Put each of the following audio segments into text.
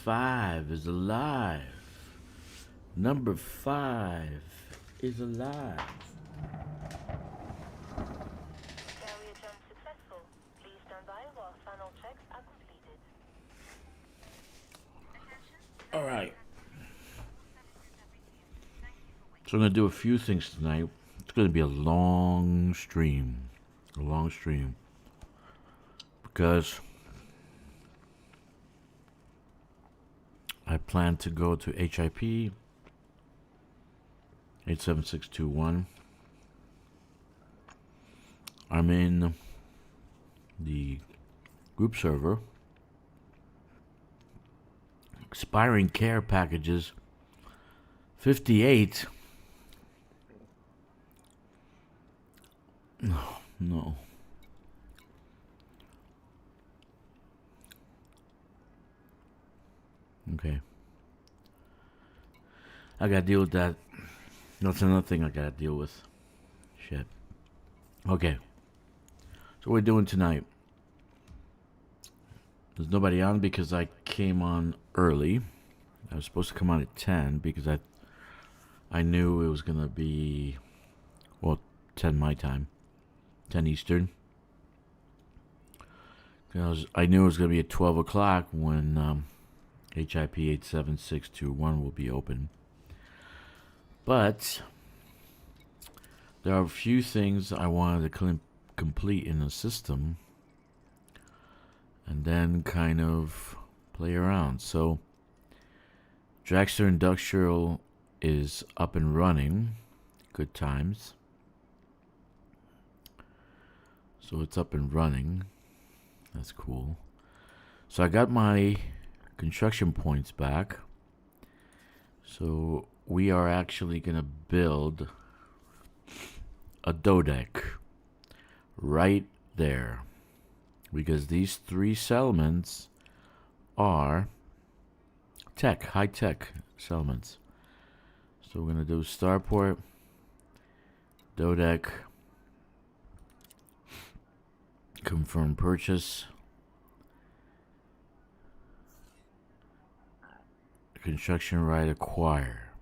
5 is alive. Number 5 is alive. Carrier jump successful. Please stand by while final checks are completed. Alright. So I'm going to do a few things tonight. It's going to be a long stream. A long stream. Because I plan to go to HIP 87621. I'm in the group server. Expiring care packages 58. No. Okay. I gotta deal with that. That's another thing I gotta deal with. Shit. Okay. So what we're doing tonight. There's nobody on because I came on early. I was supposed to come on at 10 because I knew it was gonna be, well, 10 my time. 10 Eastern. I knew it was gonna be at 12 o'clock when HIP 87621 will be open. But there are a few things I wanted to complete in the system and then kind of play around. So Drakkster Industrial is up and running. Good times. So it's up and running. That's cool. So I got my construction points back. So we are actually going to build a Dodec right there. Because these 3 settlements are high-tech settlements. So we're going to do Starport, Dodec, confirm purchase, construction right acquire.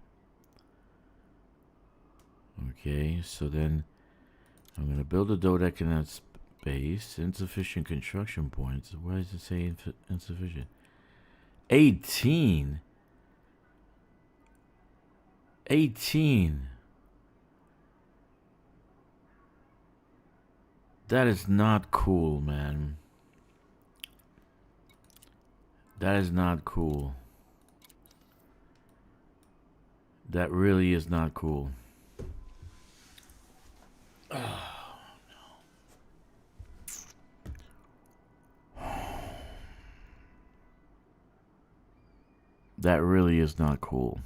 Okay, so then I'm going to build a Dodec in that space. Insufficient construction points. Why does it say insufficient? 18. 18. That is not cool, man. That is not cool. That really is not cool. Oh, no. That really is not cool.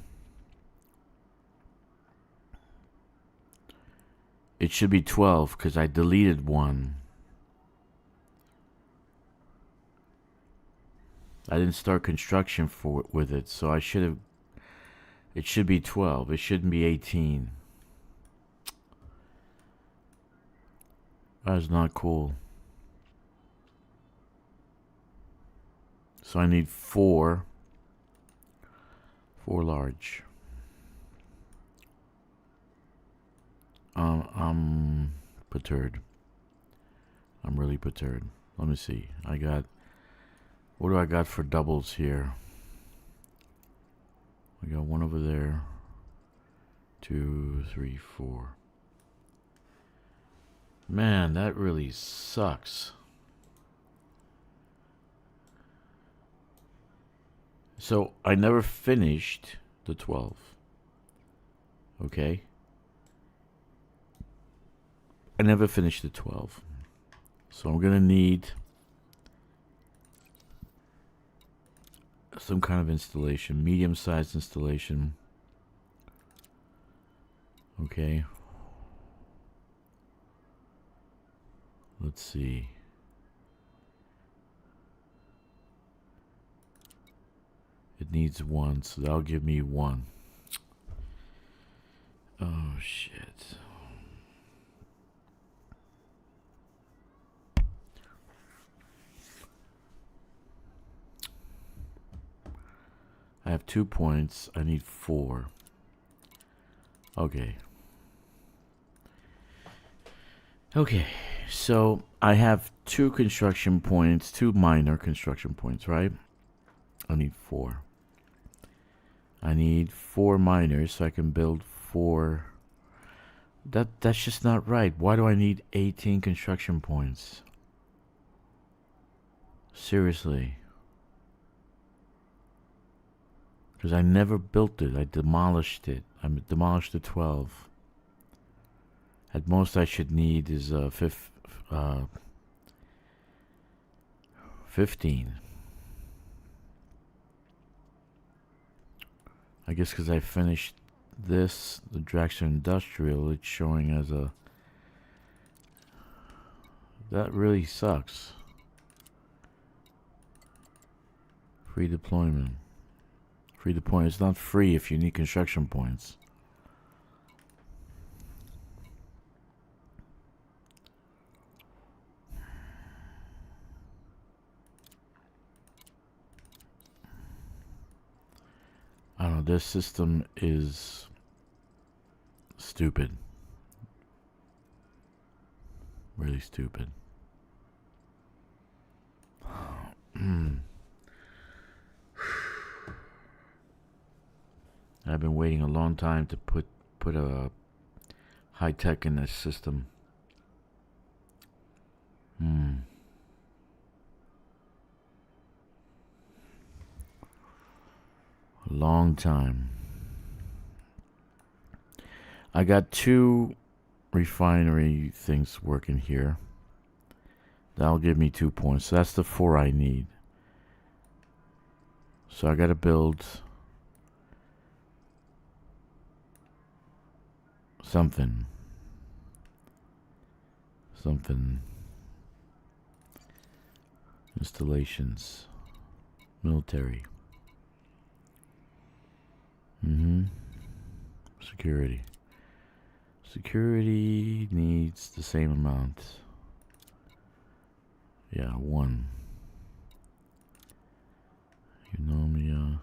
It should be 12 because I deleted one. I didn't start construction with it, so I should have. It should be 12. It shouldn't be 18. That is not cool. So I need 4. 4 large. I'm perturbed. I'm really perturbed. Let me see. What do I got for doubles here? I got one over there. 2, 3, 4. Man, that really sucks. So I never finished the 12. Okay? I never finished the 12. So I'm gonna need some kind of installation, medium-sized installation. Okay. Let's see. It needs 1, so that'll give me 1. Oh, shit. I have 2 points. I need 4. Okay. Okay, so I have 2 construction points, 2 minor construction points, right? I need 4. I need 4 miners so I can build 4. That's just not right. Why do I need 18 construction points? Seriously. Because I never built it. I demolished it. I demolished the 12. At most I should need is 15. I guess because I finished this, the Drakkster Industrial, it's showing as a... That really sucks. Free deployment. Free deployment. It's not free if you need construction points. I don't know, this system is stupid. Really stupid. I've been waiting a long time to put a high tech in this system. A long time. I got 2 refinery things working here. That'll give me 2 points. So that's the 4 I need. So I gotta build something. Installations. Military. Security. Security needs the same amount. Yeah, 1. Eunomia.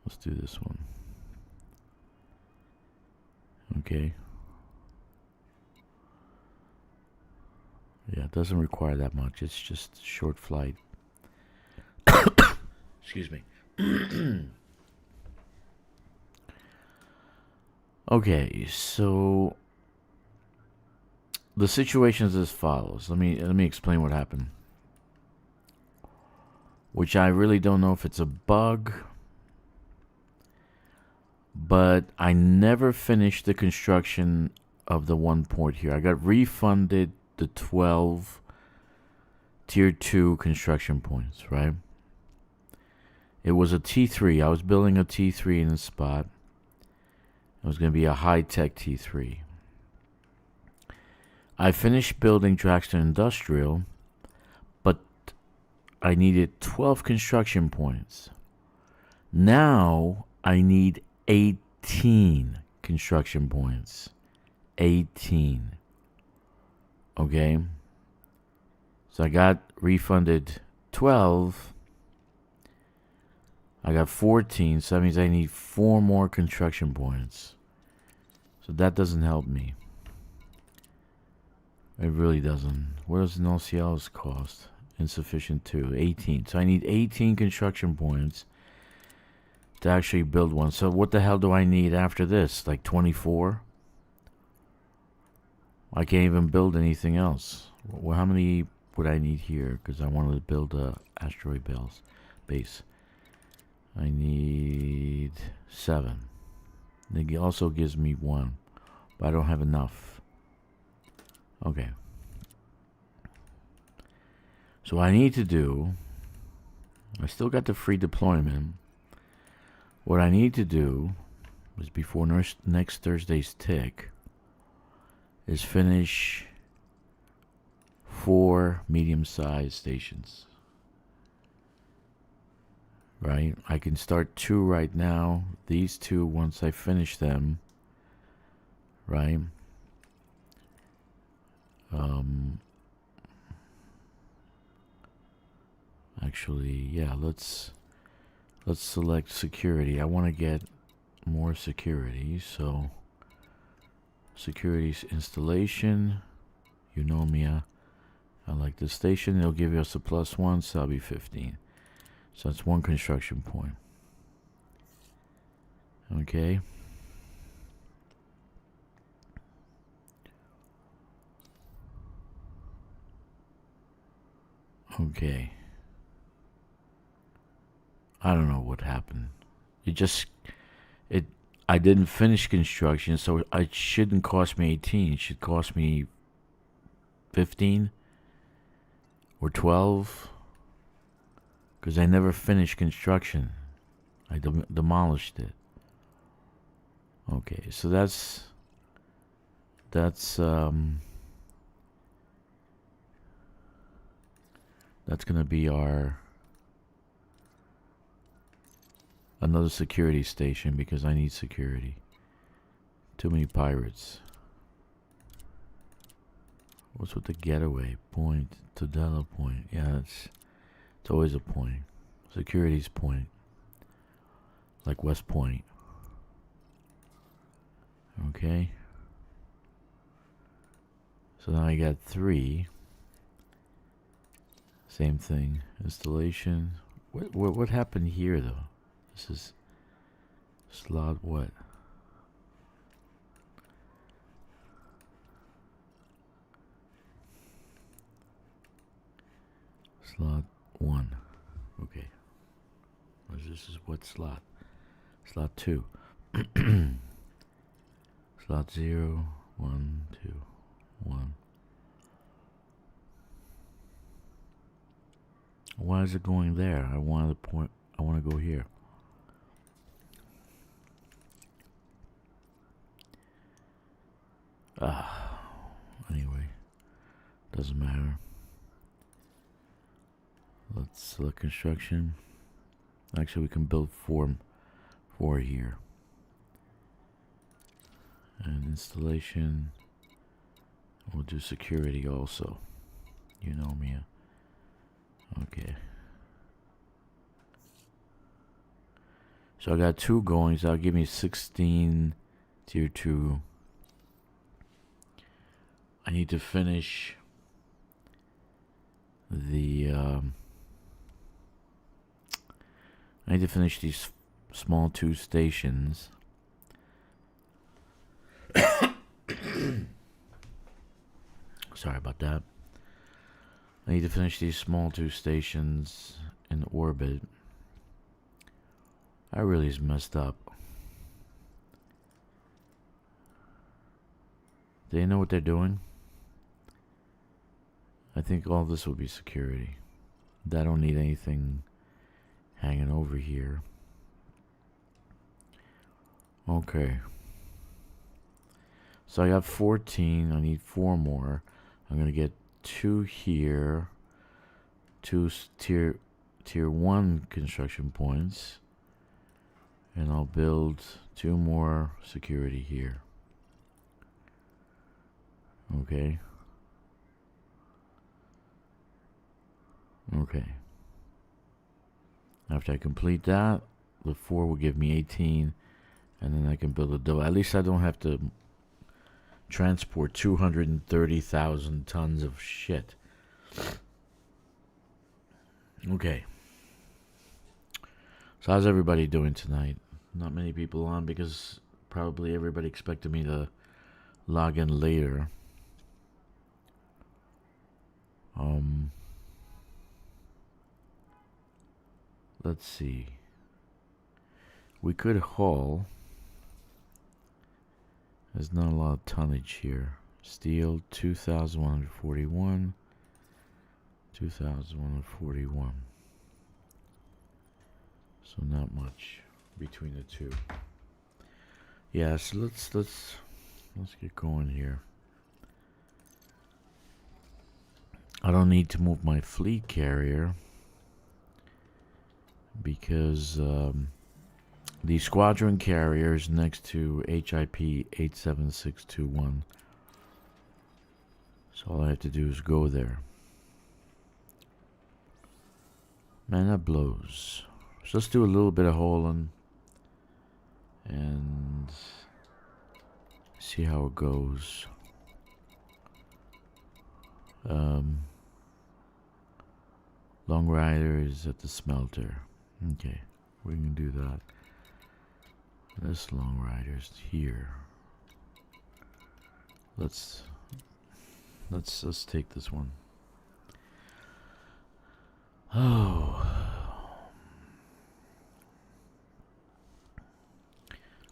Let's do this one. Okay. Yeah, it doesn't require that much. It's just short flight. Excuse me. Okay, so the situation is as follows. Let me explain what happened. Which I really don't know if it's a bug, but I never finished the construction of the 1 port here. I got refunded the 12 tier 2 construction points, right? It was a T3. I was building a T3 in the spot. It was going to be a high-tech T3. I finished building Drakkster Industrial, but I needed 12 construction points. Now I need 18 construction points. 18. Okay? So I got refunded 12. I got 14, so that means I need 4 more construction points. So that doesn't help me. It really doesn't. What does an LCLs cost? Insufficient too. 18. So I need 18 construction points to actually build one. So what the hell do I need after this? Like 24? I can't even build anything else. Well, how many would I need here? Because I wanted to build a asteroid base. I need 7. It also gives me 1, but I don't have enough. Okay. So what I need to do, I still got the free deployment. What I need to do is before next Thursday's tick is finish 4 medium-sized stations. Right? I can start 2 right now. These 2 once I finish them. Right? Actually, yeah, let's select security. I want to get more security, so security's installation. You know me, I like the station. It'll give us a +1, so that'll be 15. So that's 1 construction point. Okay. Okay. I don't know what happened. I didn't finish construction, so it shouldn't cost me 18. It should cost me 15 or 12. Because I never finished construction. I demolished it. Okay, so that's gonna be our another security station because I need security. Too many pirates. What's with the getaway point? Tadella point. Yeah, it's always a point. Security's point. Like West Point. Okay. So now I got 3. Same thing. Installation. What happened here though? This is slot what? Slot 1. Okay. This is what slot? Slot 2. Slot 0, 1, 2, 1. Why is it going there? I want to go here. Anyway, doesn't matter. Let's select construction. Actually, we can build 4 here. And installation. We'll do security also. You know me. Okay. So I got 2 going. So that'll give me 16 tier 2. I need to finish the I need to finish these small 2 stations. Sorry about that. I need to finish these small 2 stations in orbit. I really is messed up. Do they know what they're doing? I think all this will be security. I don't need anything hanging over here. Okay. So I got 14. I need 4 more. I'm going to get 2 here. 2 tier 1 construction points. And I'll build 2 more security here. Okay. Okay. After I complete that, the 4 will give me 18. And then I can build a dough. At least I don't have to transport 230,000 tons of shit. Okay. So how's everybody doing tonight? Not many people on because probably everybody expected me to log in later. Let's see. We could haul. There's not a lot of tonnage here. Steel 2,141. 2,141. So not much between the 2. Yeah, so let's get going here. I don't need to move my fleet carrier because the squadron carrier is next to HIP 87621. So all I have to do is go there. Man, that blows. So let's do a little bit of hauling and see how it goes. Long rider is at the smelter. Okay, we can do that. This long rider's here. Let's take this one. Oh.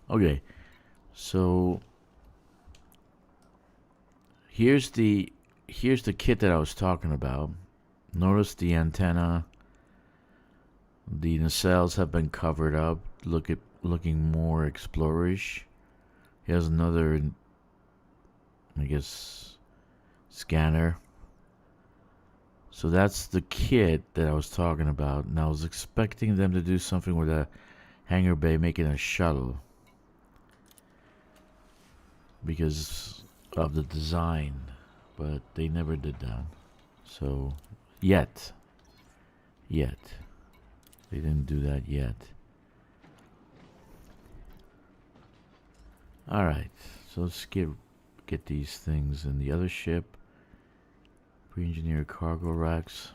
Okay. So here's the kit that I was talking about. Notice the antenna. The nacelles have been covered up. Looking more explorerish. He has another, I guess, scanner. So that's the kit that I was talking about. And I was expecting them to do something with a hangar bay, making a shuttle, because of the design, but they never did that. So yet they didn't do that yet. All right, so let's get these things in the other ship. Pre-engineered cargo racks.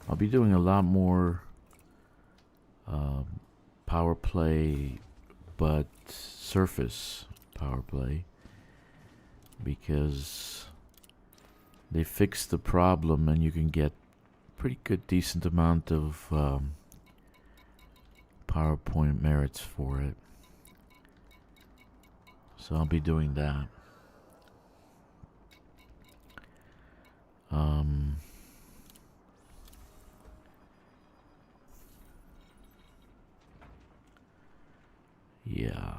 I'll be doing a lot more power play, but surface power play, because they fixed the problem and you can get pretty good, decent amount of PowerPoint merits for it. So I'll be doing that. Yeah.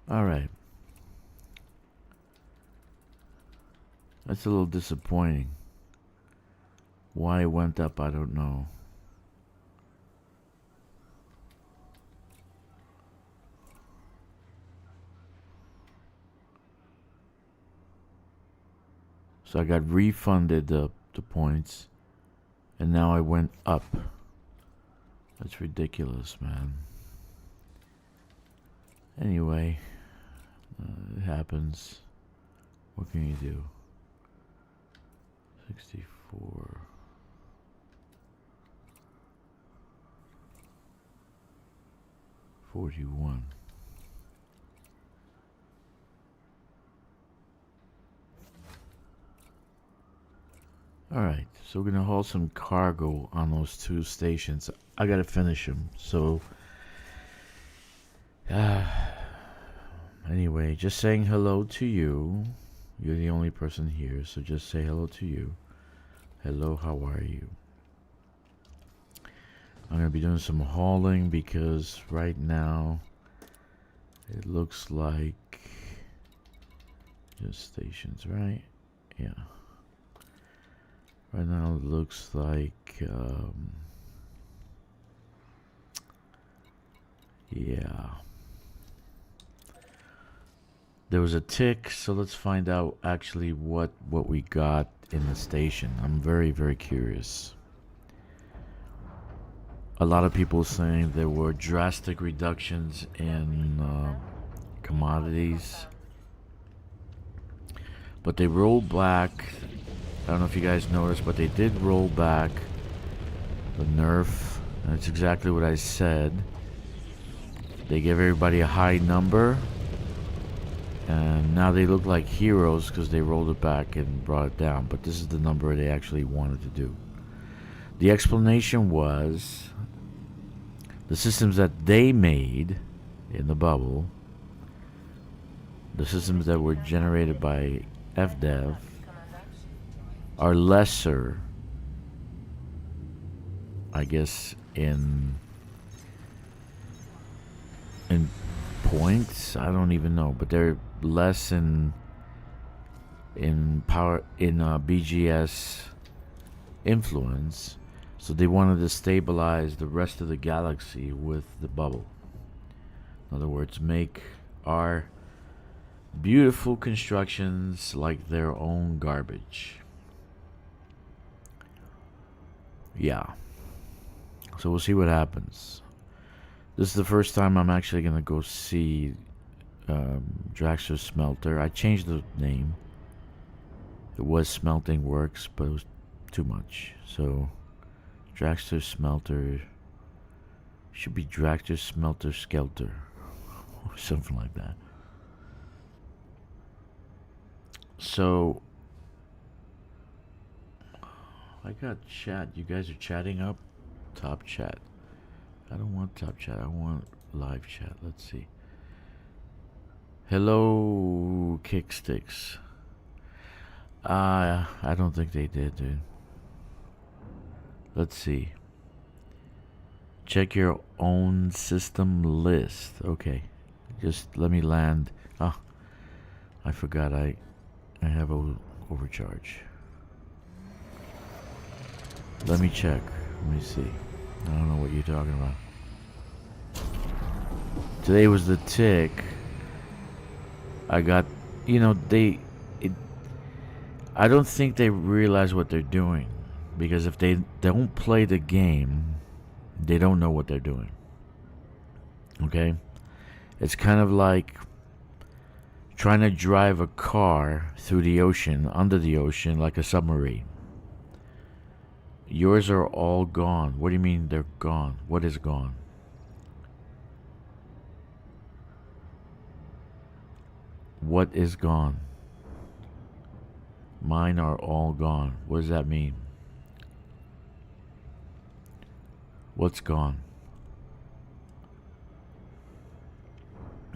All right. That's a little disappointing. Why it went up, I don't know. So I got refunded the points, and now I went up. That's ridiculous, man. Anyway, it happens. What can you do? 64. $41. Alright, so we're gonna haul some cargo on those two stations. I gotta finish them, so anyway, just saying hello to you. You're the only person here, so just say hello to you. Hello, how are you? I'm gonna be doing some hauling because right now it looks like just stations, right? Yeah. Right now it looks like yeah. There was a tick, so let's find out actually what we got in the station. I'm very, very curious. A lot of people saying there were drastic reductions in commodities, but they rolled back. I don't know if you guys noticed, but they did roll back the nerf, and it's exactly what I said. They gave everybody a high number, and now they look like heroes because they rolled it back and brought it down, but this is the number they actually wanted to do. The explanation was the systems that they made in the bubble, the systems that were generated by FDev, are lesser, I guess, in points. I don't even know, but they're less in in BGS influence, so they wanted to stabilize the rest of the galaxy with the bubble. In other words, make our beautiful constructions like their own garbage. Yeah. So we'll see what happens. This is the first time I'm actually gonna go see Drakkster Smelter. I changed the name. It was Smelting Works, but it was too much. So Drakkster Smelter should be Drakkster Smelter Skelter or something like that. So I got chat. You guys are chatting up. Top chat. I don't want top chat. I want live chat. Let's see. Hello, Kicksticks. I don't think they did, dude. Let's see. Check your own system list. Okay. Just let me land. Ah, I forgot I have a overcharge. Let me check. Let me see. I don't know what you're talking about. Today was the tick. I got, I don't think they realize what they're doing, because if they don't play the game, they don't know what they're doing. Okay? It's kind of like trying to drive a car through the ocean, under the ocean, like a submarine. Yours are all gone. What do you mean they're gone? What is gone? What is gone? Mine are all gone. What does that mean? What's gone?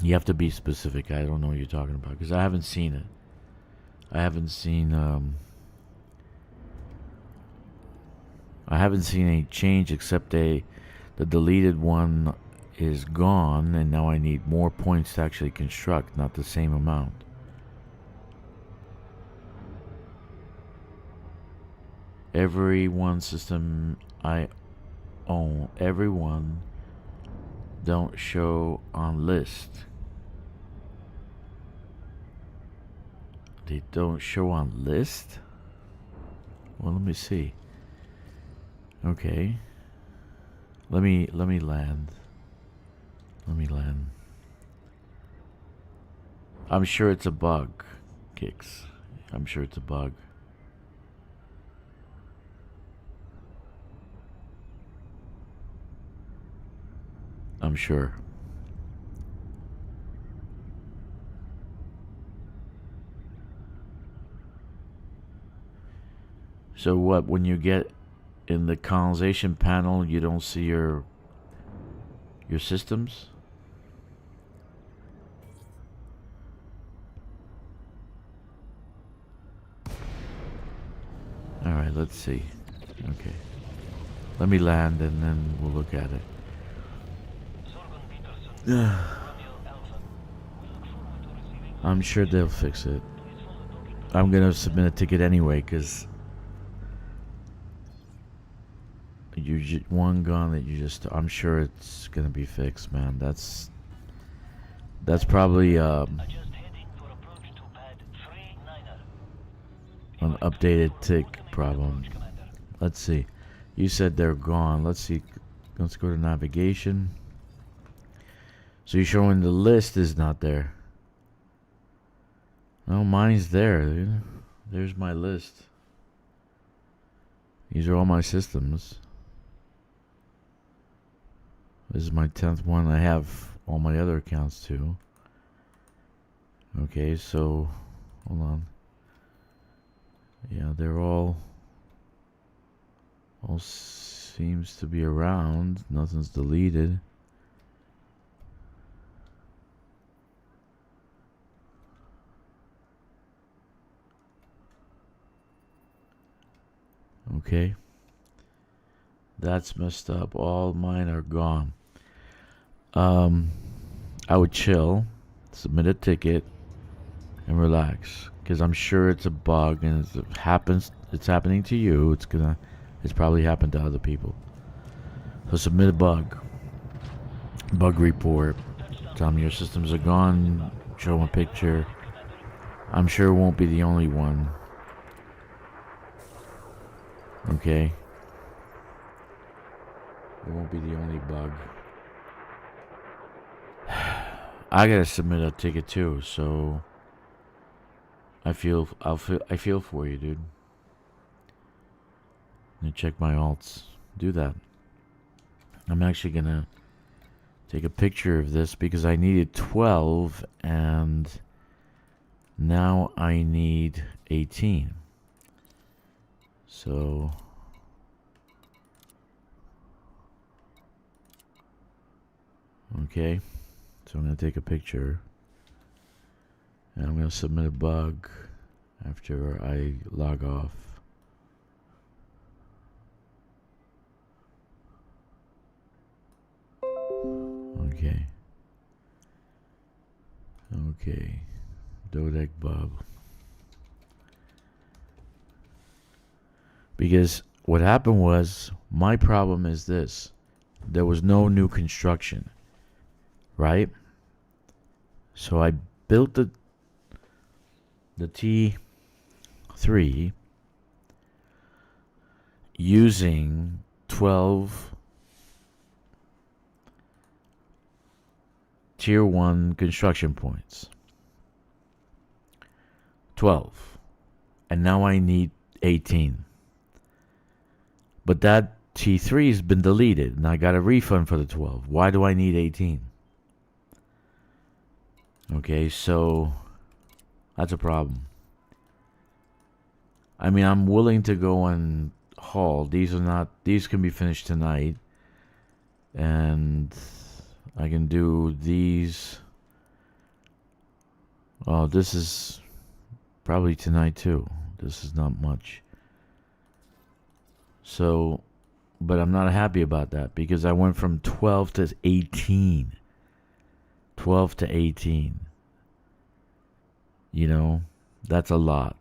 You have to be specific. I don't know what you're talking about, because I haven't seen it. I haven't seen any change, except the deleted one is gone, and now I need more points to actually construct, not the same amount. Every one system I own, everyone don't show on list. They don't show on list? Well, let me see. Okay. Let me land. Let me land. I'm sure it's a bug, Kicks. I'm sure it's a bug. I'm sure. So what, when you get in the colonization panel, you don't see your systems? Alright, let's see. Okay. Let me land and then we'll look at it. I'm sure they'll fix it. I'm gonna submit a ticket anyway, because one gun that you just, I'm sure it's gonna be fixed, man. That's probably an updated tick problem. Let's see. You said they're gone. Let's see. Let's go to navigation. So you're showing the list is not there. Oh, mine's there, dude. There's my list. These are all my systems. This is my 10th one. I have all my other accounts too. Okay, so hold on. Yeah, they're all seems to be around. Nothing's deleted. Okay. That's messed up. All mine are gone. I would chill, submit a ticket, and relax. because I'm sure it's a bug, and if it happens, it's happening to you. It's probably happened to other people. So submit a bug report. Tell them your systems are gone. Show them a picture. I'm sure it won't be the only one. Okay. It won't be the only bug. I gotta submit a ticket too, so I feel for you, dude. Let me check my alts. Do that. I'm actually gonna take a picture of this because I needed 12 and now I need 18. So okay. So I'm going to take a picture and I'm going to submit a bug after I log off. Okay. Okay. Dodec bug. Because what happened was, my problem is this. There was no new construction. Right? So I built the T3 using 12 tier 1 construction points. 12. And now I need 18. But that T3 has been deleted and I got a refund for the 12. Why do I need 18? Okay, so that's a problem. I mean, I'm willing to go and haul. These can be finished tonight. And I can do these. Oh, this is probably tonight too. This is not much. So, but I'm not happy about that because I went from 12 to 18. 12 to 18. You know, that's a lot.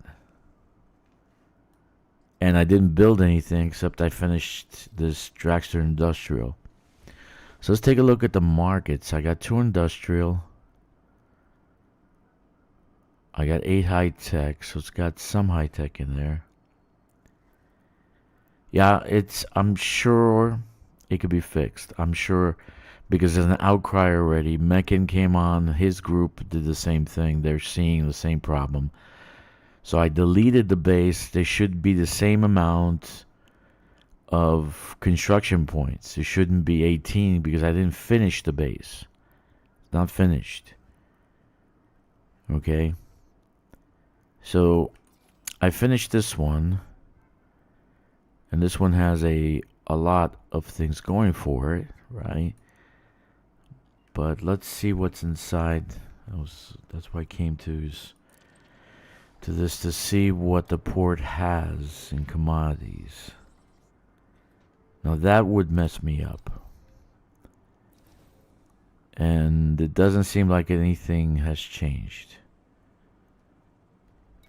And I didn't build anything except I finished this Drakkster industrial. So let's take a look at the markets. I got 2 industrial. I got 8 high tech, so it's got some high tech in there. Yeah, I'm sure it could be fixed. I'm sure because there's an outcry already. Mechan came on, his group did the same thing. They're seeing the same problem. So I deleted the base. There should be the same amount of construction points. It shouldn't be 18 because I didn't finish the base. It's not finished. Okay. So I finished this one. And this one has a lot of things going for it, right? But let's see what's inside. That's why I came to this, to see what the port has in commodities. Now that would mess me up. And it doesn't seem like anything has changed.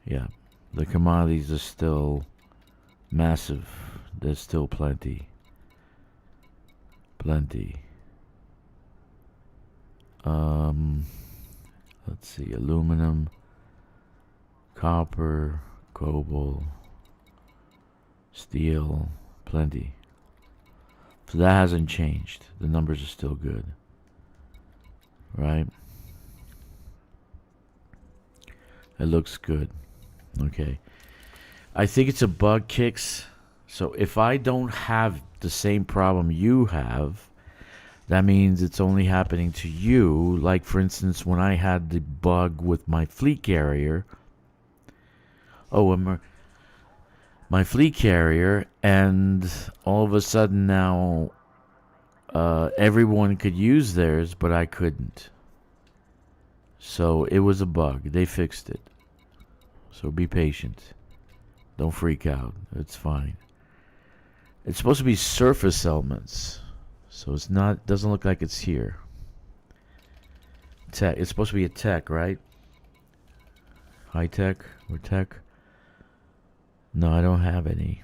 Yeah, the commodities are still massive. There's still plenty. Let's see, aluminum, copper, cobalt, steel, plenty. So that hasn't changed. The numbers are still good. Right? It looks good. Okay. I think it's a bug kicks. So if I don't have the same problem you have, that means it's only happening to you. Like, for instance, when I had the bug with my fleet carrier. My fleet carrier, and all of a sudden now everyone could use theirs, but I couldn't. So it was a bug. They fixed it. So be patient. Don't freak out. It's fine. It's supposed to be surface elements. So it's not, doesn't look like it's here. Tech. It's supposed to be a tech, right? High tech or tech? No, I don't have any.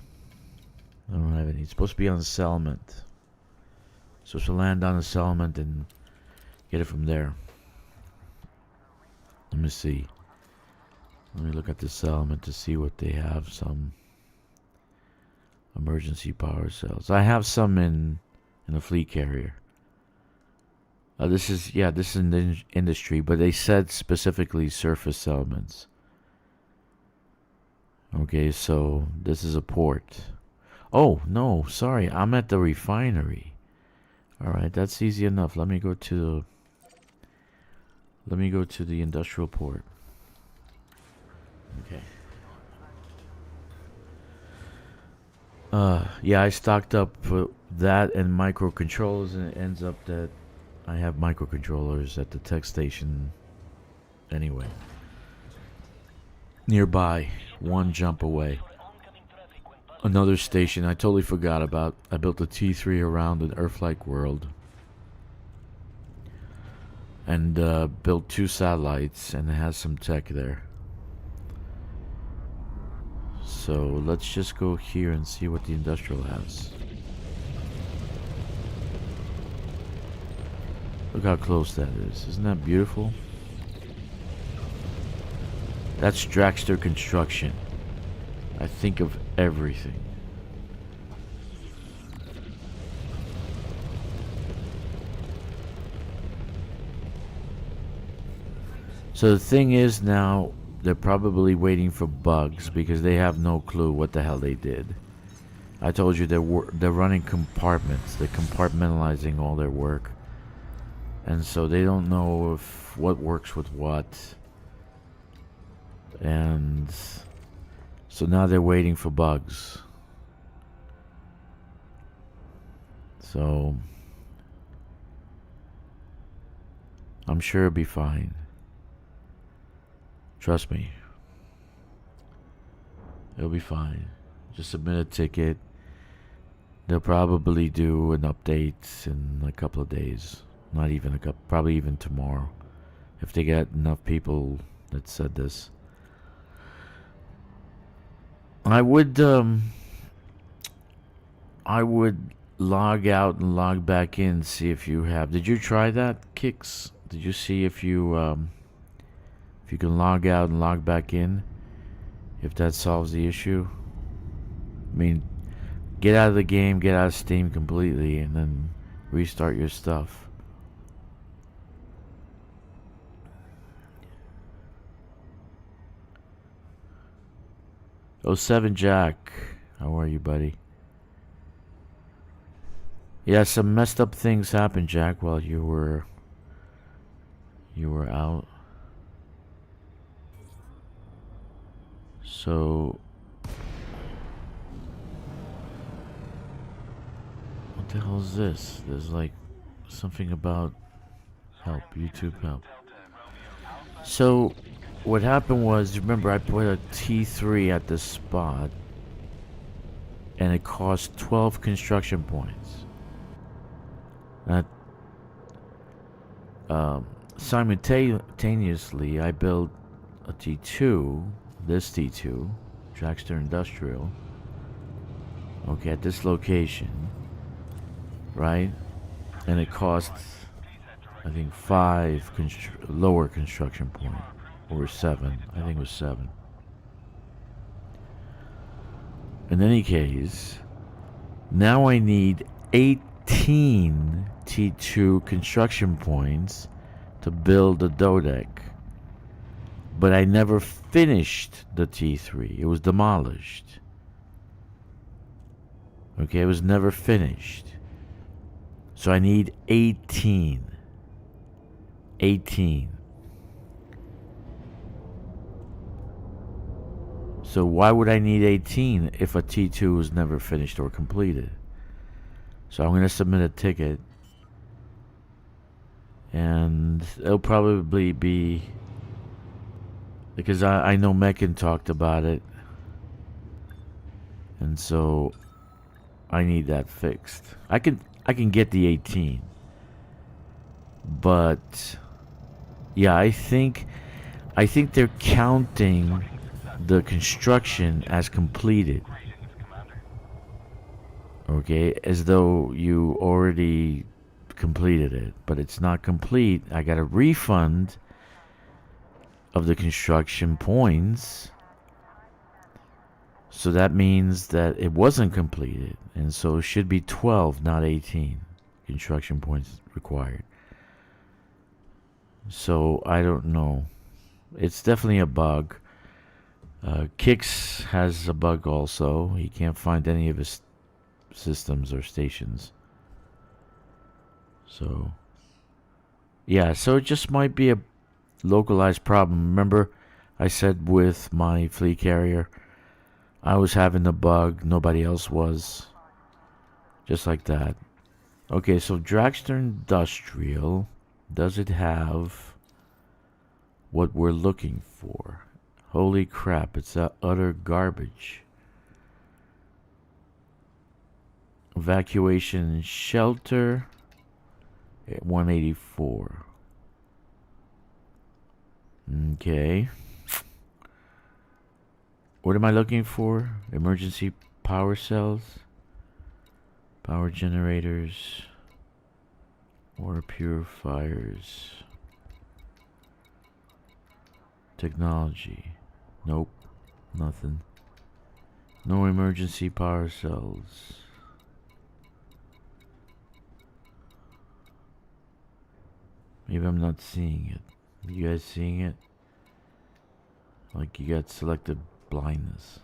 I don't have any. It's supposed to be on the settlement. Supposed to land on the settlement and get it from there. Let me see. Let me look at the settlement to see what they have. Some emergency power cells. I have some in a fleet carrier. This is in the industry, but they said specifically surface settlements. Okay, so this is a port. Oh no, sorry, I'm at the refinery. All right, that's easy enough. Let me go to the industrial port. Okay. Yeah, I stocked up for that and microcontrollers, and it ends up that I have microcontrollers at the tech station anyway. Nearby, one jump away. Another station I totally forgot about. I built a T3 around an Earth-like world. And built 2 satellites, and it has some tech there. So let's just go here and see what the industrial has. Look how close that is. Isn't that beautiful? That's Drakkster construction. I think of everything. So the thing is now, they're probably waiting for bugs because they have no clue what the hell they did. I told you they're running compartments. They're compartmentalizing all their work. And so they don't know if what works with what. And so now they're waiting for bugs. So I'm sure it'll be fine. Trust me. It'll be fine. Just submit a ticket. They'll probably do an update in a couple of days. Not even a couple, probably even tomorrow. If they get enough people that said this. I would log out and log back in, see if you have. Did you try that, Kix? Did you see if you can log out and log back in? If that solves the issue? I mean, get out of the game, get out of Steam completely, and then restart your stuff. Oh, 7 Jack. How are you, buddy? Yeah, some messed up things happened, Jack, while you were out. So what the hell is this? There's like something about help, YouTube help. So what happened was, remember I put a T3 at this spot and it cost 12 construction points. That simultaneously I built a T2, this T2, Drakkster Industrial, okay, at this location, right? And it cost, I think, 5 lower construction point, or 7. I think it was 7. In any case, now I need 18 T2 construction points to build the Dodec. But I never finished the T3. It was demolished. Okay, it was never finished. So I need 18. 18. So why would I need 18 if a T2 was never finished or completed? So I'm going to submit a ticket. And it'll probably be... because I know Mechan talked about it. And so I need that fixed. I can get the 18. But yeah, I think I think they're counting the construction as completed. Okay, as though you already completed it, but it's not complete. I got a refund of the construction points. So that means that it wasn't completed, and so it should be 12, not 18 construction points required. So I don't know. It's definitely a bug. Kix has a bug also. He can't find any of his systems or stations. So, yeah, so it just might be a localized problem. Remember, I said with my fleet carrier, I was having the bug, nobody else was. Just like that. Okay, so Drakkster Industrial, does it have what we're looking for? Holy crap, it's utter garbage. Evacuation shelter at 184. Okay. What am I looking for? Emergency power cells, power generators, water purifiers, technology. Nope, nothing. No emergency power cells. Maybe I'm not seeing it. You guys seeing it? Like you got selective blindness.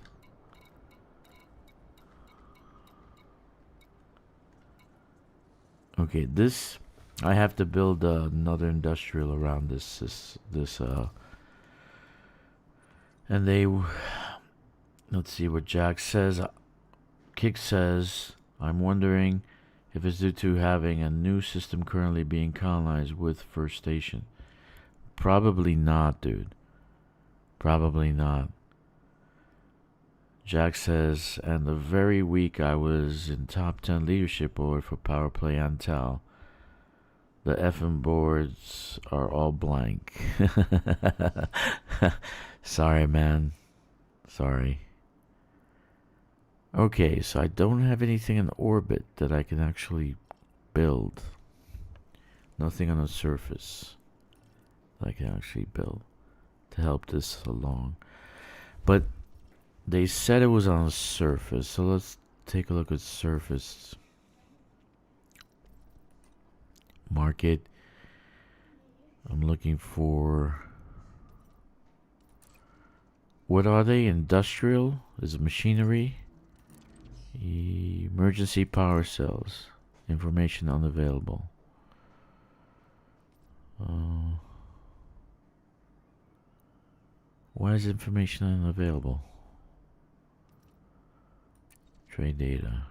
Okay, this I have to build another industrial around this and they let's see what Jack says. Kick says, I'm wondering if it's due to having a new system currently being colonized with First Station. Probably not, dude. Probably not. Jack says, and the very week I was in top 10 leadership board for Power Play Antal, the effing boards are all blank. Sorry, man. Sorry. Okay, so I don't have anything in orbit that I can actually build. Nothing on the surface that I can actually build to help this along. But they said it was on the surface, so let's take a look at surface. Market. I'm looking for... What are they? Industrial? Is it machinery? Emergency power cells. Information unavailable. Why is information unavailable? Trade data.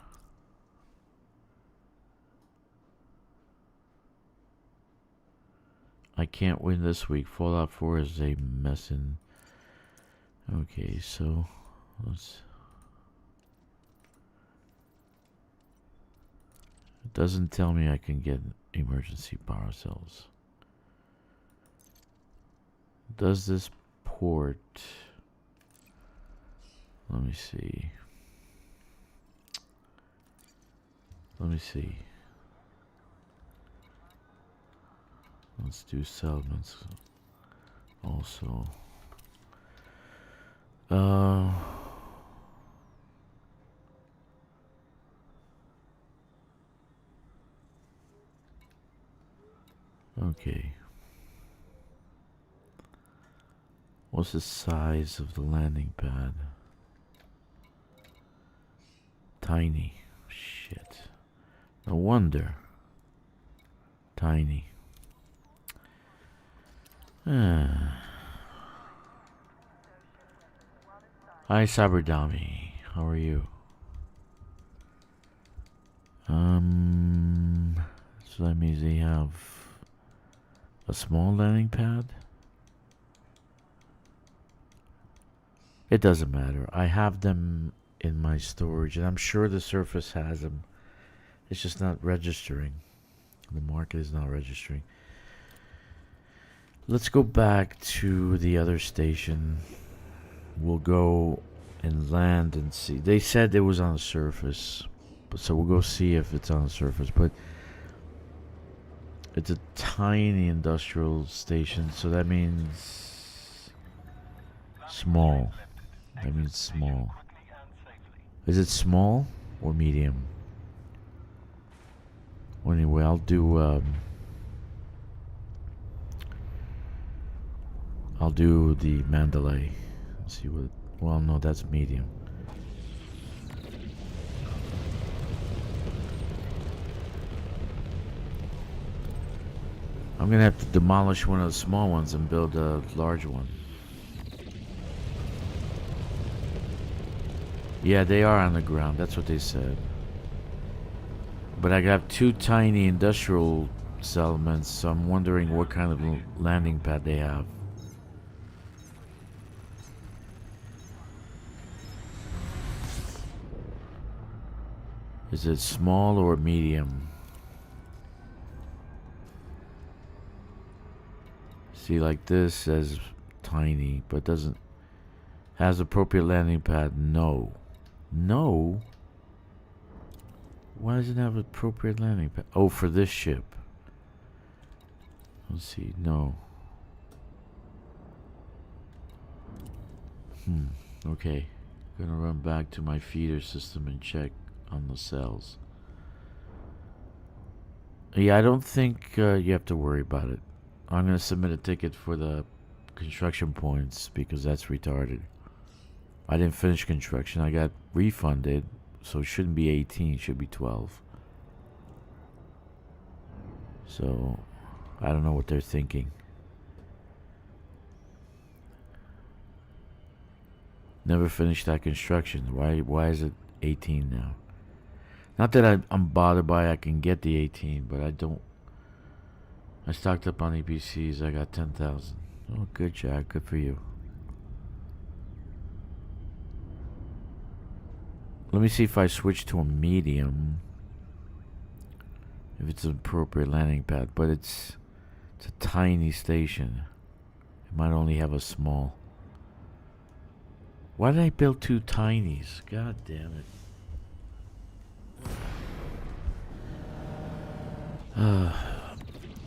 I can't win this week. Fallout 4 is a messin'. Okay, so let's... It doesn't tell me I can get emergency power cells. Does this port... Let me see. Let me see. Let's do settlements also. Okay. What's the size of the landing pad? Tiny. Shit. No wonder. Tiny. Hi, Saberdami. How are you? So that means they have a small landing pad? It doesn't matter. I have them in my storage, and I'm sure the surface has them. It's just not registering. The market is not registering. Let's go back to the other station. We'll go and land and see. They said it was on the surface, but so we'll go see if it's on the surface. But it's a tiny industrial station, so that means small. That means small. Is it small or medium? Well, anyway, I'll do the Mandalay. Let's see what. Well, no, that's medium. I'm gonna have to demolish one of the small ones and build a large one. Yeah, they are on the ground. That's what they said. But I got 2 tiny industrial settlements, so I'm wondering what kind of landing pad they have. Is it small or medium? See, like this says tiny, but doesn't. Has appropriate landing pad? No. No? Why does it have appropriate landing pad? Oh, for this ship. Let's see. No. Okay. Gonna run back to my feeder system and check on the cells. Yeah, I don't think you have to worry about it. I'm gonna submit a ticket for the construction points because that's retarded. I didn't finish construction. I got refunded, so it shouldn't be 18, it should be 12. So, I don't know what they're thinking. Never finished that construction. Why is it 18 now? Not that I'm bothered by I can get the 18, but I don't. I stocked up on EPCs. I got 10,000. Oh, good, Jack. Good for you. Let me see if I switch to a medium. If it's an appropriate landing pad. But it's a tiny station. It might only have a small. Why did I build 2 tinies? God damn it.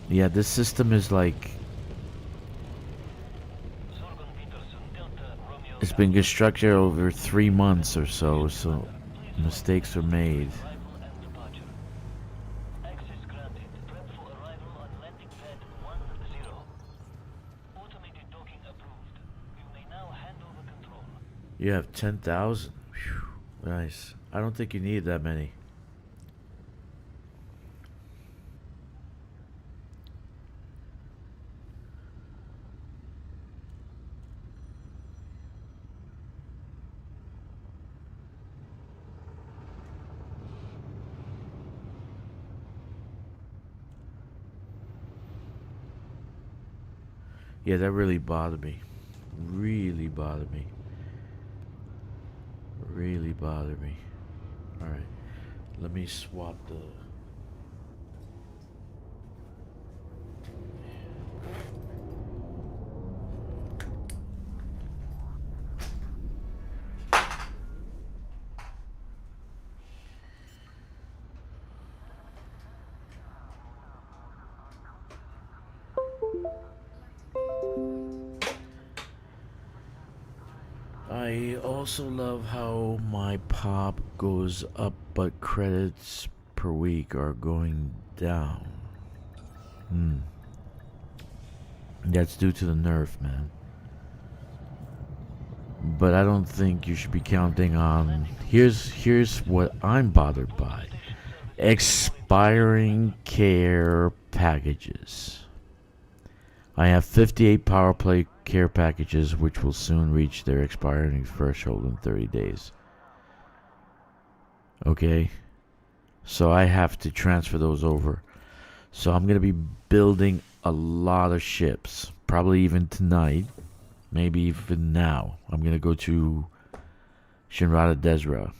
Yeah, this system is like... It's been constructed over 3 months or so, so mistakes are made. You have 10,000. Nice. I don't think you need that many. Yeah, that really bothered me. Really bothered me. Really bothered me. Alright. Let me swap the... I also love how my pop goes up, but credits per week are going down. That's due to the nerf, man. But I don't think you should be counting on... Here's what I'm bothered by. Expiring care packages. I have 58 power play care packages which will soon reach their expiring threshold in 30 days. Okay? So I have to transfer those over. So I'm going to be building a lot of ships. Probably even tonight. Maybe even now. I'm going to go to Shinrada Desra.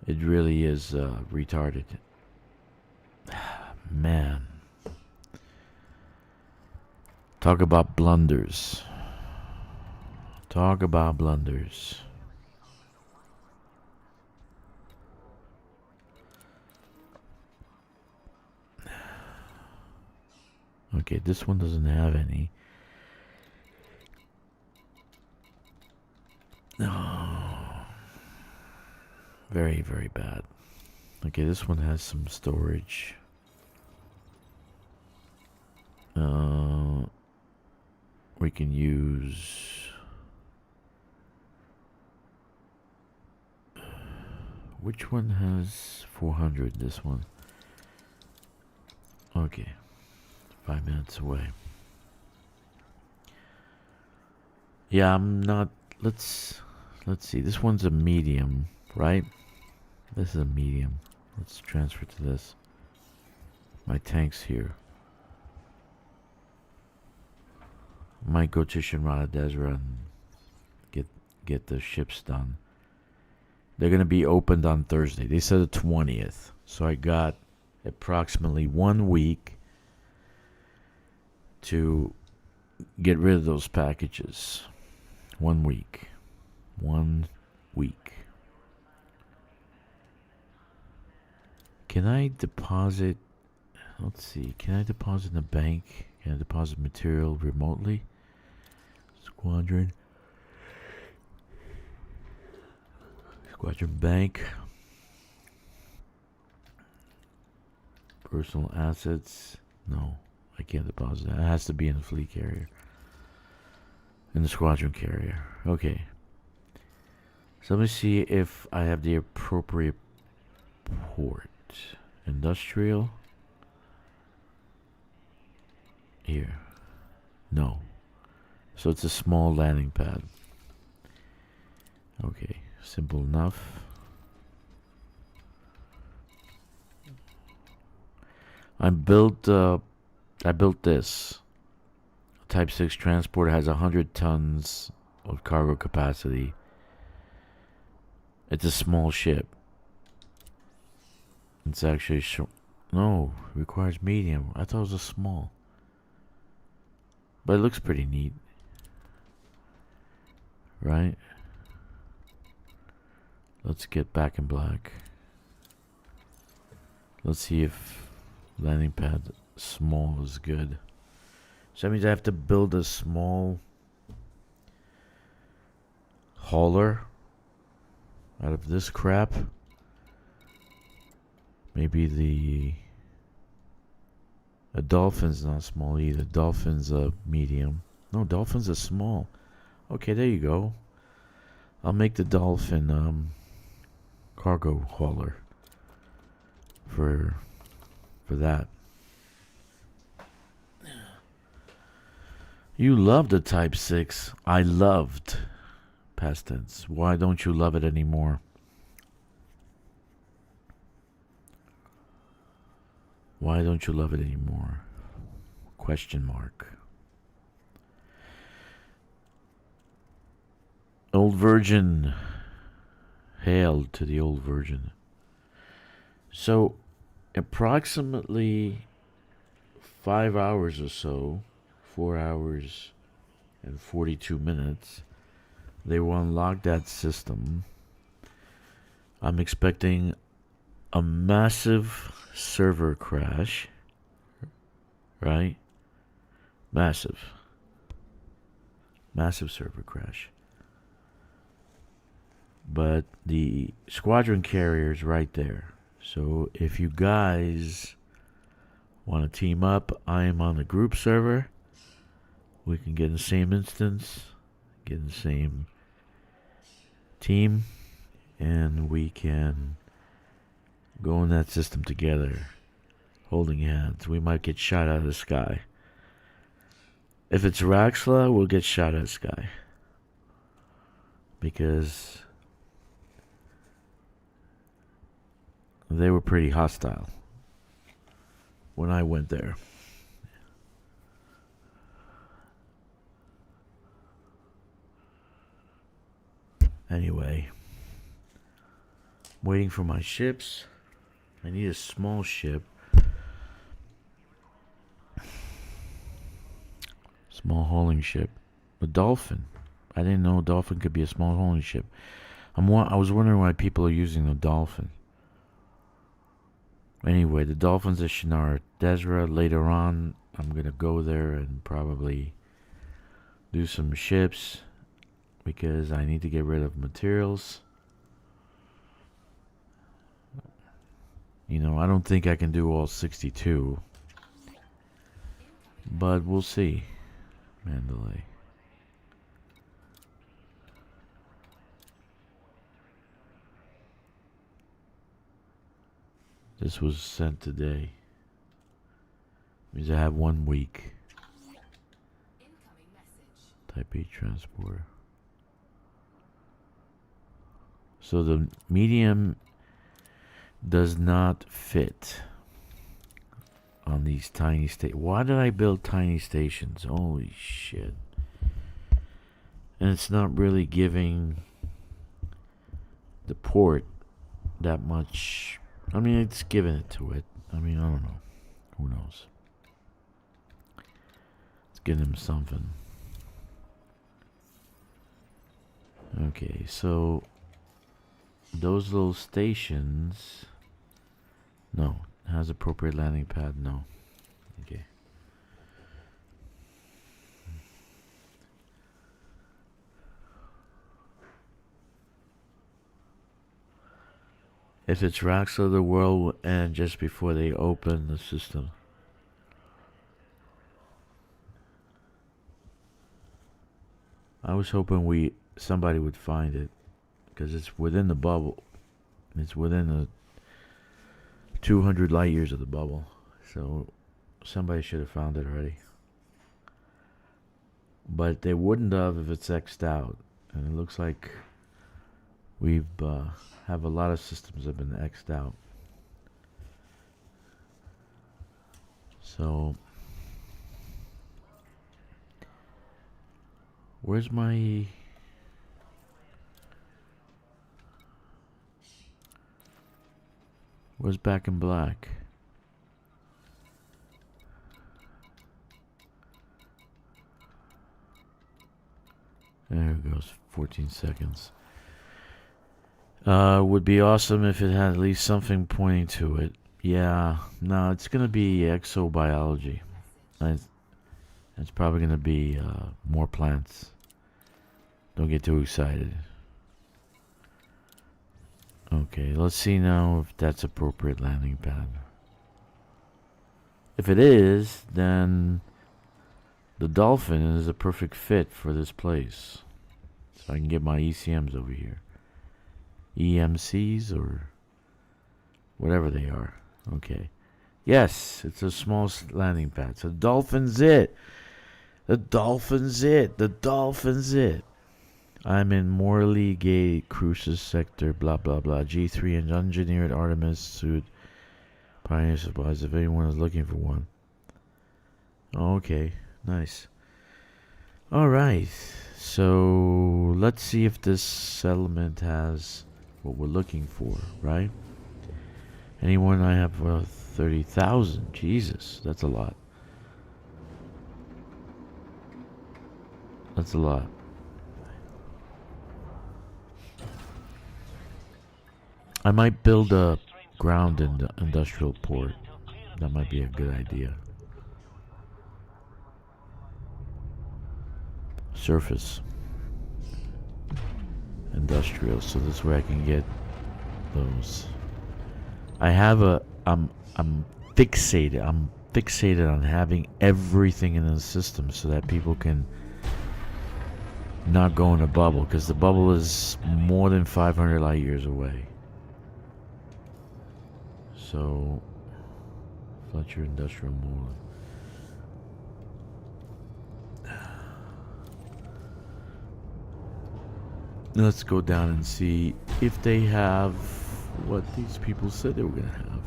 It really is retarded. Man. Talk about blunders. Talk about blunders. Okay, this one doesn't have any. No. Very, very bad. Okay, this one has some storage. We can use... Which one has 400? This one. Okay. 5 minutes away. Yeah, I'm not... Let's see. This one's a medium, right? This is a medium. Let's transfer to this. My tank's here. Might go to Shinrada Desra and get the ships done. They're gonna be opened on Thursday. They said the 20th. So I got approximately 1 week to get rid of those packages. 1 week. 1 week. Can I deposit? Let's see. Can I deposit in the bank? Can I deposit material remotely? Squadron bank. Personal assets. No, I can't deposit that. It has to be in the fleet carrier. In the squadron carrier. Okay. So let me see if I have the appropriate port. Industrial. Here. No. So it's a small landing pad. Okay. Simple enough. I built this. Type 6 transporter has 100 tons of cargo capacity. It's a small ship. It's actually no, requires medium. I thought it was a small. But it looks pretty neat. Right? Let's get back in black. Let's see if landing pad small is good. So that means I have to build a small hauler out of this crap. Maybe a dolphin's not small either. Dolphin's a medium. No, dolphin's a small. Okay, there you go. I'll make the dolphin cargo hauler for that. You love the Type 6. I loved. Past tense. Why don't you love it anymore? Why don't you love it anymore? Question mark. Old Virgin. Hail to the Old Virgin. So, approximately 5 hours or so, 4 hours and 42 minutes, they will unlock that system. I'm expecting a massive server crash, right? Massive server crash. But the squadron carrier is right there. So if you guys want to team up, I am on the group server. We can get in the same instance, get in the same team, and we can go in that system together, holding hands. We might get shot out of the sky. If it's Raxla, we'll get shot out of the sky. Because they were pretty hostile when I went there. Anyway, I'm waiting for my ships. I need a small ship. Small hauling ship. A dolphin. I didn't know a dolphin could be a small hauling ship. I was wondering why people are using the dolphin. Anyway, the dolphins at Shinar Desra. Later on, I'm gonna go there and probably do some ships because I need to get rid of materials. You know, I don't think I can do all 62, but we'll see. Mandalay. This was sent today. Means I have 1 week. Type A transporter. So the medium does not fit on these tiny stations. Why did I build tiny stations? Holy shit. And it's not really giving the port that much. I mean, it's giving it to it. I mean, I don't know. Who knows? Let's get him something. Okay, so those little stations. No. Has appropriate landing pad? No. Okay. If it's Drakkster, the world will end just before they open the system. I was hoping somebody would find it, because it's within the bubble. It's within the 200 light years of the bubble, so somebody should have found it already. But they wouldn't have if it's X'd out, and it looks like we've have a lot of systems that have been X'd out. So where's my Back in Black? There it goes. 14 seconds. Would be awesome if it had at least something pointing to it. Yeah, no, it's gonna be exobiology. It's probably gonna be more plants. Don't get too excited. Okay, let's see now if that's appropriate landing pad. If it is, then the dolphin is a perfect fit for this place. So I can get my ECMs over here. EMCs or whatever they are. Okay. Yes, it's a small landing pad. So the dolphin's it. The dolphin's it. The dolphin's it. I'm in Morley Gate Cruises sector, blah blah blah. G3 and engineered Artemis suit. Pioneer supplies if anyone is looking for one. Okay, nice. Alright, so let's see if this settlement has what we're looking for, right? Anyone? I have 30,000. Jesus, that's a lot. That's a lot. I might build a ground industrial port. That might be a good idea. Surface industrial, so this way I can get those. I have I'm fixated on having everything in the system so that people can not go in a bubble, because the bubble is more than 500 light years away. So Fletcher Industrial Mold. Let's go down and see if they have what these people said they were going to have.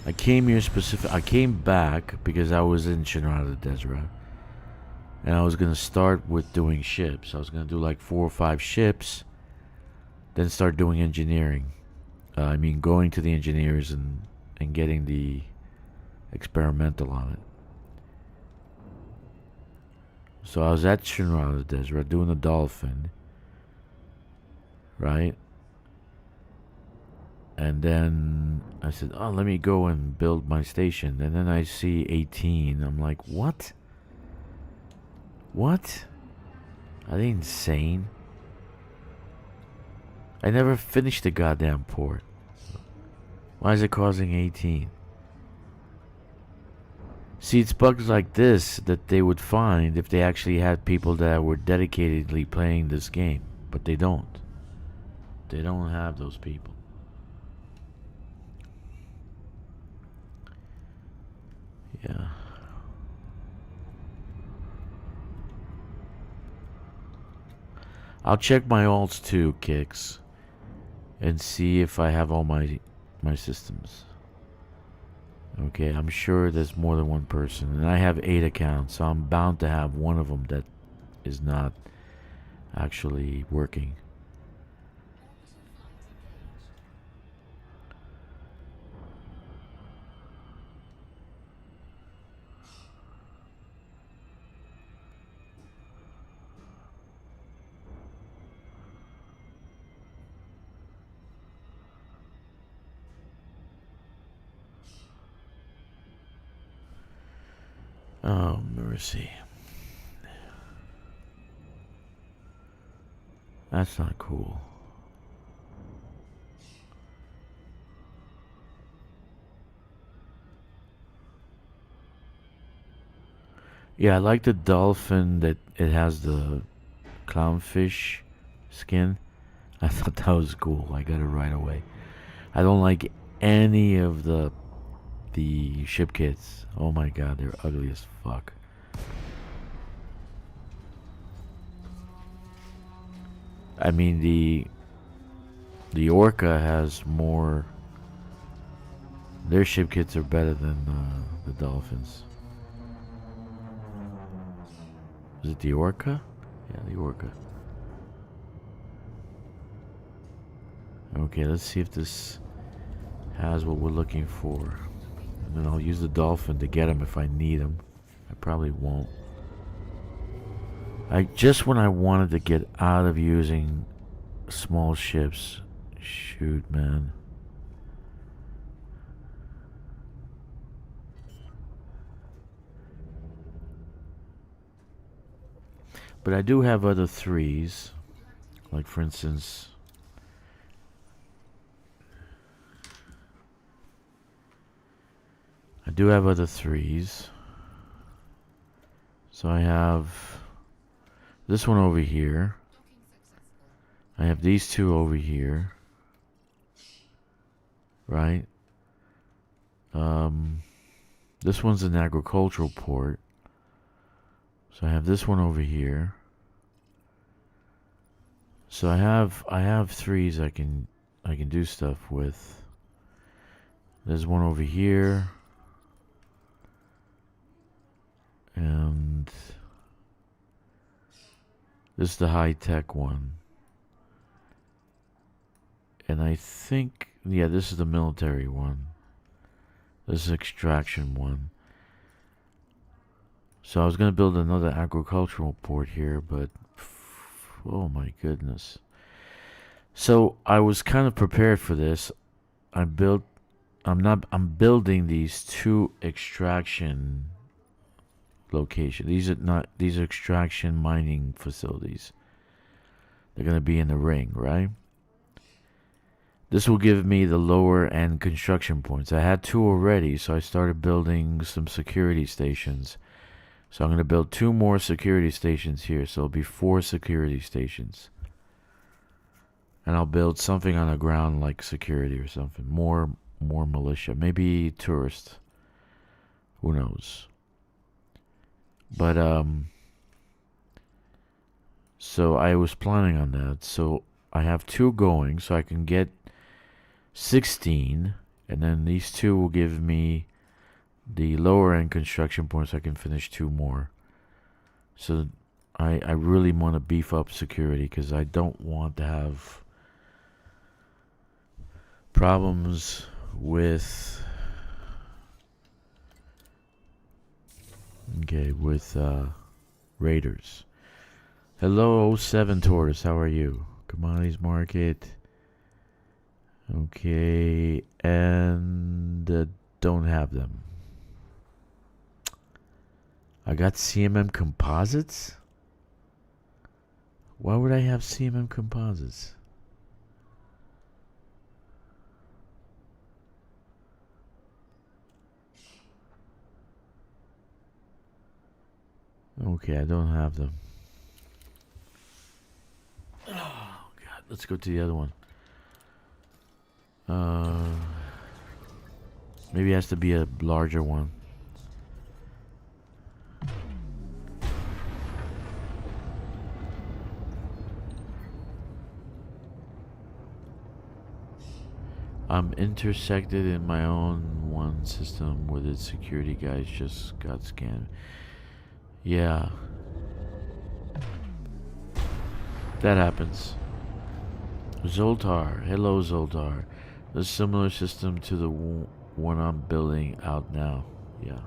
I came here I came back because I was in Shinrada Desra. And I was gonna start with doing ships. I was gonna do like 4 or 5 ships, then start doing engineering. I mean, going to the engineers and getting the experimental on it. So I was at Shinrada Desert doing the dolphin, right? And then I said, oh, let me go and build my station. And then I see 18. I'm like, what? What? Are they insane? I never finished the goddamn port. Why is it causing 18? See, it's bugs like this that they would find if they actually had people that were dedicatedly playing this game. But they don't. They don't have those people. Yeah. I'll check my alts too, Kicks, and see if I have all my systems. Okay, I'm sure there's more than one person, and I have 8 accounts, so I'm bound to have one of them that is not actually working. Oh, mercy. That's not cool. Yeah, I like the dolphin that it has the clownfish skin. I thought that was cool. I got it right away. I don't like any of the ship kits. Oh my god, they're ugly as fuck. I mean, the Orca has more. Their ship kits are better than the Dolphins. Is it the Orca? Yeah, the Orca. Okay, let's see if this has what we're looking for. And then I'll use the Dolphin to get him if I need him. I probably won't. Just when I wanted to get out of using small ships. Shoot, man. But I do have other 3s. Like, for instance, I do have other 3s. So I have this one over here. I have these 2 over here. Right? This one's an agricultural port. So I have this one over here. So I have 3s I can do stuff with. There's one over here. And this is the high-tech one. And I think, yeah, this is the military one. This is extraction one. So I was going to build another agricultural port here, but oh my goodness. So I was kind of prepared for this. I'm building these 2 extraction locations. These are extraction mining facilities. They're going to be in the ring, right? This will give me the lower end construction points. I had 2 already, so I started building some security stations. So I'm going to build 2 more security stations here. So it'll be 4 security stations. And I'll build something on the ground like security or something. More militia. Maybe tourists. Who knows? But, so I was planning on that. So I have 2 going, so I can get 16. And then these 2 will give me the lower end construction points. I can finish 2 more. So I really want to beef up security because I don't want to have problems with raiders. Hello, 07 Taurus, how are you? Commodities market. Okay, and don't have them. I got CMM composites? Why would I have CMM composites? Okay, I don't have them. Oh, God. Let's go to the other one. Maybe it has to be a larger one. I'm intersected in my own one system with its security guys just got scanned. Yeah. That happens. Zoltar. Hello, Zoltar. A similar system to the one I'm building out now. Yeah.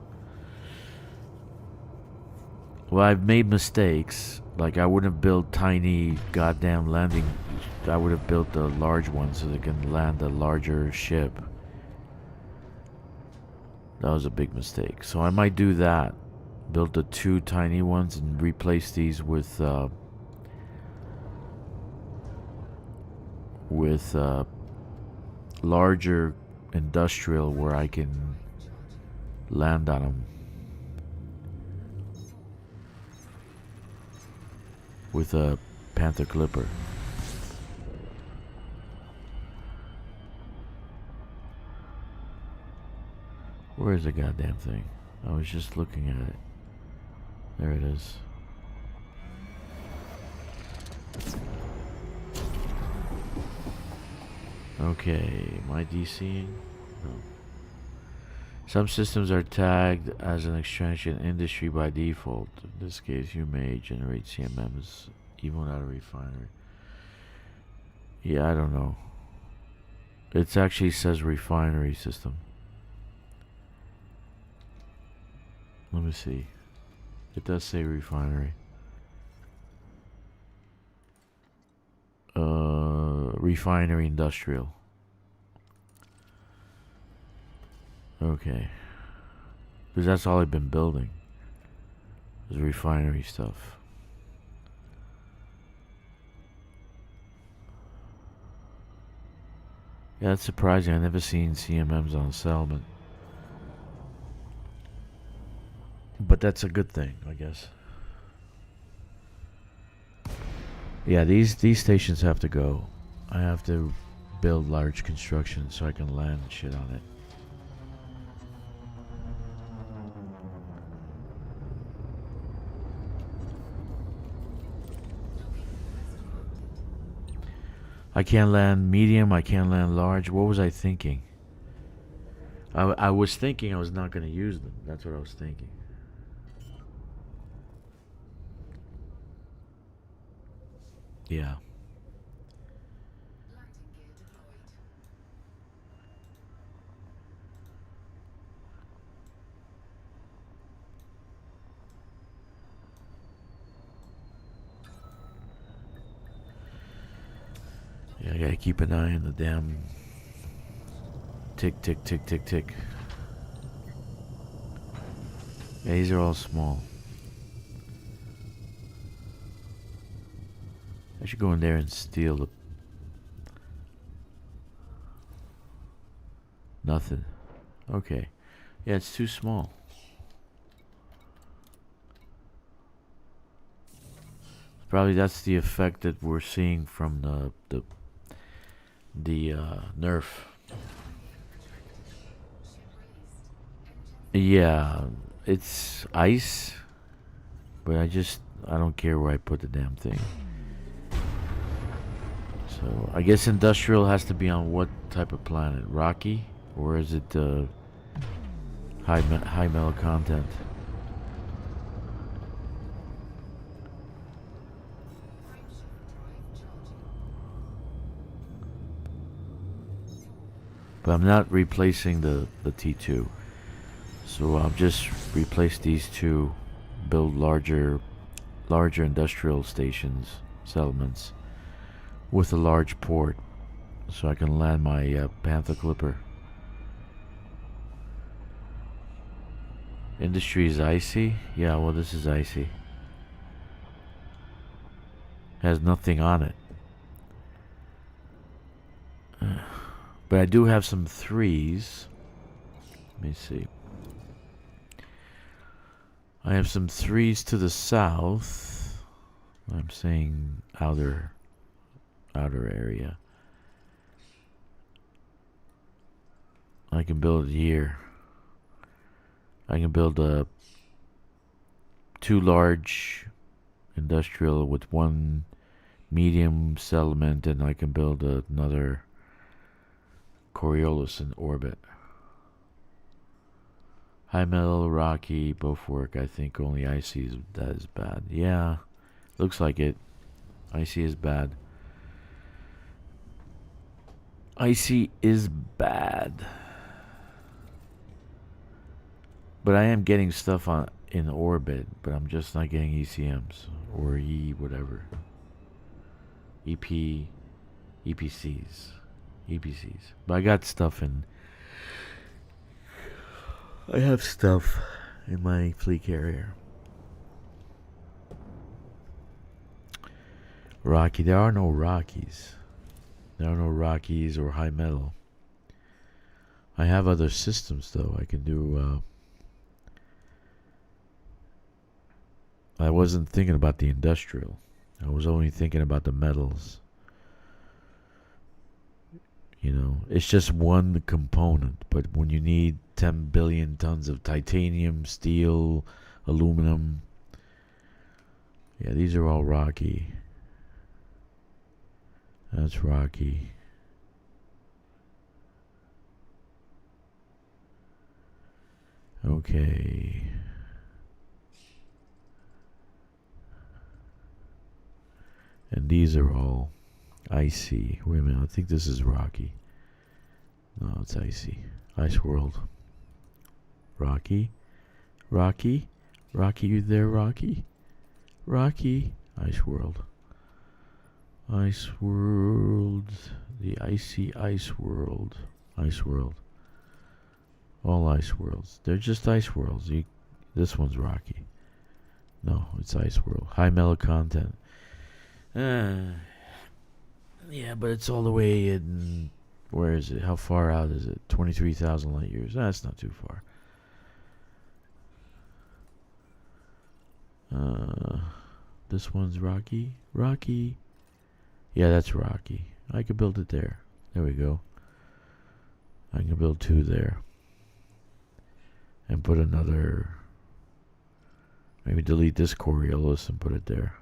Well, I've made mistakes. Like, I wouldn't have built tiny goddamn landing. I would have built a large one so they can land a larger ship. That was a big mistake. So I might do that. Build the 2 tiny ones and replace these with larger industrial where I can land on them with a Panther Clipper. Where is the goddamn thing? I was just looking at it. There it is. Okay, am I DCing? No. Some systems are tagged as an extraction industry by default. In this case, you may generate CMMs even without a refinery. Yeah, I don't know. It actually says refinery system. Let me see. It does say refinery. Refinery industrial. Okay. Because that's all I've been building. Is refinery stuff. Yeah, that's surprising. I've never seen CMMs on settlement. But that's a good thing, I guess. Yeah, these stations have to go. I have to build large construction so I can land shit on it. I can't land medium, I can't land large. What was I thinking? I was thinking I was not going to use them. That's what I was thinking. Yeah. Yeah, I gotta keep an eye on the damn tick, tick, tick, tick, tick. Yeah, these are all small. I should go in there and steal the... Nothing. Okay. Yeah, it's too small. Probably that's the effect that we're seeing from the nerf. Yeah, it's ice, but I don't care where I put the damn thing. So I guess industrial has to be on what type of planet? Rocky, or is it high metal content? But I'm not replacing the T2. So I'll just replace these two, build larger industrial stations, settlements, with a large port, so I can land my Panther Clipper. Industry is icy? Yeah, well, this is icy. Has nothing on it. But I do have some 3s. Let me see. I have some 3s to the south. I'm saying outer area. I can build it here. I can build 2 large industrial with 1 medium settlement, and I can build another Coriolis in orbit. High metal, rocky, both work. I think only icy that is bad. Yeah, looks like it. Icy is bad. Icy is bad. But I am getting stuff in orbit, but I'm just not getting ECMs or whatever. EPCs. But I got stuff in. I have stuff in my fleet carrier. Rocky. There are no Rockies. There are no Rockies or high metal. I have other systems though. I can do. I wasn't thinking about the industrial. I was only thinking about the metals. You know, it's just one component, but when you need 10 billion tons of titanium, steel, aluminum, yeah, these are all rocky. That's rocky. Okay. And these are all icy. Wait a minute, I think this is rocky. No, it's icy. Ice world. Rocky? Rocky? Rocky, you there, Rocky? Rocky? Ice world. Ice world. The icy ice world. Ice world. All ice worlds. They're just ice worlds. This one's rocky. No, it's ice world. High metal content. Yeah, but it's all the way in. Where is it? How far out is it? 23,000 light years. That's not too far. This one's rocky. Rocky. Yeah, that's rocky. I could build it there. There we go. I can build 2 there. And put another. Maybe delete this Coriolis and put it there.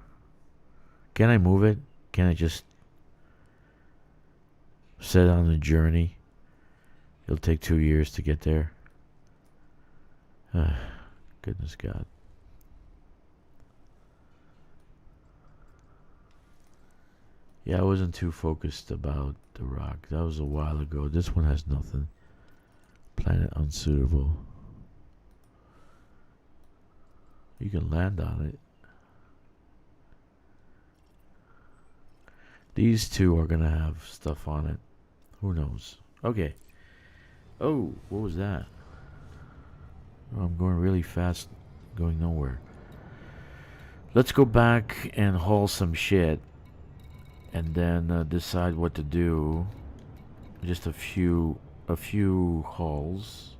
Can I move it? Can I just set on a journey? It'll take 2 years to get there. Goodness God. Yeah, I wasn't too focused about the rock. That was a while ago. This one has nothing. Planet unsuitable. You can land on it. These 2 are going to have stuff on it. Who knows? Okay. Oh, what was that? Oh, I'm going really fast, going nowhere. Let's go back and haul some shit. And then decide what to do. Just a few hauls.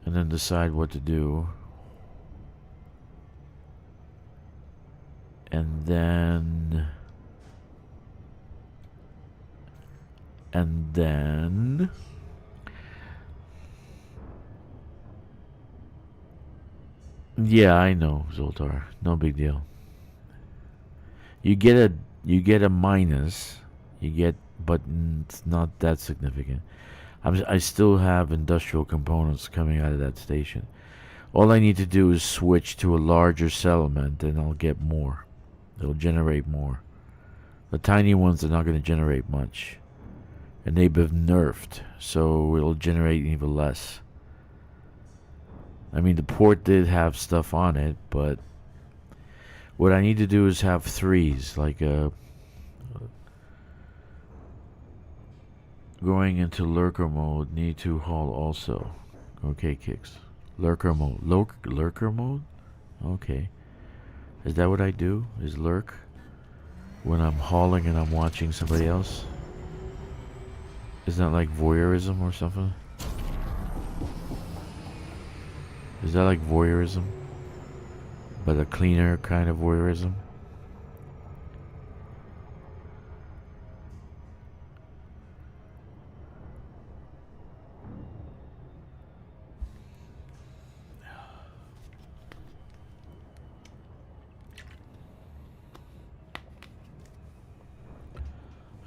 And then decide what to do. And then yeah, I know, Zoltar. No big deal. You get a minus. But it's not that significant. I still have industrial components coming out of that station. All I need to do is switch to a larger settlement, and I'll get more. It'll generate more. The tiny ones are not going to generate much. And they've been nerfed, so it'll generate even less. I mean, the port did have stuff on it, but what I need to do is have threes, like going into lurker mode. Need to haul also. Okay, kicks. Lurker mode. Lurker mode? Okay. Is that what I do? Is lurk? When I'm hauling and I'm watching somebody else? Isn't that like voyeurism or something? Is that like voyeurism? But a cleaner kind of voyeurism?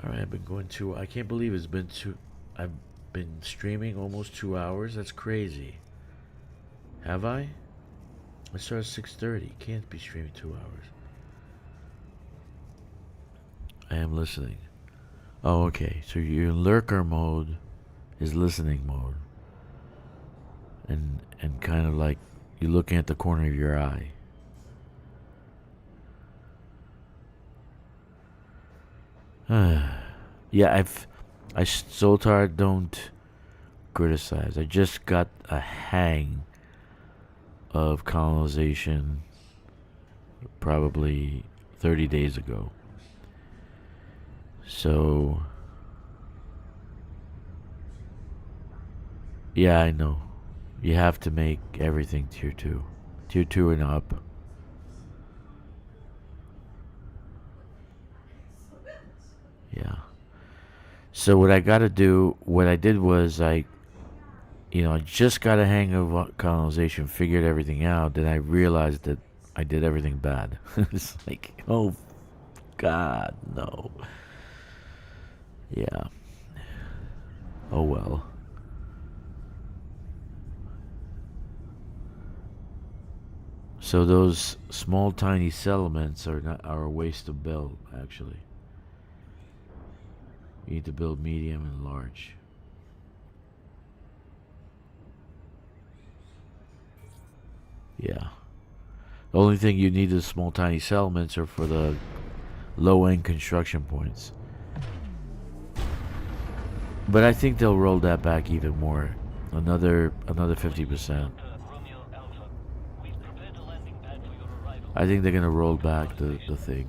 Alright, I've been going to... I can't believe it's been I've been streaming almost 2 hours. That's crazy. Have I? I started at 6:30. Can't be streaming 2 hours. I am listening. Oh, okay. So your lurker mode is listening mode. And kind of like you're looking at the corner of your eye. Yeah, Zoltar, don't criticize. I just got a hang of colonization probably 30 days ago. So yeah, I know. You have to make everything tier 2. Tier 2 and up. Yeah. So what I did was I just got a hang of colonization, figured everything out, then I realized that I did everything bad. It's like, oh, God, no. Yeah. Oh, well. So those small, tiny settlements are a waste to build, actually. You need to build medium and large. Yeah. The only thing you need is small, tiny settlements are for the low-end construction points. But I think they'll roll that back even more. Another 50%. I think they're gonna roll back the thing.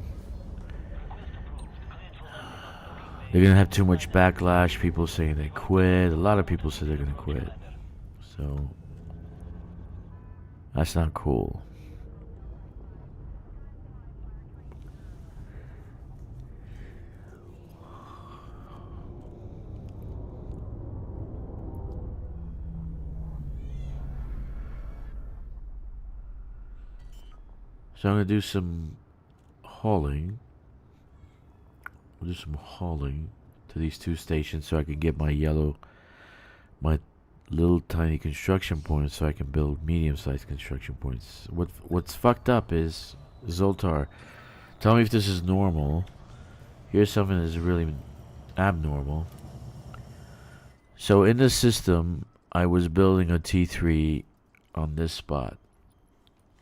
They're gonna have too much backlash. People saying they quit. A lot of people say they're gonna quit. So that's not cool. So I'm gonna do some hauling. We'll do some hauling to these 2 stations so I can get my little tiny construction points so I can build medium-sized construction points. What's fucked up is, Zoltar, tell me if this is normal. Here's something that's really abnormal. So in the system, I was building a T3 on this spot.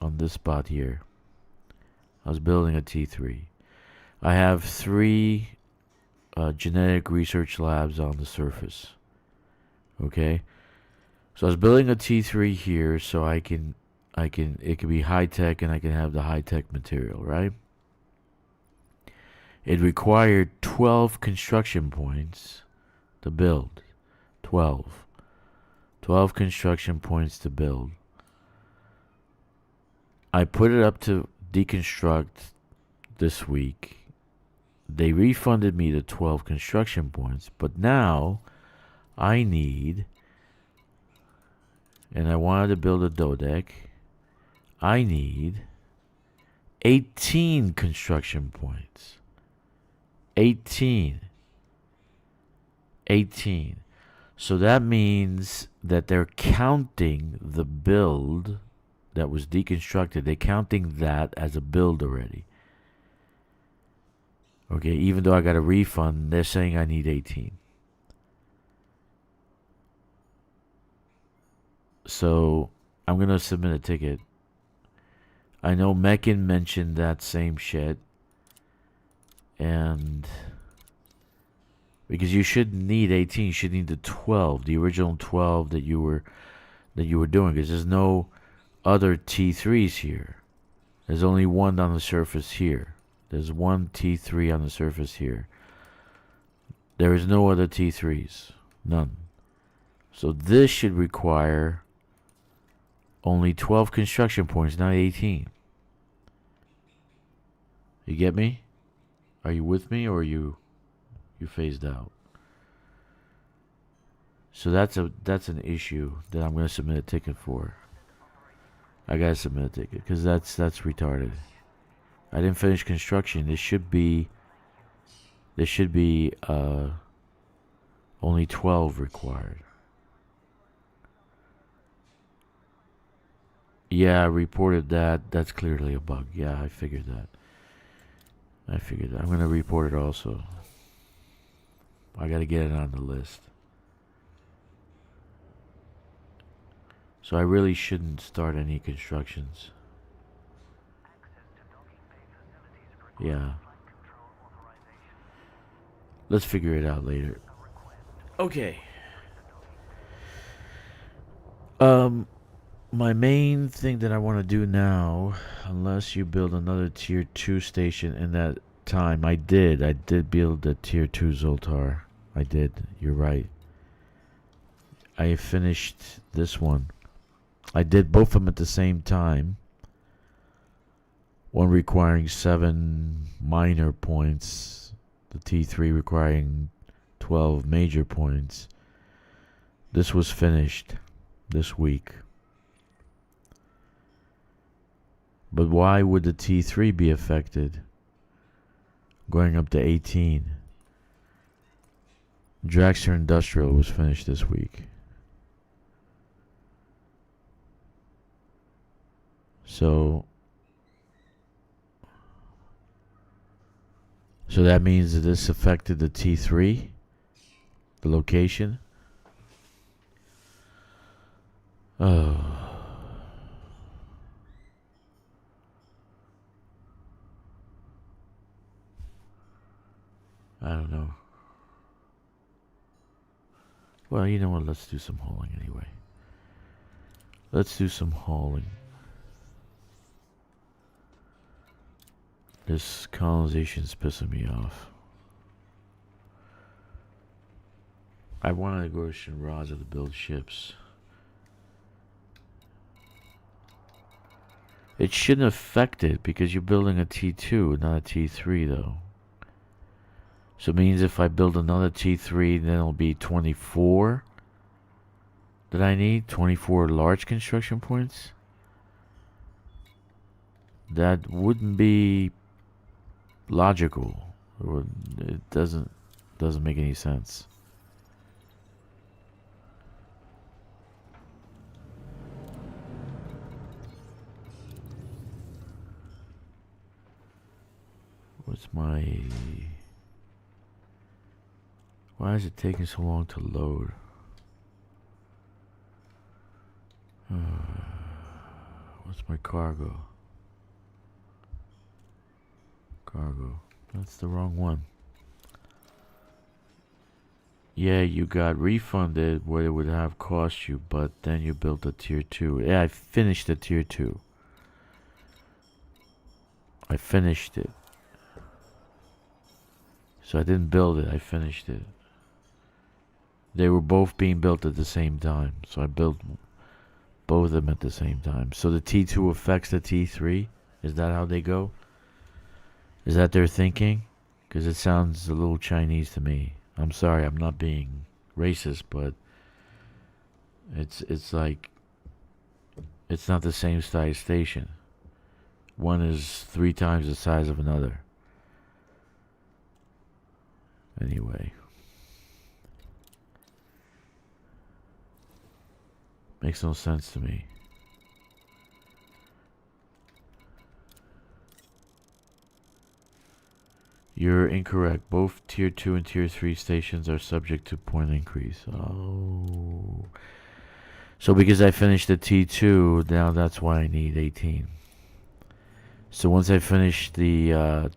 On this spot here. I was building a T3. I have 3 genetic research labs on the surface. Okay? So I was building a T3 here so it can be high tech and I can have the high tech material, right? It required 12 construction points to build. 12 construction points to build. I put it up to deconstruct this week. They refunded me the 12 construction points, but now I need, and I wanted to build a Dodec, I need 18 construction points. 18. So that means that they're counting the build that was deconstructed. They're counting that as a build already. Okay, even though I got a refund, they're saying I need 18. So I'm gonna submit a ticket. I know Mechan mentioned that same shit, and because you shouldn't need 18, you should need the 12, the original 12 that you were doing, because there's no other T3s here. There's only one on the surface here. There's one T3 on the surface here. There is no other T3s. None. So this should require only 12 construction points, not 18. You get me? Are you with me, or are you phased out? So that's an issue that I'm going to submit a ticket for. I got to submit a ticket because that's retarded. I didn't finish construction. There should be only 12 required. Yeah, I reported that. That's clearly a bug. Yeah, I figured that. I'm going to report it also. I got to get it on the list. So I really shouldn't start any constructions. Yeah. Let's figure it out later. Okay. My main thing that I want to do now, unless you build another tier 2 station in that time, I did build a tier 2 Zoltar. I did. You're right. I finished this one. I did both of them at the same time. One requiring 7 minor points. The T3 requiring 12 major points. This was finished this week. But why would the T3 be affected? Going up to 18. Drakkster Industrial was finished this week. So that means that this affected the T3, the location. Oh. I don't know. Well, you know what? Let's do some hauling anyway. Let's do some hauling. This colonization's pissing me off. I wanted to go to Shinraza to build ships. It shouldn't affect it because you're building a T2, not a T3 though. So it means if I build another T3, then it'll be 24 that I need. 24 large construction points. That wouldn't be logical. Or it doesn't make any sense. What's my... Why is it taking so long to load? What's my cargo? Cargo. That's the wrong one. Yeah, you got refunded what it would have cost you, but then you built a tier 2. Yeah, I finished the tier 2. I finished it. So I didn't build it, I finished it. They were both being built at the same time. So I built both of them at the same time. So the T2 affects the T3? Is that how they go? Is that their thinking? Because it sounds a little Chinese to me. I'm sorry, I'm not being racist, but it's like it's not the same size station. One is 3 times the size of another. Anyway. Makes no sense to me. You're incorrect. Both tier 2 and tier 3 stations are subject to point increase. Oh. So because I finished the T2, now that's why I need 18. So once I finish the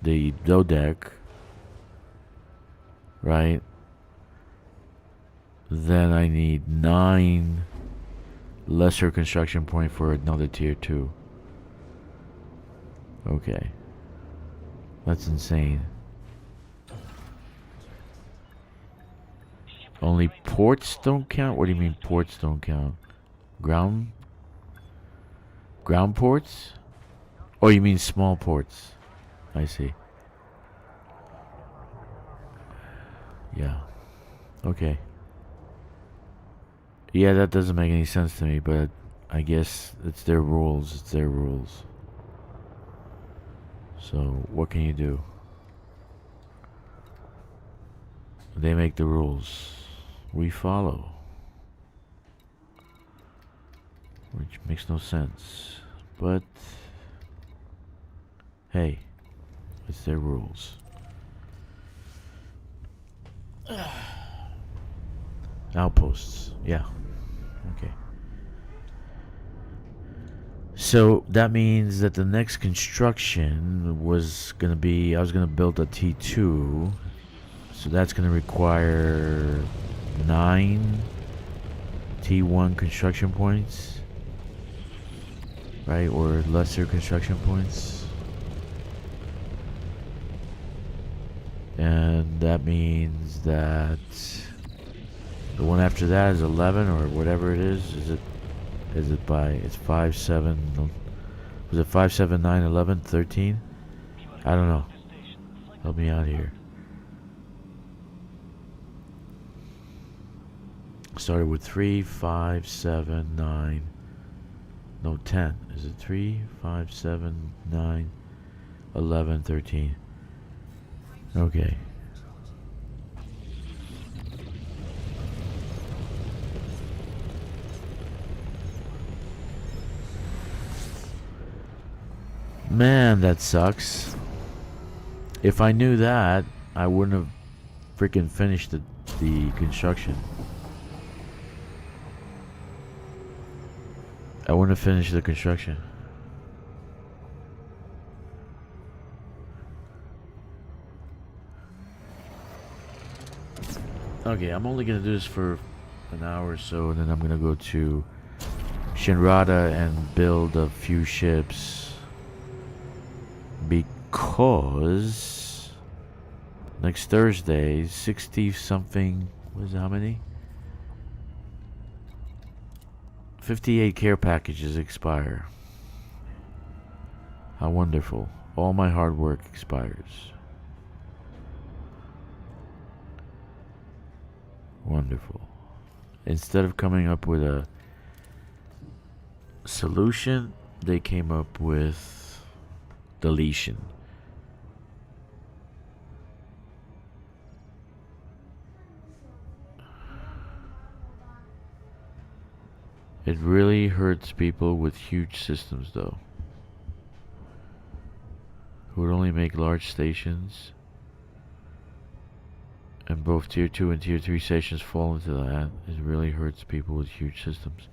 the Dodec, right? Then I need 9 lesser construction point for another tier 2. Okay. That's insane. Only ports don't count? What do you mean ports don't count? Ground ports? Oh, you mean small ports. I see. Yeah. Okay. Yeah, that doesn't make any sense to me, but I guess it's their rules. It's their rules. So, what can you do? They make the rules. We follow. Which makes no sense. But, hey, it's their rules. Outposts. Yeah. Okay. So that means that the next construction was gonna be, I was gonna build a T2. So that's gonna require 9 T1 construction points. Right? Or lesser construction points. And that means that the one after that is 11 or whatever it is. Is it by, it's 5, 7, was it 5, 7, 9, 11, 13? I don't know. Help me out here. Started with 3, 5, 7, 9. No, 10. Is it 3, 5, 7, 9, 11, 13? Okay. Man, that sucks. If I knew that, I wouldn't have freaking finished the construction. I wouldn't have finished the construction. Okay, I'm only gonna do this for an hour or so, and then I'm gonna go to Shinrada and build a few ships. Because next Thursday, 60 something, what is it, how many? 58 care packages expire. How wonderful. All my hard work expires. Wonderful. Instead of coming up with a solution, they came up with deletion. It really hurts people with huge systems, though, who would only make large stations, and both tier 2 and tier 3 stations fall into that. It really hurts people with huge systems.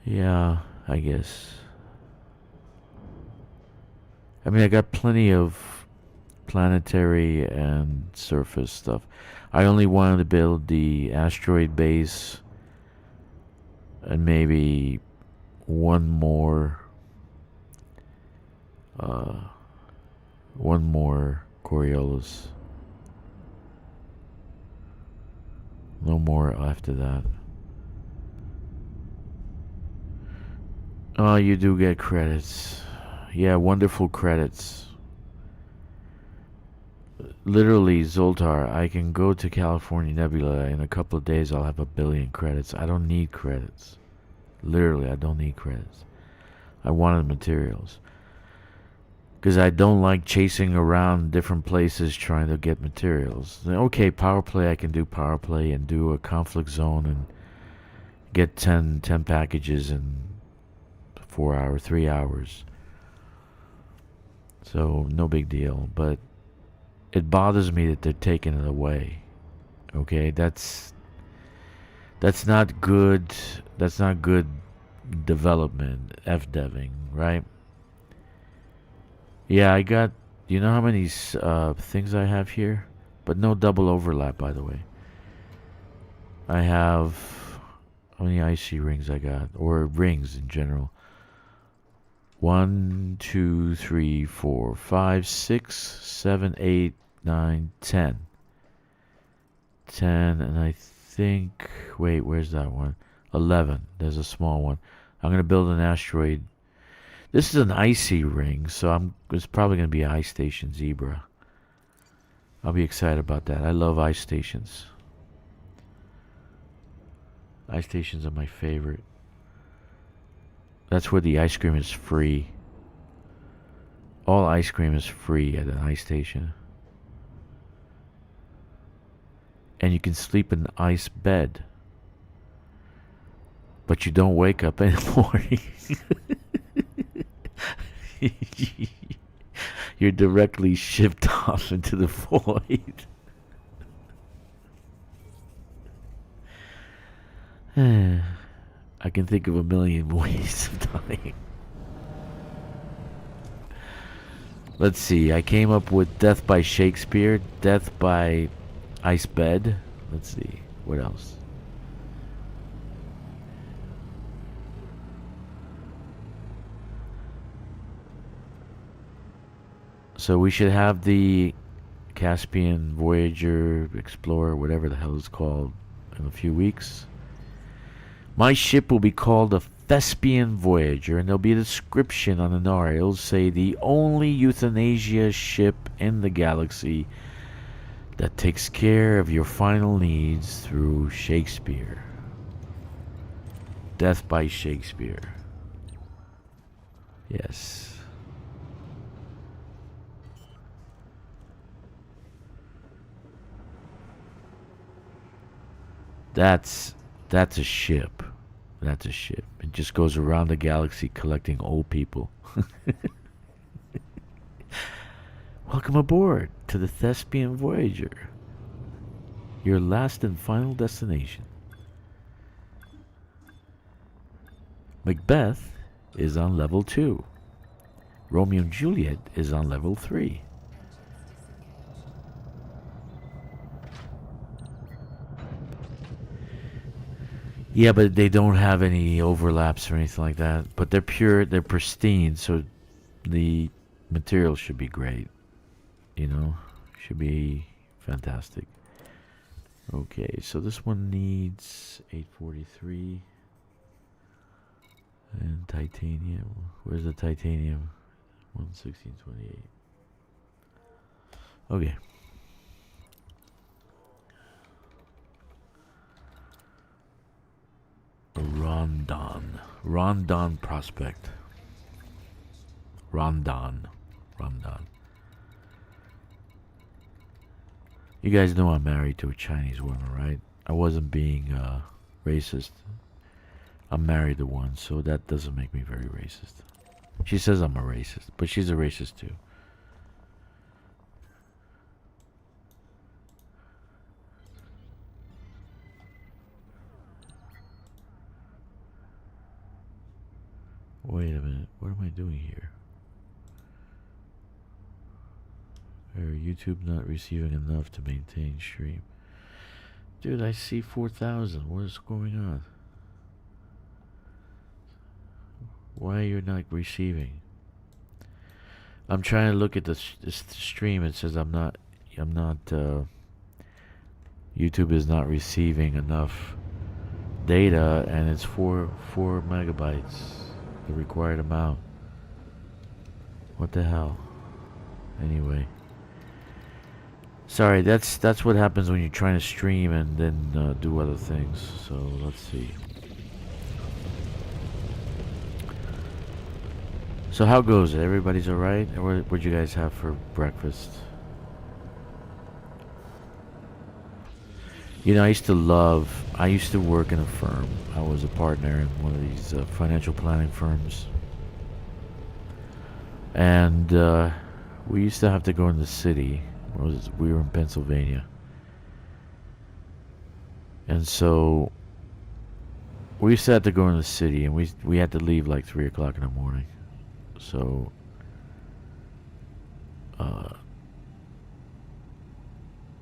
Yeah, I guess. I mean, I got plenty of planetary and surface stuff. I only wanted to build the asteroid base and maybe one more Coriolis. No more after that. Oh, you do get credits. Yeah, wonderful credits. Literally, Zoltar, I can go to California Nebula in a couple of days. I'll have 1 billion credits. I don't need credits. Literally, I don't need credits. I wanted materials. Because I don't like chasing around different places trying to get materials. Okay, power play, I can do power play and do a conflict zone and get 10 packages in 4 hours, 3 hours. So, no big deal. But it bothers me that they're taking it away. Okay, that's That's not good. That's not good development. F-deving, right? Yeah, I got. You know how many things I have here? But no double overlap, by the way. I have. How many IC rings I got? Or rings in general? 1, 2, 3, 4, 5, 6, 7, 8, 9, 10. 10, and I think. Wait, where's that one? 11. There's a small one. I'm going to build an asteroid. This is an icy ring, so it's probably going to be an ice station zebra. I'll be excited about that. I love ice stations. Ice stations are my favorite. That's where the ice cream is free. All ice cream is free at an ice station. And you can sleep in an ice bed. But you don't wake up in the morning. You're directly shipped off into the void. I can think of a million ways of dying. Let's see. I came up with death by Shakespeare, death by ice bed. Let's see. What else? So we should have the Caspian Voyager Explorer, whatever the hell it's called, in a few weeks. My ship will be called a Thespian Voyager, and there'll be a description on the NAR. It'll say the only euthanasia ship in the galaxy that takes care of your final needs through Shakespeare. Death by Shakespeare. Yes. That's a ship. That's a ship. It just goes around the galaxy collecting old people. Welcome aboard to the Thespian Voyager. Your last and final destination. Macbeth is on level 2. Romeo and Juliet is on level 3. Yeah, but they don't have any overlaps or anything like that. But they're pure, they're pristine, so the material should be great. You know, should be fantastic. Okay, so this one needs 843 and titanium. Where's the titanium? 11628. Okay. Rondon Prospect. Rondon. You guys know I'm married to a Chinese woman, right? I wasn't being racist. I'm married to one, so that doesn't make me very racist. She says I'm a racist, but she's a racist too. Wait a minute, what am I doing here? YouTube not receiving enough to maintain stream. Dude, I see 4,000. What is going on? Why are you not receiving? I'm trying to look at this stream. It says YouTube is not receiving enough data, and it's 4 megabytes, the required amount. What the hell? Anyway. Sorry, that's what happens when you're trying to stream and then do other things. So let's see. So how goes it? Everybody's alright? What'd you guys have for breakfast? You know, I used to work in a firm. I was a partner in one of these financial planning firms. And we used to have to go in the city. We were in Pennsylvania. And so we used to have to go in the city, and we had to leave like 3 o'clock in the morning. So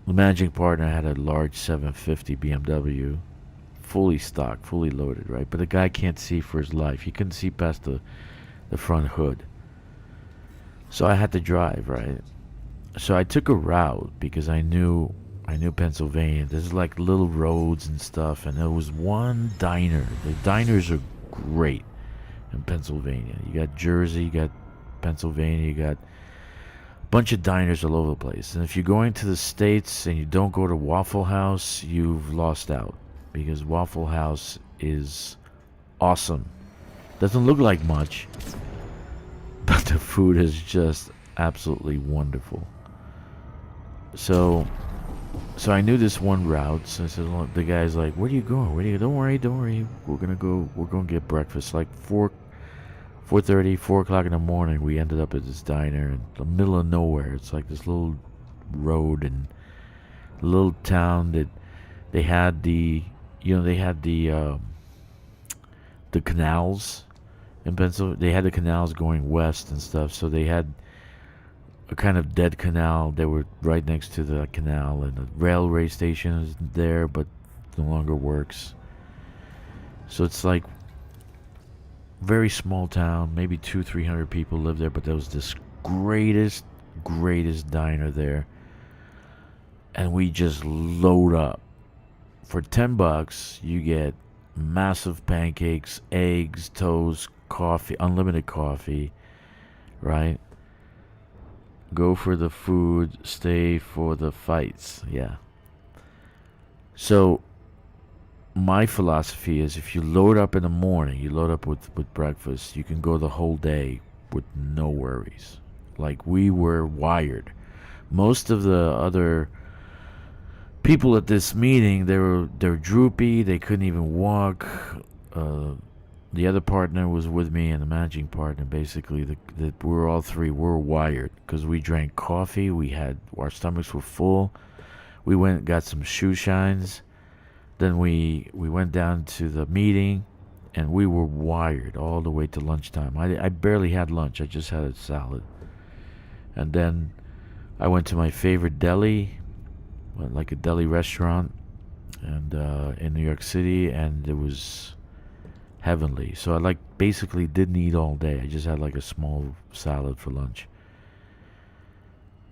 the managing partner had a large 750 BMW, fully stocked, fully loaded, right? But the guy can't see for his life. He couldn't see past the front hood. So I had to drive, right? So I took a route because I knew Pennsylvania. There's like little roads and stuff, and there was one diner. The diners are great in Pennsylvania. You got Jersey, you got Pennsylvania, you got a bunch of diners all over the place. And if you're going to the States and you don't go to Waffle House, you've lost out, because Waffle House is awesome. Doesn't look like much, but the food is just absolutely wonderful. So I knew this one route. So I said, well, the guy's like, "Where are you going? Where do you? Don't worry, don't worry. We're gonna go. We're gonna get breakfast." Like 4:30, 4 o'clock in the morning. We ended up at this diner in the middle of nowhere. It's like this little road and a little town that they had the canals in Pennsylvania. They had the canals going west and stuff. So they had a kind of dead canal. They were right next to the canal, and the railway station is there, but no longer works. So it's like very small town, maybe 200-300 people live there, but there was this greatest diner there, and we just load up. For $10, you get massive pancakes, eggs, toast, coffee, unlimited coffee, right? Go for the food, stay for the fights. Yeah. So my philosophy is, if you load up in the morning, you load up with breakfast, you can go the whole day with no worries. Like, we were wired. Most of the other people at this meeting, they're droopy, they couldn't even walk. The other partner was with me, and the managing partner, basically, we're all three, we're wired, because we drank coffee, our stomachs were full. We went and got some shoe shines. Then we went down to the meeting, and we were wired all the way to lunchtime. I barely had lunch. I just had a salad. And then I went to my favorite deli, like a deli restaurant, and in New York City, and it was heavenly. So I basically didn't eat all day. I just had like a small salad for lunch,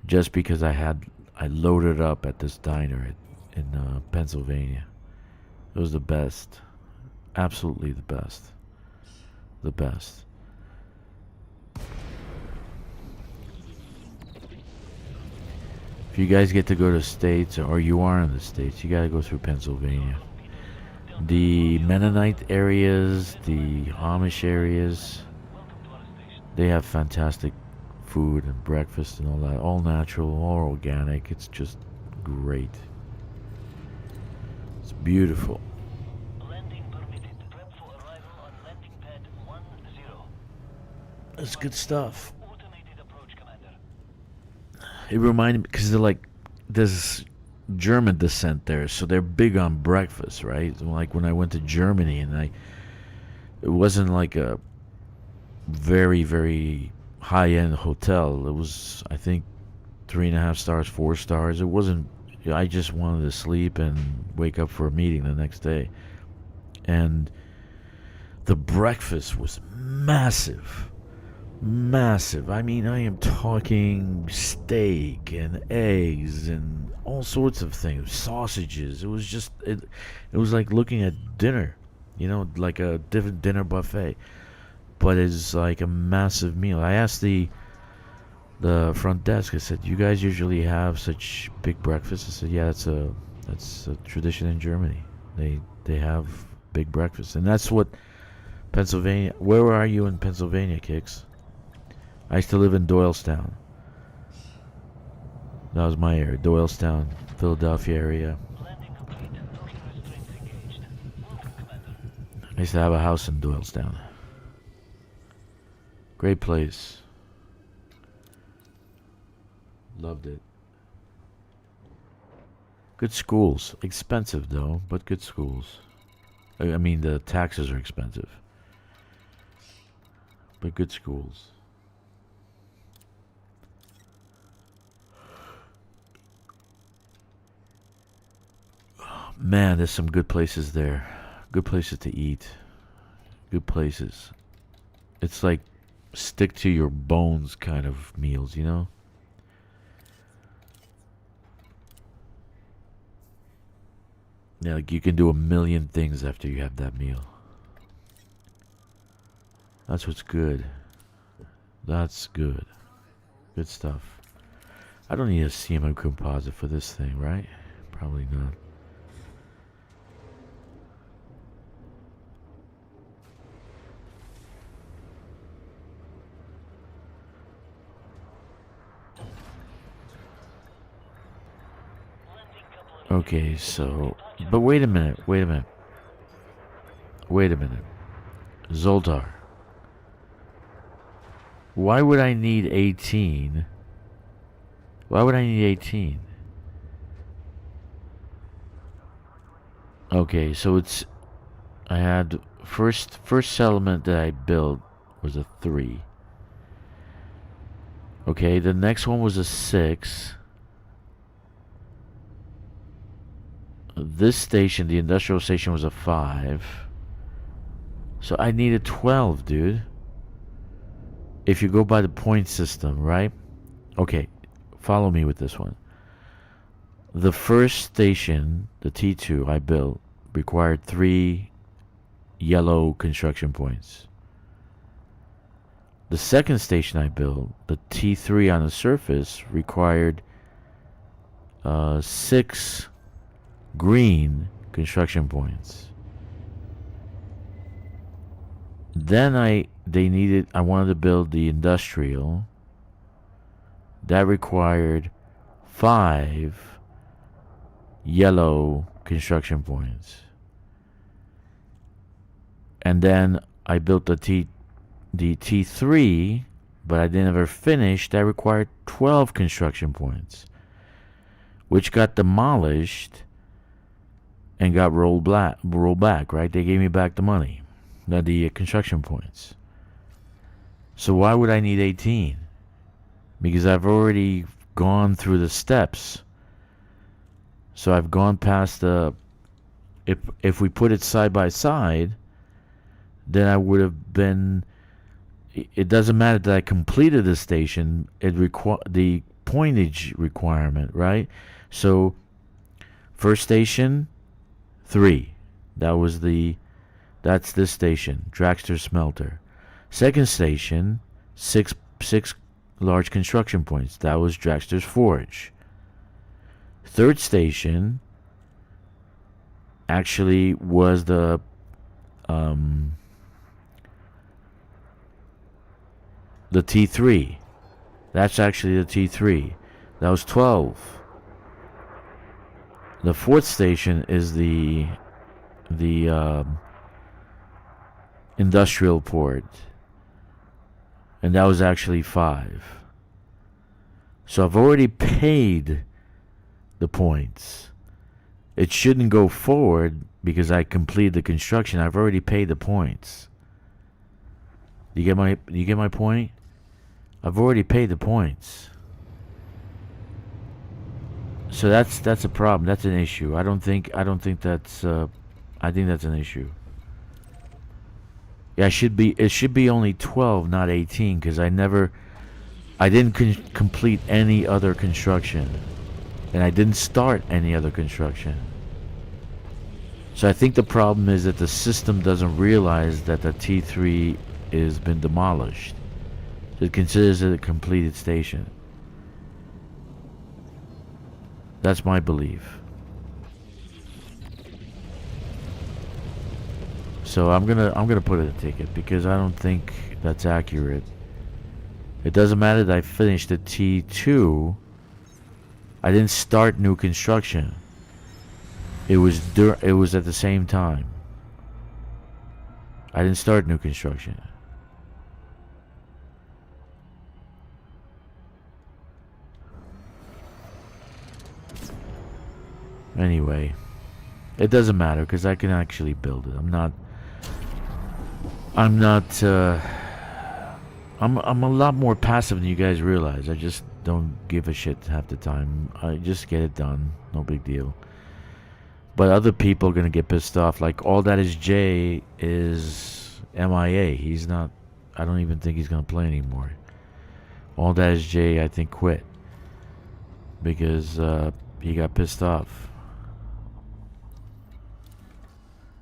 just because I loaded up at this diner in Pennsylvania. It was the best, absolutely the best. If you guys get to go to States, or you are in the States, you gotta go through Pennsylvania. The Mennonite areas, the Amish areas, they have fantastic food and breakfast and all that. All natural, all organic. It's just great. It's beautiful. Landing permitted. Prep for arrival on landing pad 10. It's good stuff. Automated approach, Commander. It reminded me, because there's German descent there, so they're big on breakfast, right? Like when I went to Germany, and it wasn't like a very, very high-end hotel. It was, I think, 3.5 stars, 4 stars. It wasn't. I just wanted to sleep and wake up for a meeting the next day, and the breakfast was massive. I mean, I am talking steak and eggs and all sorts of things, sausages. It was just it was like looking at dinner, like a different dinner buffet, but it's like a massive meal. I asked the front desk, I said, "You guys usually have such big breakfasts?" I said, "Yeah, that's a tradition in Germany. They have big breakfasts." And that's what Pennsylvania. Where are you in Pennsylvania, Kicks? I used to live in Doylestown. That was my area, Doylestown, Philadelphia area. Landing complete. Docking restraints engaged. Welcome, Commander. I used to have a house in Doylestown. Great place. Loved it. Good schools. Expensive though, but good schools. I mean, the taxes are expensive. But good schools. Man, there's some good places there. Good places to eat. Good places. It's like stick to your bones kind of meals, you know? Yeah, like you can do a million things after you have that meal. That's what's good. That's good. Good stuff. I don't need a CMM composite for this thing, right? Probably not. Okay, so... But wait a minute, wait a minute. Wait a minute. Zoltar. Why would I need 18? Why would I need 18? Okay, so it's... I had... First settlement that I built was a 3. Okay, the next one was a 6. This station, the industrial station, was a 5. So I needed 12, dude. If you go by the point system, right? Okay, follow me with this one. The first station, the T2 I built, required 3 yellow construction points. The second station I built, the T3 on the surface, required 6 green construction points. Then I wanted to build the industrial. That required 5 yellow construction points. And then I built the T3, but I didn't ever finish. That required 12 construction points, which got demolished and got rolled back, right? They gave me back the money, the construction points. So why would I need 18? Because I've already gone through the steps. So I've gone past the... If we put it side by side, then I would have been... It doesn't matter that I completed the station. The pointage requirement, right? So first station, 3. That's this station, Drakkster smelter. Second station, 6 large construction points. That was Drakkster's forge. Third station actually was the T3. That's actually the T3. That was 12. The fourth station is the industrial port, and that was actually 5. So I've already paid the points. It shouldn't go forward because I completed the construction. I've already paid the points. You get my point? I've already paid the points. So that's a problem. That's an issue. I don't think that's I think that's an issue. Yeah, it should be only 12, not 18, because I didn't complete any other construction, and I didn't start any other construction. So I think the problem is that the system doesn't realize that the T3 has been demolished. It considers it a completed station. That's my belief. So I'm gonna put it a ticket because I don't think that's accurate. It doesn't matter that I finished the T2. I didn't start new construction. It was at the same time. I didn't start new construction. Anyway, It doesn't matter because I can actually build it. I'm a lot more passive than you guys realize. I just don't give a shit half the time. I just get it done. No big deal. But other people are gonna get pissed off. Like, all that is Jay is MIA. He's not. I don't even think he's gonna play anymore. All that is Jay, I think, quit because he got pissed off.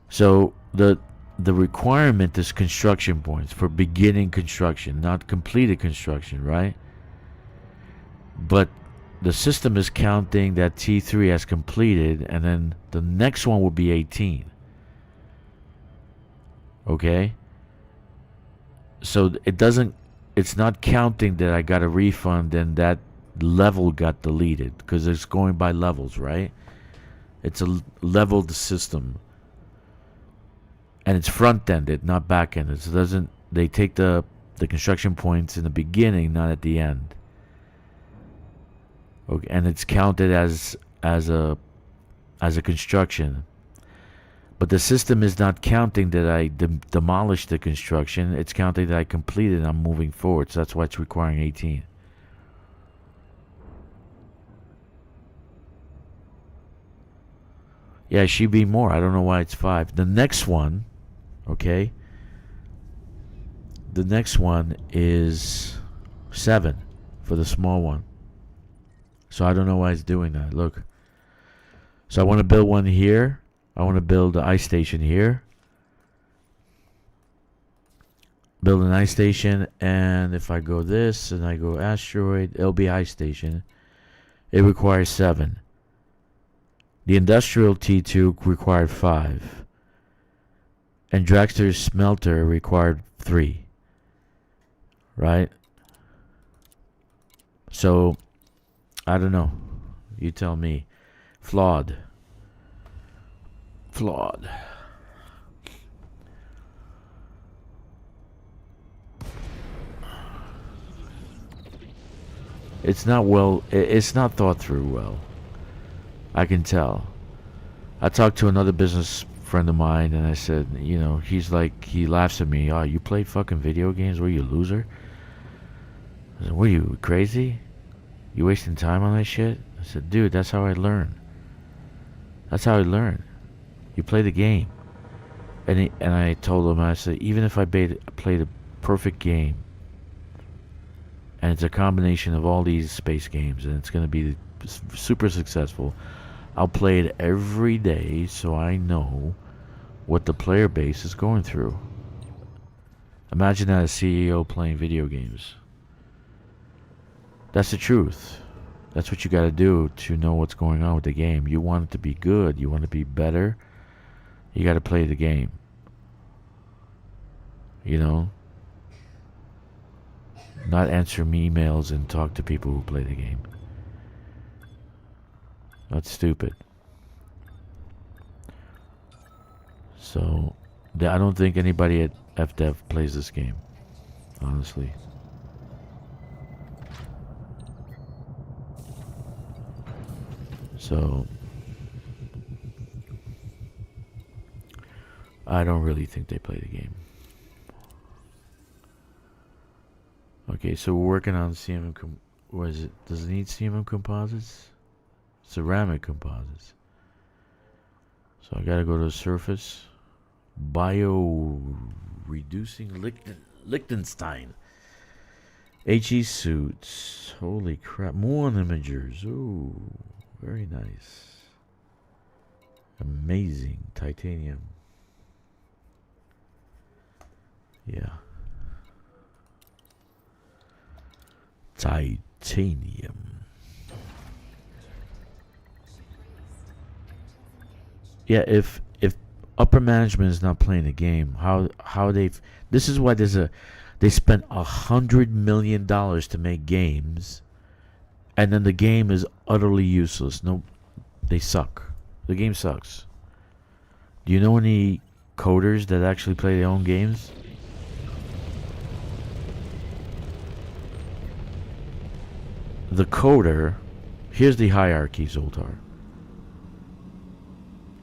So the requirement is construction points for beginning construction, not completed construction, right? But the system is counting that T3 has completed, and then the next one will be 18. Okay? So it's not counting that I got a refund and that level got deleted, because it's going by levels, right? It's a leveled system. And it's front-ended, not back-ended. So they take the construction points in the beginning, not at the end. Okay, and it's counted as a construction. But the system is not counting that I demolished the construction. It's counting that I completed and I'm moving forward. So that's why it's requiring 18. Yeah, it should be more. I don't know why it's 5. The next one, okay? The next one is 7 for the small one. So I don't know why it's doing that. Look. So I want to build one here. I want to build an ice station here. Build an ice station, and if I go this and I go asteroid, it'll be ice station. It requires 7. The industrial T2 required 5. And Drakkster's smelter required 3. Right? So, I don't know. You tell me. Flawed. It's not thought through well. I can tell. I talked to another business friend of mine and I said, he laughs at me. Oh, you play fucking video games? Were you a loser? I said, were you crazy? You wasting time on that shit? I said, dude, that's how I learn. You play the game. And I told him, I said, even if I played a perfect game, and it's a combination of all these space games, and it's going to be super successful, I'll play it every day so I know what the player base is going through. Imagine that, a CEO playing video games. That's the truth. That's what you got to do to know what's going on with the game. You want it to be good. You want it to be better. You got to play the game. Not answer emails and talk to people who play the game. That's stupid. So, I don't think anybody at FDev plays this game. Honestly. So, I don't really think they play the game. Okay, so we're working on CMM. What is it? Does it need CMM composites? Ceramic composites. So I gotta go to the surface. Bio reducing Liechtenstein. HE suits. Holy crap. More imagers. Ooh, very nice. Amazing. Titanium. Yeah. Titanium. Yeah, if upper management is not playing the game, how they've, this is why they spent $100 million to make games, and then the game is utterly useless. No, they suck. The game sucks. Do you know any coders that actually play their own games? The coder, here's the hierarchy, Zoltar.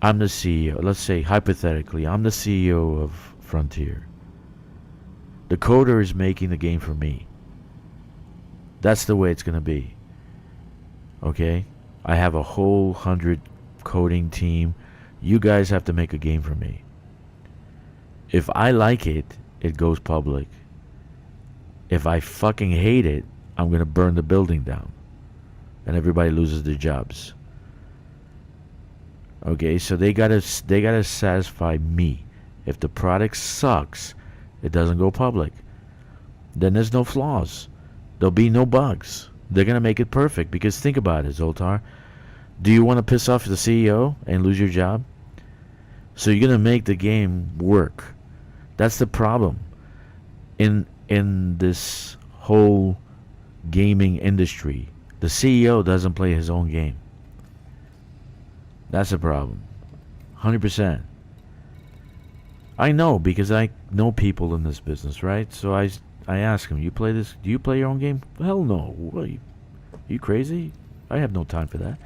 I'm the CEO. Let's say hypothetically, I'm the CEO of Frontier. The coder is making the game for me. That's the way it's gonna be. Okay? I have a whole 100 coding team. You guys have to make a game for me. If I like it, it goes public. If I fucking hate it, I'm gonna burn the building down. And everybody loses their jobs. Okay, so they gotta satisfy me. If the product sucks, it doesn't go public. Then there's no flaws. There'll be no bugs. They're gonna make it perfect, because think about it, Zoltar. Do you want to piss off the CEO and lose your job? So you're gonna make the game work. That's the problem in this whole gaming industry. The CEO doesn't play his own game. That's a problem. 100%. I know, because I know people in this business, right? So I ask him, "You play this? Do you play your own game?" "Hell no. What, are you crazy? I have no time for that."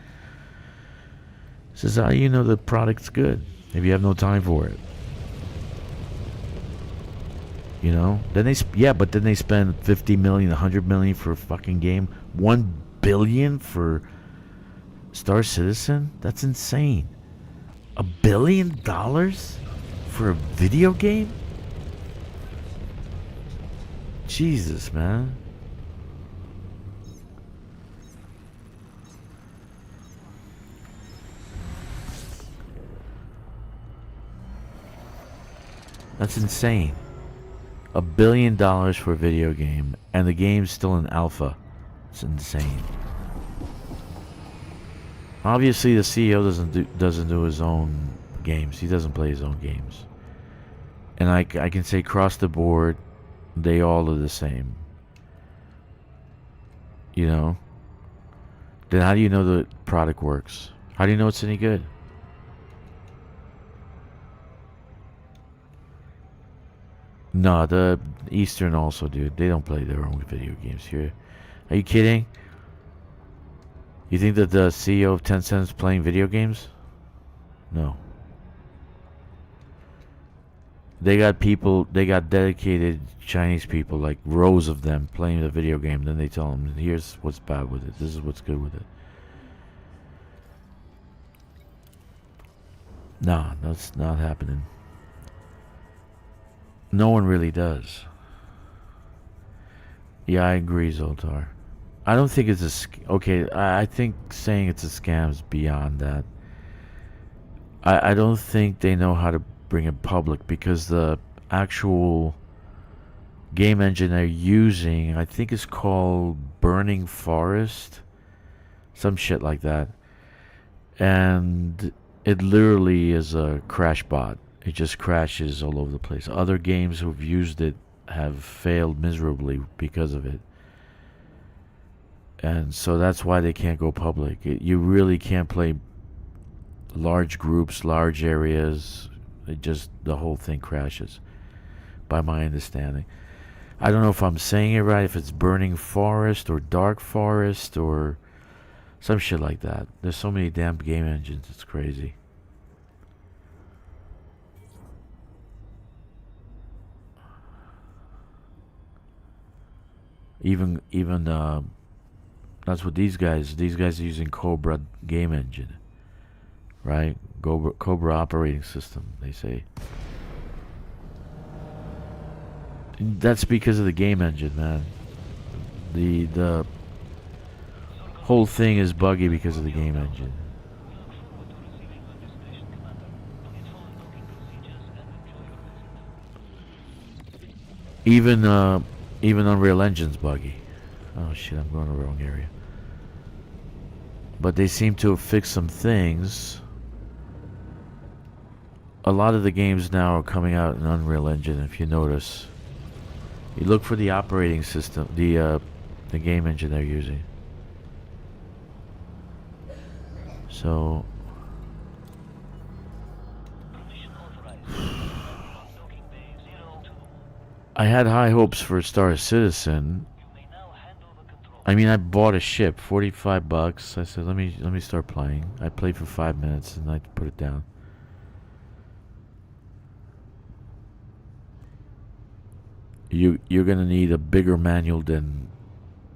He says, "How do you know the product's good if you have no time for it?" You know? Then they spend 50 million, 100 million for a fucking game. 1 billion for Star Citizen? That's insane. $1 billion for a video game? Jesus, man. That's insane. $1 billion for a video game, and the game's still in alpha. It's insane. Obviously, the CEO doesn't do his own games. He doesn't play his own games. And I can say across the board, they all are the same. You know? Then how do you know the product works? How do you know it's any good? No, the Eastern also, dude. They don't play their own video games here. Are you kidding? You think that the CEO of Tencent is playing video games? No. They got dedicated Chinese people, like rows of them, playing the video game. Then they tell them, "Here's what's bad with it. This is what's good with it." Nah, that's not happening. No one really does. Yeah, I agree, Zoltar. I don't think it's okay. I think saying it's a scam is beyond that. I don't think they know how to bring it public, because the actual game engine they're using, I think, is called Burning Forest, some shit like that, and it literally is a crash bot. It just crashes all over the place. Other games who've used it have failed miserably because of it. And so that's why they can't go public. You really can't play large groups, large areas. The whole thing crashes, by my understanding. I don't know if I'm saying it right, if it's Burning Forest or Dark Forest or some shit like that. There's so many damn game engines, it's crazy. Even that's what these guys are using. Cobra game engine, right? Cobra operating system, they say. That's because of the game engine, man. The whole thing is buggy because of the game engine. Even Unreal Engine's buggy. Oh shit, I'm going to the wrong area. But they seem to have fixed some things. A lot of the games now are coming out in Unreal Engine, if you notice. You look for the operating system, the game engine they're using. So I had high hopes for Star Citizen. I mean, I bought a ship, $45. I said, let me start playing. I played for 5 minutes and I put it down. you're gonna need a bigger manual than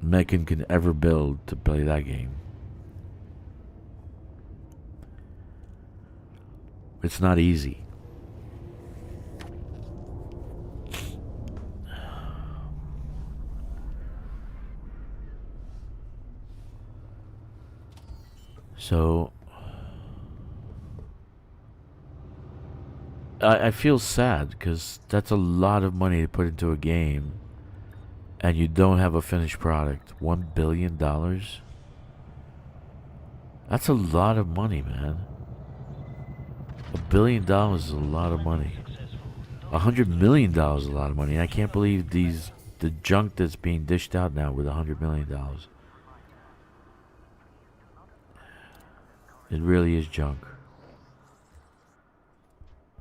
Mechan can ever build to play that game. It's not easy. So I feel sad because that's a lot of money to put into a game, and you don't have a finished product. $1 billion. That's a lot of money, man. $1 billion is a lot of money. $100 million is a lot of money. I can't believe the junk that's being dished out now with $100 million. It really is junk.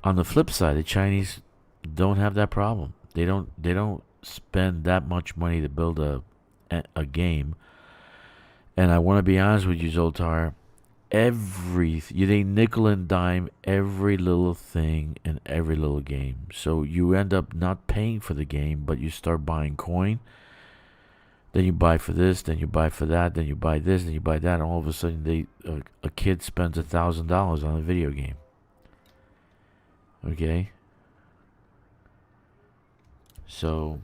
On the flip side, the Chinese don't have that problem. They don't spend that much money to build a game. And I want to be honest with you, Zoltar. They nickel and dime every little thing in every little game. So you end up not paying for the game, but you start buying coin. Then you buy for this, then you buy for that, then you buy this, then you buy that, and all of a sudden a kid spends $1,000 on a video game. Okay? So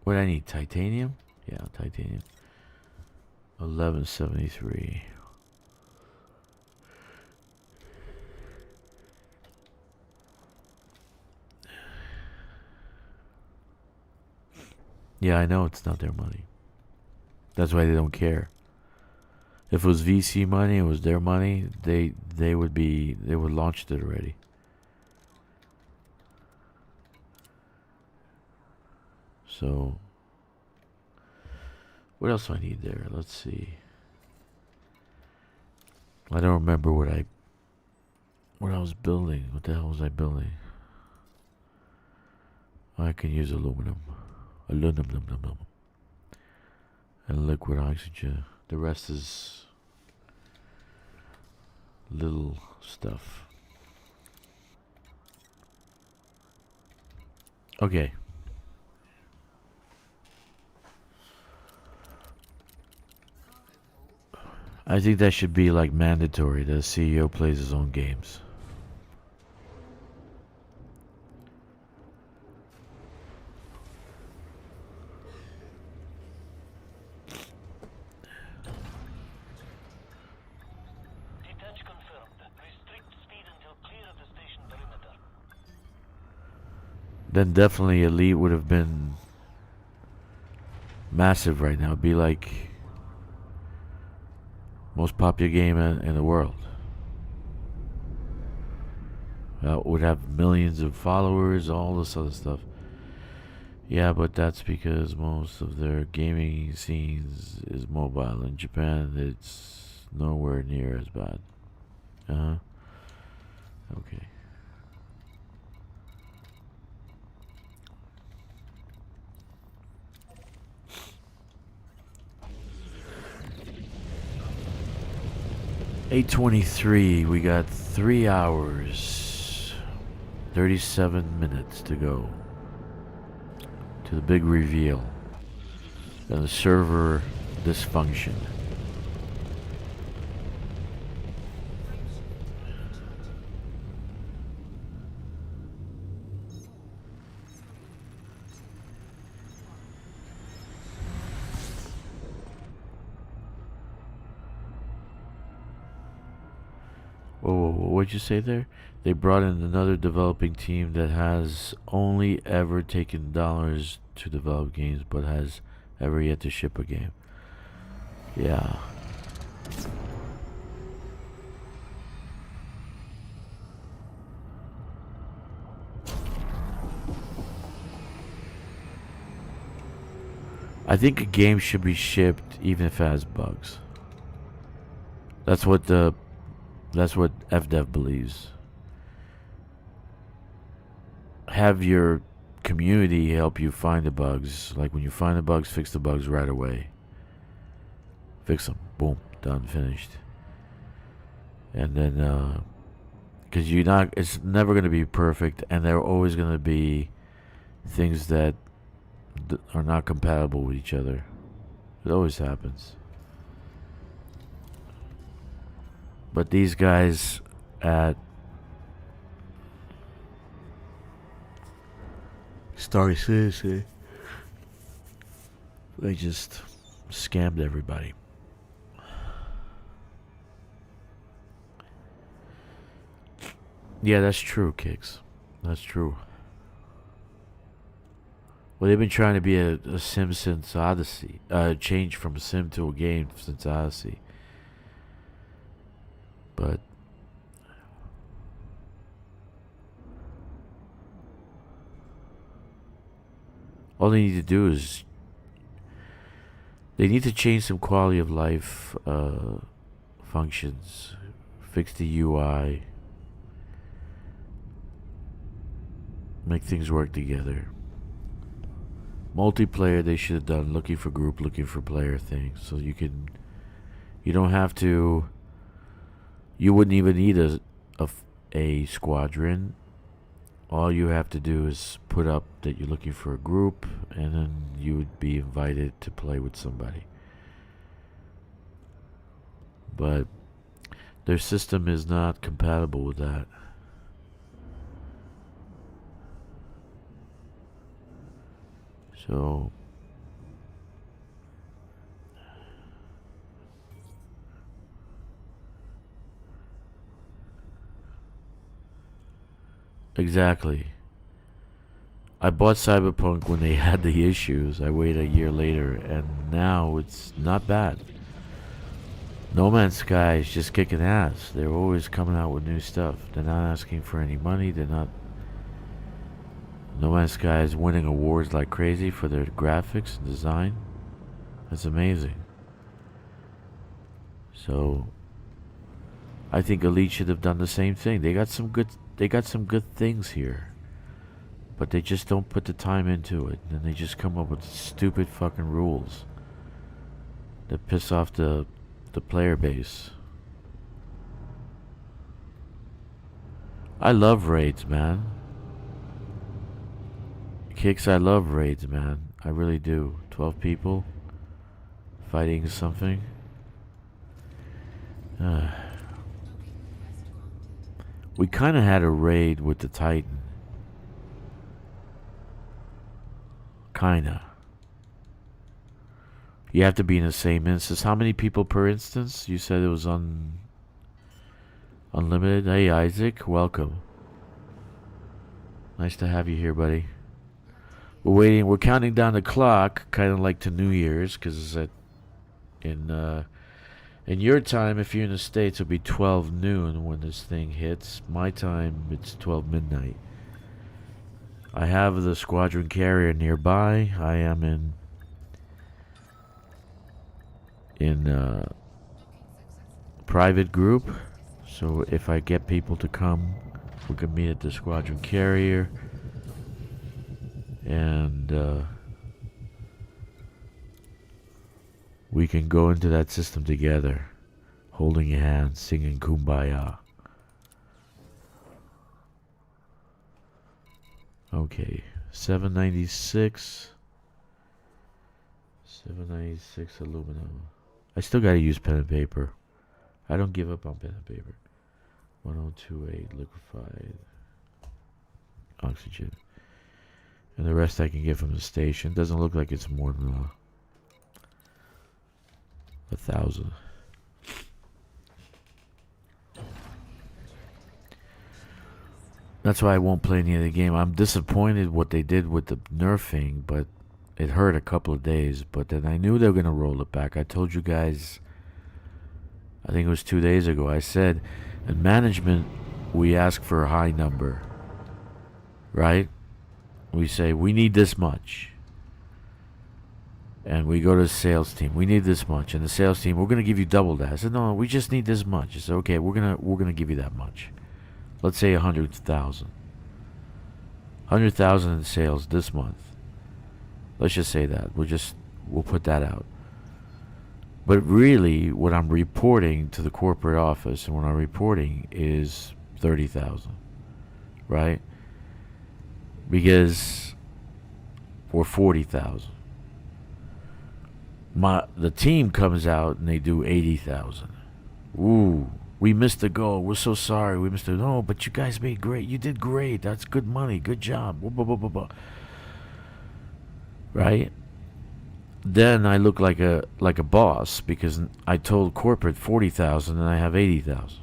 what do I need? Titanium? Yeah, titanium. 1173. Yeah, I know it's not their money. That's why they don't care. If it was VC money, it was their money, they would launched it already. So what else do I need there? Let's see. I don't remember what I was building. What the hell was I building? I can use aluminum. Aluminum. And liquid oxygen. The rest is little stuff. Okay. I think that should be like mandatory that the CEO plays his own games. Detach confirmed. Restrict speed until clear of the station perimeter. Then definitely Elite would have been massive right now. It'd be like most popular game in the world. Would have millions of followers, all this other stuff. Yeah, but that's because most of their gaming scenes is mobile. In Japan, it's nowhere near as bad. Okay. $8:23. We got 3 hours, 37 minutes to go to the big reveal and the server dysfunction. Whoa, what'd you say there? They brought in another developing team that has only ever taken dollars to develop games, but has ever yet to ship a game. Yeah. I think a game should be shipped even if it has bugs. That's what FDev believes. Have your community help you find the bugs. Like when you find the bugs, fix the bugs right away. Fix them. Boom. Done. Finished. And then, because it's never going to be perfect, and there are always going to be things that are not compatible with each other. It always happens. But these guys at Star Citizen, they just scammed everybody. Yeah, that's true, Kicks. That's true. Well, they've been trying to be a sim since Odyssey. Change from a sim to a game since Odyssey. But all they need to do is they need to change some quality of life functions, fix the UI, make things work together. Multiplayer, they should have done looking for group, looking for player things, so you don't have to. You wouldn't even need a squadron. All you have to do is put up that you're looking for a group, and then you would be invited to play with somebody. But their system is not compatible with that. So exactly. I bought Cyberpunk when they had the issues. I waited a year later, and now it's not bad. No Man's Sky is just kicking ass. They're always coming out with new stuff. They're not asking for any money. They're not. No Man's Sky is winning awards like crazy for their graphics and design. That's amazing. So I think Elite should have done the same thing. They got some good things here. But they just don't put the time into it, and they just come up with stupid fucking rules that piss off the player base. I love raids, man. Kicks, I love raids, man. I really do. 12 people fighting something. We kind of had a raid with the Titan. Kinda. You have to be in the same instance. How many people per instance? You said it was unlimited. Hey, Isaac, welcome. Nice to have you here, buddy. We're waiting. We're counting down the clock, kind of like to New Year's, because in your time, if you're in the States, it'll be 12 noon when this thing hits. My time, it's 12 midnight. I have the squadron carrier nearby. I am in private group, so if I get people to come, we can meet at the squadron carrier, and we can go into that system together, holding hands, singing Kumbaya. Okay, 796 aluminum. I still gotta use pen and paper. I don't give up on pen and paper. 1028 liquefied oxygen. And the rest I can get from the station. Doesn't look like it's more than 1,000. That's why I won't play any of the game. I'm disappointed what they did with the nerfing, but it hurt a couple of days. But then I knew they were going to roll it back. I told you guys, I think it was 2 days ago, I said, in management, we ask for a high number. Right? We say, we need this much. And we go to the sales team. We need this much. And the sales team, we're going to give you double that. I said, no, we just need this much. I said, okay, we're gonna give you that much. Let's say 100,000. 100,000 in sales this month. Let's just say that. We'll put that out. But really, what I'm reporting to the corporate office and what I'm reporting is 30,000, right? Because, or 40,000. The team comes out and they do 80,000. Ooh, we missed the goal. We're so sorry. We missed it. No, but you guys made great. You did great. That's good money. Good job. Blah, blah, blah, blah, blah. Right? Then I look like a boss because I told corporate 40,000 and I have 80,000.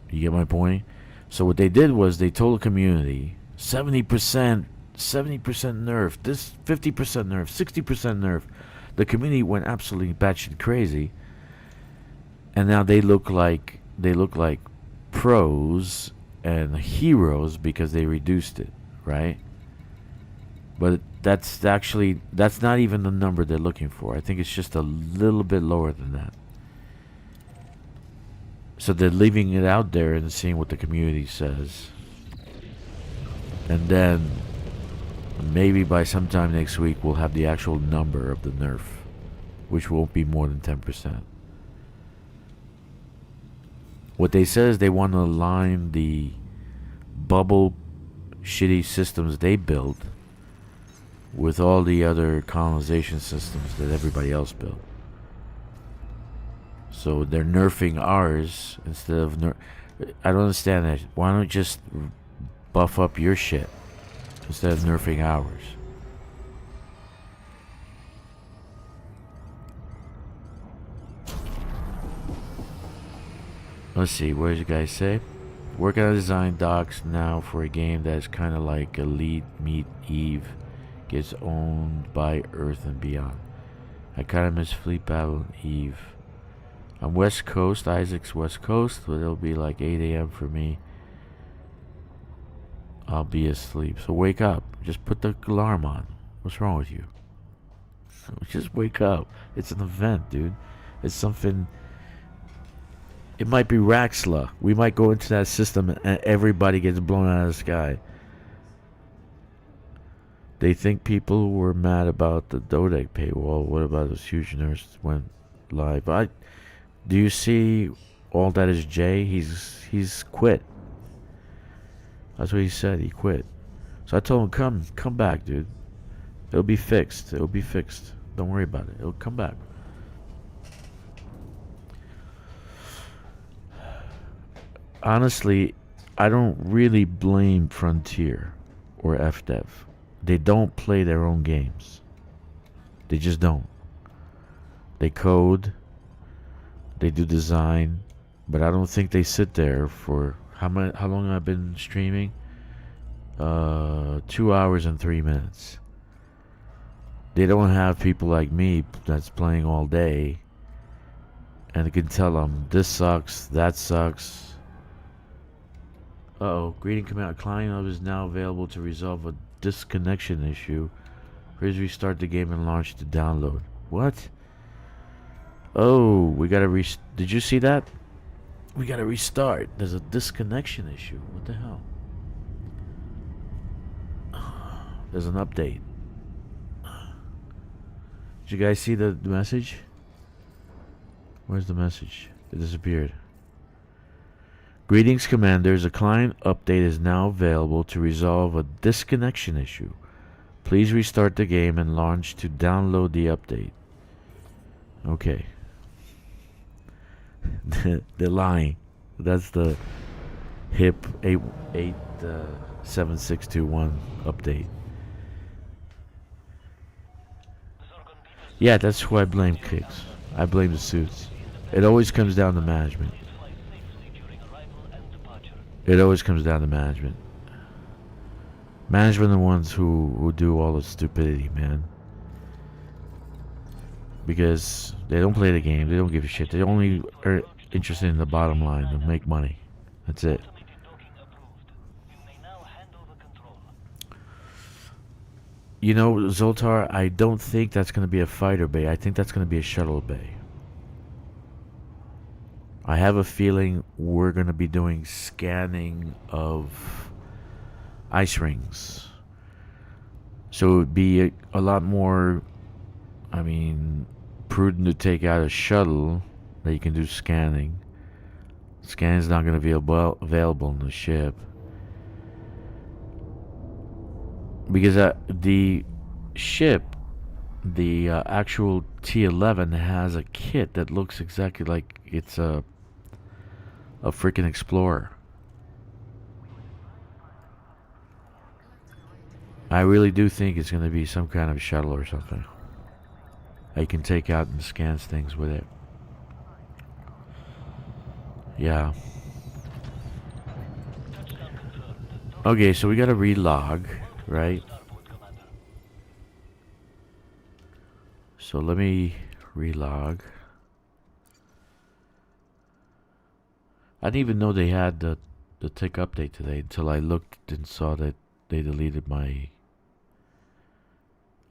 You get my point? So what they did was they told the community 70% nerf, this 50% nerf, 60% nerf. The community went absolutely batshit crazy, and now they look like pros and heroes because they reduced it, right? But that's not even the number they're looking for. I think it's just a little bit lower than that. So they're leaving it out there and seeing what the community says. And then maybe by sometime next week we'll have the actual number of the nerf, which won't be more than 10%. What they say is they want to align the bubble shitty systems they built with all the other colonization systems that everybody else built. So they're nerfing ours instead of I don't understand that. Why don't you just buff up your shit instead of nerfing ours? Let's see, what does you guys say? Working on design docs now for a game that is kind of like Elite Meet Eve. Gets owned by Earth and beyond. I kind of miss Fleet Battle and Eve. I'm West Coast, Isaac's West Coast, but it'll be like 8 a.m. for me. I'll be asleep. So wake up. Just put the alarm on. What's wrong with you? Just wake up. It's an event, dude. It's something. It might be Raxla. We might go into that system and everybody gets blown out of the sky. They think people were mad about the Dodec paywall. What about those huge nerds went live? Do you see all that is Jay? He's quit. That's what he said. He quit. So I told him, come back, dude. It'll be fixed. It'll be fixed. Don't worry about it. It'll come back. Honestly, I don't really blame Frontier or FDev. They don't play their own games. They just don't. They code. They do design. But I don't think they sit there for... How long have I been streaming? 2 hours and 3 minutes. They don't have people like me that's playing all day. And they can tell them, this sucks, that sucks. Uh-oh. Greeting command. A client of is now available to resolve a disconnection issue. Please restart the game and launch to download. What? Oh, we gotta did you see that? We gotta restart. There's a disconnection issue. What the hell? There's an update. Did you guys see the message? Where's the message? It disappeared. Greetings, commanders. A client update is now available to resolve a disconnection issue. Please restart the game and launch to download the update. Okay. They're lying. That's the HIP 7621 update. Yeah, that's who I blame, Kicks. I blame the suits. It always comes down to management. It always comes down to management. Management are the ones who do all the stupidity, man. Because they don't play the game. They don't give a shit. They only are interested in the bottom line, to make money. That's it. You know, Zoltar, I don't think that's going to be a fighter bay. I think that's going to be a shuttle bay. I have a feeling we're going to be doing scanning of ice rings. So it would be a lot more, I mean, prudent to take out a shuttle that you can do scanning. Scanning's not going to be available in the ship. Because the ship, the actual T-11 has a kit that looks exactly like it's a freaking Explorer. I really do think it's going to be some kind of shuttle or something. I can take out and scan things with it. Yeah. Okay, so we got to relog, right? So let me relog. I didn't even know they had the tick update today until I looked and saw that they deleted my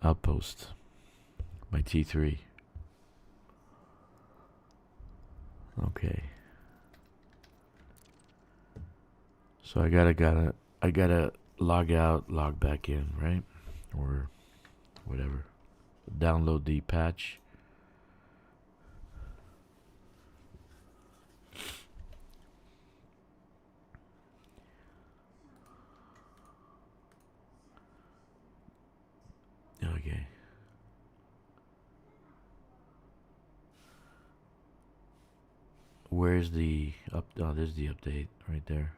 outpost, my T3. Okay. So I gotta log out, log back in, right? Or whatever. Download the patch. Okay. Where's the oh, there's the update right there.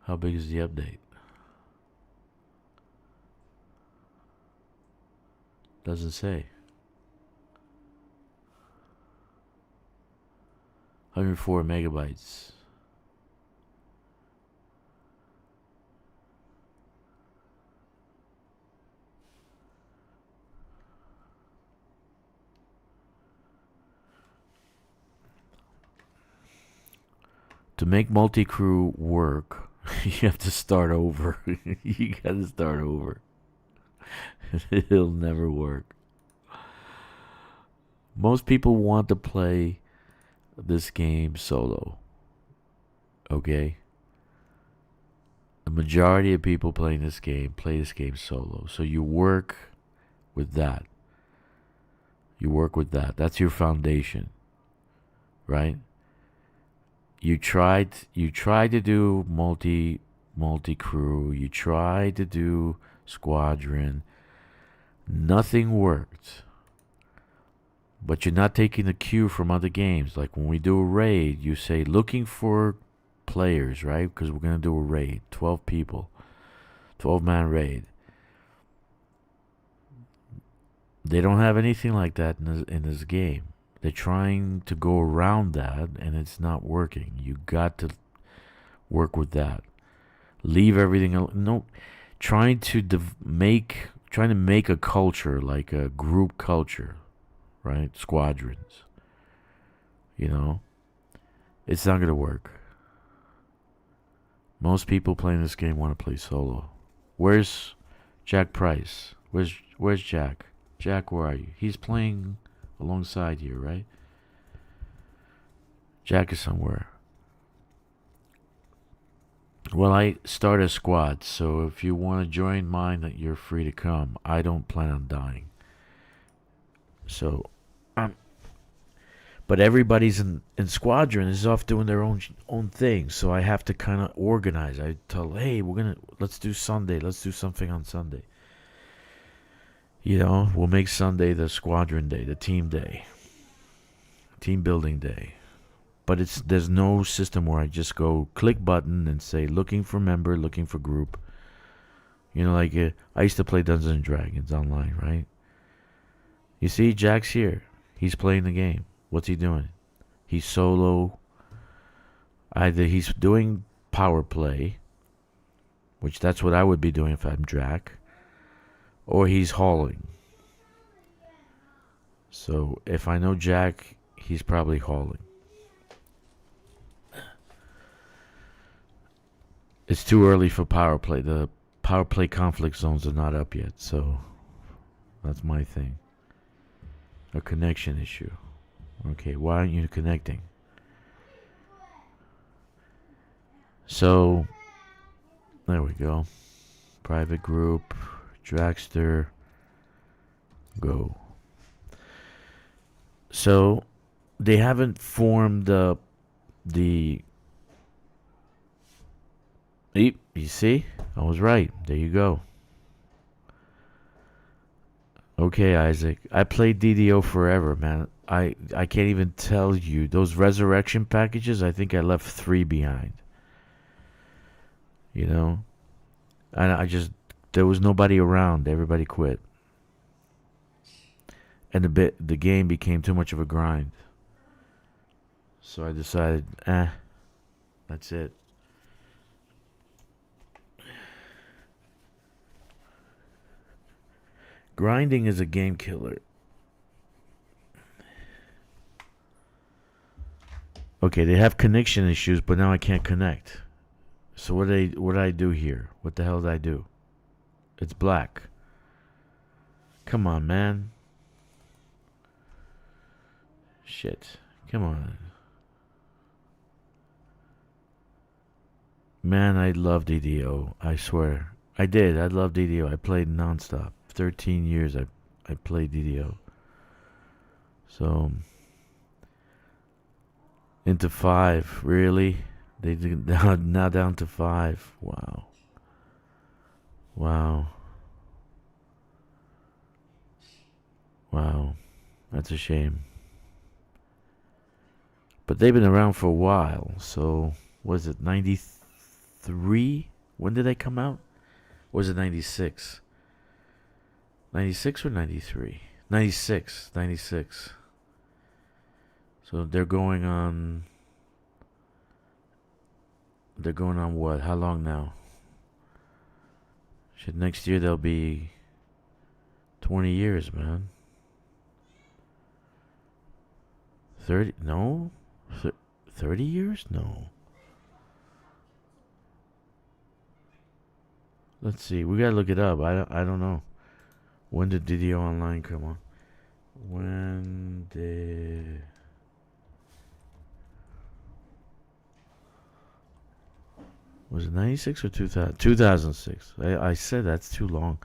How big is the update? Doesn't say. 104 megabytes. To make multi-crew work, you have to start over. You gotta start over. It'll never work. Most people want to play this game solo. Okay? The majority of people playing this game play this game solo. So you work with that. You work with that. That's your foundation. Right? You tried to do multi crew, you tried to do squadron. Nothing worked. But you're not taking the cue from other games. Like when we do a raid, you say looking for players, right? Because we're going to do a raid, 12 people. 12-man raid. They don't have anything like that in this game. They're trying to go around that, and it's not working. You got to work with that. Leave everything. No, trying to make a culture, like a group culture, right? Squadrons. You know, it's not gonna work. Most people playing this game want to play solo. Where's Jack Price? Where's Jack? Jack, where are you? He's playing alongside you, right? Jack is somewhere. Well, I start a squad, so if you want to join mine, you're free to come. I don't plan on dying. So, but everybody's in squadron is off doing their own thing, so I have to kind of organize. I tell, hey, let's do Sunday. Let's do something on Sunday. You know, we'll make Sunday the squadron day, the team day, team building day. But there's no system where I just go click button and say looking for member, looking for group. You know, like I used to play Dungeons and Dragons online, right? You see, Jack's here. He's playing the game. What's he doing? He's solo. Either he's doing power play, which that's what I would be doing if I'm Jack, or he's hauling. So if I know Jack, he's probably hauling. It's too early for power play. The power play conflict zones are not up yet, so that's my thing. A connection issue. Okay, why aren't you connecting? So There we go. Private group. Drakkster. Go. So they haven't formed the you see? I was right. There you go. Okay, Isaac. I played DDO forever, man. I can't even tell you. Those resurrection packages, I think I left 3 behind. You know? And there was nobody around. Everybody quit. And the game became too much of a grind. So I decided, that's it. Grinding is a game killer. Okay, they have connection issues, but now I can't connect. So what did I do here? What the hell did I do? It's black. Come on, man. Shit. Come on. Man, I love DDO. I swear. I did. I love DDO. I played nonstop. 13 years I played DDO. So into 5, really? They did now down to 5. Wow. Wow. Wow. That's a shame. But they've been around for a while. So was it 93? When did they come out? Or was it 96? 96 or 93? 96. 96. So they're going on what? How long now? Shit, next year they'll be 20 years, man. 30? No. 30 years? No. Let's see. We gotta look it up. I don't know. When did DDO Online come on? When did... Was it 96 or 2000? 2006. I said that's too long.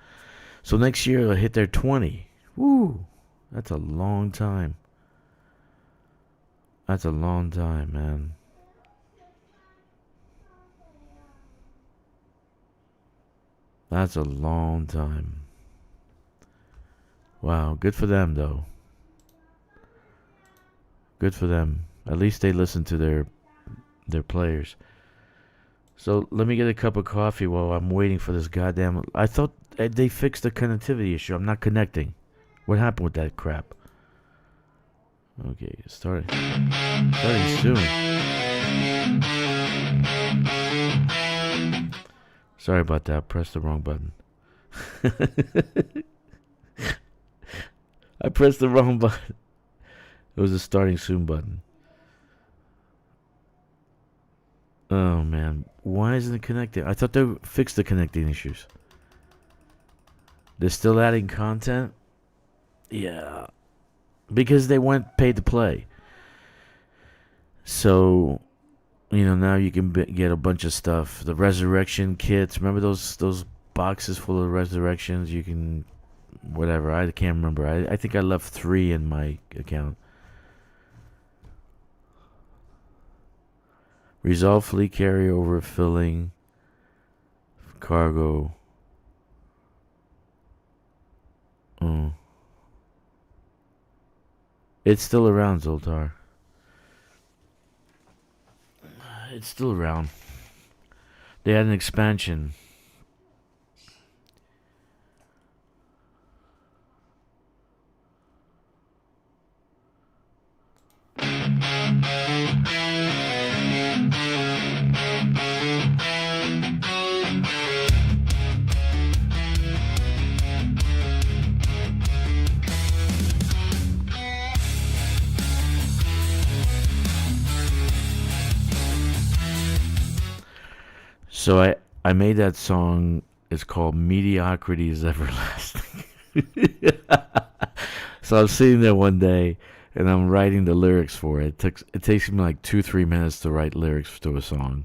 So next year they'll hit their 20. Woo! That's a long time. That's a long time, man. That's a long time. Wow, good for them, though. Good for them. At least they listen to their players. So let me get a cup of coffee while I'm waiting for this goddamn... I thought they fixed the connectivity issue. I'm not connecting. What happened with that crap? Okay, starting soon. Sorry about that. Pressed the wrong button. I pressed the wrong button. It was a starting soon button. Oh, man. Why isn't it connecting? I thought they fixed the connecting issues. They're still adding content? Yeah. Because they went paid to play. So, you know, now you can get a bunch of stuff. The resurrection kits. Remember those boxes full of resurrections? You can... Whatever. I can't remember. I think I left 3 in my account. Resolve fleet carryover filling. Cargo. Oh. It's still around, Zoltar. It's still around. They had an expansion. So I made that song. It's called Mediocrity is Everlasting. So I was sitting there one day and I'm writing the lyrics for it. It takes me like 2-3 minutes to write lyrics to a song.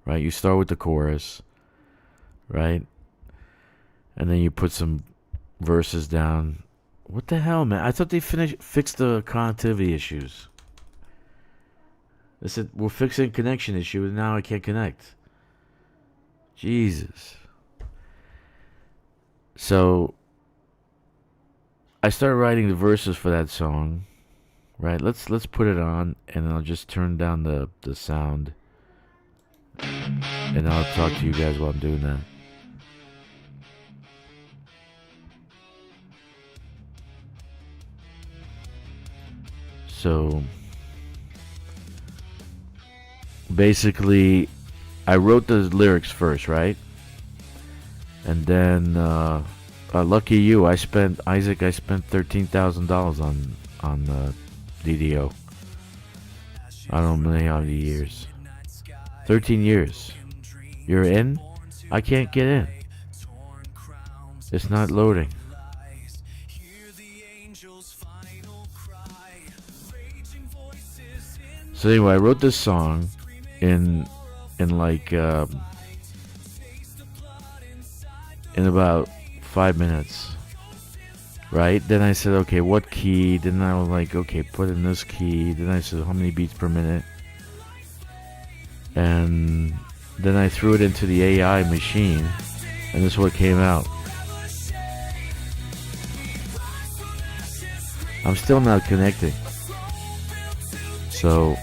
Right? You start with the chorus. right? And then you put some verses down. What the hell, man? I thought they fixed the connectivity issues. They said we're fixing connection issue, and now I can't connect. Jesus. So I started writing the verses for that song. Right, let's put it on, and I'll just turn down the sound, and I'll talk to you guys while I'm doing that. So basically, I wrote the lyrics first, right? And then, lucky you, I spent $13,000 on DDO. I don't know how many years. 13 years. You're in? I can't get in. It's not loading. So anyway, I wrote this song in like in about 5 minutes. Right? Then I said, okay, what key? Then I was like, okay, put in this key. Then I said, how many beats per minute? And then I threw it into the AI machine, and this is what came out. I'm still not connecting. So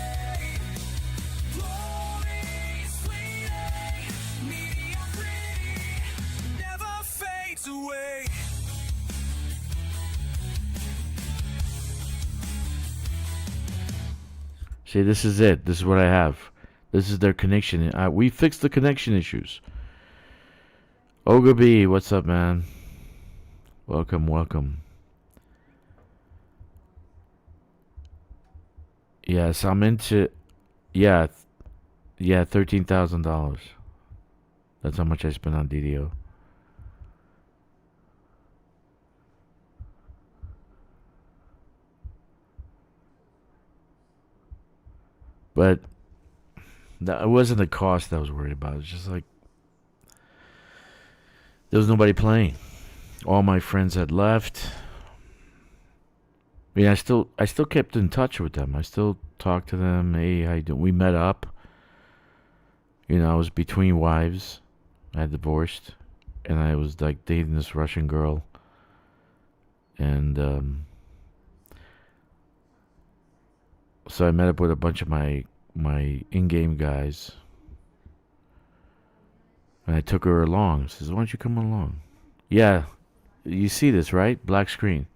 see, this is it. This is what I have. This is their connection. We fixed the connection issues. Ogre B, what's up, man? Welcome, welcome. Yes, I'm into... Yeah, $13,000. That's how much I spent on DDO. But it wasn't the cost I was worried about. It's just like there was nobody playing. All my friends had left. I mean, I still kept in touch with them. I still talked to them. Hey, how you doing? We met up. You know, I was between wives. I had divorced, and I was like dating this Russian girl. And so I met up with a bunch of my in-game guys, and I took her along. She says, why don't you come along? Yeah, you see this, right? Black screen.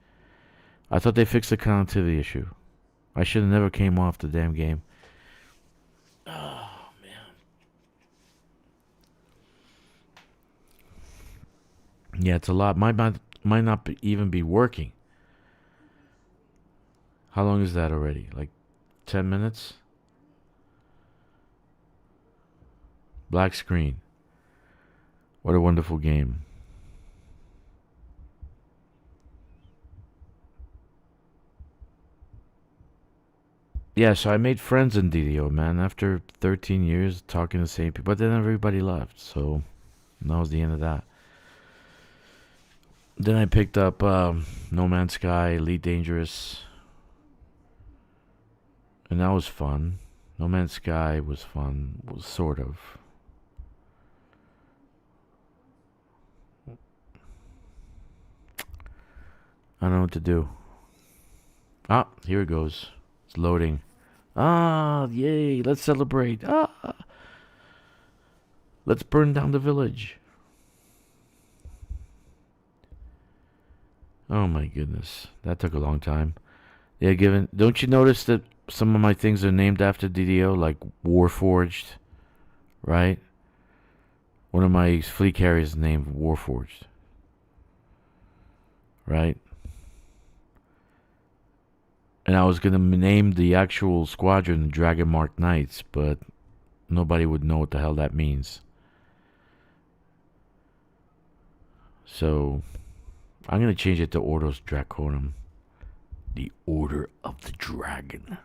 I thought they fixed the connectivity issue. I should have never came off the damn game. Oh, man. Yeah, it's a lot. Might not even be working. How long is that already? Like 10 minutes? Black screen. What a wonderful game. Yeah, so I made friends in DDO, man. After 13 years talking to the same people. But then everybody left. So that was the end of that. Then I picked up No Man's Sky, Elite Dangerous. And that was fun. No Man's Sky was fun. Was sort of. I don't know what to do. Ah, here it goes. It's loading. Ah, yay. Let's celebrate. Ah. Let's burn down the village. Oh my goodness. That took a long time. Yeah, don't you notice that some of my things are named after DDO, like Warforged, right? One of my fleet carriers is named Warforged. Right? And I was going to name the actual squadron Dragon Mark Knights, but nobody would know what the hell that means. So I'm going to change it to Ordos Draconum. The Order of the Dragon.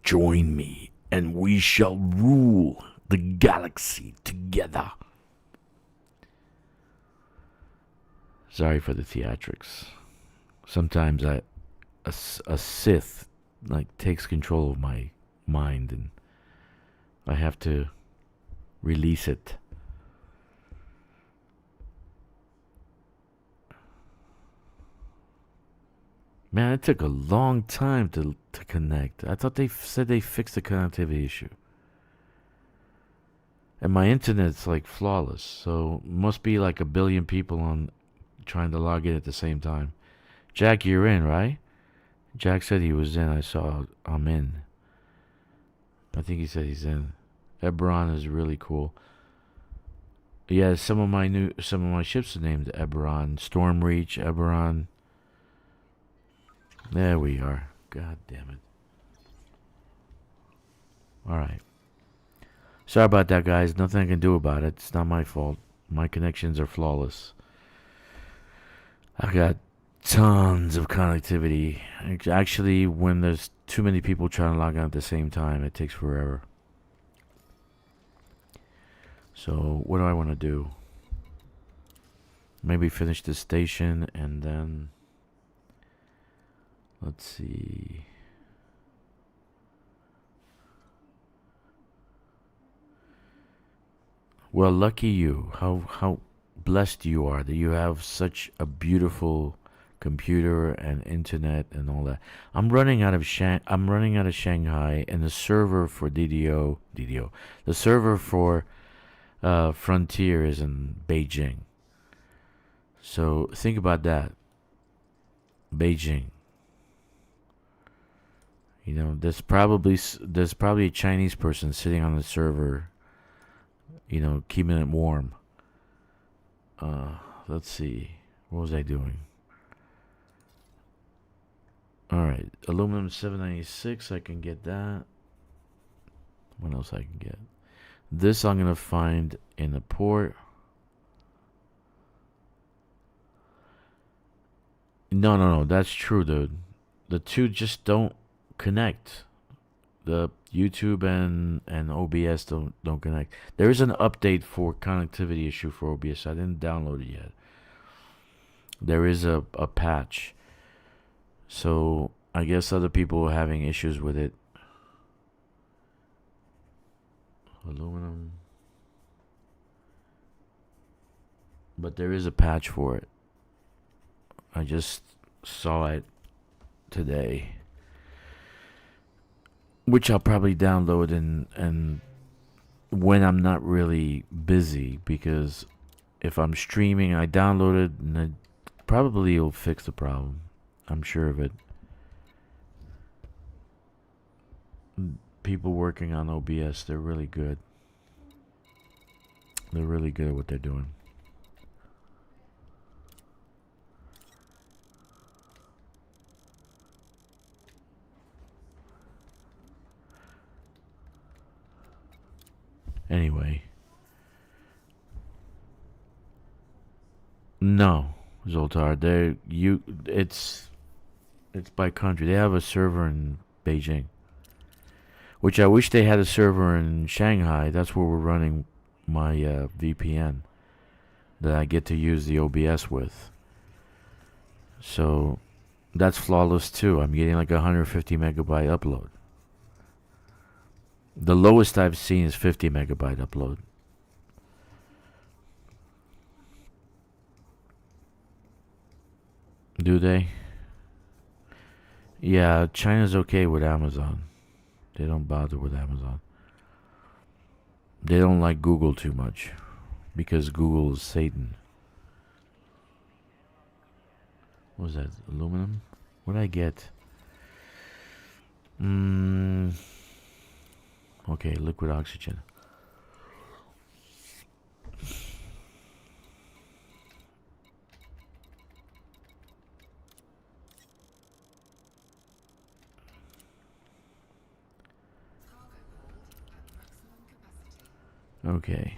Join me, and we shall rule the galaxy together. Sorry for the theatrics. Sometimes a Sith like takes control of my mind and I have to release it. Man, it took a long time to connect. I thought they said they fixed the connectivity issue. And my internet's like flawless, so must be like a billion people on trying to log in at the same time. Jack, you're in, right? Jack said he was in. I saw I'm in. I think he said he's in. Eberron is really cool. Yeah, some of my ships are named Eberron. Stormreach, Eberron. There we are. God damn it. Alright. Sorry about that, guys. Nothing I can do about it. It's not my fault. My connections are flawless. I got tons of connectivity. Actually, when there's too many people trying to log on at the same time, it takes forever. So, what do I want to do? Maybe finish this station and then... Let's see... Well, lucky you. How blessed you are that you have such a beautiful computer and internet and all that. I'm running out of Shanghai, and the server for the server for Frontier is in Beijing. So think about that. Beijing. You know, there's probably a Chinese person sitting on the server, you know, keeping it warm. Let's see. What was I doing? Alright. Aluminum 796. I can get that. What else I can get? This I'm going to find in the port. No. That's true, dude. The two just don't connect. The YouTube and OBS don't connect. There is an update for connectivity issue for OBS. I didn't download it yet. There is a patch. So I guess other people are having issues with it. Aluminum. But there is a patch for it. I just saw it today. Which I'll probably download and when I'm not really busy, because if I'm streaming, I download it and it probably will fix the problem. I'm sure of it. People working on OBS, they're really good. They're really good at what they're doing. Anyway. No, Zoltar. It's by country. They have a server in Beijing. Which I wish they had a server in Shanghai. That's where we're running my VPN that I get to use the OBS with. So that's flawless too. I'm getting like 150 megabyte upload. The lowest I've seen is 50 megabyte upload. Do they? Yeah, China's okay with Amazon. They don't bother with Amazon. They don't like Google too much because Google is Satan. What was that? Aluminum? What did I get? Okay, liquid oxygen. Okay.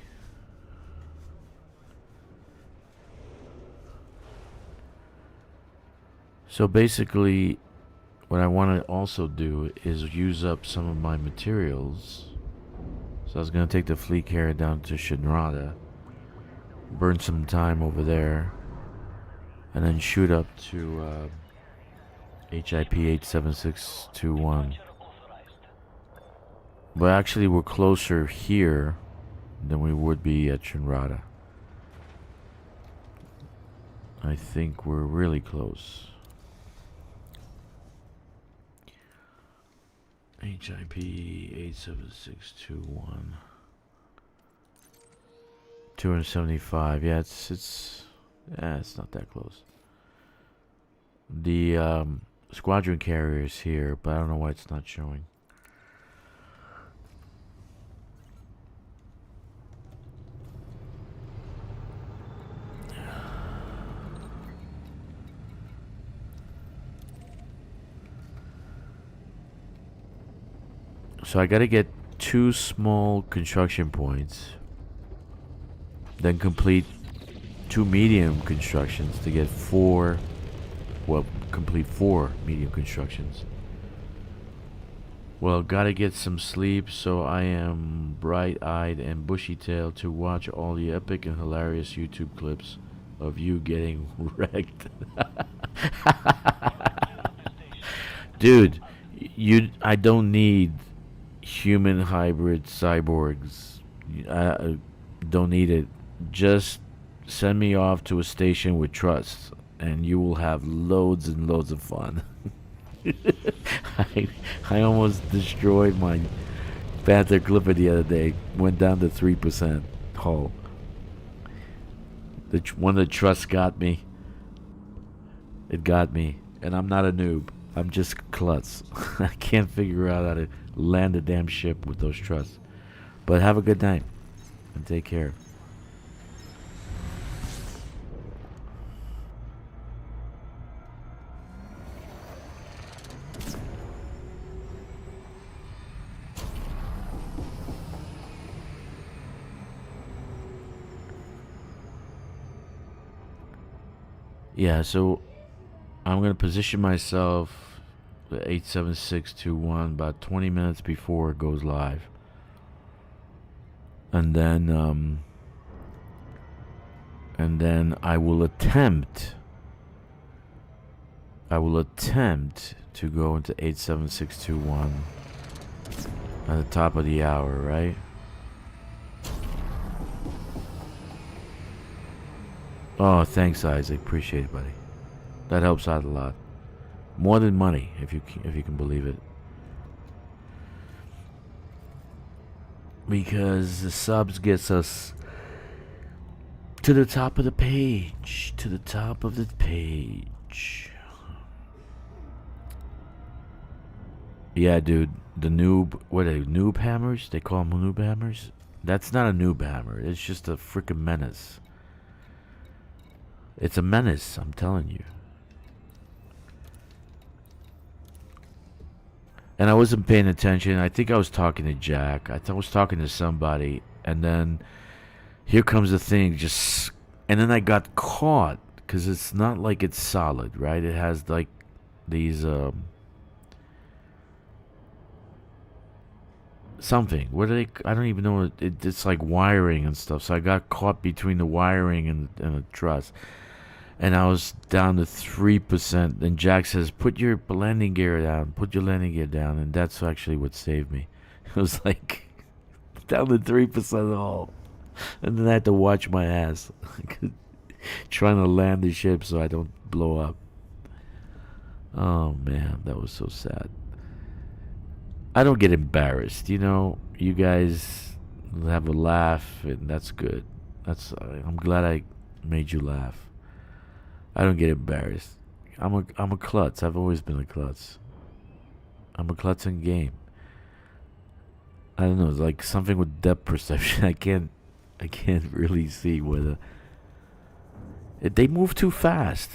So basically, what I want to also do is use up some of my materials. So I was going to take the fleet carrier down to Shinrada, burn some time over there, and then shoot up to HIP 87621. But actually, we're closer here than we would be at Shinrada. I think we're really close. HIP 87621. 275. Yeah, it's not that close. The squadron carrier is here, but I don't know why it's not showing. So I gotta get 2 small construction points, then complete 2 medium constructions to get 4, well, complete 4 medium constructions. Well, gotta get some sleep, so I am bright-eyed and bushy-tailed to watch all the epic and hilarious YouTube clips of you getting wrecked. Dude, I don't need human hybrid cyborgs. I don't need it. Just send me off to a station with trust, and you will have loads and loads of fun. I almost destroyed my Panther Clipper the other day. Went down to 3% hull. One of the trusts got me. It got me, and I'm not a noob. I'm just klutz. I can't figure out how to land a damn ship with those trusts. But have a good night and take care. Yeah, so I'm going to position myself at 87621 about 20 minutes before it goes live. And then I will attempt to go into 87621 at the top of the hour, right? Oh, thanks, Isaac. Appreciate it, buddy. That helps out a lot. More than money, if you can believe it. Because the subs gets us to the top of the page. To the top of the page. Yeah, dude. The noob... What are they? Noob hammers? They call them noob hammers? That's not a noob hammer. It's just a freaking menace. It's a menace, I'm telling you. And I wasn't paying attention. I think I was talking to Jack. I was talking to somebody. And then here comes the thing. And then I got caught. Because it's not like it's solid, right? It has like these... something. What are they? I don't even know. It's like wiring and stuff. So I got caught between the wiring and the truss. And I was down to 3%. And Jack says, put your landing gear down. Put your landing gear down. And that's actually what saved me. It was like down to 3% all. And then I had to watch my ass. Trying to land the ship so I don't blow up. Oh, man. That was so sad. I don't get embarrassed. You know, you guys have a laugh. And that's good. I'm glad I made you laugh. I don't get embarrassed. I'm a klutz. I've always been a klutz. I'm a klutz in game. I don't know. It's like something with depth perception. I can't really see whether they move too fast.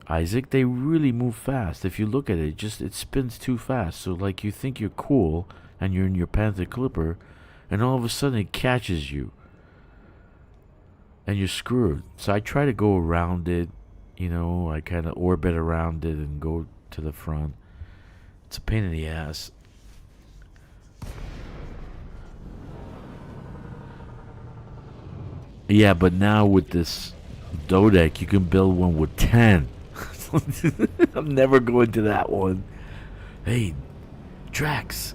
Isaac, they really move fast. If you look at it, it spins too fast. So like you think you're cool and you're in your Panther Clipper, and all of a sudden it catches you, and you're screwed. So I try to go around it. You know, I kind of orbit around it and go to the front. It's a pain in the ass. Yeah, but now with this Dodec, you can build one with 10. I'm never going to that one. Hey, Drax,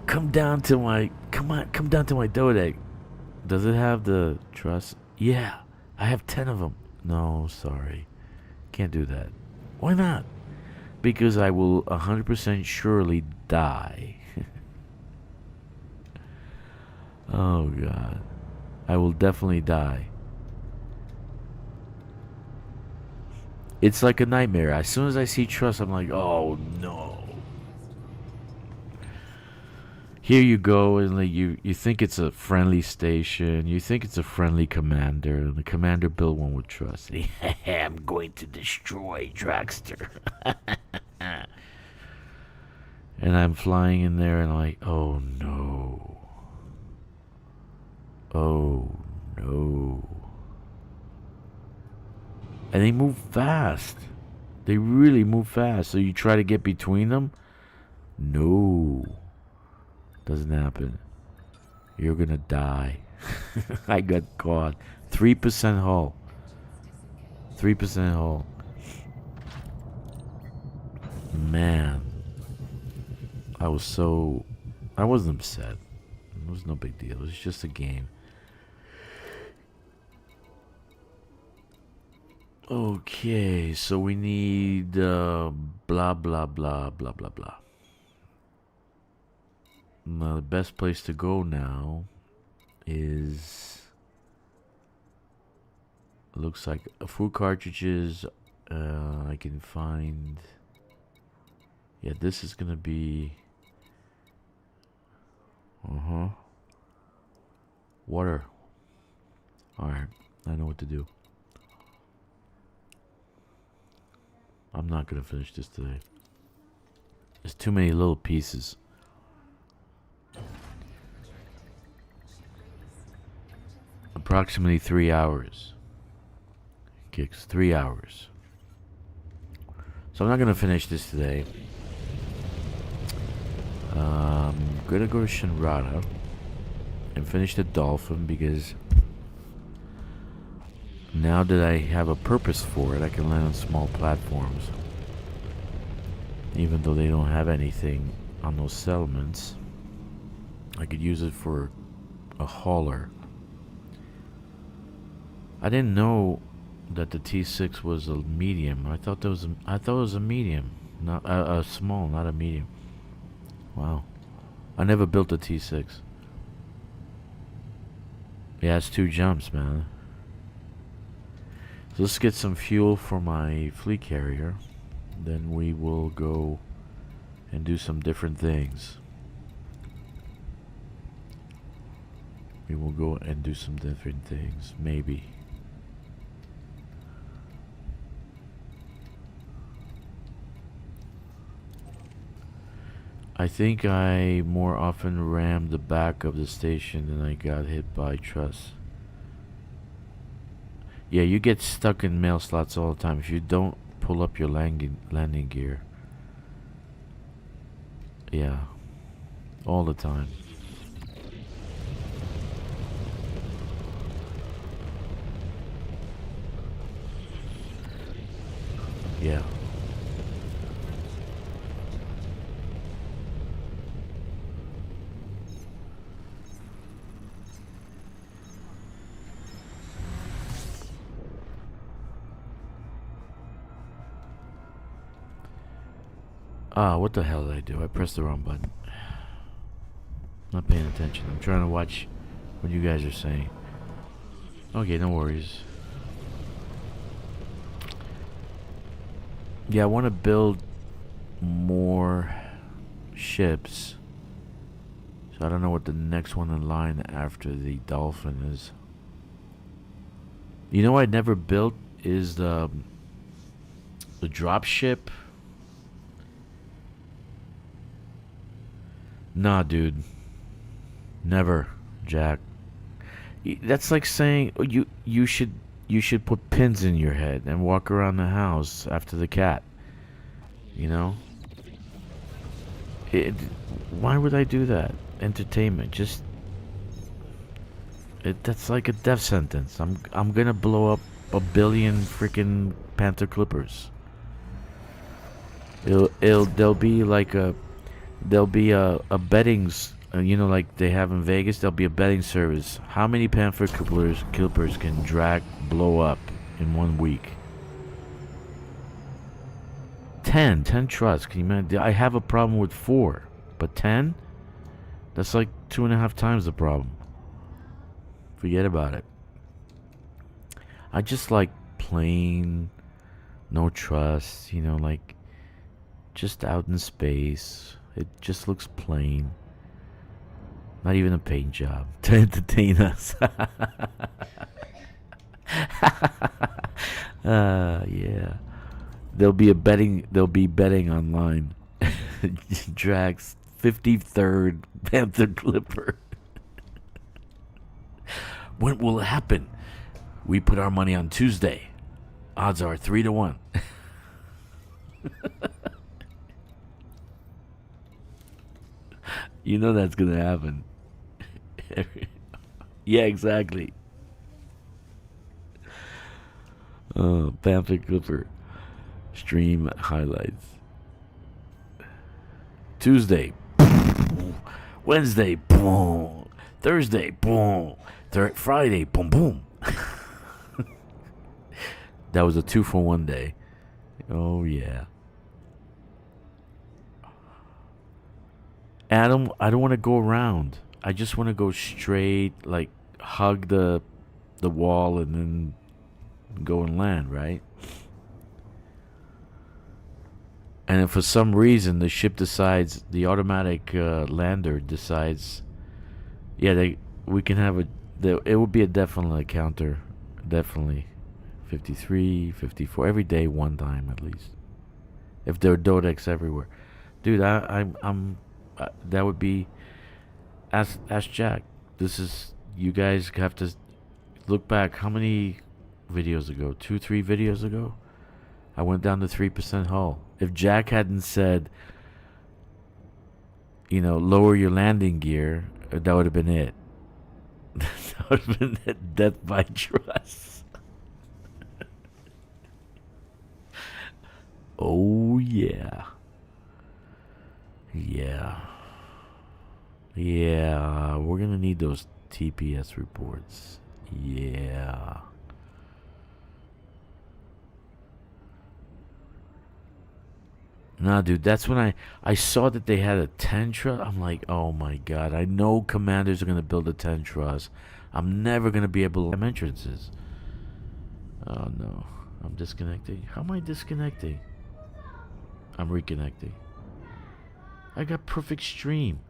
come down to my Dodec. Does it have the trust? Yeah, I have 10 of them. No, sorry. Can't do that. Why not? Because I will 100% surely die. Oh god. I will definitely die. It's like a nightmare. As soon as I see trust, I'm like, oh no. Here you go, and like you think it's a friendly station. You think it's a friendly commander, and the commander built one with trust. I'm going to destroy Drakkster. And I'm flying in there, and like, oh no. Oh no. And they move fast. They really move fast. So you try to get between them? No. Doesn't happen. You're gonna die. I got caught. 3% hull. 3% hull. Man. I wasn't upset. It was no big deal. It was just a game. Okay, so we need blah blah blah blah blah blah. Now the best place to go now is looks like food cartridges. I can find. Yeah, this is gonna be. Water. All right, I know what to do. I'm not gonna finish this today. There's too many little pieces. Approximately 3 hours. Kicks 3 hours. So I'm not gonna finish this today. I'm gonna go to Shinrata and finish the dolphin because now that I have a purpose for it, I can land on small platforms. Even though they don't have anything on those settlements, I could use it for a hauler. I didn't know that the T6 was a medium. I thought it was a medium, not a small, not a medium. Wow, I never built a T6. Yeah, it's 2 jumps, man. So let's get some fuel for my fleet carrier. Then we will go and do some different things. We will go and do some different things, maybe. I think I more often rammed the back of the station than I got hit by truss. Yeah, you get stuck in mail slots all the time if you don't pull up your landing gear. Yeah, all the time. Yeah. Ah, what the hell did I do? I pressed the wrong button. Not paying attention. I'm trying to watch what you guys are saying. Okay, no worries. Yeah, I want to build more ships. So I don't know what the next one in line after the Dolphin is. You know what I never built is the drop ship. Nah, dude. Never, Jack. That's like saying you should put pins in your head and walk around the house after the cat. You know? Why would I do that? Entertainment, just that's like a death sentence. I'm gonna blow up a billion freaking panther clippers. There'll be like a betting, you know, like they have in Vegas. There'll be a betting service. How many panther clippers can Drac blow up in 1 week? 10 trusts. Can you imagine? I have a problem with 4, but 10? That's like 2.5 times the problem. Forget about it. I just like plain, no trust, you know, like just out in space. It just looks plain. Not even a paint job to entertain us. Yeah. There'll be betting online. Drax 53rd Panther Clipper. When will it happen? We put our money on Tuesday. Odds are 3-1. You know that's gonna happen. Yeah, exactly. Panther Clipper stream highlights. Tuesday, Wednesday, boom. Thursday, boom. Friday, boom, boom. That was a 2-for-1 day. Oh yeah. Adam, I don't want to go around. I just want to go straight, like hug the wall and then go and land, right? And if for some reason the ship decides, the automatic lander decides, yeah, we can have it would be a definitely counter, definitely 53, 54 every day, one time at least. If there are Dodecs everywhere, dude, I'm that would be. Ask Jack. This is, you guys have to look back. How many videos ago? 2-3 videos ago, I went down to 3% hull. If Jack hadn't said, you know, lower your landing gear, that would have been it. That would have been it. Death by trust. Oh yeah. Yeah. Yeah, we're gonna need those TPS reports. Yeah. Nah, dude, that's when I saw that they had a 10 truss. I'm like, oh my god, I know commanders are gonna build a 10 truss. I'm never gonna be able to have entrances. Oh no, I'm disconnecting. How am I disconnecting? I'm reconnecting. I got perfect stream.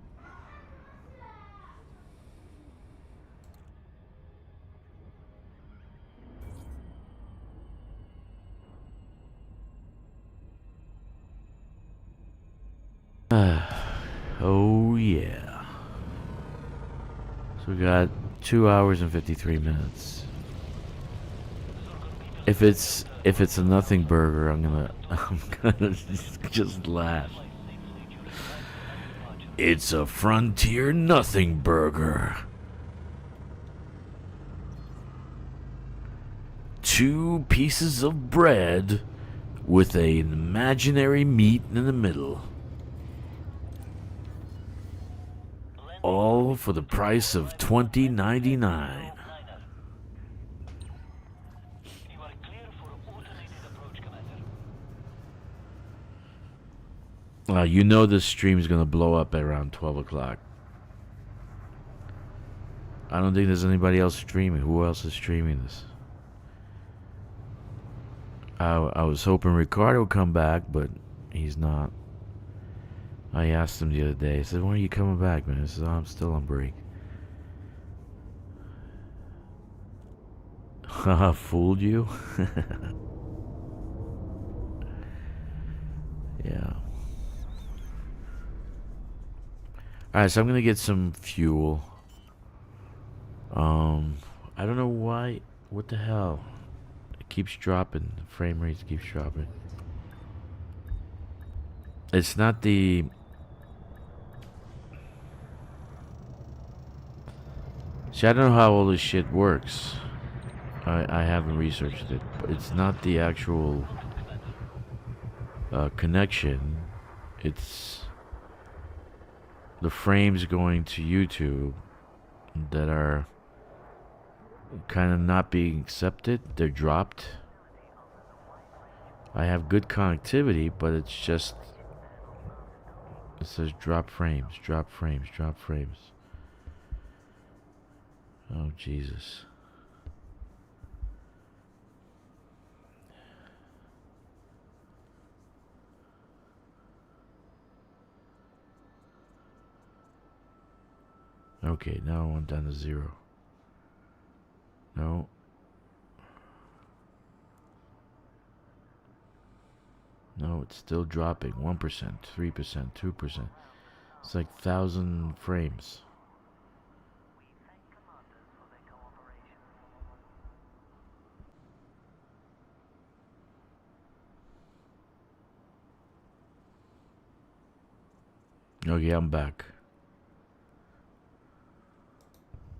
Oh yeah. So we got 2 hours and 53 minutes. If it's a nothing burger, I'm gonna just laugh. It's a frontier nothing burger. 2 pieces of bread with an imaginary meat in the middle. All for the price of $20.99. You know this stream is gonna blow up at around 12 o'clock. I don't think there's anybody else streaming. Who else is streaming this? I was hoping Ricardo would come back, but he's not. I asked him the other day. I said, when are you coming back, man? He said, oh, I'm still on break. Haha, fooled you? Yeah. Alright, so I'm gonna get some fuel. I don't know why. What the hell? It keeps dropping. The frame rate keeps dropping. It's not the... See, I don't know how all this shit works. I haven't researched it, but it's not the actual connection. It's the frames going to YouTube that are kind of not being accepted. They're dropped. I have good connectivity, but it's just, it says drop frames, drop frames, drop frames. Oh, Jesus. Okay, now I went down to 0. No. No, it's still dropping. 1%, 3%, 2%. It's like 1,000 frames. Okay, I'm back.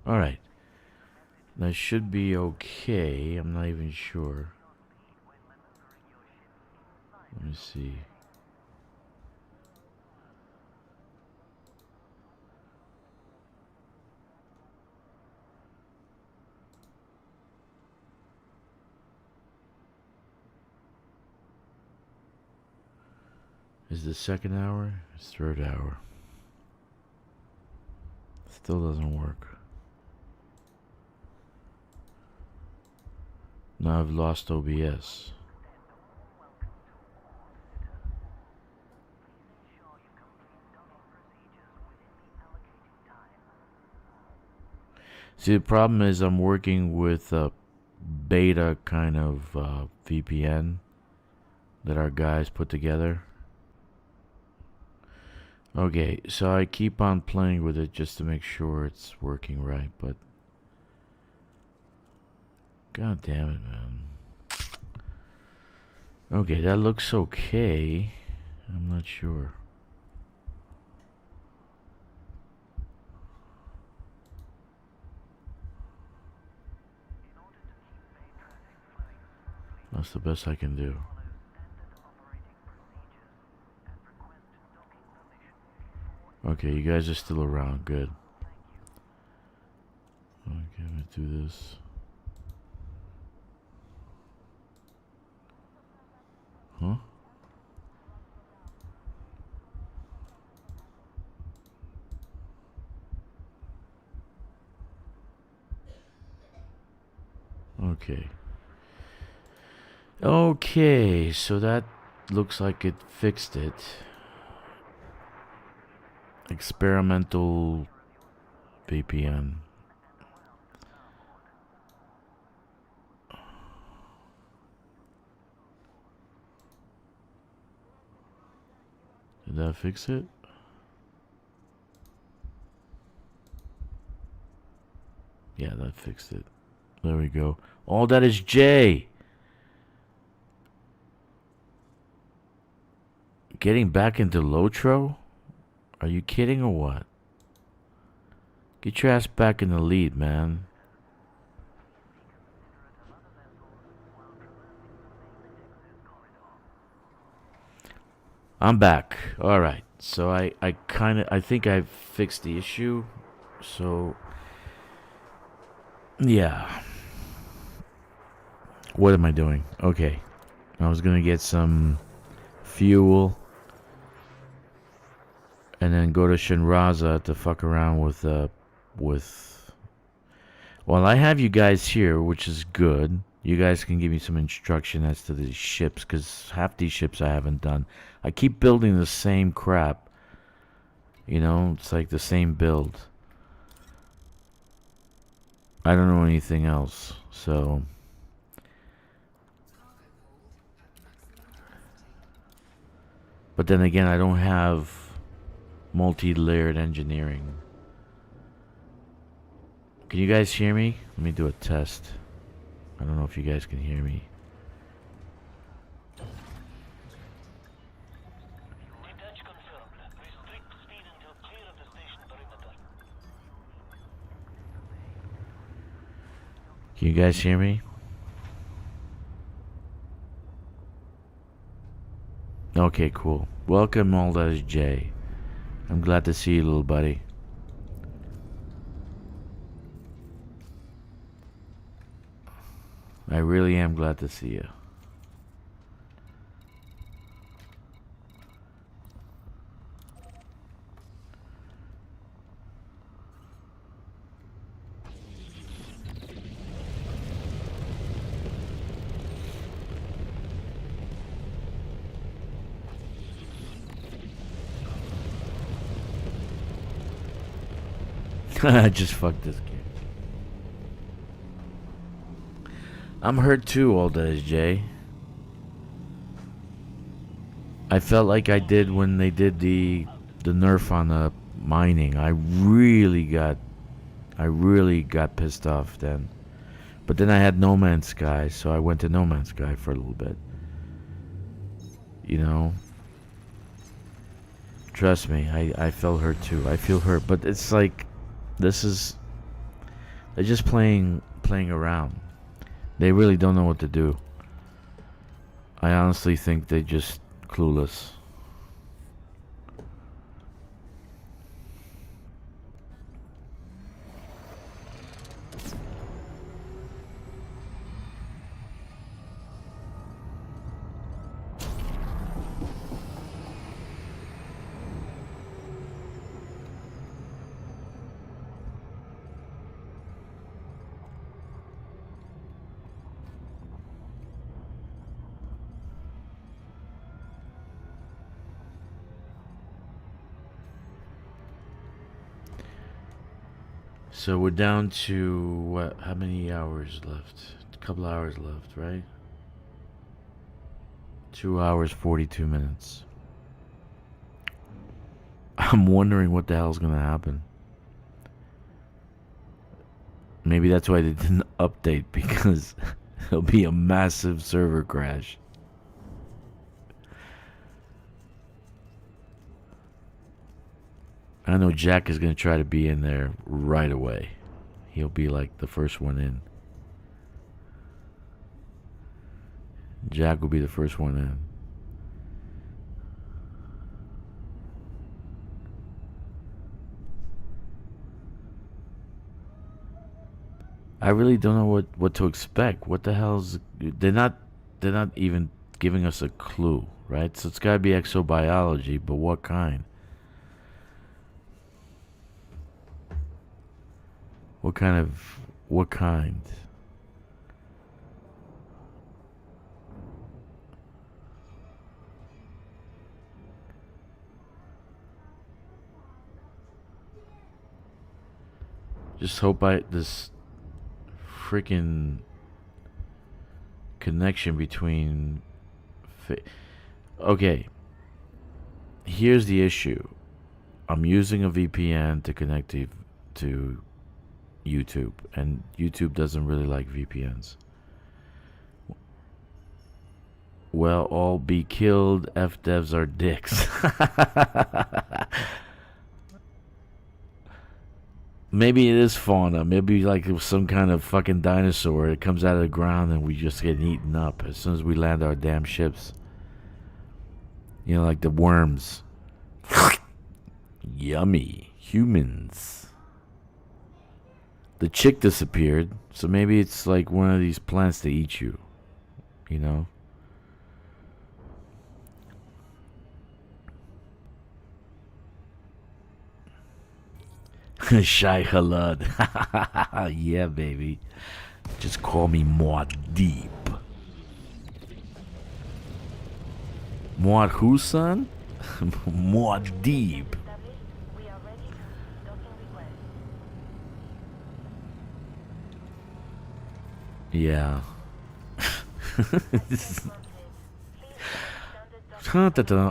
Alright. That should be okay. I'm not even sure. Let me see. Is this second hour? It's third hour. Still doesn't work. Now I've lost OBS. See, the problem is I'm working with a beta kind of VPN that our guys put together. Okay, so I keep on playing with it just to make sure it's working right, but god damn it, man. Okay, that looks okay. I'm not sure. That's the best I can do. Okay, you guys are still around. Good. Okay, let's do this. Huh? Okay. Okay, so that looks like it fixed it. Experimental VPN. Did that fix it? Yeah, that fixed it. There we go. Oh, that is Jay. Getting back into Lotro? Are you kidding or what? Get your ass back in the lead, man. I'm back. Alright. So I think I fixed the issue. So yeah. What am I doing? Okay. I was gonna get some fuel and then go to Shinraza to fuck around with well, I have you guys here, which is good. You guys can give me some instruction as to these ships, because half these ships I haven't done. I keep building the same crap. You know, it's like the same build. I don't know anything else, so... But then again, I don't have multi-layered engineering. Can you guys hear me? Let me do a test. I don't know if you guys can hear me. Detach confirmed. Restrict speed until clear of the station perimeter. Can you guys hear me? Okay, cool. Welcome, all that is Jay. I'm glad to see you, little buddy. I really am glad to see you. I just fucked this game. I'm hurt too, all that is Jay. I felt like I did when they did the nerf on the mining. I really got pissed off then. But then I had No Man's Sky, so I went to No Man's Sky for a little bit. You know? Trust me, I felt hurt too. I feel hurt, but it's like they're just playing around. They really don't know what to do. I honestly think they just clueless. So we're down to what? How many hours left? A couple hours left, right? 2 hours 42 minutes. I'm wondering what the hell's gonna happen. Maybe that's why they didn't update, because it'll be a massive server crash. I know Jack is going to try to be in there right away. He'll be like the first one in. Jack will be the first one in. I really don't know what to expect. What the hell's... They're not even giving us a clue, right? So it's got to be exobiology, but what kind? What kind? Just hope this freaking connection between... Okay. Here's the issue. I'm using a VPN to connect to YouTube, and YouTube doesn't really like VPNs. Well, all be killed. F-devs are dicks. Maybe it is fauna. Maybe like some kind of fucking dinosaur. It comes out of the ground and we just get eaten up as soon as we land our damn ships. You know, like the worms. Yummy. Humans. The chick disappeared, so maybe it's like one of these plants that eat you. You know? Shai Halad. Yeah, baby. Just call me Muad'Dib. Muad who, son? Muad'Dib. We are ready to docking request. Yeah.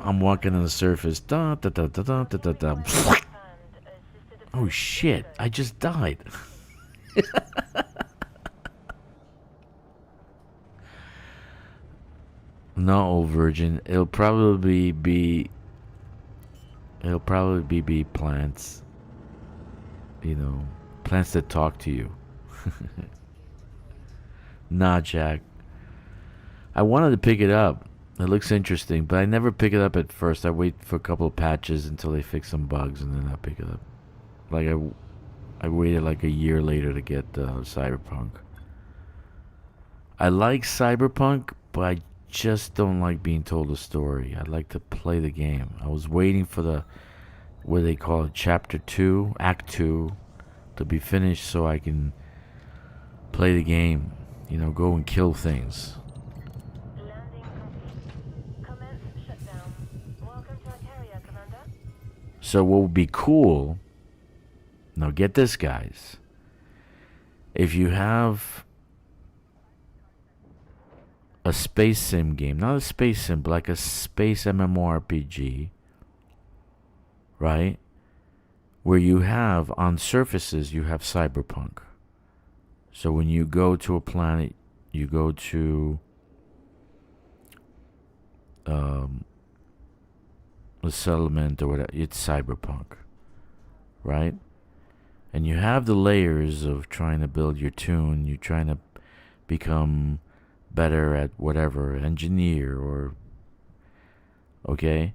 I'm walking on the surface. Oh shit, I just died. No, old virgin. It'll probably be plants. You know, plants that talk to you. Nah, Jack. I wanted to pick it up. It looks interesting, but I never pick it up at first. I wait for a couple of patches until they fix some bugs, and then I pick it up. Like I waited like a year later to get Cyberpunk. I like Cyberpunk, but I just don't like being told a story. I like to play the game. I was waiting for the, what they call it, Chapter 2, Act 2, to be finished so I can play the game. You know, go and kill things. Landing complete. Commence shutdown. Welcome to our carrier, Commander. So what would be cool, now get this, guys. If you have a space sim game, not a space sim, but like a space MMORPG, right? Where you have, on surfaces, you have cyberpunk. So when you go to a planet, you go to a settlement or whatever, it's cyberpunk, right? And you have the layers of trying to build your tune, you're trying to become better at whatever, engineer or, okay?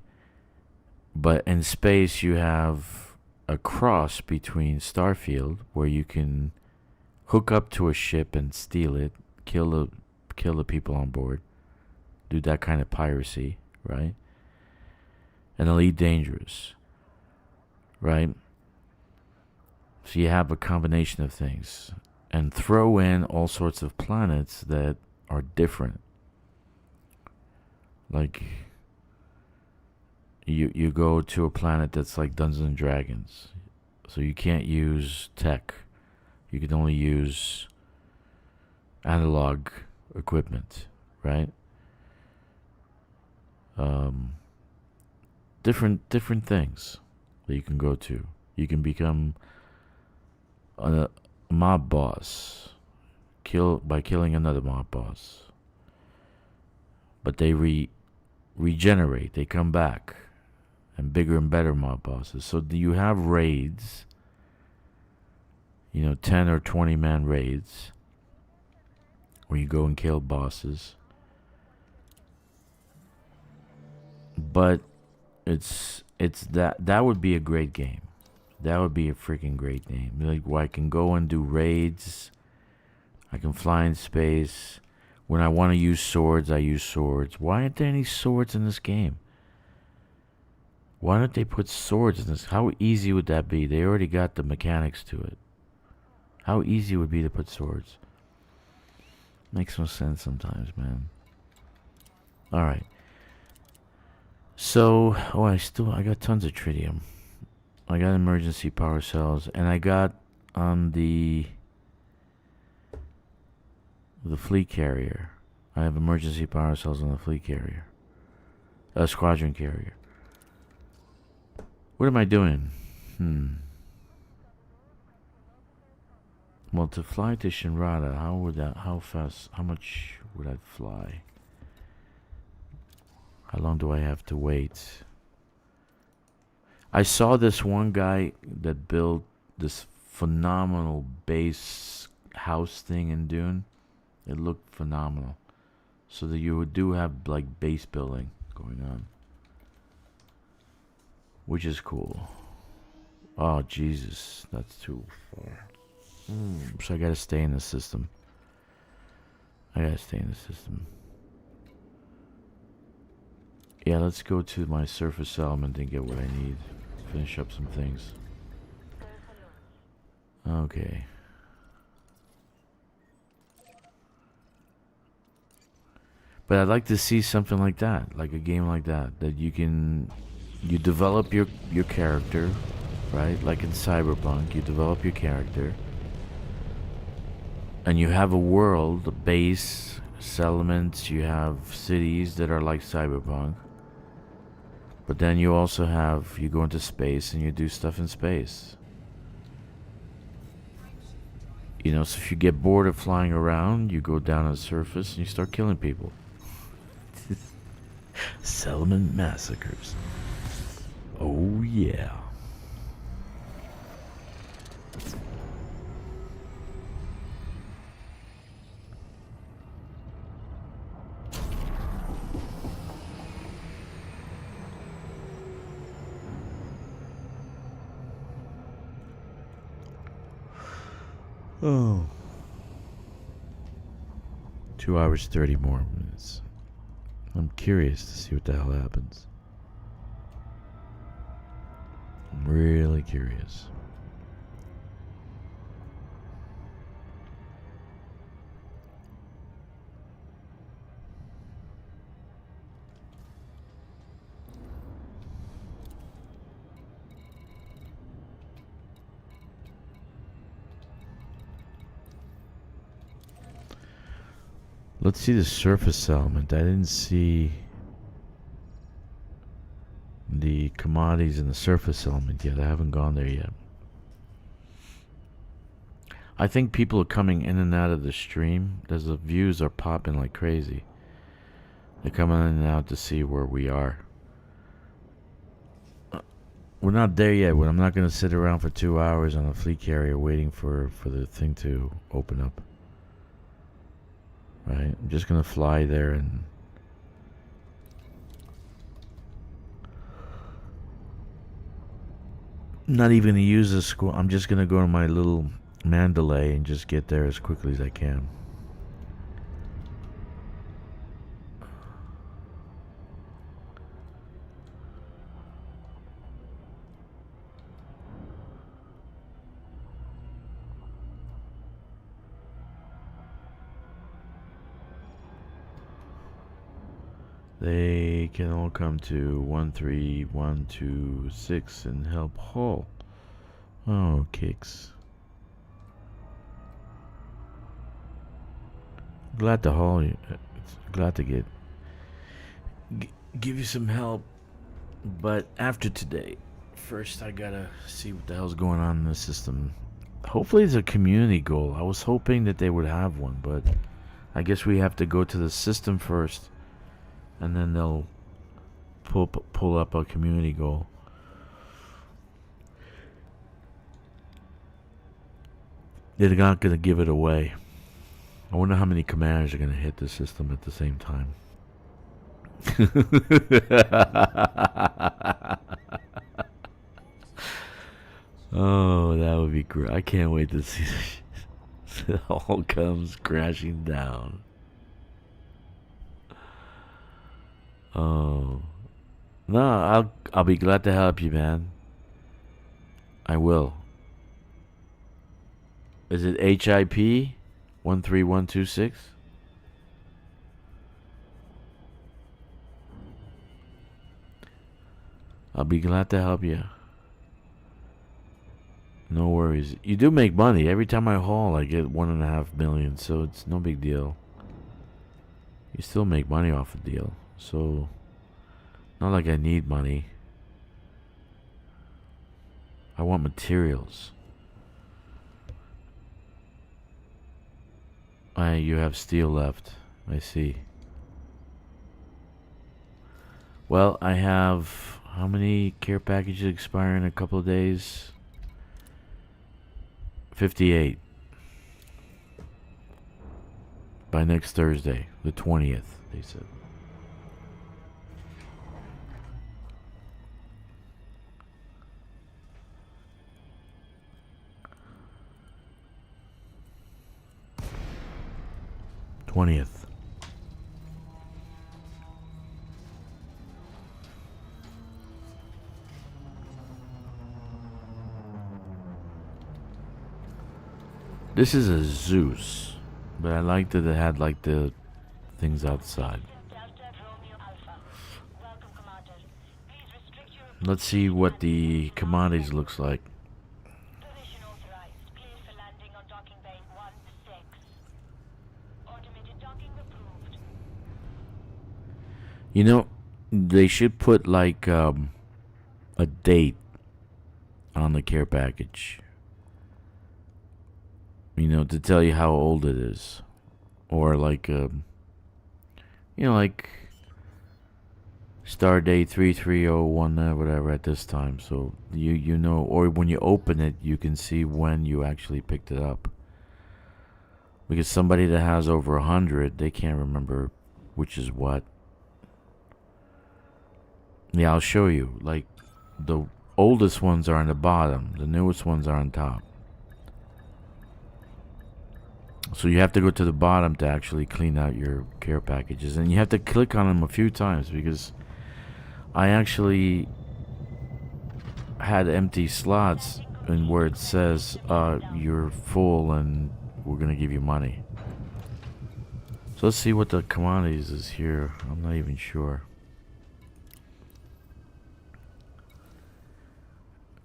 But in space you have a cross between Starfield, where you can hook up to a ship and steal it, kill the people on board, do that kind of piracy, right? And Elite Dangerous, right? So you have a combination of things, and throw in all sorts of planets that are different. Like you go to a planet that's like Dungeons and Dragons, so you can't use tech. You can only use analog equipment, right? Different things that you can go to. You can become a mob boss, by killing another mob boss. But they regenerate. They come back, and bigger and better mob bosses. So you have raids. 10 or 20 man raids where you go and kill bosses. But it's that would be a great game. That would be a freaking great game. Like, where I can go and do raids. I can fly in space. When I want to use swords, I use swords. Why aren't there any swords in this game? Why don't they put swords in this? How easy would that be? They already got the mechanics to it. How easy would it be to put swords? Makes no sense sometimes, man. Alright. So, I got tons of tritium. I got emergency power cells, and I got on the fleet carrier. I have emergency power cells on the fleet carrier. Squadron carrier. What am I doing? Well, to fly to Shinrada, how much would I fly? How long do I have to wait? I saw this one guy that built this phenomenal base house thing in Dune. It looked phenomenal. So that you do have like base building going on, which is cool. Oh Jesus, that's too far. So I gotta stay in the system. Yeah, let's go to my surface element and get what I need. Finish up some things. Okay. But I'd like to see something like that, like a game like that you develop your character, right? Like in Cyberpunk, you develop your character, and you have a world, a base, settlements, you have cities that are like Cyberpunk. But then you also you go into space and you do stuff in space. So if you get bored of flying around, you go down on the surface and you start killing people. Settlement massacres. Oh yeah. Oh. 2 hours 30 more minutes. I'm curious to see what the hell happens. I'm really curious. Let's see the surface element. I didn't see the commodities in the surface element yet. I haven't gone there yet. I think people are coming in and out of the stream. The views are popping like crazy. They're coming in and out to see where we are. We're not there yet. I'm not going to sit around for 2 hours on a fleet carrier waiting for the thing to open up. Right? I'm just going to fly there and... not even going to use the school. I'm just going to go to my little Mandalay and just get there as quickly as I can. They can all come to 13126 and help haul. Oh, kicks. Glad to haul you. Glad to give you some help. But after today, first I gotta see what the hell's going on in the system. Hopefully it's a community goal. I was hoping that they would have one, but I guess we have to go to the system first. And then they'll pull up a community goal. They're not going to give it away. I wonder how many commanders are going to hit the system at the same time. Oh, that would be great. I can't wait to see it all comes crashing down. Oh. No, I'll be glad to help you, man. I will. Is it HIP 13126? I'll be glad to help you. No worries. You do make money. Every time I haul, I get 1.5 million, so it's no big deal. You still make money off a deal. So, not like I need money. I want materials. You have steel left. I see. Well, I have... how many care packages expire in a couple of days? 58. By next Thursday, the 20th, they said. '20th. This is a Zeus, but I liked that it had like the things outside. Let's see what the commodities looks like. Position authorized. Clear for landing on docking bay 1-6. Automated docking approved. You know, they should put like a date on the care package. You know, to tell you how old it is. Or like, like star date 3301, whatever, at this time. So you know, or when you open it, you can see when you actually picked it up. Because somebody that has over 100, they can't remember which is what. Yeah, I'll show you. Like, the oldest ones are on the bottom. The newest ones are on top. So you have to go to the bottom to actually clean out your care packages, and you have to click on them a few times because I actually had empty slots and where it says you're full and we're gonna give you money. So let's see what the commodities is here. I'm not even sure.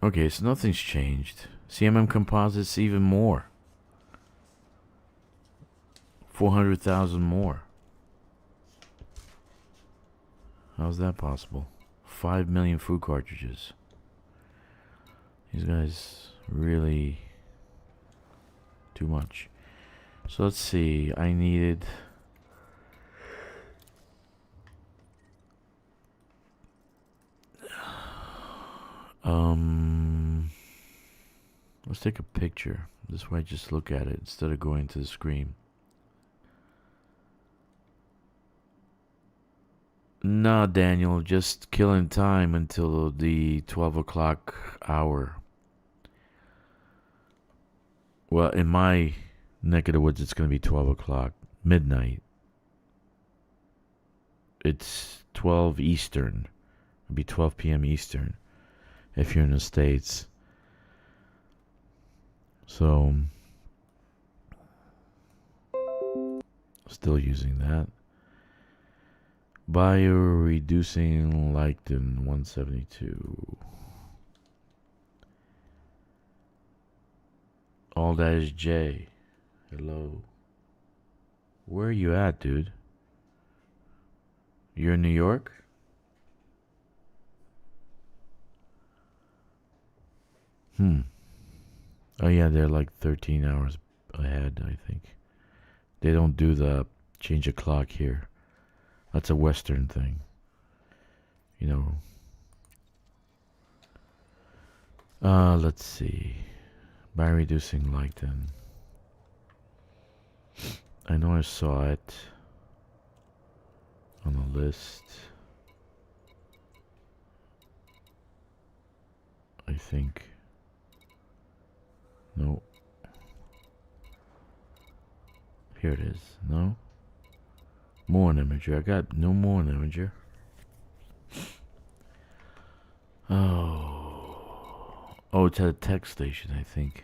Okay, so nothing's changed. CMM composites even more. 400,000 more. How's that possible? 5 million food cartridges. These guys really too much. So let's see. I needed let's take a picture. This way I just look at it instead of going to the screen. Nah, Daniel, just killing time until the 12 o'clock hour. Well, in my neck of the woods, it's going to be 12 o'clock, midnight. It's 12 Eastern. It'll be 12 p.m. Eastern if you're in the States. So, still using that. Bio-reducing lichen 172. All that is J. Hello. Where are you at, dude? You're in New York? Oh yeah, they're like 13 hours ahead, I think. They don't do the change of clock here. That's a Western thing. You know. Let's see. By reducing lichen. I know I saw it on the list. I think. No. Here it is. No. More imager. I got no more imager. Oh, it's at a tech station, I think.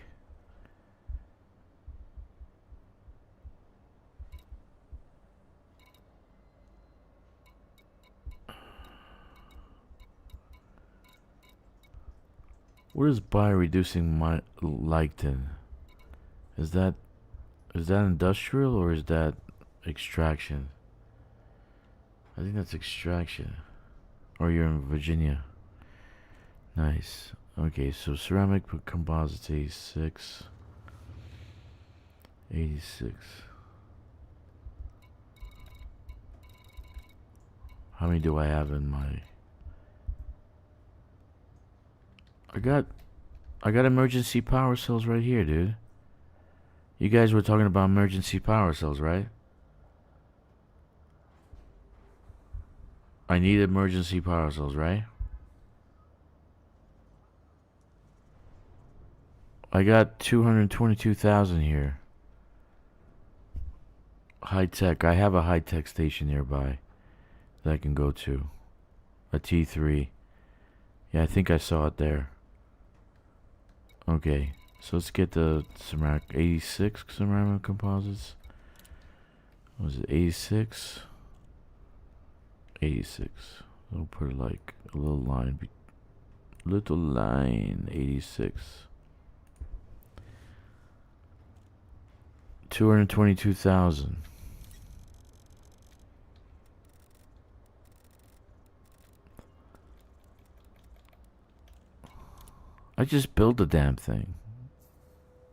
What is by reducing my lichen? Is that industrial or is that extraction? I think that's extraction. Or you're in Virginia. Nice. Okay, so ceramic composites 86. 86. How many do I have in my... I got emergency power cells right here, dude. You guys were talking about emergency power cells, right? I need emergency power cells, right? I got 222,000 here. High tech. I have a high tech station nearby that I can go to. A T3. Yeah, I think I saw it there. Okay, so let's get the ceramic 86 ceramic composites. Was it 86? 86. I'll put like a little line. Little line 86. 222,000. I just build the damn thing.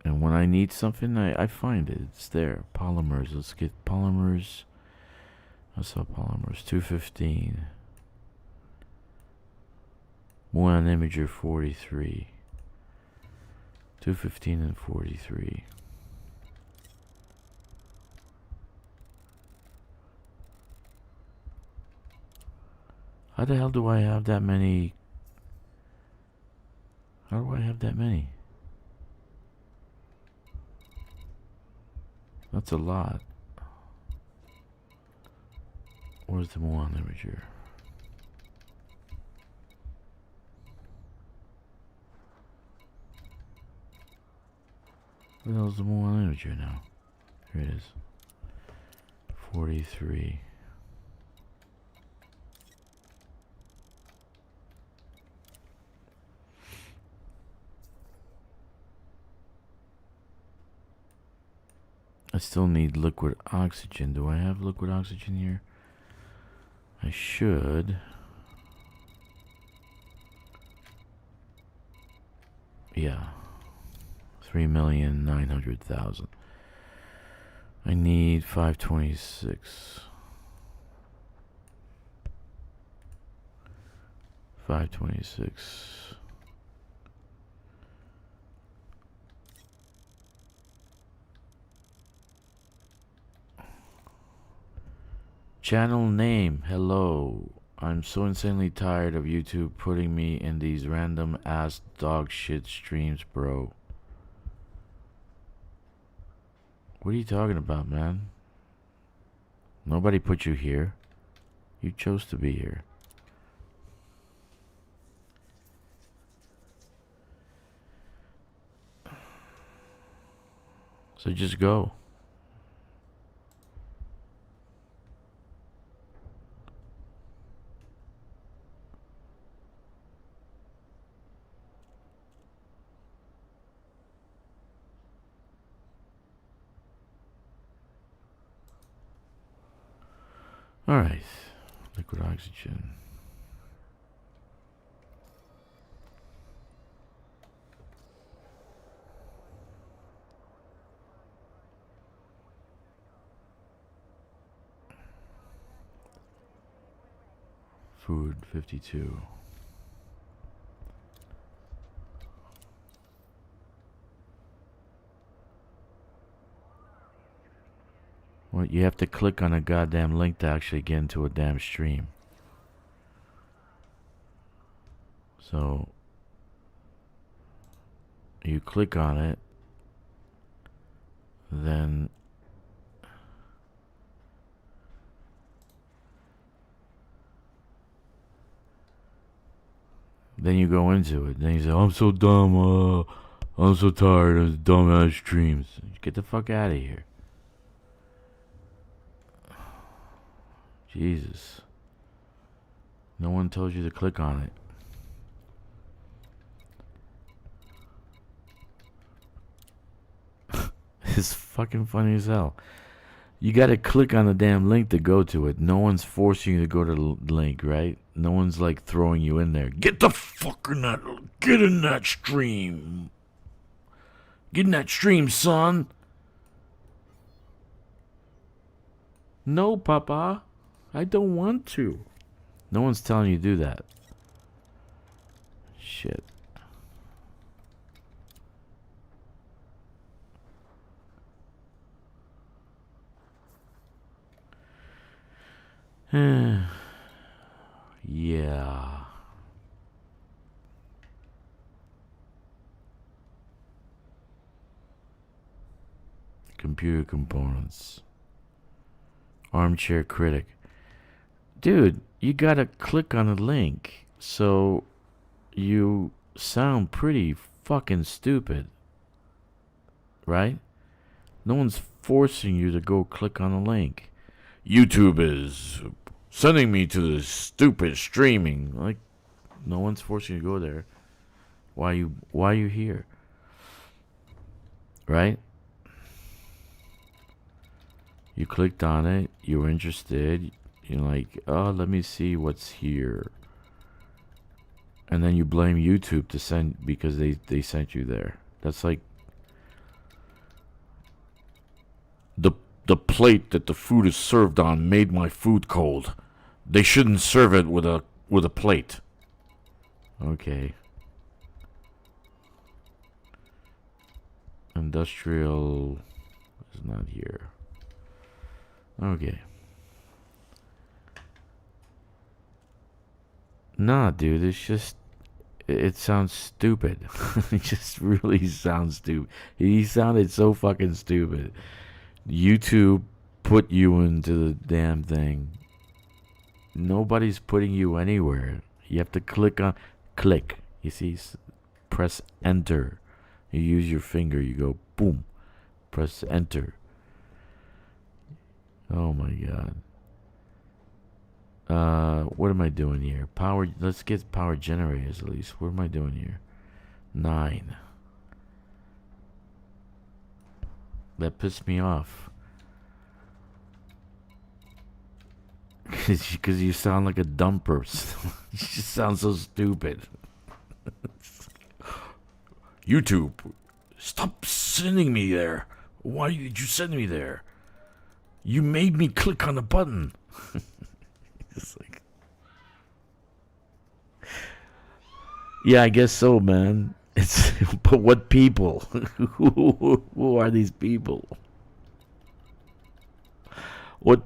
And when I need something, I find it. It's there. Polymers. Let's get polymers. I saw polymers. 215. One imager 43. 215 and 43. How the hell do I have that many? How do I have that many? That's a lot. Where's the Mechan imager? Where the hell's the Mechan imager now? Here it is. 43. I still need liquid oxygen. Do I have liquid oxygen here? I should. Yeah. 3,900,000. I need 526. 526. Channel name, hello. I'm so insanely tired of YouTube putting me in these random ass dog shit streams, bro. What are you talking about, man? Nobody put you here. You chose to be here. So just go. Alright, liquid oxygen. Food 52. Well, you have to click on a goddamn link to actually get into a damn stream. So you click on it, then you go into it. Then you say, I'm so dumb, I'm so tired of dumbass streams. Get the fuck out of here. Jesus. No one told you to click on it. It's fucking funny as hell. You gotta click on the damn link to go to it. No one's forcing you to go to the link, right? No one's like throwing you in there. Get the fuck in that. Get in that stream. Get in that stream, son. No, Papa. I don't want to. No one's telling you to do that. Shit. Yeah. Computer components. Armchair critic. Dude, you gotta click on the link. So you sound pretty fucking stupid. Right? No one's forcing you to go click on the link. YouTube is sending me to this stupid streaming. Like, no one's forcing you to go there. Why are you here? Right? You clicked on it, you were interested, you're like, oh, let me see what's here. And then you blame YouTube to send because they sent you there. That's like the plate that the food is served on made my food cold. They shouldn't serve it with a plate. Okay. Industrial is not here. Okay. Nah, dude, it's just it sounds stupid. It just really sounds stupid. He sounded so fucking stupid. YouTube put you into the damn thing. Nobody's putting you anywhere. You have to click. You see, press enter. You use your finger. You go boom. Press enter. Oh my god. What am I doing here? Power. Let's get power generators at least. What am I doing here? 9. That pissed me off. Because you sound like a dumb person. You just sound so stupid. YouTube, stop sending me there. Why did you send me there? You made me click on the button. It's like, yeah, I guess so, man. It's but what people? Who are these people? What?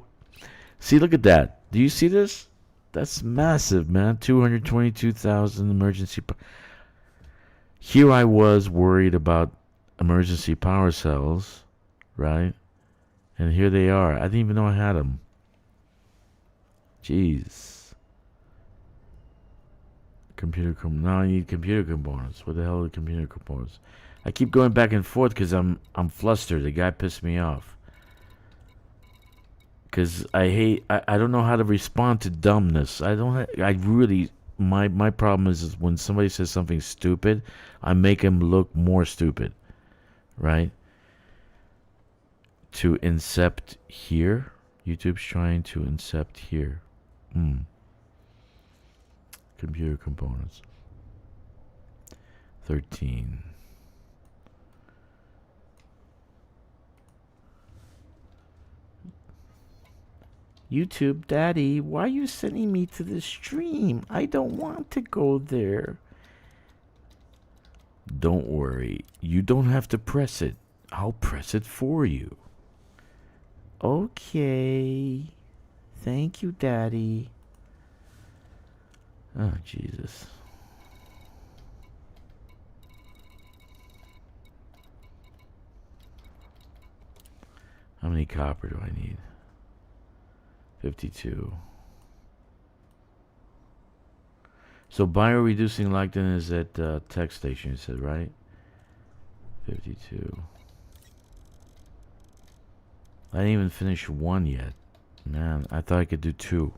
See, look at that. Do you see this? That's massive, man. 222,000 emergency. Here I was worried about emergency power cells, right? And here they are. I didn't even know I had them. Jeez. Now I need computer components. What the hell are computer components? I keep going back and forth because I'm flustered. The guy pissed me off. Because I don't know how to respond to dumbness. I really, my problem is when somebody says something stupid, I make him look more stupid, right? To incept here. YouTube's trying to incept here. Computer components. 13. YouTube, Daddy, why are you sending me to the stream? I don't want to go there. Don't worry. You don't have to press it. I'll press it for you. Okay. Thank you, Daddy. Oh, Jesus. How many copper do I need? 52. So bio-reducing lectin is at tech station, you said, right? 52. I didn't even finish 1 yet. Man, I thought I could do 2.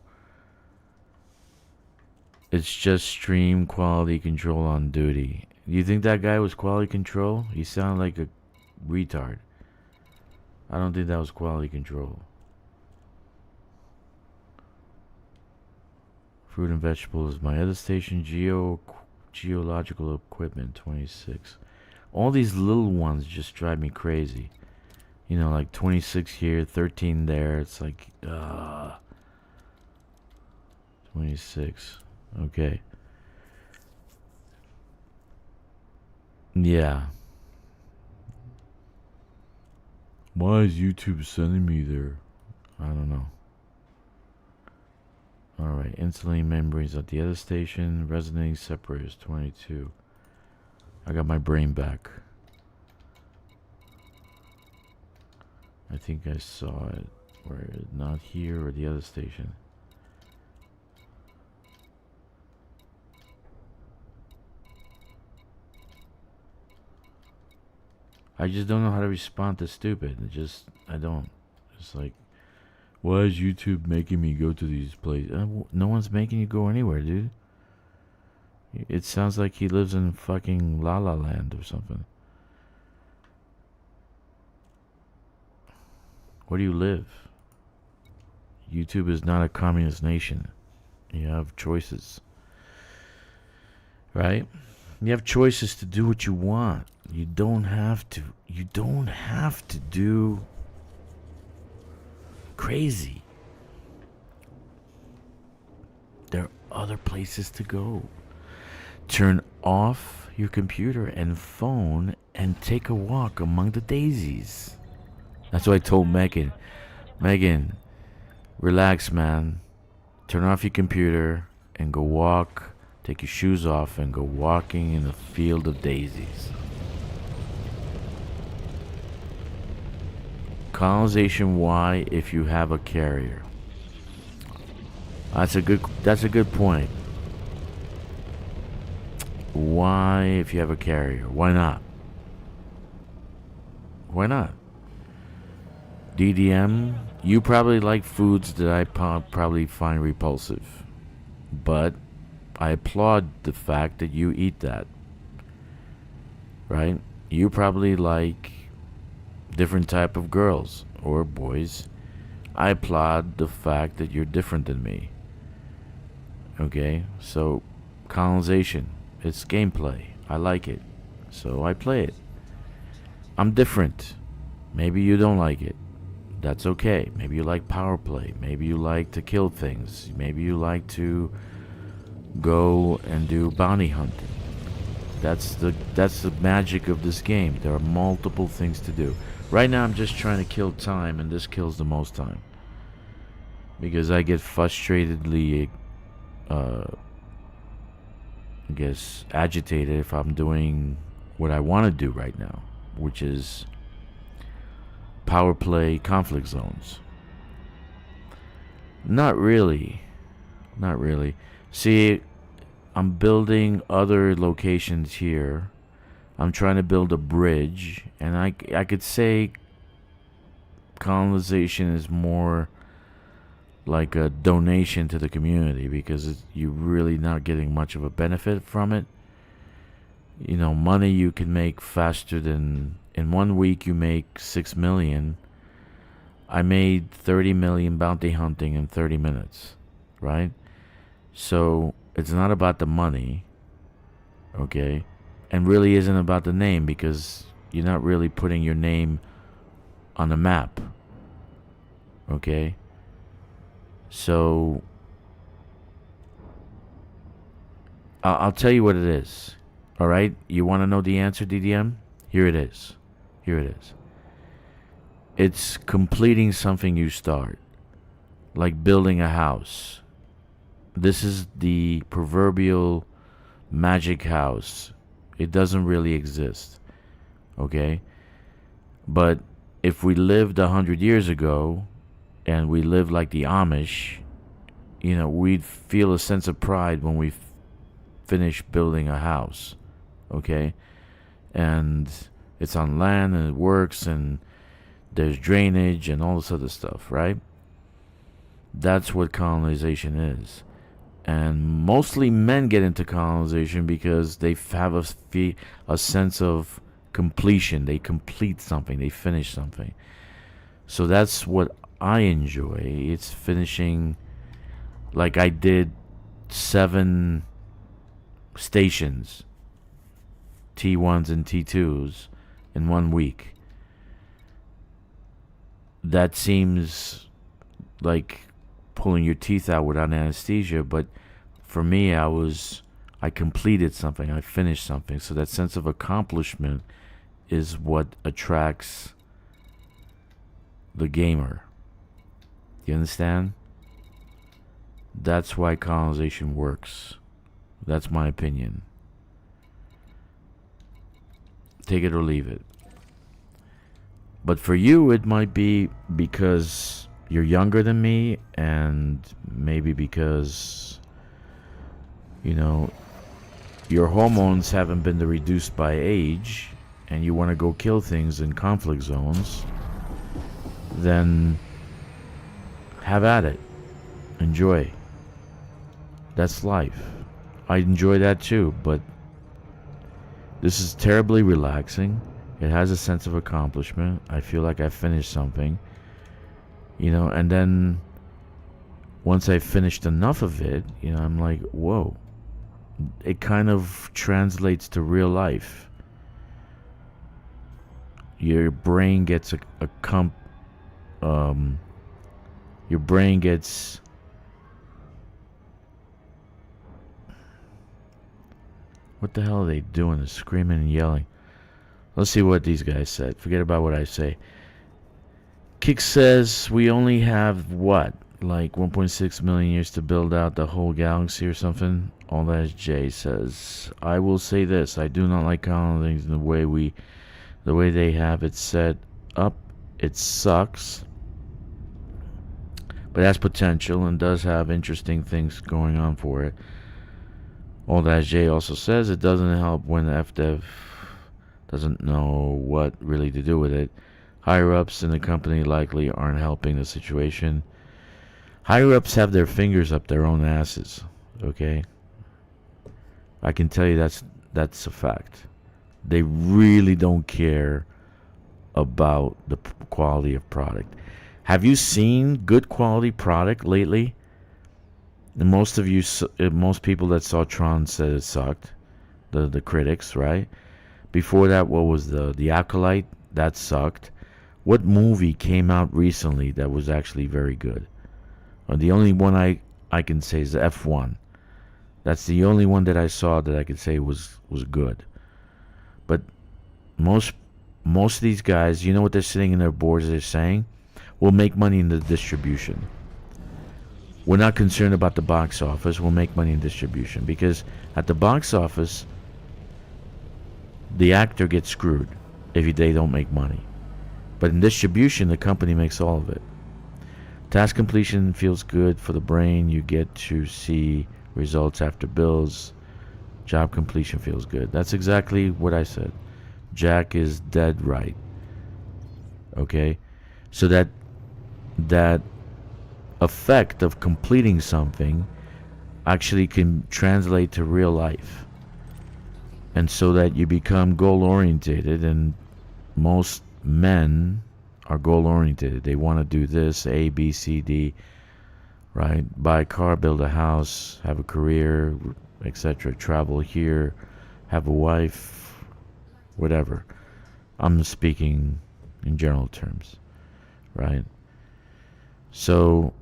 It's just stream quality control on duty. Do you think that guy was quality control? He sounded like a retard. I don't think that was quality control. Fruit and vegetables. My other station, geological equipment, 26. All these little ones just drive me crazy. You know, like 26 here, 13 there. It's like, 26. Okay. Yeah. Why is YouTube sending me there? I don't know. Alright, insulin membranes at the other station. Resonating separators, 22. I got my brain back. I think I saw it. Where, not here or the other station. I just don't know how to respond to stupid. I don't. It's like, why is YouTube making me go to these places? No one's making you go anywhere, dude. It sounds like he lives in fucking La La Land or something. Where do you live? YouTube is not a communist nation. You have choices. Right? You have choices to do what you want. You don't have to. You don't have to do crazy. There are other places to go. Turn off your computer and phone and take a walk among the daisies. That's what I told Megan. Megan, relax, man. Turn off your computer and go walk. Take your shoes off and go walking in a field of daisies. Colonization, why if you have a carrier? That's a good point. Why if you have a carrier? Why not? Why not? DDM, you probably like foods that I probably find repulsive. But I applaud the fact that you eat that. Right? You probably like different type of girls or boys. I applaud the fact that you're different than me. Okay? So, colonization. It's gameplay. I like it. So I play it. I'm different. Maybe you don't like it. That's okay. Maybe you like power play. Maybe you like to kill things. Maybe you like to go and do bounty hunting. That's the magic of this game. There are multiple things to do. Right now I'm just trying to kill time, and this kills the most time. Because I get frustratedly I guess agitated if I'm doing what I want to do right now, which is power play conflict zones. Not really. See, I'm building other locations here. I'm trying to build a bridge, and I could say colonization is more like a donation to the community, because you're really not getting much of a benefit from it. You know, money you can make faster than... In 1 week you make 6 million. I made 30 million bounty hunting in 30 minutes. Right? So, it's not about the money. Okay? And really isn't about the name, because you're not really putting your name on a map. Okay? So, I'll tell you what it is. Alright? You want to know the answer, DDM? Here it is. It's completing something you start. Like building a house. This is the proverbial magic house. It doesn't really exist. Okay? But if we lived 100 years ago, and we lived like the Amish, you know, we'd feel a sense of pride when we finish building a house. Okay? And it's on land, and it works, and there's drainage and all this other stuff, right? That's what colonization is. And mostly men get into colonization because they have a sense of completion. They complete something. They finish something. So that's what I enjoy. It's finishing, like I did 7 stations, T1s and T2s, in 1 week. That seems like pulling your teeth out without anesthesia, but for me, I completed something. I finished something. So that sense of accomplishment is what attracts the gamer. You understand? That's why colonization works. That's my opinion. Take it or leave it. But for you, it might be because you're younger than me, and maybe because, you know, your hormones haven't been reduced by age, and you want to go kill things in conflict zones. Then have at it. Enjoy. That's life. I enjoy that too, but this is terribly relaxing. It has a sense of accomplishment. I feel like I finished something. You know, and then once I finished enough of it, you know, I'm like, whoa. It kind of translates to real life. Your brain gets your brain gets what the hell are they doing? They're screaming and yelling. Let's see what these guys said. Forget about what I say. Kick says we only have what? Like 1.6 million years to build out the whole galaxy or something? All that is Jay says. I will say this. I do not like colonizing the way they have it set up. It sucks, but has potential and does have interesting things going on for it. Although, as Jay also says, it doesn't help when the FDev doesn't know what really to do with it. Higher ups in the company likely aren't helping the situation. Higher ups have their fingers up their own asses, okay? I can tell you that's a fact. They really don't care about the quality of product. Have you seen good quality product lately? And most people that saw Tron said it sucked. The critics, right? Before that, what was the Acolyte? That sucked. What movie came out recently that was actually very good? The only one I can say is the F1. That's the only one that I saw that I could say was good. But most of these guys, you know what they're sitting in their boards, they're saying, we'll make money in the distribution. We're not concerned about the box office. We'll make money in distribution. Because at the box office, the actor gets screwed if they don't make money. But in distribution, the company makes all of it. Task completion feels good for the brain. You get to see results after bills. Job completion feels good. That's exactly what I said. Jack is dead right. Okay? So that effect of completing something actually can translate to real life. And so that you become goal oriented, and most men are goal oriented. They want to do this, A, B, C, D, right? Buy a car, build a house, have a career, etc. Travel here, have a wife, whatever. I'm speaking in general terms, right? So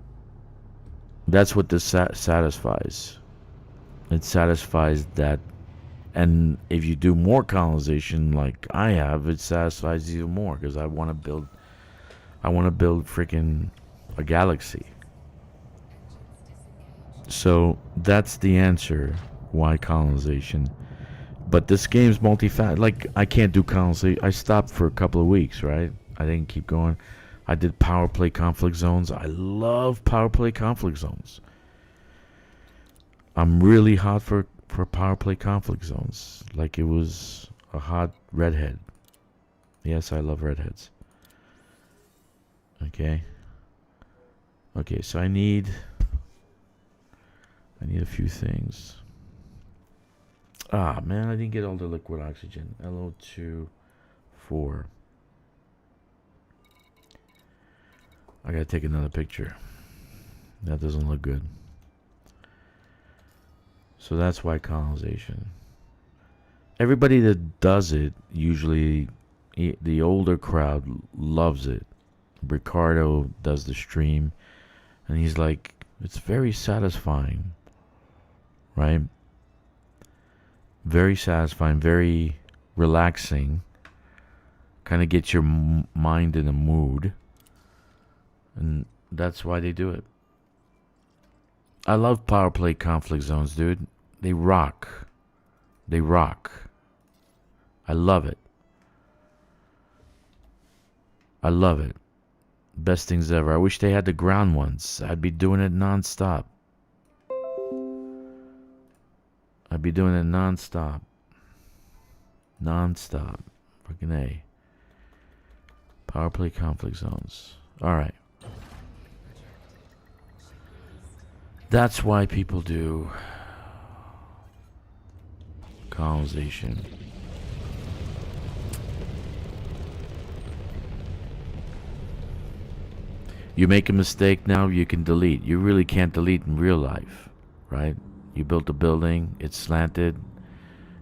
that's what this satisfies. It satisfies that. And if you do more colonization like I have, it satisfies even more, because I want to build freaking a galaxy. So that's the answer why colonization. But this game's multi-faceted. Like, I can't do colonization. I stopped for a couple of weeks, right? I didn't keep going. I did power play conflict zones. I love power play conflict zones. I'm really hot for power play conflict zones, like it was a hot redhead. Yes, I love redheads. Okay, so I need a few things. Ah, man, I didn't get all the liquid oxygen. LO2-4. I gotta take another picture. That doesn't look good. So that's why colonization. Everybody that does it, usually the older crowd loves it. Ricardo does the stream, and he's like, it's very satisfying, right? Very satisfying, very relaxing. Kind of gets your mind in a mood, and that's why they do it. I love power play conflict zones, dude. They rock. They rock. I love it. I love it. Best things ever. I wish they had the ground ones. I'd be doing it non-stop. Non-stop. Fucking A. Power play conflict zones. Alright. That's why people do colonization. You make a mistake now, you can delete. You really can't delete in real life, right? You built a building, it's slanted,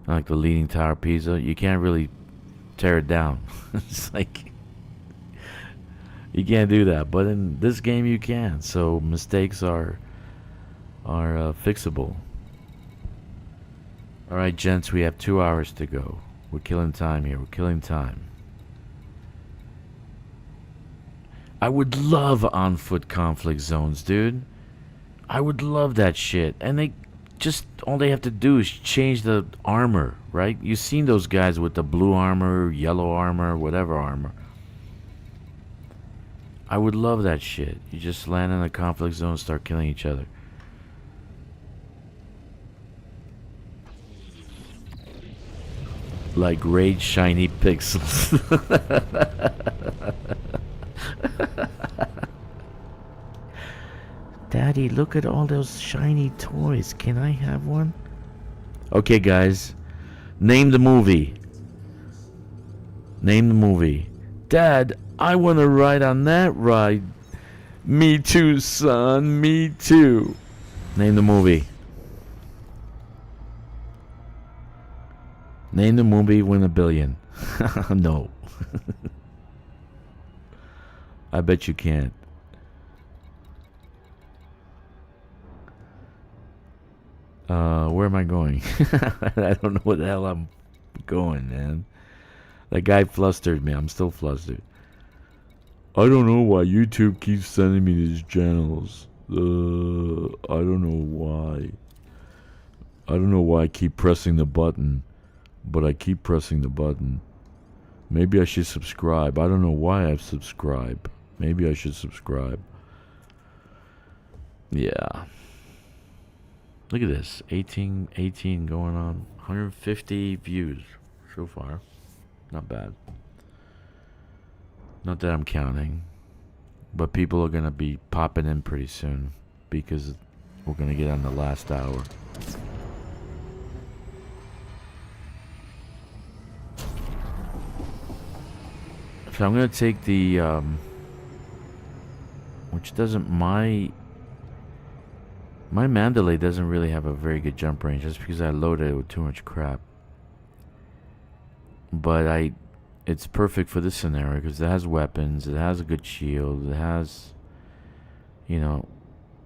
like the Leaning Tower of Pisa. You can't really tear it down. It's like, you can't do that. But in this game you can. So mistakes are fixable. Alright, gents, we have 2 hours to go. We're killing time here. We're killing time. I would love on-foot conflict zones, dude. I would love that shit. And they just, all they have to do is change the armor, right? You've seen those guys with the blue armor, yellow armor, whatever armor. I would love that shit. You just land in a conflict zone and start killing each other. Like rage shiny pixels. Daddy, look at all those shiny toys. Can I have one? Okay, guys. Name the movie. Name the movie. Dad, I want to ride on that ride. Me too, son. Me too. Name the movie. Name the movie, win $1 billion. No. I bet you can't. Where am I going? I don't know where the hell I'm going, man. That guy flustered me. I'm still flustered. I don't know why YouTube keeps sending me these channels. I don't know why. I don't know why I keep pressing the button. But I keep pressing the button. Maybe I should subscribe. I don't know why I've subscribed. Maybe I should subscribe. Yeah. Look at this. 18 going on. 150 views so far. Not bad. Not that I'm counting. But people are going to be popping in pretty soon. Because we're going to get on the last hour. So I'm going to take the... which doesn't... My Mandalay doesn't really have a very good jump range. Just because I loaded it with too much crap. But it's perfect for this scenario because it has weapons, it has a good shield, it has, you know,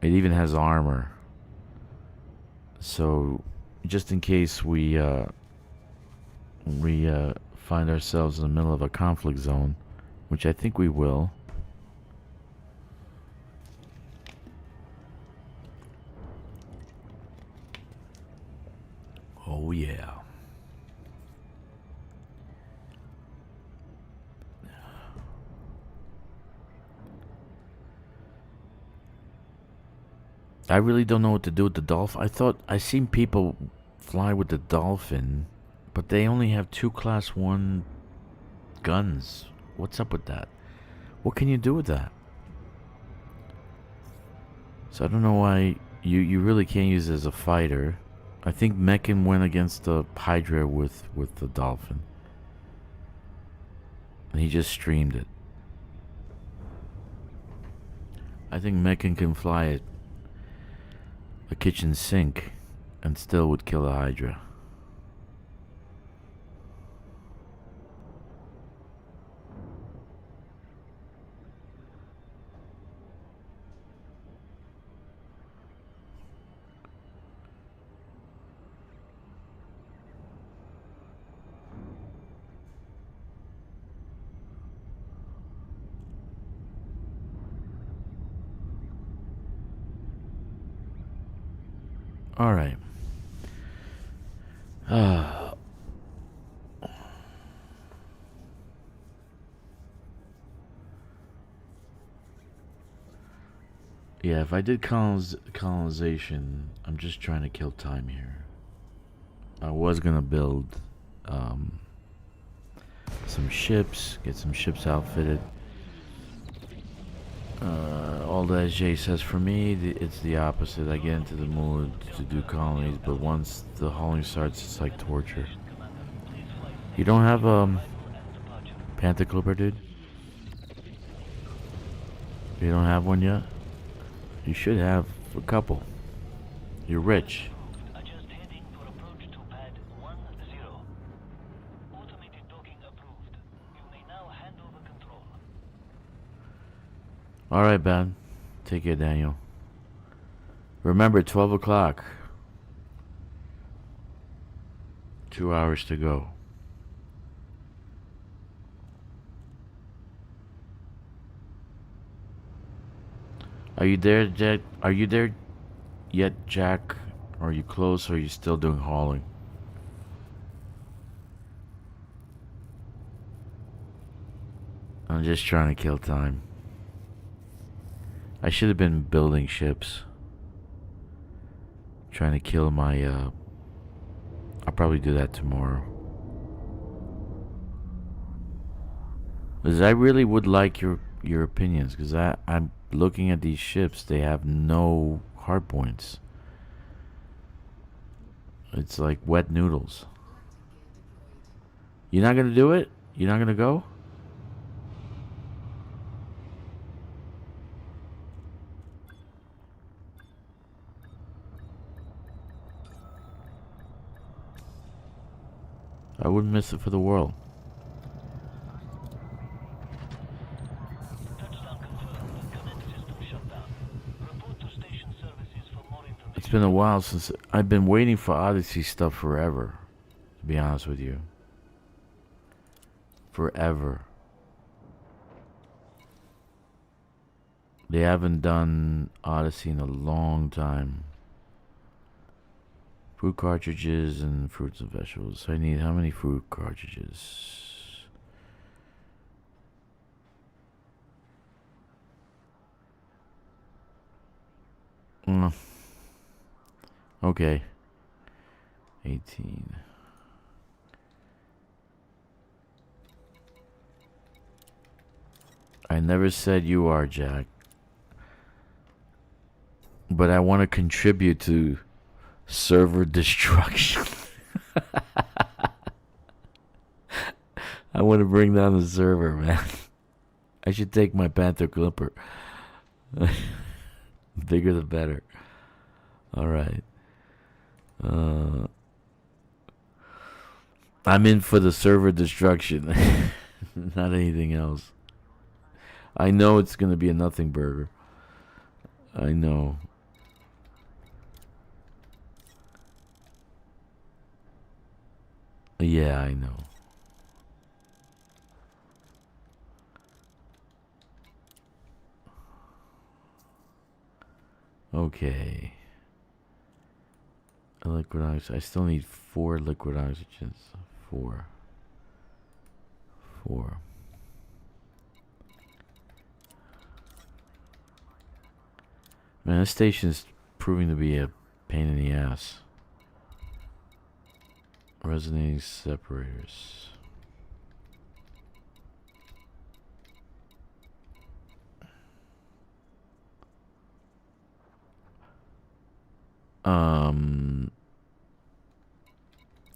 it even has armor. So, just in case we find ourselves in the middle of a conflict zone, which I think we will. Oh yeah. I really don't know what to do with the dolphin. I thought I seen people fly with the dolphin, but they only have 2 class 1 guns. What's up with that? What can you do with that? So I don't know why you really can't use it as a fighter. I think Mechan went against the Hydra with the dolphin. And he just streamed it. I think Mechan can fly it. A kitchen sink and still would kill a Hydra. All right. Yeah, if I did colonization, I'm just trying to kill time here. I was gonna build some ships, get some ships outfitted. All that Jay says for me, it's the opposite. I get into the mood to do colonies, but once the hauling starts, it's like torture. You don't have Panther Clipper, dude? You don't have one yet? You should have a couple. You're rich. Adjust heading for approach to pad 10. Automated docking approved. You may now hand over control. Alright, Ben. Take care, Daniel. Remember, 12 o'clock. 2 hours to go. Are you there, Jack? Are you there yet, Jack? Or are you close, or are you still doing hauling? I'm just trying to kill time. I should have been building ships. Trying to kill my, I'll probably do that tomorrow. Because I really would like your opinions, because I'm looking at these ships, they have no hard points. It's like wet noodles. You're not gonna do it? You're not gonna go? I wouldn't miss it for the world. Touchdown confirmed. Command system shut down. Report to station services for more information. It's been a while since I've been waiting for Odyssey stuff forever, to be honest with you. Forever. They haven't done Odyssey in a long time. Fruit cartridges and fruits and vegetables. I need how many fruit cartridges? Okay. 18. I never said you are, Jack. But I want to contribute to server destruction. I want to bring down the server, man. I should take my Panther Clipper. Bigger the better. Alright. I'm in for the server destruction. Not anything else. I know it's going to be a nothing burger. I know. Yeah, I know. Okay. Liquid oxygen. I still need 4 liquid oxygens. 4. Man, this station's proving to be a pain in the ass. Resonating separators.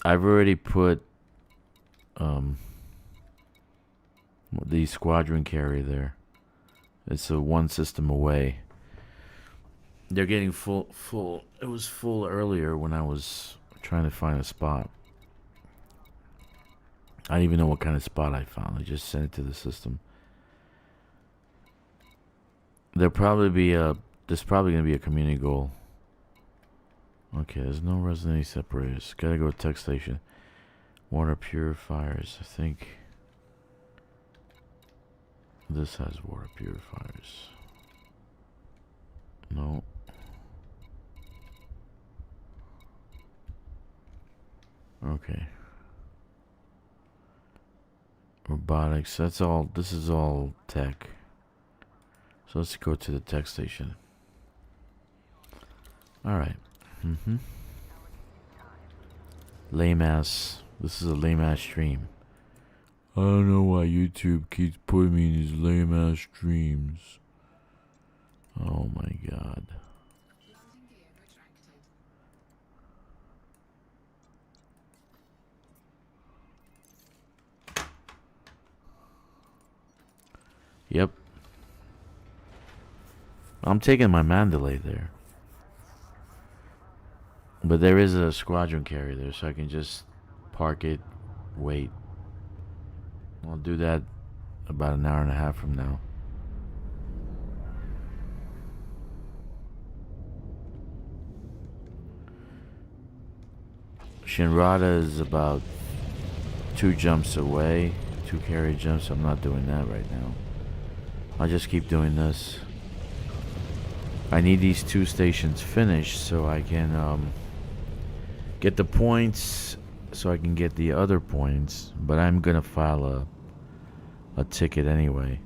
I've already put the squadron carrier there. It's a 1 system away. They're getting full. It was full earlier when I was trying to find a spot. I don't even know what kind of spot I found. I just sent it to the system. There's probably going to be a community goal. Okay, there's no resonating separators. Gotta go to tech station. Water purifiers. I think this has water purifiers. No. Okay. Robotics. That's all. This is all tech. So let's go to the tech station. Alright. Lame ass. This is a lame ass stream. I don't know why YouTube keeps putting me in these lame ass streams. Oh my god. Yep. I'm taking my Mandalay there. But there is a squadron carrier there, so I can just park it, wait. I'll do that about an hour and a half from now. Shinrada is about 2 jumps away, 2 carrier jumps. I'm not doing that right now. I'll just keep doing this. I need these 2 stations finished so I can get the points, so I can get the other points. But I'm gonna file a ticket anyway.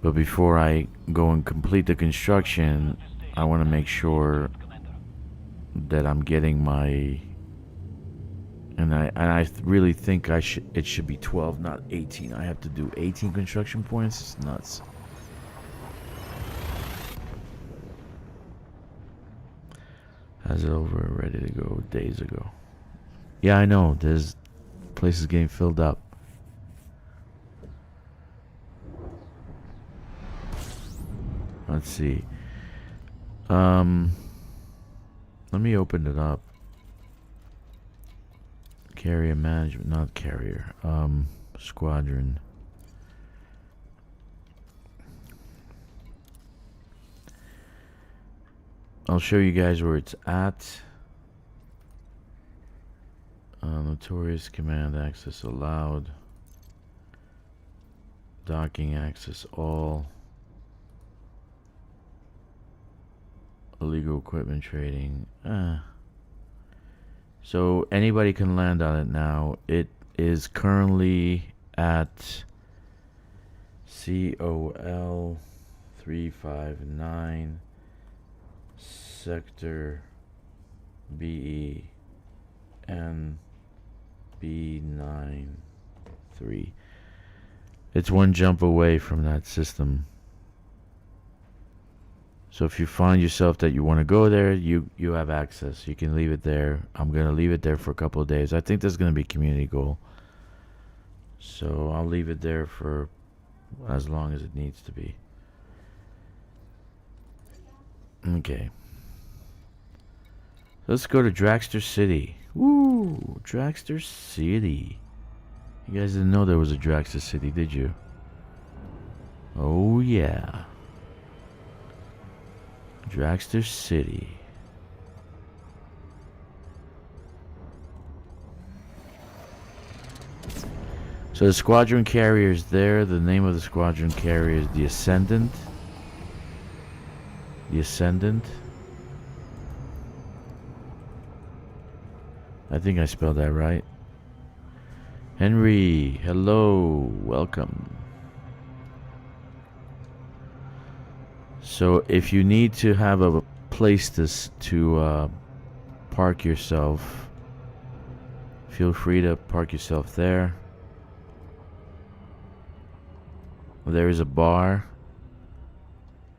But before I go and complete the construction, I want to make sure that I'm getting my, and I really think it should be 12, not 18. I have to do 18 construction points. It's nuts. Has it over, ready to go days ago. Yeah, I know. There's places getting filled up. Let's see. Let me open it up. Carrier management, not carrier. Squadron. I'll show you guys where it's at. Notorious command access allowed. Docking access all. Illegal equipment trading. So anybody can land on it now. It is currently at COL 359 sector BE and B93. It's one jump away from that system. So if you find yourself that you want to go there, you have access. You can leave it there. I'm going to leave it there for a couple of days. I think there's going to be a community goal. So I'll leave it there for as long as it needs to be. Okay. Let's go to Drakkster City. Woo! Drakkster City. You guys didn't know there was a Drakkster City, did you? Oh, yeah. Drakkster City. So the squadron carrier is there. The name of the squadron carrier is the Ascendant. The Ascendant. I think I spelled that right. Henry, hello, welcome. So if you need to have a place to park yourself, feel free to park yourself there. There is a bar.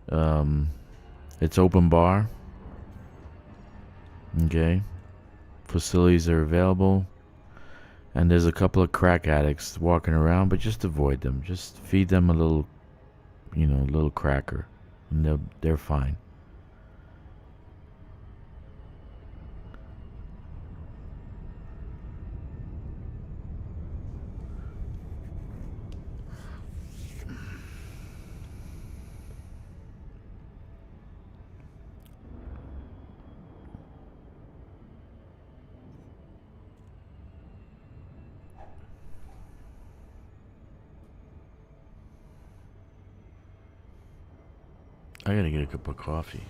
It's open bar. Okay. Facilities are available. And there's a couple of crack addicts walking around, but just avoid them. Just feed them a little, little cracker. And they're fine. I gotta get a cup of coffee.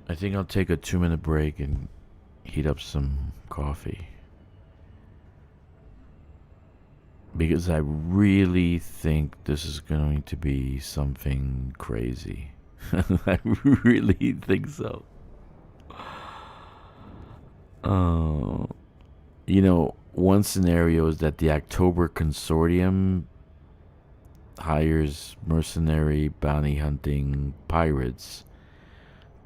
I think I'll take a 2-minute break and heat up some coffee. Because I really think this is going to be something crazy. I really think so. One scenario is that the October Consortium hires mercenary bounty hunting pirates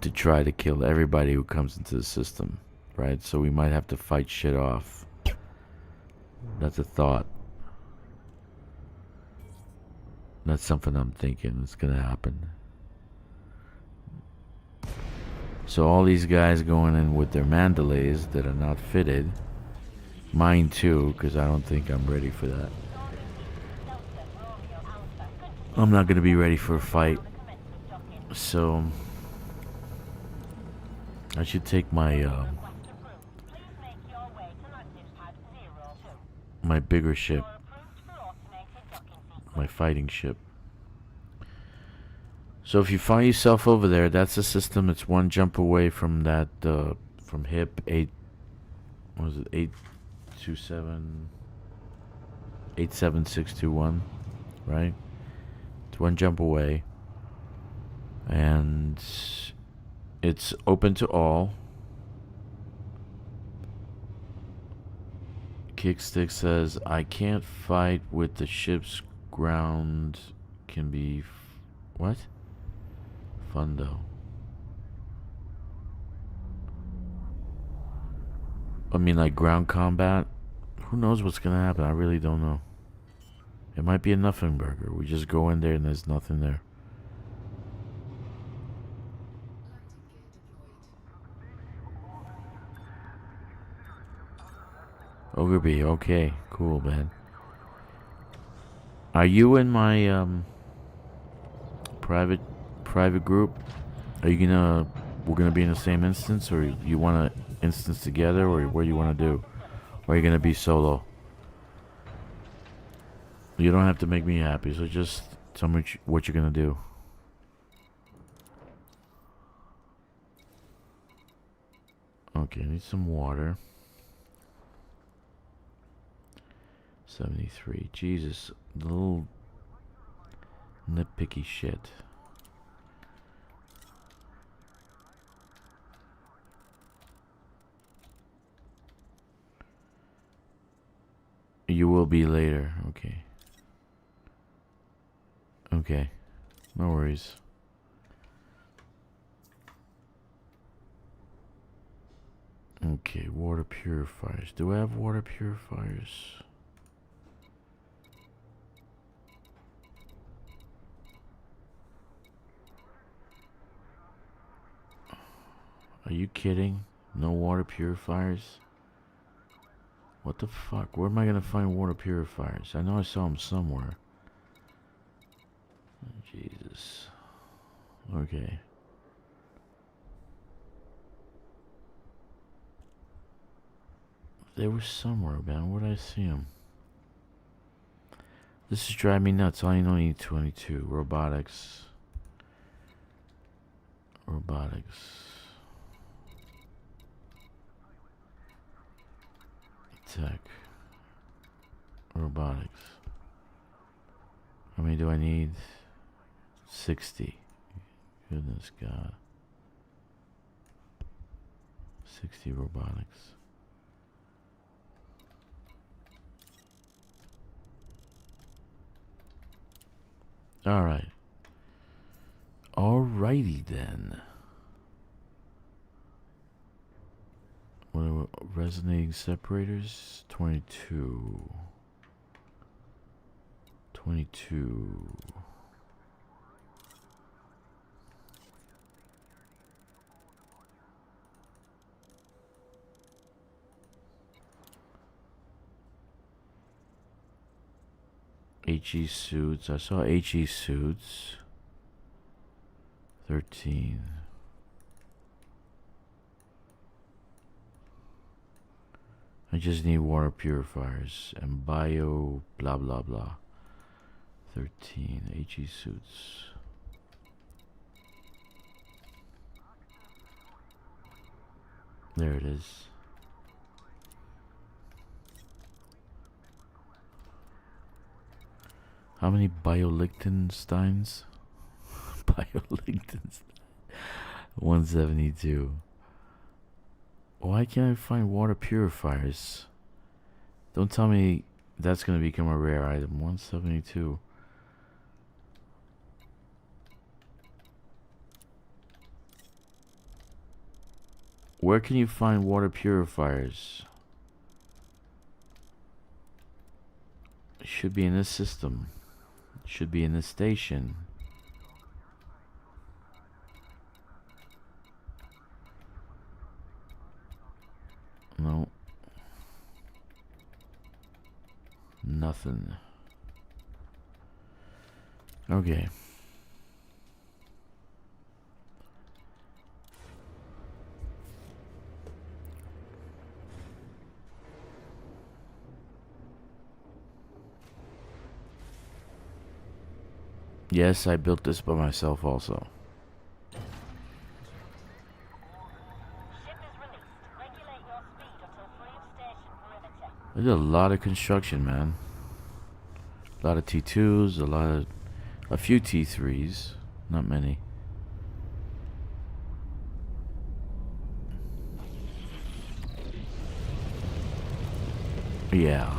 to try to kill everybody who comes into the system, right? So we might have to fight shit off. That's a thought. That's something I'm thinking is gonna happen. So all these guys going in with their Mandalays that are not fitted. Mine too, because I don't think I'm ready for that. I'm not gonna be ready for a fight. So I should take my my bigger ship, my fighting ship. So if you find yourself over there, that's the system. It's one jump away from that from HIP 8. What was it? 827 87621, right? one jump away. And it's open to all. Kickstick says, I can't fight with the ship's ground. Can be... what? Fun though. I mean, like ground combat. Who knows what's gonna happen? I really don't know. It might be a nothing burger. We just go in there and there's nothing there. Ogre B, okay, cool, man. Are you in my private group? Are you we're gonna be in the same instance, or you wanna instance together, or what do you wanna do? Or are you gonna be solo? You don't have to make me happy, so just tell me what you're gonna do. Okay, I need some water. 73. Jesus, the little nitpicky shit. You will be later. Okay. Okay. No worries. Okay, water purifiers. Do I have water purifiers? Are you kidding? No water purifiers? What the fuck? Where am I gonna find water purifiers? I know I saw them somewhere. Oh, Jesus. Okay. They were somewhere, man. Where did I see them? This is driving me nuts. I only need 22. Robotics. Tech. Robotics. How many do I need? 60. Goodness God. 60 robotics. Alright. Alrighty then. What are resonating separators? 22. 22. HE suits. I saw HE suits. 13. I just need water purifiers and bio blah blah blah. 13 HE suits. There it is. How many bio-Lichtensteins? Bio-Lichtenstein. 172. Why can't I find water purifiers? Don't tell me that's going to become a rare item. 172. Where can you find water purifiers? It should be in this system. It should be in this station. No. Nothing. Okay. Yes, I built this by myself also. There's a lot of construction, man. A lot of T2s, a A few T3s, not many. Yeah.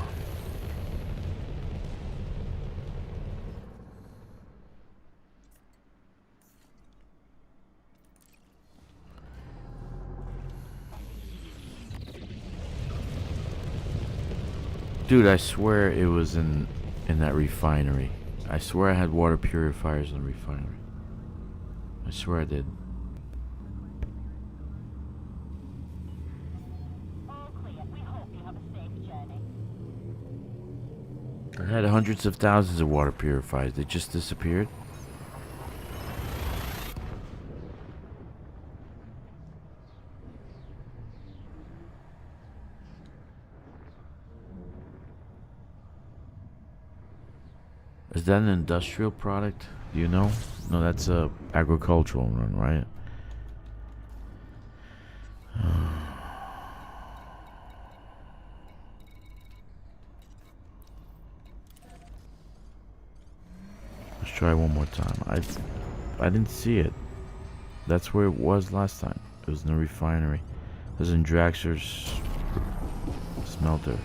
Dude, I swear it was in that refinery. I swear I had water purifiers in the refinery. I swear I did. All clear. We hope you have a safe journey. I had hundreds of thousands of water purifiers. They just disappeared. Is that an industrial product? Do you know? No, that's a agricultural one, right? Let's try one more time. I didn't see it. That's where it was last time. It was in the refinery. It was in Drakkster's smelter.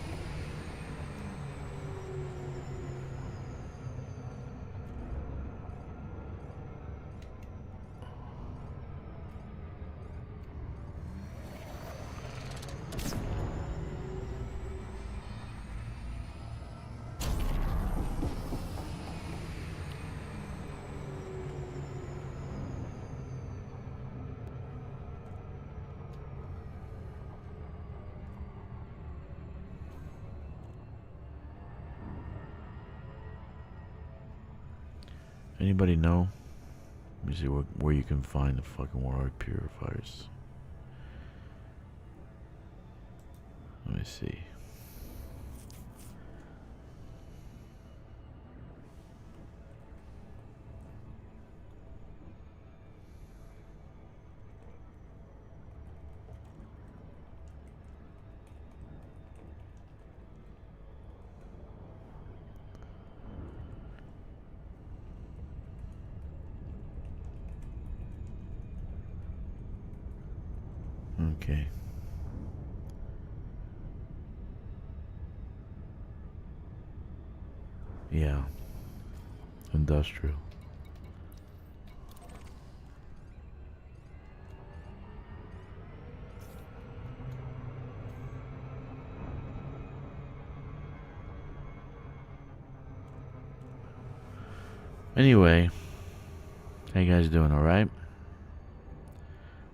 Anybody know? Let me see where you can find the fucking water purifiers. Let me see. Okay. Yeah. Industrial. Anyway, how you guys doing? All right?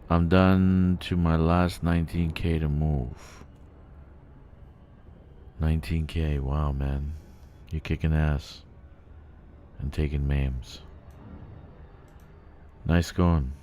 I'm done to my last 19k to move. 19k, wow, man. You're kicking ass and taking maims. Nice going.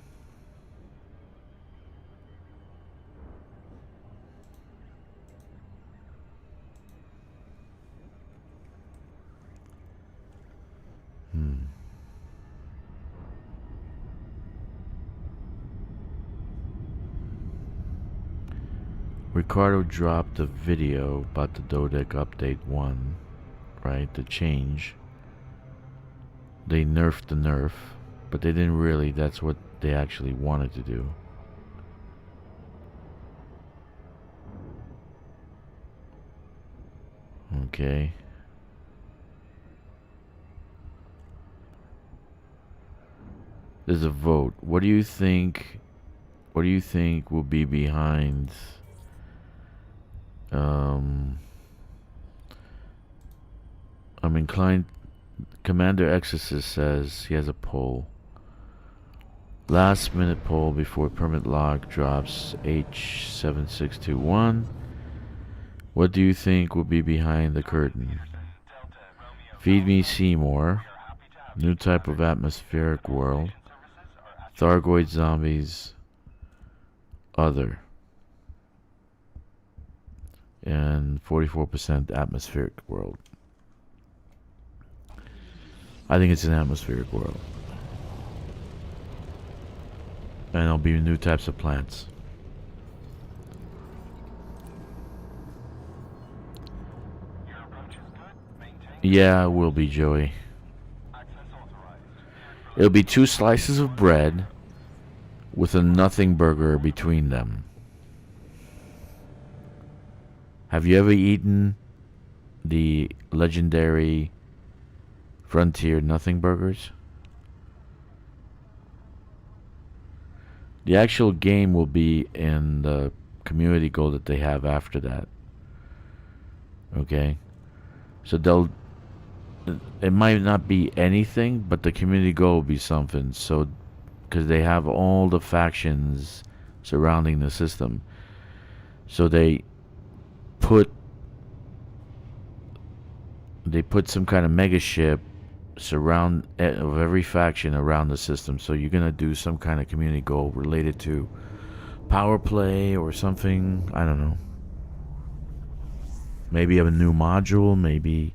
Ricardo dropped a video about the Dodec update 1, right? The change. They nerfed the nerf, but they didn't really. That's what they actually wanted to do. Okay. There's a vote. What do you think? What do you think will be behind? I'm inclined. Commander Exorcist says he has a poll. Last minute poll before permit log drops H7621. What do you think will be behind the curtain? Feed me Seymour. New type of atmospheric world. Thargoid zombies. Other. And 44% atmospheric world. I think it's an atmospheric world. And there'll be new types of plants. Yeah, it will be, Joey. Access authorized. It'll be 2 slices of bread with a nothing burger between them. Have you ever eaten the legendary Frontier Nothing Burgers? The actual game will be in the community goal that they have after that. Okay? So it might not be anything, but the community goal will be something. So, because they have all the factions surrounding the system. So they put some kind of mega ship surround of every faction around the system. So you're gonna do some kind of community goal related to power play or something. I don't know. Maybe a new module, maybe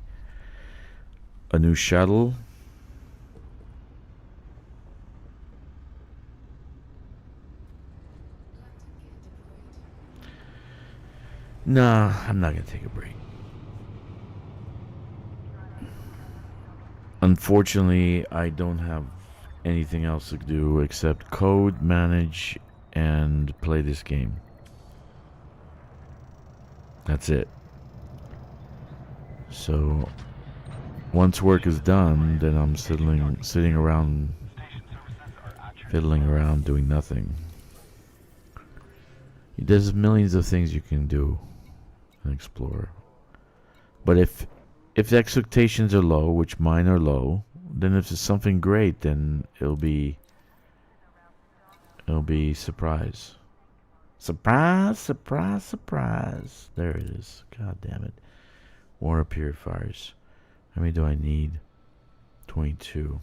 a new shuttle. Nah, I'm not gonna take a break. Unfortunately, I don't have anything else to do except code, manage, and play this game. That's it. So, once work is done, then I'm sitting around, fiddling around, doing nothing. There's millions of things you can do and explore. But if the expectations are low, which mine are low, then if it's something great, then it'll be surprise. Surprise, surprise, surprise. There it is. God damn it. Water purifiers. How many do I need? 22.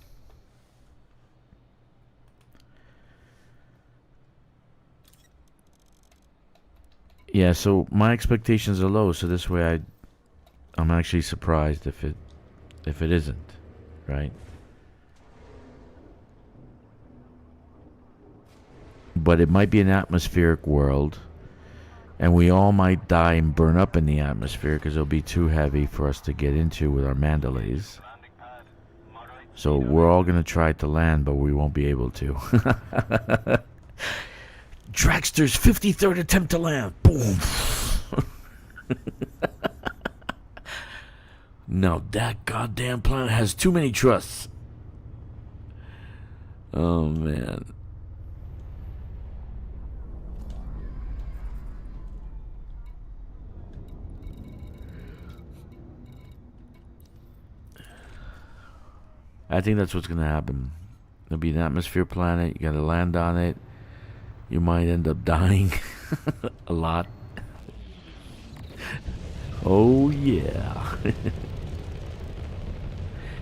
Yeah, so my expectations are low, so this way I'm actually surprised if it isn't, right? But it might be an atmospheric world, and we all might die and burn up in the atmosphere because it'll be too heavy for us to get into with our mandalays. So we're all gonna try to land, but we won't be able to. Drakkster's 53rd attempt to land. Boom. Now that goddamn planet has too many trusts. Oh man. I think that's what's gonna happen. There'll be an atmosphere planet. You gotta land on it. You might end up dying a lot. Oh yeah.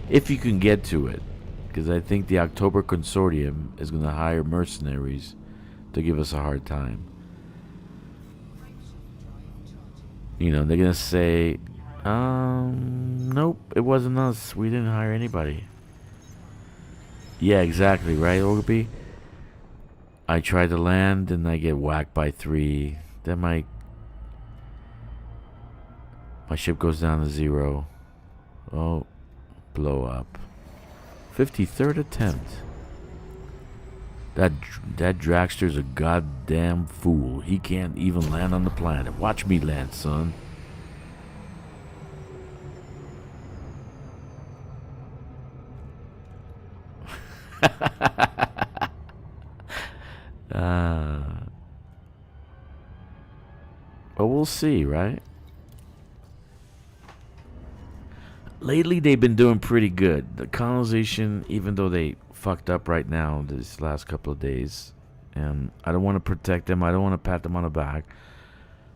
If you can get to it, because I think the October Consortium is going to hire mercenaries to give us a hard time. You know, they're going to say, nope, it wasn't us. We didn't hire anybody. Yeah, exactly, right, Ogby? I try to land and I get whacked by 3. Then my ship goes down to 0. Oh. Blow up. 53rd attempt. That Drakkster's a goddamn fool. He can't even land on the planet. Watch me land, son. But we'll see, right? Lately, they've been doing pretty good. The colonization, even though they fucked up right now these last couple of days, and I don't want to protect them. I don't want to pat them on the back.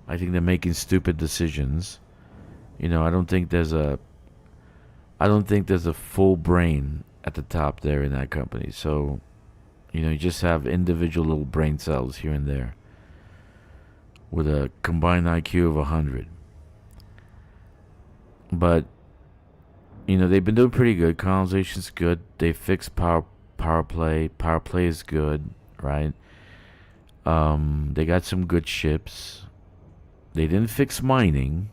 I think they're making stupid decisions. You know, I don't think there's a full brain at the top there in that company. So, you know, you just have individual little brain cells here and there with a combined IQ of 100. But you know, they've been doing pretty good. Colonization's good. They fixed power play. Power play is good, right? They got some good ships. They didn't fix mining,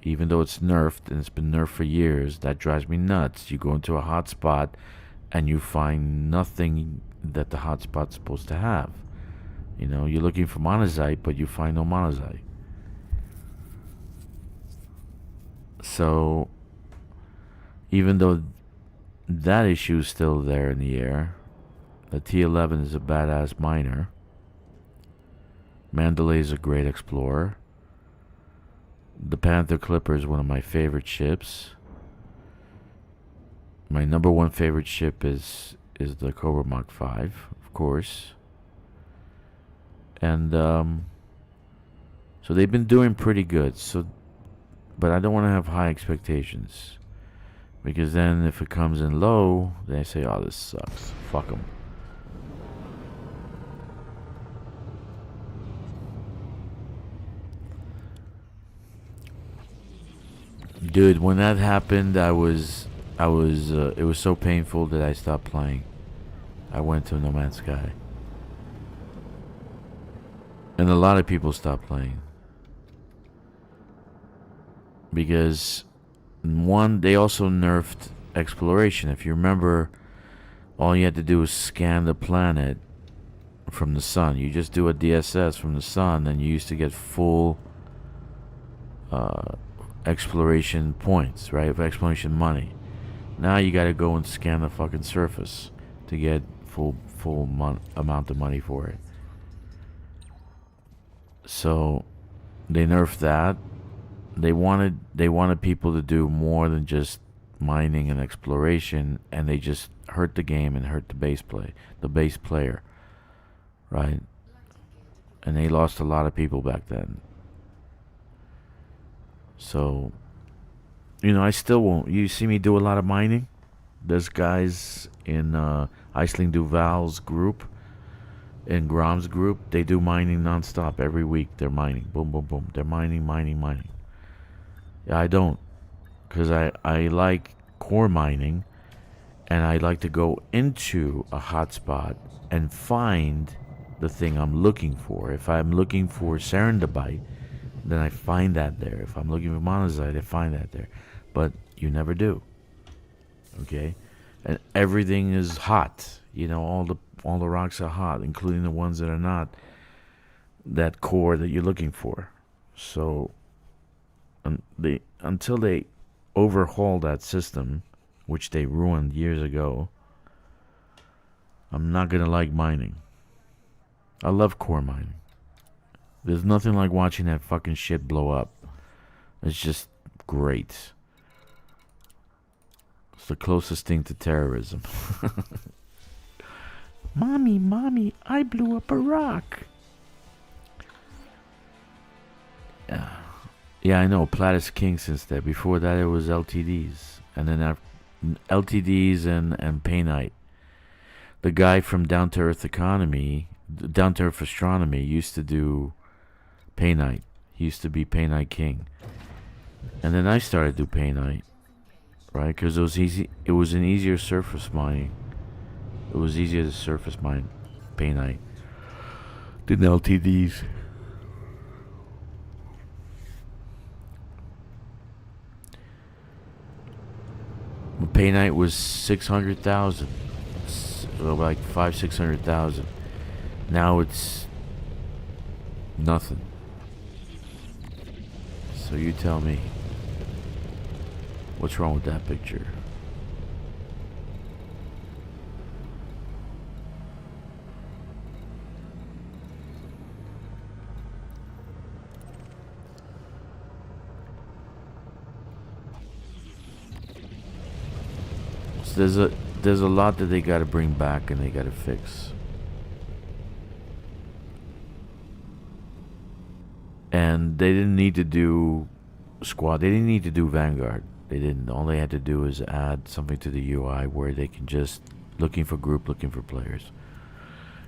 even though it's nerfed, and it's been nerfed for years. That drives me nuts. You go into a hot spot, and you find nothing that the hotspot's supposed to have. You know, you're looking for monazite, but you find no monazite. So, even though that issue is still there in the air, the T-11 is a badass miner. Mandalay is a great explorer. The Panther Clipper is one of my favorite ships. My number one favorite ship is the Cobra Mach 5, of course. And so they've been doing pretty good. So, but I don't want to have high expectations, because then if it comes in low, they say, "Oh, this sucks. Fuck them." Dude, when that happened, it was so painful that I stopped playing. I went to No Man's Sky. And a lot of people stopped playing. Because, one, they also nerfed exploration. If you remember, all you had to do was scan the planet from the sun. You just do a DSS from the sun, and you used to get full exploration points, right? Exploration money. Now you gotta go and scan the fucking surface to get full amount of money for it. So they nerfed that. They wanted people to do more than just mining and exploration, and they just hurt the game and hurt the base player, right? And they lost a lot of people back then. So, you know, I still won't. You see me do a lot of mining. There's guys in Aisling Duval's group, in Grom's group. They do mining nonstop every week. They're mining, boom, boom, boom. They're mining. Yeah, I don't, because I like core mining, and I like to go into a hotspot and find the thing I'm looking for. If I'm looking for serendipite, then I find that there. If I'm looking for monazite, I find that there. But you never do. Okay? And everything is hot. You know, all the rocks are hot, including the ones that are not that core that you're looking for. So until they overhaul that system, which they ruined years ago, I'm not gonna like mining. I love core mining. There's nothing like watching that fucking shit blow up. It's just great. It's the closest thing to terrorism. Mommy, I blew up a rock. Yeah, I know. Platis King since then. Before that, it was LTDs. And then LTDs and Painite. The guy from Down to Earth Astronomy used to do Painite. He used to be Painite King. And then I started to do Painite. Right? Because it was easy. It was an easier surface mining. It was easier to surface mine Painite than LTDs. Painite was 600,000, like 600,000. Now it's nothing. So you tell me, what's wrong with that picture? There's a lot that they got to bring back and they got to fix. And they didn't need to do squad. They didn't need to do Vanguard. They didn't. All they had to do is add something to the UI where they can just looking for players.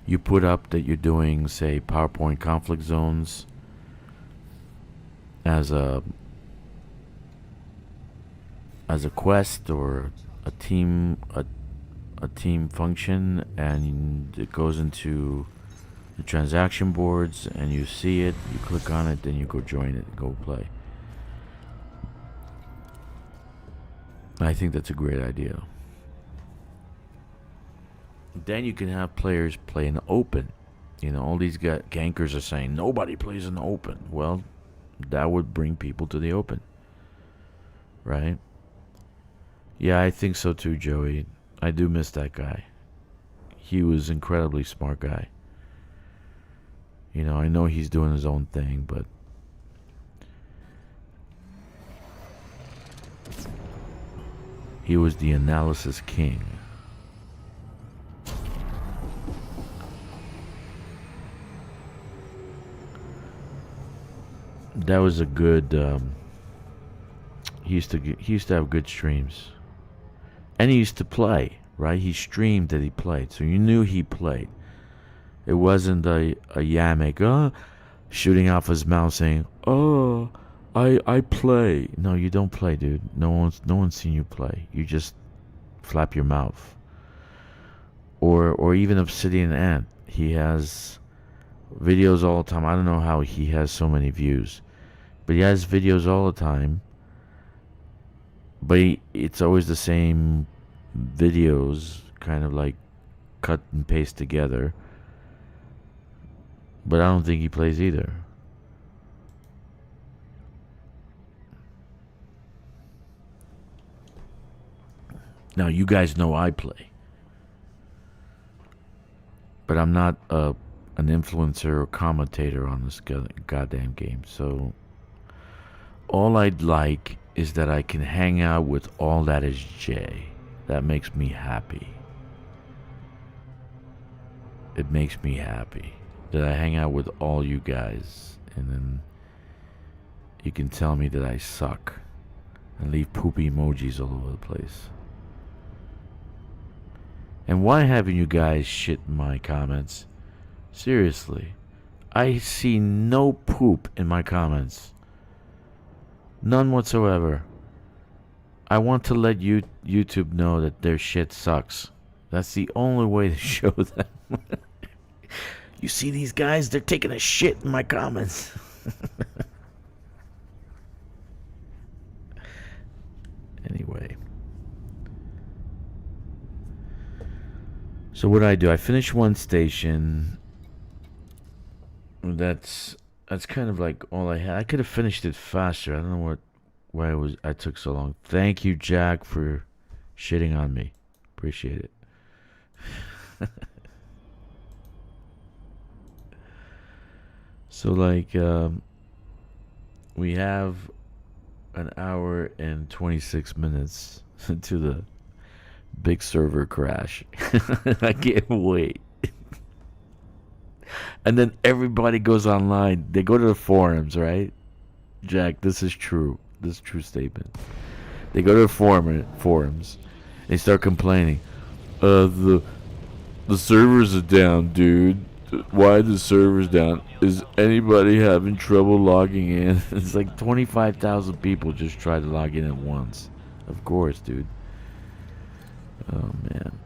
You put up that you're doing, say, PowerPoint conflict zones as a quest or a team function, and it goes into the transaction boards, and you see it, you click on it, then you go join it, go play. I think that's a great idea. then you can have players play in the open. You know, all these gankers are saying nobody plays in the open. Well, that would bring people to the open, right? Yeah, I think so too, Joey. I do miss that guy. He was an incredibly smart guy. You know, I know he's doing his own thing, but he was the analysis king. That was a good. He used to have good streams, and he used to play. Right, he streamed that he played, so you knew he played. It wasn't a Yamek shooting off his mouth saying, "Oh, I play." No, you don't play, dude. No one's seen you play. You just flap your mouth. Or even Obsidian Ant. He has videos all the time. I don't know how he has so many views, but he has videos all the time. But it's always the same videos, kind of like cut and paste together. But I don't think he plays either. Now, you guys know I play. But I'm not an influencer or commentator on this goddamn game. So, all I'd like is that I can hang out with all that is J. That makes me happy. It makes me happy that I hang out with all you guys, and then you can tell me that I suck and leave poopy emojis all over the place. And why haven't you guys shit in my comments? Seriously, I see no poop in my comments. None whatsoever. I want to let YouTube know that their shit sucks. That's the only way to show them. You see these guys? They're taking a shit in my comments. Anyway. So what do? I finished one station. That's kind of like all I had. I could have finished it faster. I don't know why I took so long. Thank you, Jack, for shitting on me. Appreciate it. So like we have an hour and 26 minutes to the big server crash. I can't wait. And then everybody goes online. They go to the forums, right? Jack, this is true. This is a true statement. They go to the forums. They start complaining. The servers are down, dude. Why are the servers down? Is anybody having trouble logging in? It's like 25,000 people just tried to log in at once. Of course, dude. Oh, man.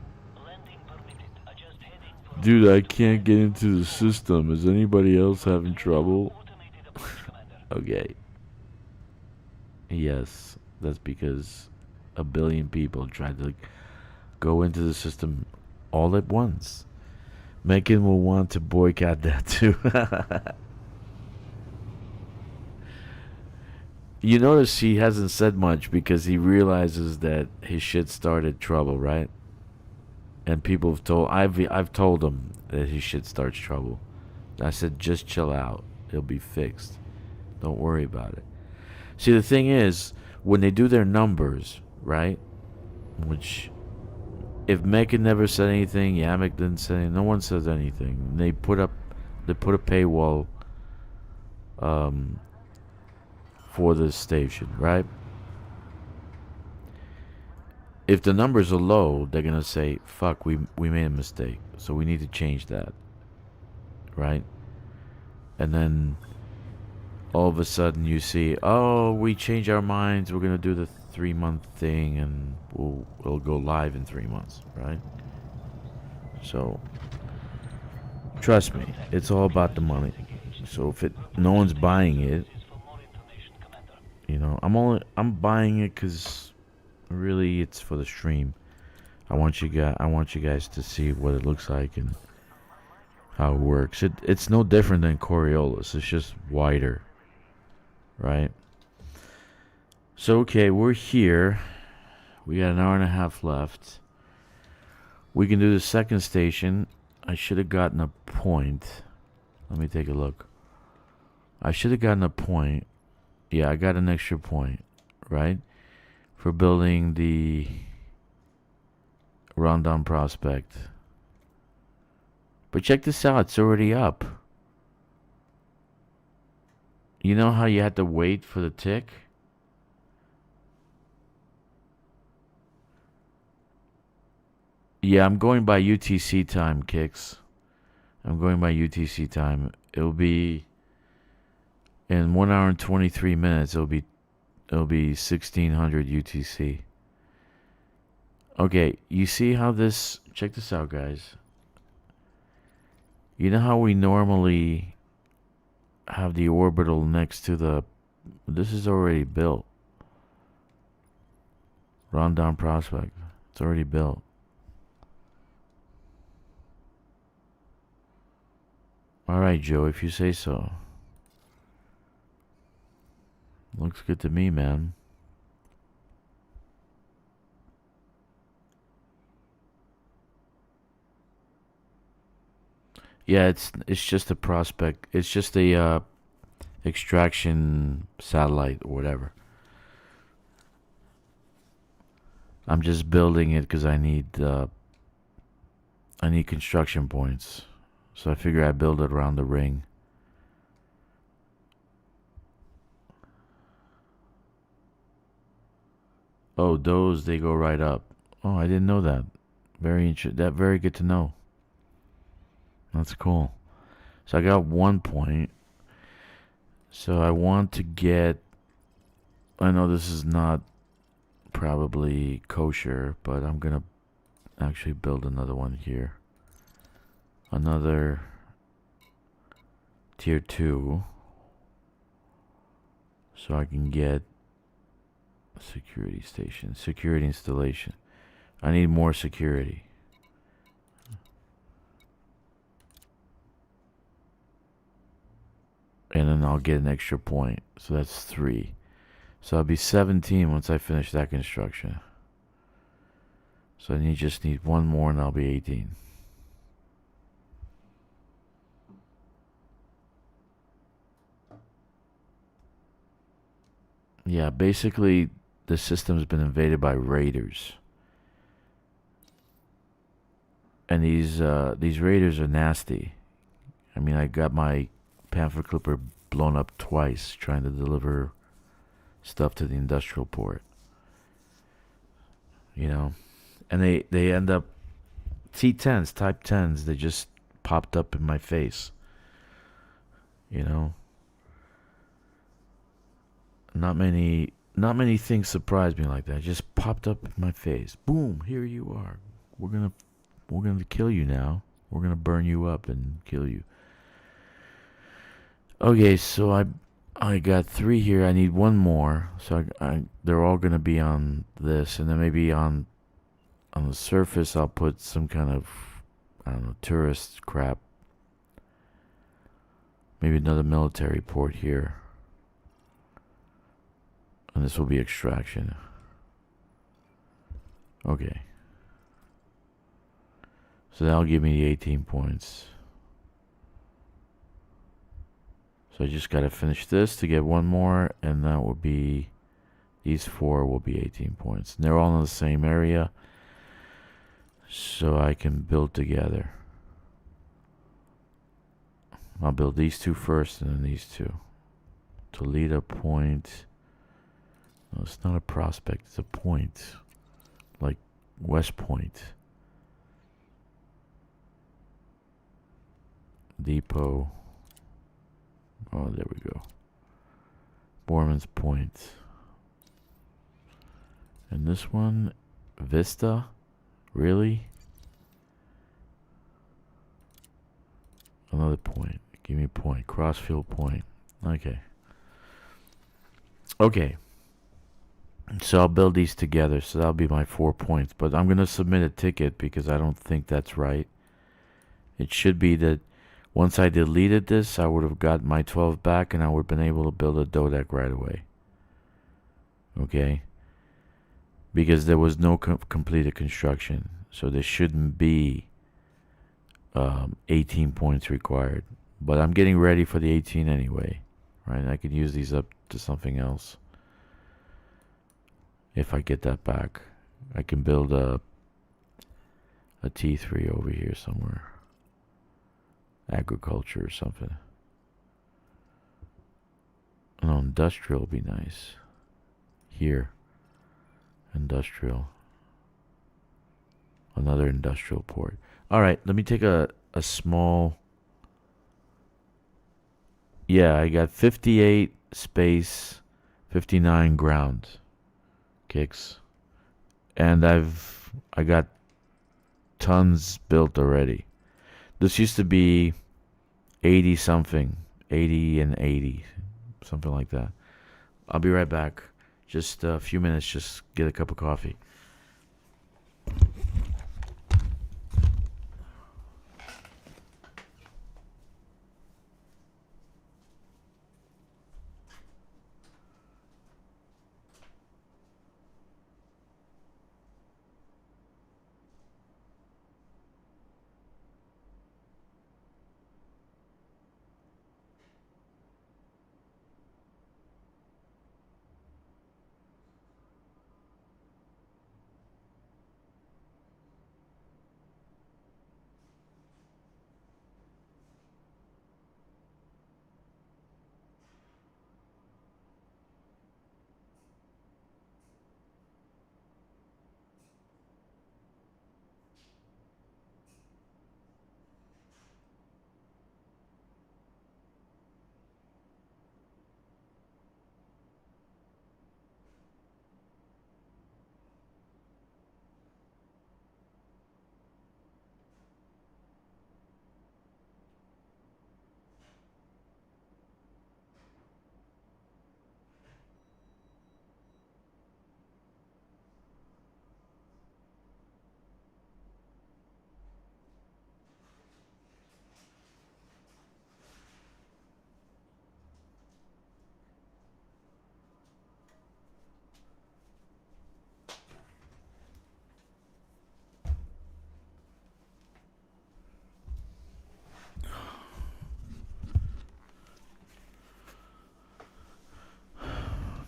Dude, I can't get into the system. Is anybody else having trouble? Okay. Yes, that's because a billion people tried to go into the system all at once. Mechan will want to boycott that too. You notice he hasn't said much because he realizes that his shit started trouble, right? And people have told I've told him that his shit starts trouble. I said just chill out. It'll be fixed. Don't worry about it. See, the thing is, when they do their numbers, right? Which, if Mechan never said anything, Yamek didn't say anything, no one says anything. They put a paywall for this station, right? If the numbers are low, they're gonna say, fuck, we made a mistake, so we need to change that. Right? And then all of a sudden you see, oh, we changed our minds, we're gonna do the 3-month thing and we'll go live in 3 months, right? So trust me, it's all about the money. So if no one's buying it, you know, I'm buying it because really it's for the stream. I want you guys to see what it looks like and how it works. It's no different than Coriolis. It's just wider, right? So okay, we're here. We got an hour and a half left. We can do the second station. I should have gotten a point. Let me take a look. I should have gotten a point. Yeah, I got an extra point, right? For building the Rondon Prospect. But check this out, it's already up. You know how you had to wait for the tick? Yeah, I'm going by UTC time, Kicks. I'm going by UTC time. It'll be in 1 hour and 23 minutes. It'll be 1600 UTC. Okay, you see how this... Check this out, guys. You know how we normally have the orbital next to the... This is already built. Rondon Prospect. It's already built. Alright, Joe, if you say so. Looks good to me, man. Yeah, it's just a prospect. It's just a extraction satellite or whatever. I'm just building it because I need construction points. So I figure I build it around the ring. Oh, those, they go right up. Oh, I didn't know that. Very good to know. That's cool. So I got 1 point. So I want to get... I know this is not probably kosher, but I'm going to actually build another one here. Another tier 2. So I can get security station, security installation. I need more security. And then I'll get an extra point. So that's 3. So I'll be 17 once I finish that construction. So I just need 1 more and I'll be 18. Yeah, basically the system's been invaded by raiders. And these raiders are nasty. I mean, I got my Panther Clipper blown up twice trying to deliver stuff to the industrial port. You know, and they end up T10s, Type 10s. They just popped up in my face. You know, not many things surprised me like that. It just popped up in my face. Boom! Here you are. We're gonna kill you now. We're gonna burn you up and kill you. Okay, so I got 3 here. I need 1 more. So they're all gonna be on this, and then maybe on the surface I'll put some kind of, I don't know, tourist crap. Maybe another military port here. And this will be extraction. Okay. So that'll give me the 18 points. So I just gotta finish this to get 1 more, and that will be, these 4 will be 18 points. And they're all in the same area, so I can build together. I'll build these 2 first, and then these 2. Toledo Point. No, it's not a prospect, it's a point. Like West Point. Depot. Oh, there we go. Borman's Point. And this one, Vista? Really? Another point. Give me a point. Crossfield Point. Okay. Okay. So I'll build these together. So that'll be my 4 points. But I'm going to submit a ticket because I don't think that's right. It should be that once I deleted this, I would have got my 12 back and I would have been able to build a Dodec right away. Okay? Because there was no completed construction. So there shouldn't be 18 points required. But I'm getting ready for the 18 anyway. Right? I could use these up to something else. If I get that back, I can build a T3 over here somewhere. Agriculture or something. No, industrial would be nice. Here. Industrial. Another industrial port. Alright, let me take a small... Yeah, I got 58 space, 59 ground kicks. And I got tons built already. This used to be 80 something. 80 and 80. Something like that. I'll be right back. Just a few minutes, just get a cup of coffee.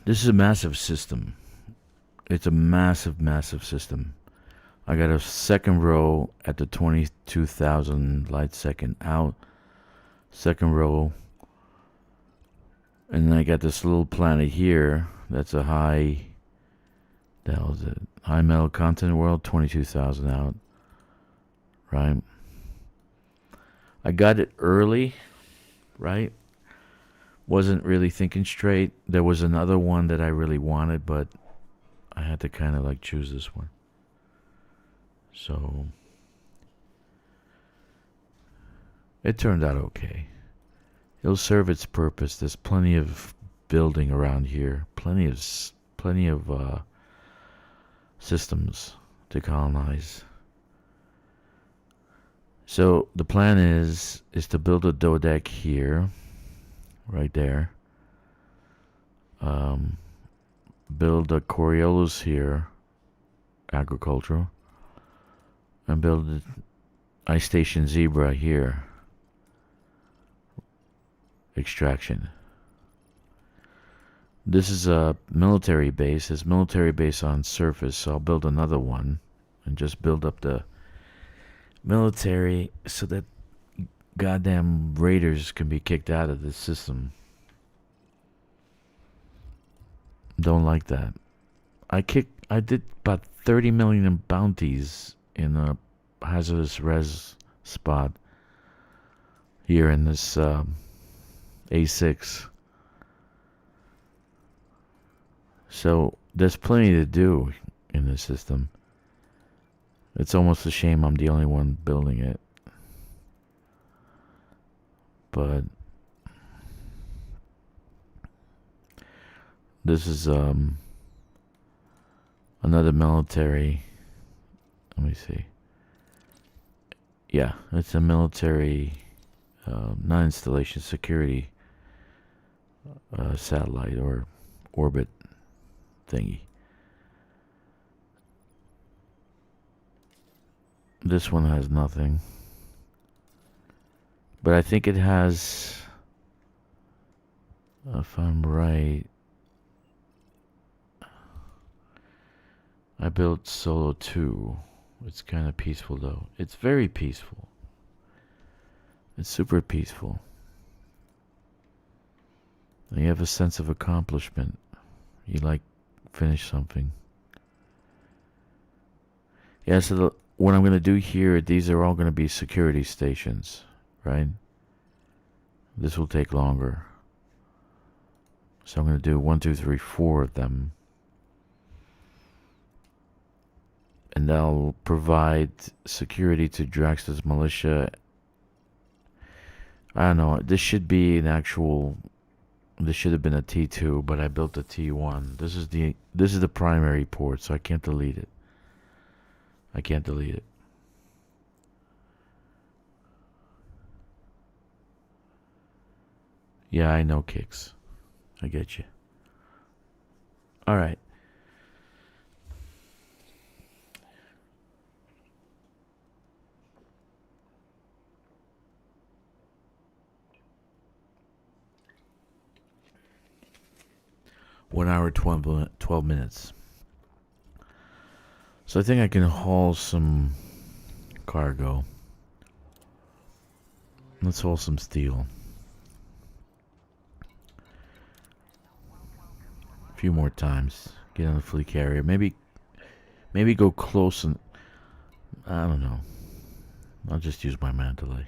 This is a massive system. It's a massive, massive system. I got a second row at the 22,000 light second out. Second row. And then I got this little planet here. That's a high... The hell is it? High metal content world, 22,000 out. Right? I got it early. Right? Wasn't really thinking straight. There was another one that I really wanted, but I had to kind of like choose this one. So it turned out okay. It'll serve its purpose. There's plenty of building around here. Plenty of systems to colonize. So the plan is to build a Dodec here. Right there. Build a Coriolis here, agricultural, and build an Ice Station Zebra here, extraction. This is a military base. It's military base on surface, so I'll build another one and just build up the military so that goddamn raiders can be kicked out of this system. Don't like that. I did about 30 million in bounties in a hazardous res spot here in this A6. So there's plenty to do in this system. It's almost a shame I'm the only one building it. But this is another military. Let me see. Yeah, it's a military non-installation security satellite or orbit thingy. This one has nothing. But I think it has, if I'm right, I built Solo 2. It's kind of peaceful though. It's very peaceful. It's super peaceful. And you have a sense of accomplishment. You like finish something. Yeah, so what I'm going to do here, these are all going to be security stations, right? This will take longer. So I'm going to do 1, 2, 3, 4 of them. And that'll provide security to Drakkster's militia. I don't know, this should be an actual, this should have been a T2, but I built a T1. This is the primary port, so I can't delete it. I can't delete it. Yeah, I know, Kicks. I get you. Alright. One hour, 12 minutes. So I think I can haul some cargo. Let's haul some steel. A few more times. Get on the fleet carrier. Maybe go close and I don't know. I'll just use my Mandalay.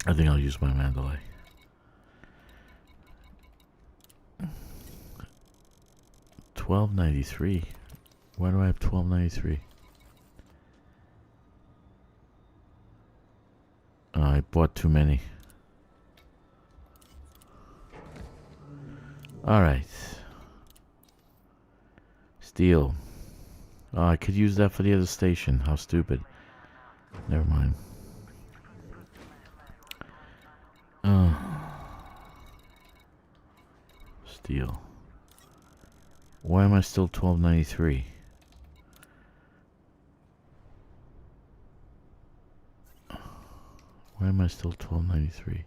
I think I'll use my Mandalay. $12.93. Why do I have $12.93? I bought too many. Alright. Steel. Oh, I could use that for the other station. How stupid. Never mind. Steel. Why am I still $12.93? Why am I still $12.93?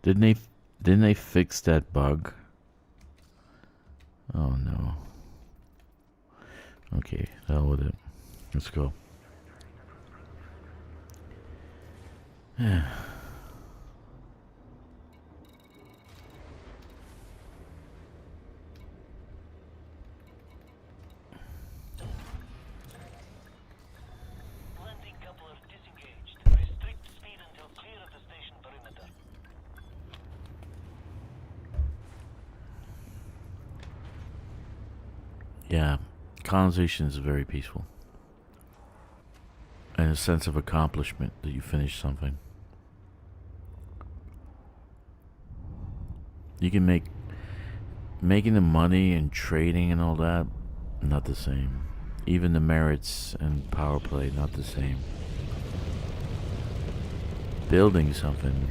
Didn't they fix that bug? Oh no. Okay, hell with it. Let's go. Yeah, colonization is very peaceful. And a sense of accomplishment that you finish something. You can making the money and trading and all that, not the same. Even the merits and power play, not the same. Building something,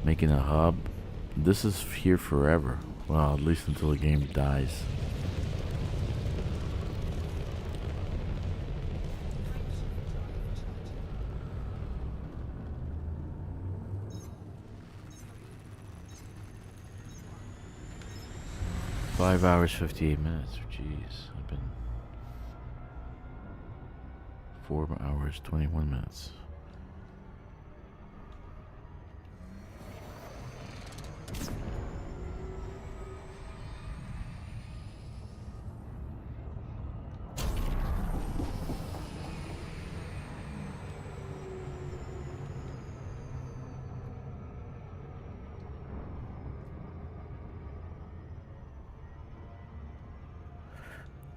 making a hub, this is here forever. Well, at least until the game dies. Five hours, 58 minutes. Jeez, I've been 4 hours, 21 minutes.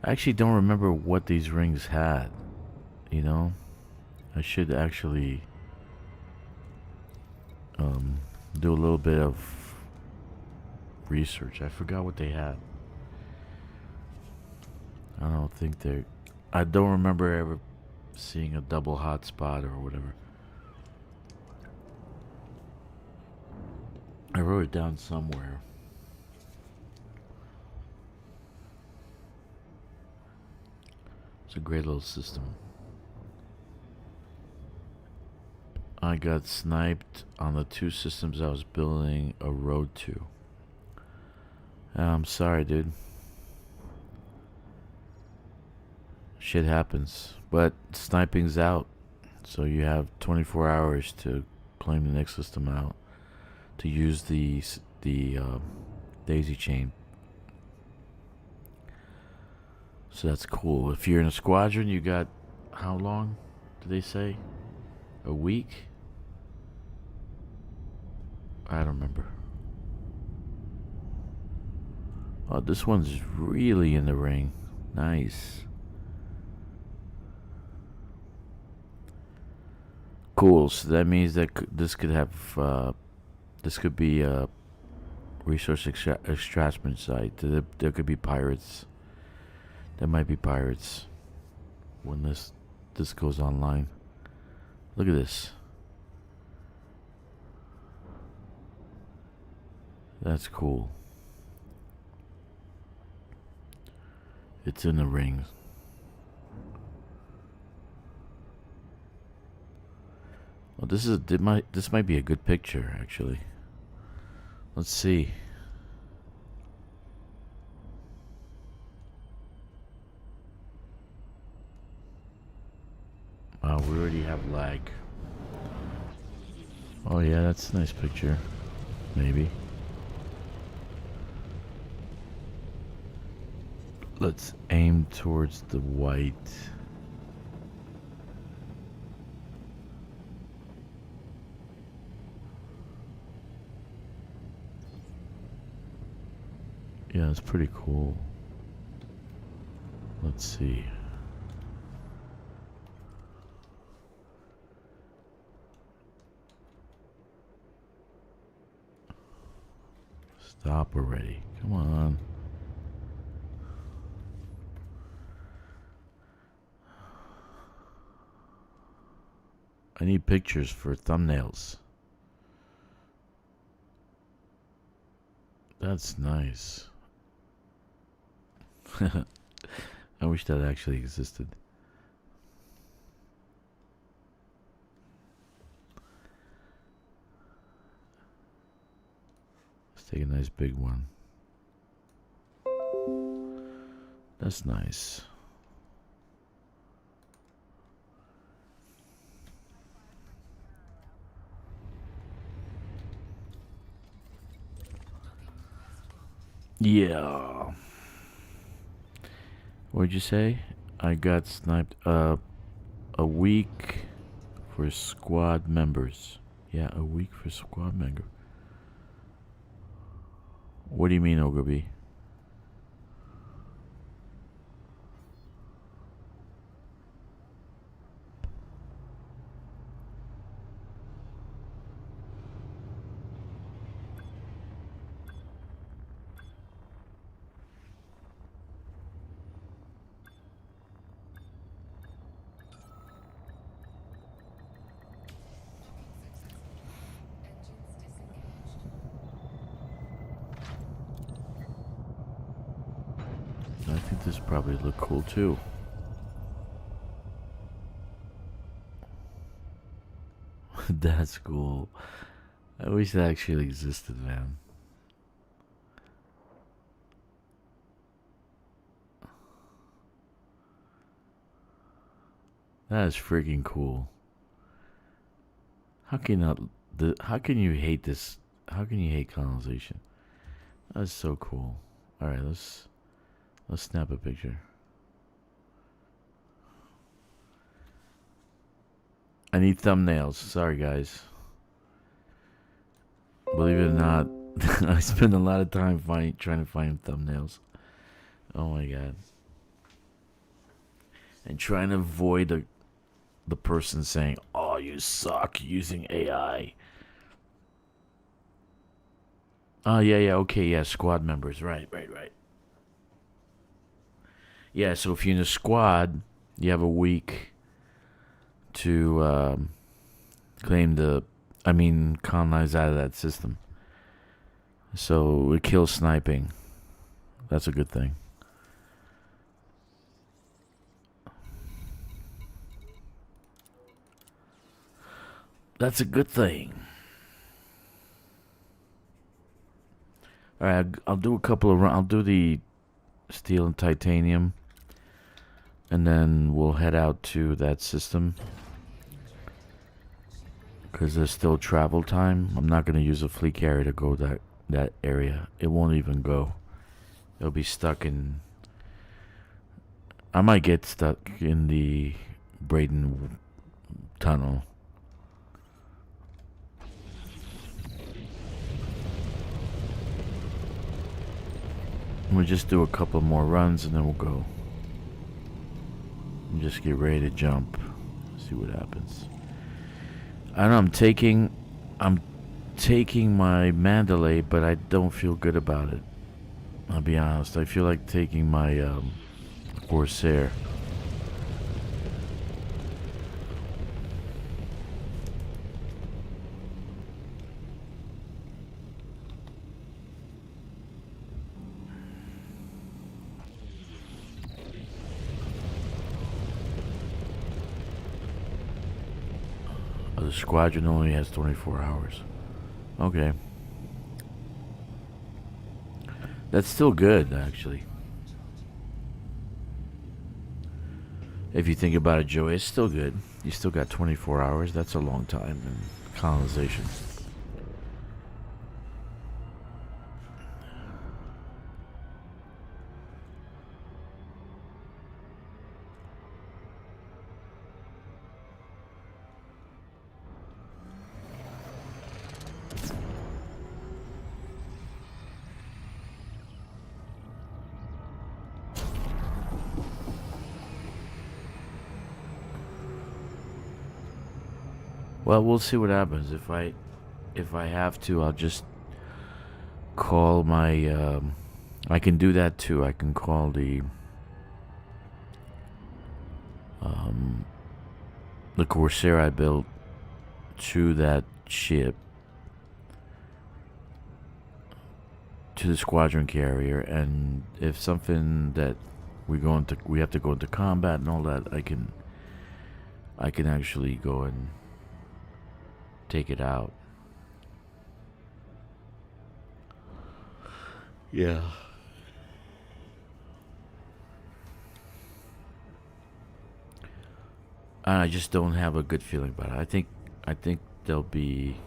I actually don't remember what these rings had, you know? I should actually do a little bit of research. I forgot what they had. I don't think they. I don't remember ever seeing a double hotspot or whatever. I wrote it down somewhere. It's a great little system. I got sniped on the 2 systems I was building a road to. I'm sorry, dude. Shit happens. But sniping's out. So you have 24 hours to claim the next system out. To use the daisy chain. So that's cool. If you're in a squadron, you got how long did they say? A week? I don't remember. Oh, this one's really in the ring. Nice. Cool. So that means that this could have this could be a resource extraction site. There could be pirates. There might be pirates when this goes online. Look at this. That's cool. It's in the ring. Well, this might be a good picture actually. Let's see. We already have lag. Oh yeah, that's a nice picture. Maybe. Let's aim towards the white. Yeah, it's pretty cool. Let's see. Stop already. Come on. I need pictures for thumbnails. That's nice. I wish that actually existed. Let's take a nice big one. That's nice. Yeah. What'd you say? I got sniped. A week for squad members. Yeah, a week for squad member. What do you mean, Ogre? I think this probably look cool too. That's cool. I wish that actually existed, man. That is freaking cool. How can you hate this? How can you hate colonization? That's so cool. All right, let's snap a picture. I need thumbnails. Sorry, guys. Believe it or not, I spend a lot of time trying to find thumbnails. Oh my god. And trying to avoid the person saying, "Oh, you suck using AI." Oh, yeah, yeah, okay, yeah, squad members. Right, right, right. Yeah, so if you're in a squad, you have a week to claim colonize out of that system. So it kills sniping. That's a good thing. That's a good thing. All right, I'll do a couple of. I'll do the steel and titanium, and then we'll head out to that system because there's still travel time. I'm not gonna use a fleet carrier to go that area. It won't even go. It'll be stuck in. I might get stuck in the Braden tunnel. We'll just do a couple more runs and then we'll go. And just get ready to jump. See what happens. I know I'm taking my Mandalay, but I don't feel good about it. I'll be honest. I feel like taking my Corsair. The squadron only has 24 hours. Okay. That's still good, actually. If you think about it, Joey, it's still good. You still got 24 hours. That's a long time in colonization. Well, we'll see what happens. If I have to, I'll just call my. I can do that too. I can call the Corsair I built to that ship, to the squadron carrier, and if something that we have to go into combat and all that, I can actually go and take it out. Yeah. I just don't have a good feeling about it. I think there'll be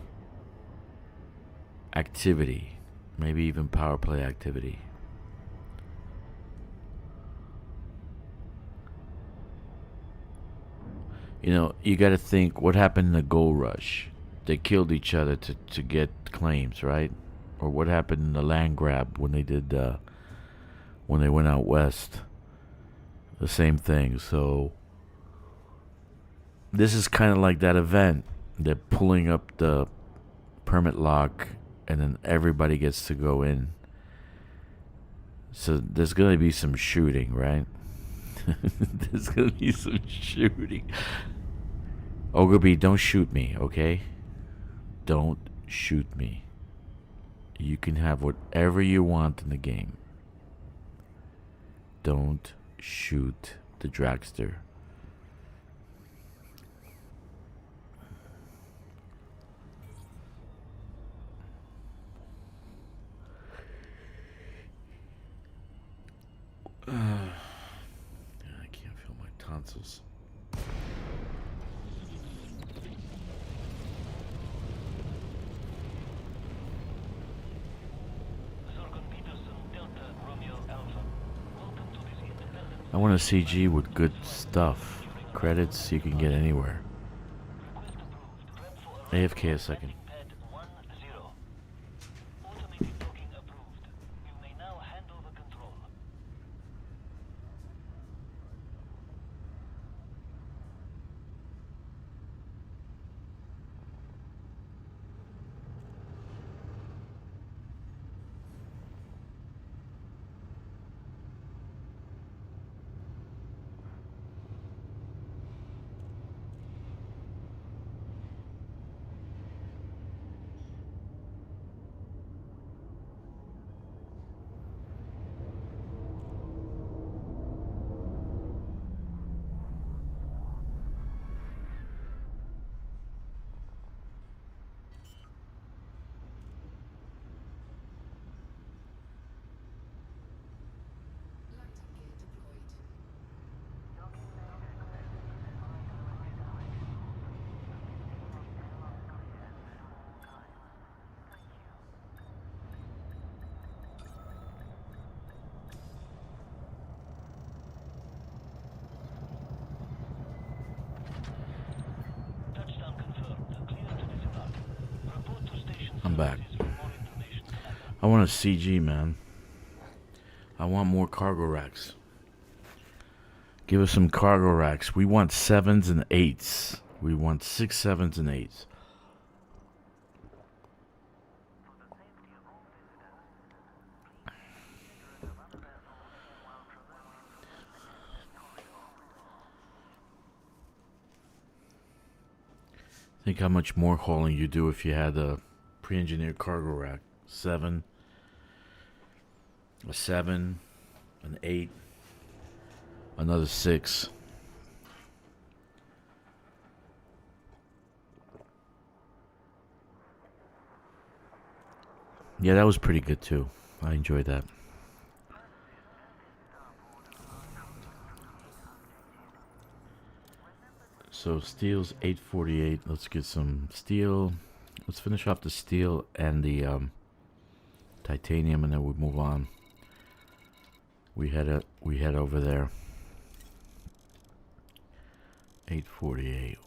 activity, maybe even power play activity. You know, you got to think what happened in the gold rush. They killed each other to get claims, right? Or what happened in the land grab when they did when they went out west. The same thing. So this is kind of like that event. They're pulling up the permit lock, and then everybody gets to go in. So there's gonna be some shooting, right? There's gonna be some shooting. Ogilby, don't shoot me, okay? Don't shoot me. You can have whatever you want in the game. Don't shoot the Drakkster. I can't feel my tonsils. I want a CG with good stuff. Credits you can get anywhere. AFK a second. I'm back. For more information on that. I want a CG, man. I want more cargo racks. Give us some cargo racks. We want 7s and 8s. We want 6, 7s, and 8s. Think how much more hauling you do if you had a pre-engineered cargo rack. 7, a 7, an 8, another 6. Yeah, that was pretty good too. I enjoyed that. So steel's 848. Let's get some steel. Let's finish off the steel and the titanium, and then we'll move on. We head over there. 848.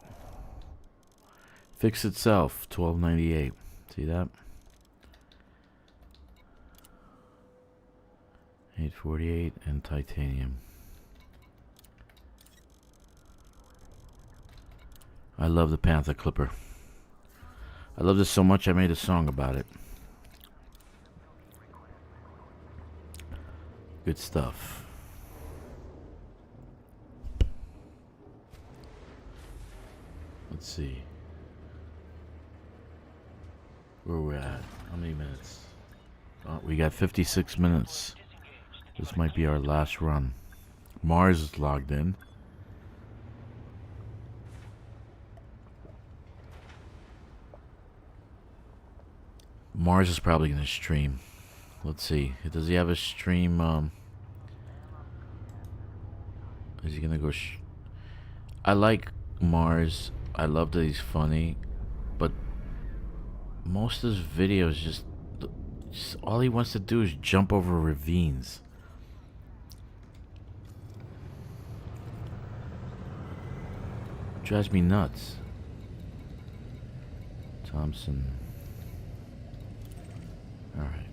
Fix itself. 1298. See that? 848 and titanium. I love the Panther Clipper. I love this so much I made a song about it. Good stuff. Let's see. Where we're at. How many minutes? Oh, we got 56 minutes. This might be our last run. Mars is logged in. Mars is probably going to stream. Let's see. Does he have a stream? Is he going to go? I like Mars. I love that he's funny. But most of his videos just all he wants to do is jump over ravines. Drives me nuts. Thompson. All right.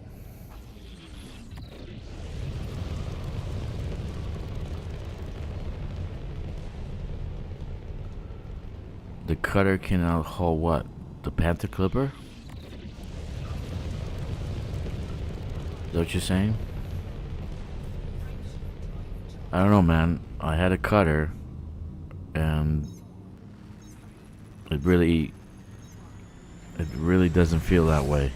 The cutter can haul what? The Panther Clipper? Is that what you're saying? I don't know, man. I had a cutter, and it really doesn't feel that way.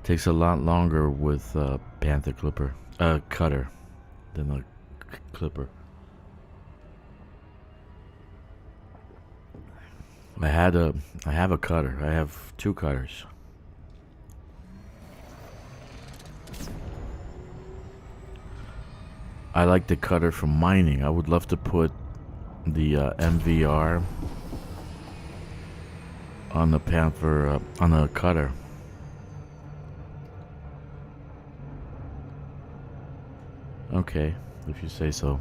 Takes a lot longer with Panther Clipper, cutter, than a clipper. I have a cutter. I have 2 cutters. I like the cutter for mining. I would love to put the MVR on the Panther, on the cutter. Okay, if you say so.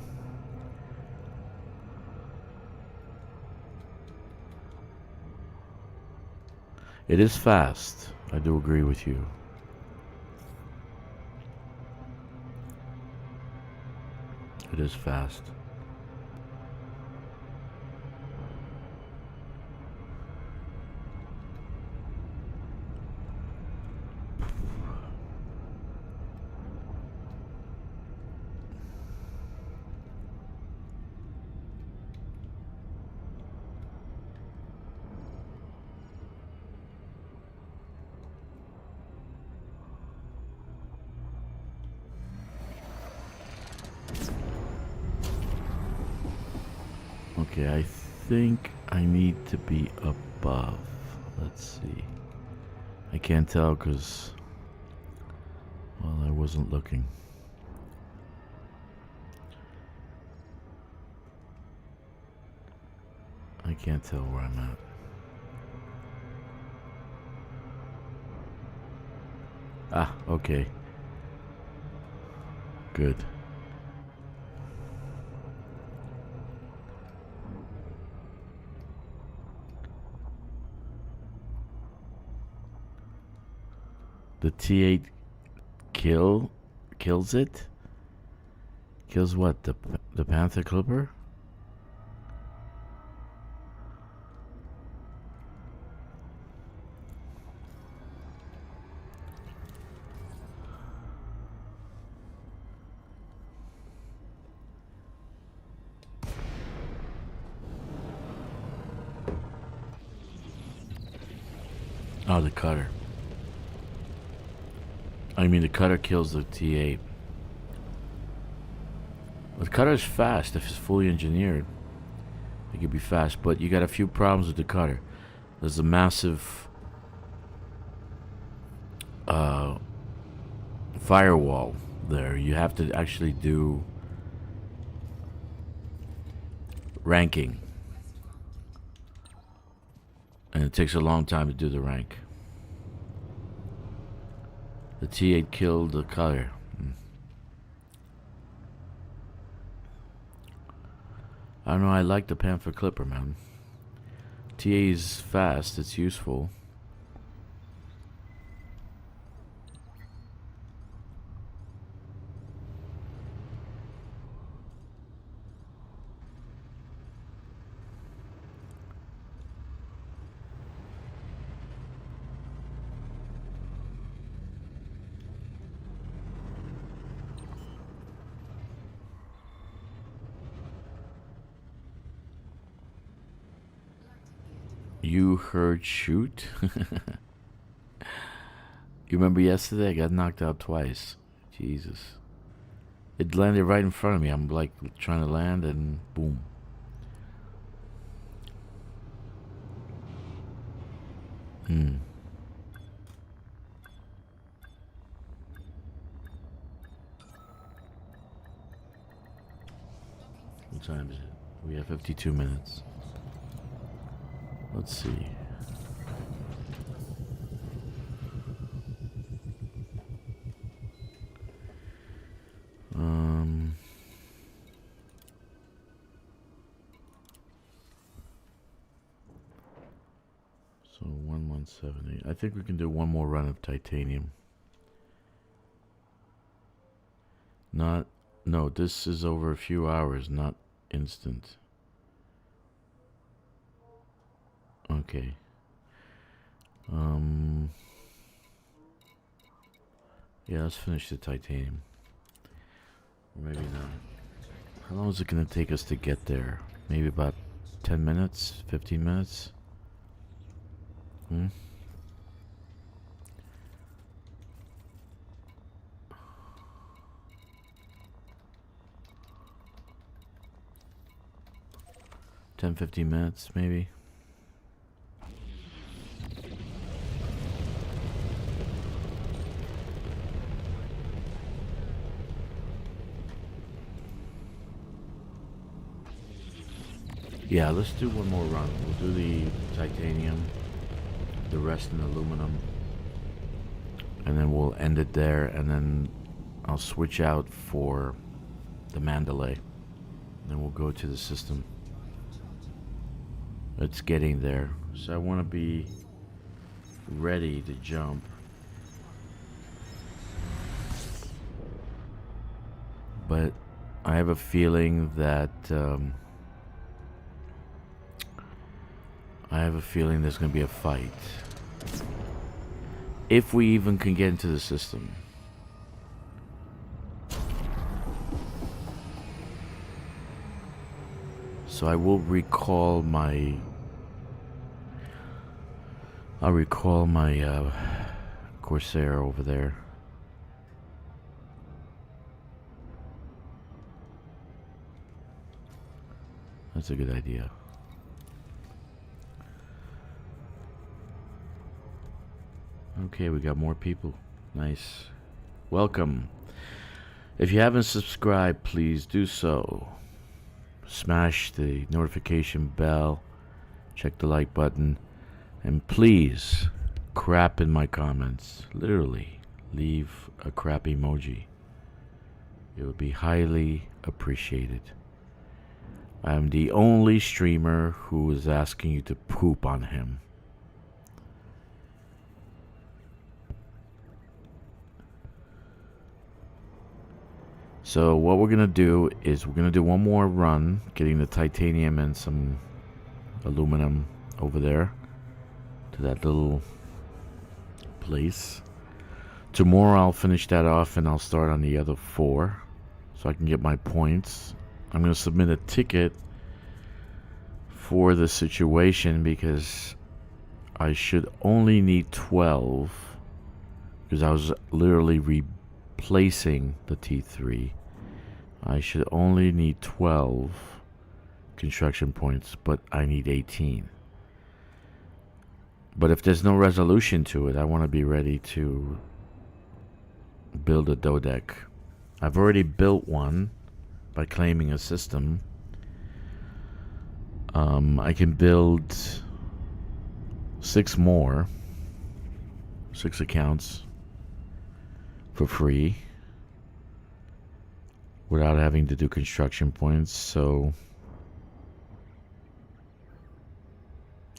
It is fast. I do agree with you. It is fast. Okay, I think I need to be above. Let's see. I can't tell because, well, I wasn't looking. I can't tell where I'm at. Ah, okay. Good. The T8 kills it? Kills what? The Panther Clipper? Oh, the cutter. I mean, the cutter kills the T8. The cutter's fast if it's fully engineered. It could be fast, but you got a few problems with the cutter. There's a massive firewall there. You have to actually do ranking. And it takes a long time to do the rank. The T8 killed the cutter. I don't know, I like the Panther Clipper, man. TA is fast, it's useful. You heard shoot? You remember yesterday I got knocked out twice. Jesus. It landed right in front of me. I'm like trying to land and boom. What time is it? We have 52 minutes. Let's see. So 1178. I think we can do one more run of titanium. No, this is over a few hours, not instant. Okay. Yeah, let's finish the titanium. Or maybe not. How long is it gonna take us to get there? Maybe about 10 minutes? 15 minutes? 10-15 minutes, maybe. Yeah, let's do one more run. We'll do the titanium, the rest in aluminum, and then we'll end it there, and then I'll switch out for the Mandalay. Then we'll go to the system. It's getting there, so I want to be ready to jump. But I have a feeling that there's going to be a fight. If we even can get into the system. So I will recall my... I'll recall my Corsair over there. That's a good idea. Okay, we got more people. Nice. Welcome. If you haven't subscribed, please do so. Smash the notification bell. Check the like button. And please, crap in my comments. Literally, leave a crap emoji. It would be highly appreciated. I am the only streamer who is asking you to poop on him. So what we're gonna do is we're gonna do one more run, getting the titanium and some aluminum over there to that little place. Tomorrow I'll finish that off and I'll start on the other 4 so I can get my points. I'm gonna submit a ticket for the situation because I should only need 12 because I was literally replacing the T3. I should only need 12 construction points, but I need 18. But if there's no resolution to it, I want to be ready to build a Dodec. I've already built one by claiming a system. I can build 6 more, 6 accounts for free without having to do construction points. So,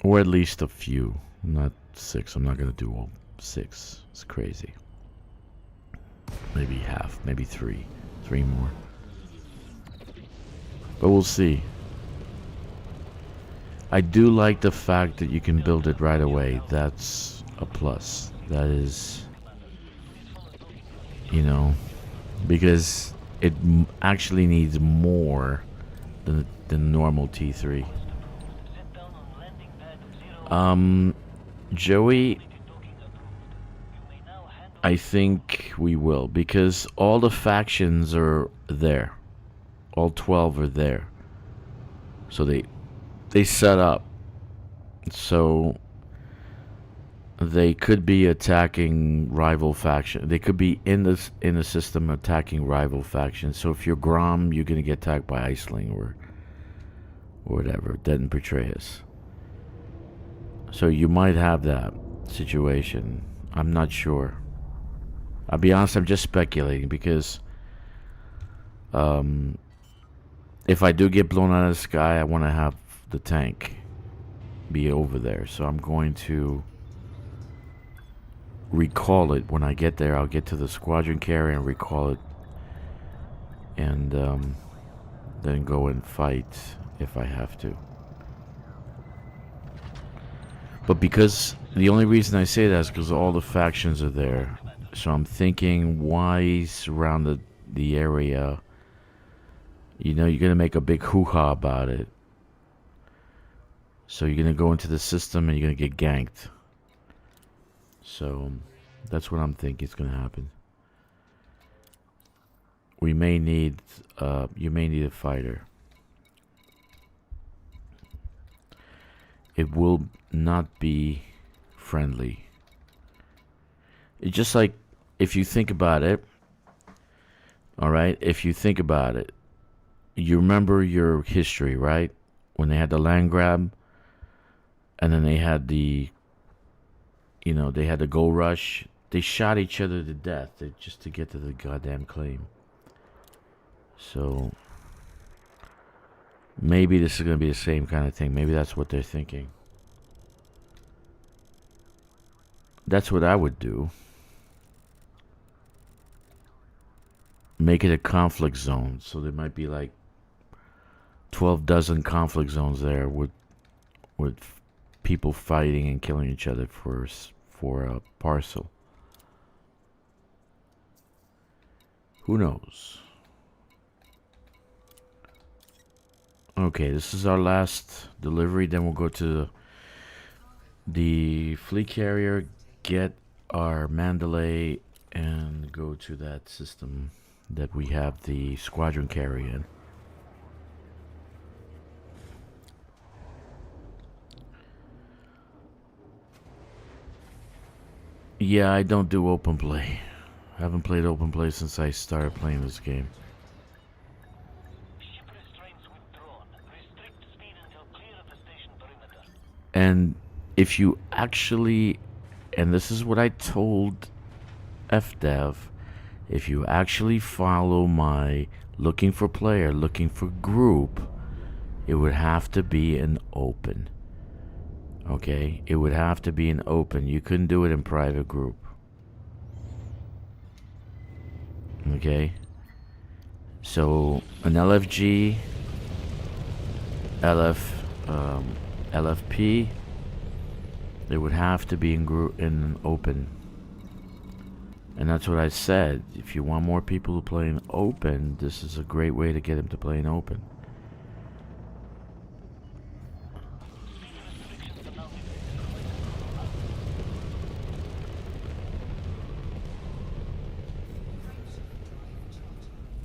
or at least a few, not 6. I'm not gonna do all 6. It's crazy. Maybe half, maybe 3 more, but we'll see. I do like the fact that you can build it right away. That's a plus. That is, you know, because it actually needs more than the normal T3. Joey, I think we will, because all the factions are there. All 12 are there. So they set up. So they could be attacking rival faction. They could be in the system attacking rival factions. So if you're Grom, you're gonna get attacked by Iceling or whatever, Dead and Betrayus. So you might have that situation. I'm not sure. I'll be honest, I'm just speculating because if I do get blown out of the sky, I want to have the tank be over there. So I'm going to recall it when I get there. I'll get to the squadron carrier and recall it, and then go and fight if I have to. But because the only reason I say that is because all the factions are there. So I'm thinking, why surround the area? You know, you're going to make a big hoo-ha about it. So you're going to go into the system and you're going to get ganked. So that's what I'm thinking is going to happen. We may need, you may need a fighter. It will not be friendly. It's just like, if you think about it, alright, if you think about it, you remember your history, right? When they had the land grab, and then they had the, you know, they had the gold rush. They shot each other to death just to get to the goddamn claim. So, maybe this is going to be the same kind of thing. Maybe that's what they're thinking. That's what I would do. Make it a conflict zone. So there might be like 12 dozen conflict zones there with people fighting and killing each other for a parcel. Who knows? Okay, this is our last delivery. Then we'll go to the fleet carrier, get our Mandalay, and go to that system that we have the squadron carrier in. Yeah, I don't do open play. I haven't played open play since I started playing this game. Ship restraints withdrawn. Restrict speed until clear of the station perimeter. And if you actually, and this is what I told FDev, if you actually follow my looking for player, looking for group, it would have to be an open. Okay, it would have to be an open. You couldn't do it in private group. Okay, So an LFG, LFP, they would have to be in open. And that's what I said. If you want more people to play in open, this is a great way to get them to play in open.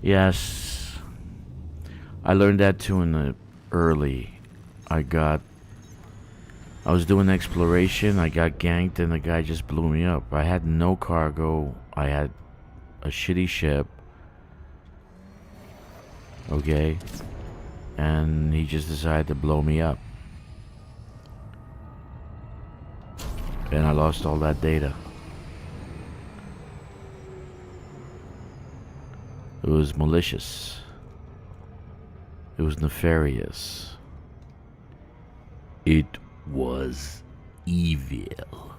Yes, I learned that too in the early. I was doing exploration, I got ganked and the guy just blew me up. I had no cargo, I had a shitty ship. Okay, and he just decided to blow me up. And I lost all that data. It was malicious. It was nefarious. It was evil.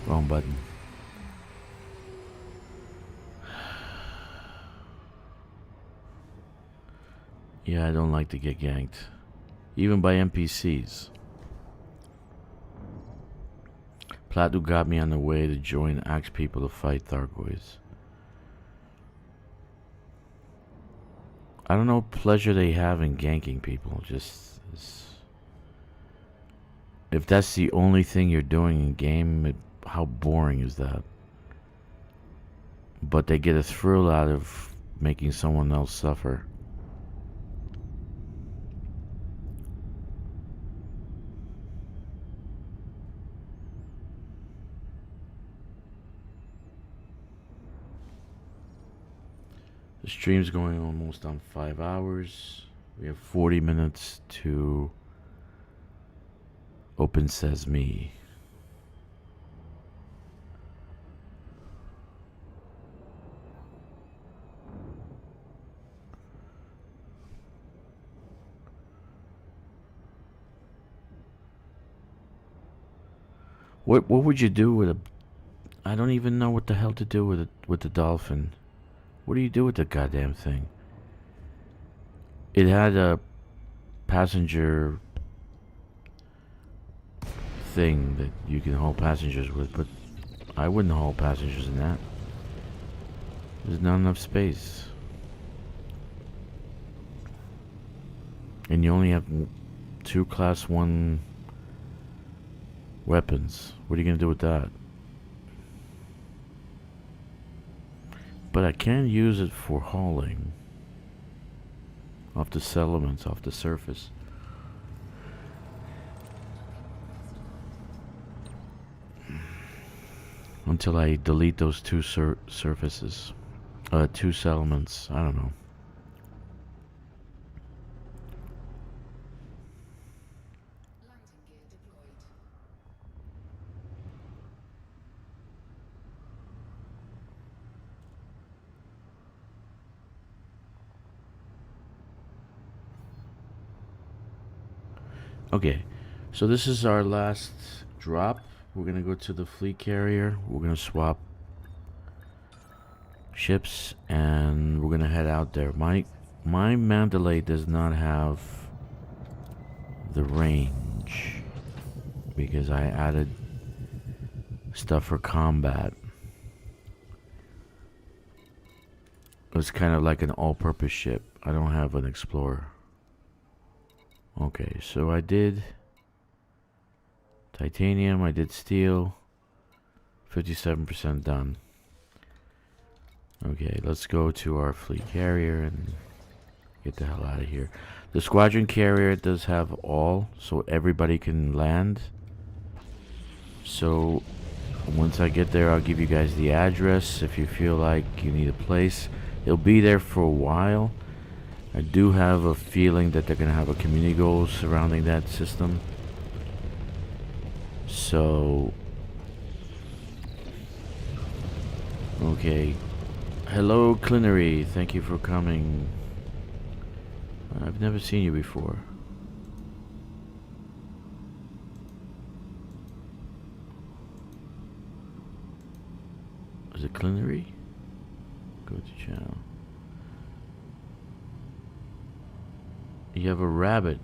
Wrong button. Yeah, I don't like to get ganked. Even by NPCs. Platu got me on the way to join Axe people to fight Thargoids. I don't know what pleasure they have in ganking people. If that's the only thing you're doing in game, how boring is that? But they get a thrill out of making someone else suffer. The stream's going almost on 5 hours. We have 40 minutes to open sesame. What would you do with a? I don't even know what the hell to do with the dolphin. What do you do with the goddamn thing? It had a passenger thing that you can haul passengers with, but I wouldn't haul passengers in that. There's not enough space. And you only have 2 class 1 weapons. What are you gonna do with that? But I can use it for hauling off the settlements, off the surface. Until I delete those 2 surfaces. 2 settlements. I don't know. Okay, so this is our last drop. We're gonna go to the fleet carrier. We're gonna swap ships and we're gonna head out there. My Mandalay does not have the range because I added stuff for combat. It's kind of like an all-purpose ship. I don't have an explorer. Okay, so I did titanium, I did steel, 57% done. Okay, let's go to our fleet carrier and get the hell out of here. The squadron carrier does have all, so everybody can land. So once I get there, I'll give you guys the address if you feel like you need a place. It'll be there for a while. I do have a feeling that they're going to have a community goal surrounding that system. So, okay. Hello, Clinery. Thank you for coming. I've never seen you before. Is it Clinery? Go to channel. You have a rabbit.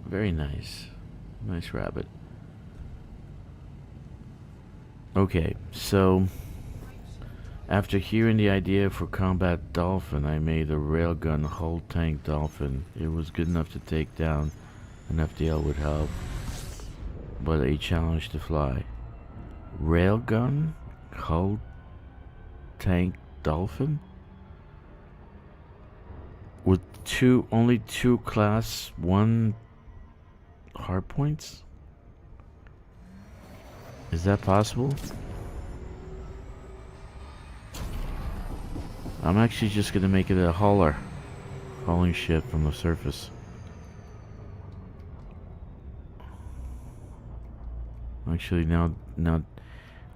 Very nice. Nice rabbit. Okay, so after hearing the idea for combat dolphin, I made a railgun hull tank dolphin. It was good enough to take down an FDL with help, but a challenge to fly. Railgun hull tank dolphin with only two class 1 hard points? Is that possible? I'm actually just gonna make it a hauler, hauling shit from the surface. Actually, now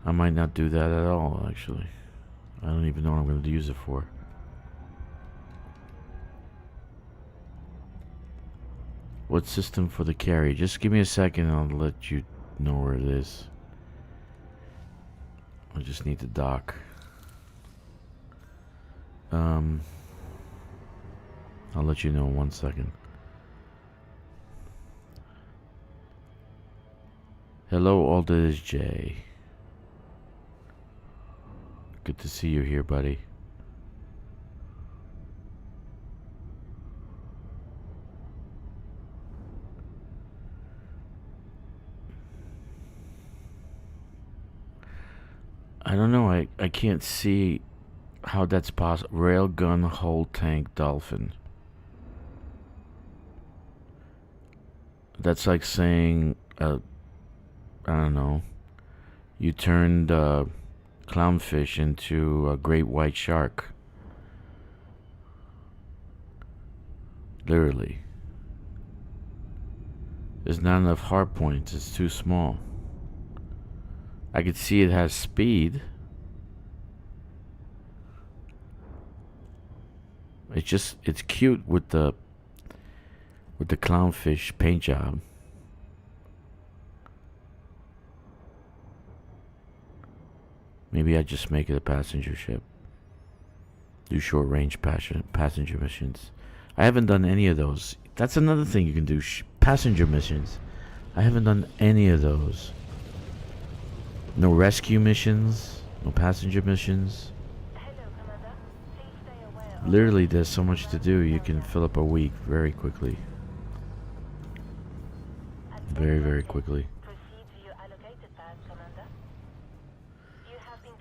I might not do that at all. Actually, I don't even know what I'm going to use it for. What system for the carry? Just give me a second and I'll let you know where it is. I just need to dock. I'll let you know in 1 second. Hello, all that is Jay. Good to see you here, buddy. I don't know, I can't see how that's possible. Railgun hull tank dolphin. That's like saying, I don't know, you turned clownfish into a great white shark. Literally. There's not enough hard points, it's too small. I could see it has speed. It's cute with the clownfish paint job. Maybe I just make it a passenger ship. Do short range passenger missions. I haven't done any of those. That's another thing you can do. Passenger missions. I haven't done any of those. No rescue missions. No passenger missions. Literally, there's so much to do. You can fill up a week very quickly. Very, very quickly.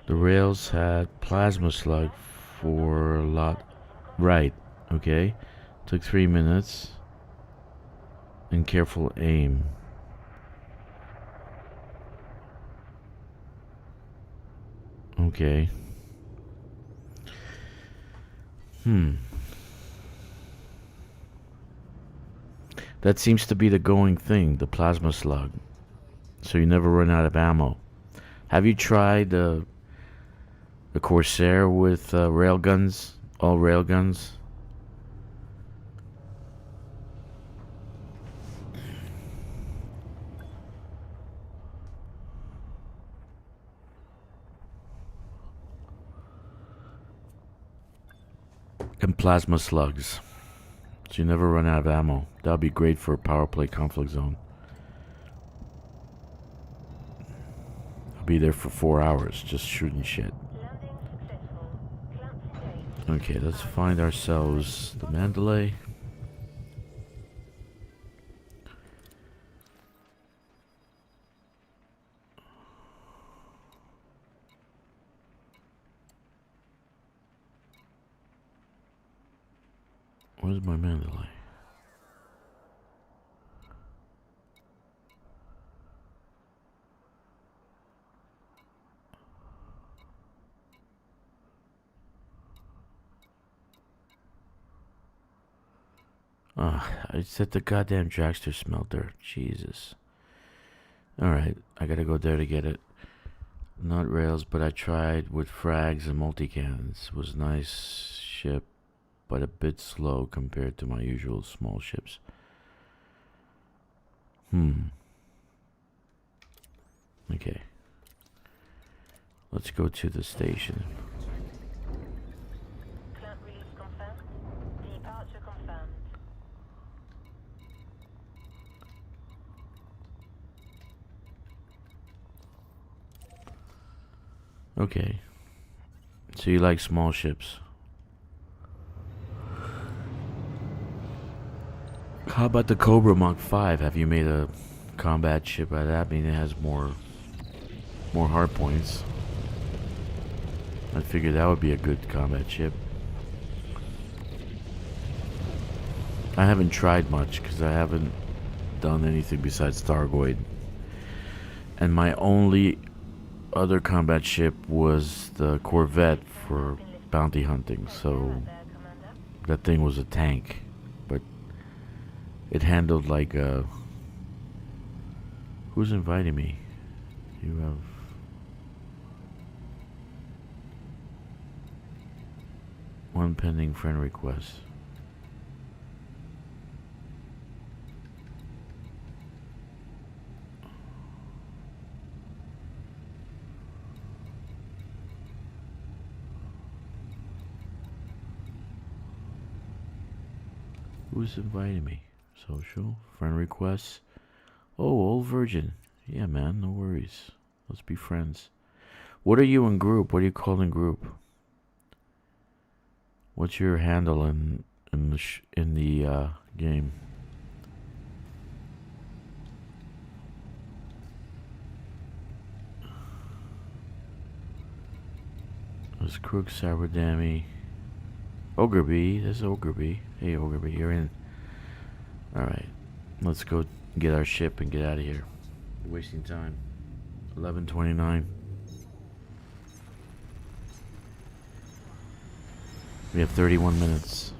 The rails had plasma slug for a lot. Right, okay. Took 3 minutes. And careful aim. Okay. That seems to be the going thing, the plasma slug. So you never run out of ammo. Have you tried the Corsair with railguns? All railguns? And plasma slugs. So you never run out of ammo. That would be great for a power play conflict zone. I'll be there for 4 hours just shooting shit. Okay, let's find ourselves the Mandalay. Where's my Mandalay? It's at the goddamn Drakkster smelter. Jesus. Alright, I gotta go there to get it. Not rails, but I tried with frags and multicannons. Was nice ship, but a bit slow compared to my usual small ships. Okay. Let's go to the station. Plant release confirmed. Departure confirmed. Okay. So you like small ships? How about the Cobra Mach 5? Have you made a combat ship out of that? I mean, it has more hard points. I figured that would be a good combat ship. I haven't tried much because I haven't done anything besides Thargoid. And my only other combat ship was the Corvette for bounty hunting, so that thing was a tank, but it handled like a... Who's inviting me? You have... One pending friend request. Who's inviting me? Social, friend requests. Oh, old virgin. Yeah, man, no worries. Let's be friends. What are you in group? What do you call in group? What's your handle in the game? There's Crook, Saberdammy, Ogre-B. There's Ogre-B. Hey, Ogre-B, you're in. Alright. Let's go get our ship and get out of here. We're wasting time. 11:29. We have 31 minutes.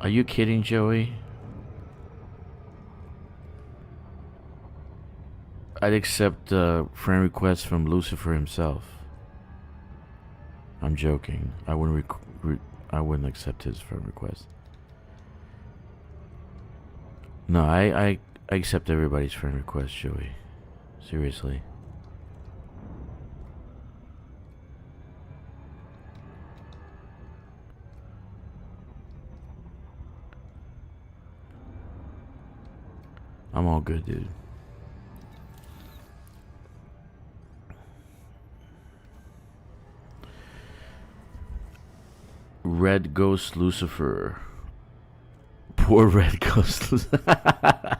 Are you kidding, Joey? I'd accept friend requests from Lucifer himself. I'm joking. I wouldn't accept his friend request. No, I accept everybody's friend request, Joey. Seriously. I'm all good, dude. Red Ghost Lucifer. Poor Red Ghost Lucifer.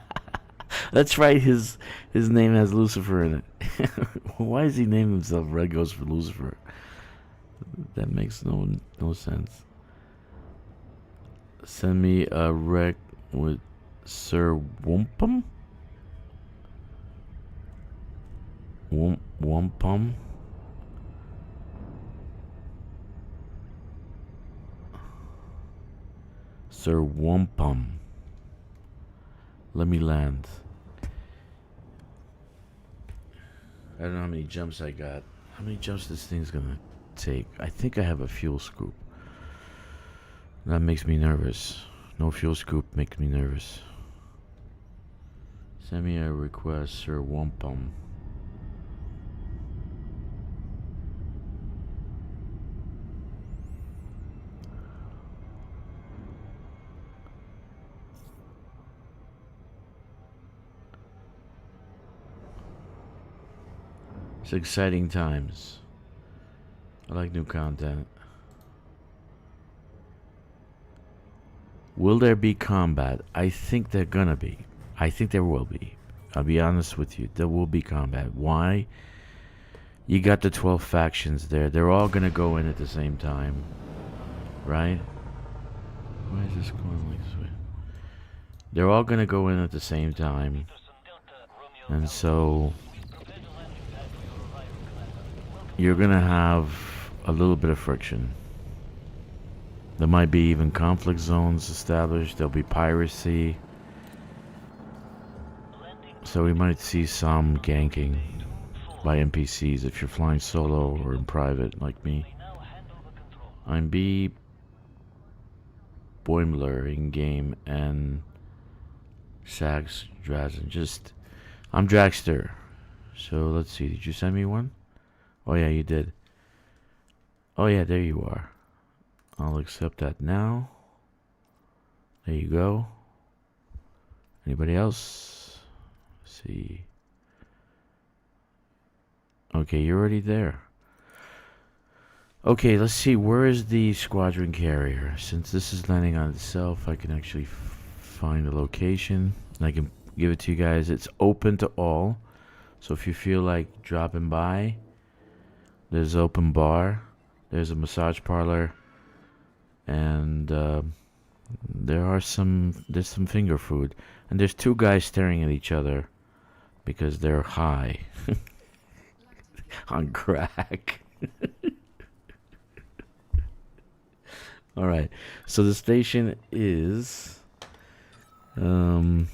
That's right, his name has Lucifer in it. Why does he name himself Red Ghost for Lucifer? That makes no sense. Send me a rec with Sir Wumpum? Wumpum? Sir Wumpum. Let me land. I don't know how many jumps I got. How many jumps this thing's gonna take? I think I have a fuel scoop. That makes me nervous. No fuel scoop makes me nervous. Send me a request, Sir Wumpum. It's exciting times. I like new content. Will there be combat? I think there gonna be. I think there will be. I'll be honest with you. There will be combat. Why? You got the 12 factions there. They're all gonna go in at the same time. Right? Why is this going like this way? They're all gonna go in at the same time. And so you're gonna have a little bit of friction. There might be even conflict zones established. There'll be piracy. So we might see some ganking by NPCs if you're flying solo or in private like me. I'm B. Boimler in game and Sax Drazen. I'm Drakkster. So let's see. Did you send me one? Oh yeah, you did. Oh yeah, there you are. I'll accept that now. There you go. Anybody else? Let's see. Okay, you're already there. Okay, let's see. Where is the squadron carrier? Since this is landing on itself, I can actually find the location. And I can give it to you guys. It's open to all. So if you feel like dropping by, there's open bar. There's a massage parlor. And there's some finger food. And there's two guys staring at each other because they're high on crack. All right, so the station is COL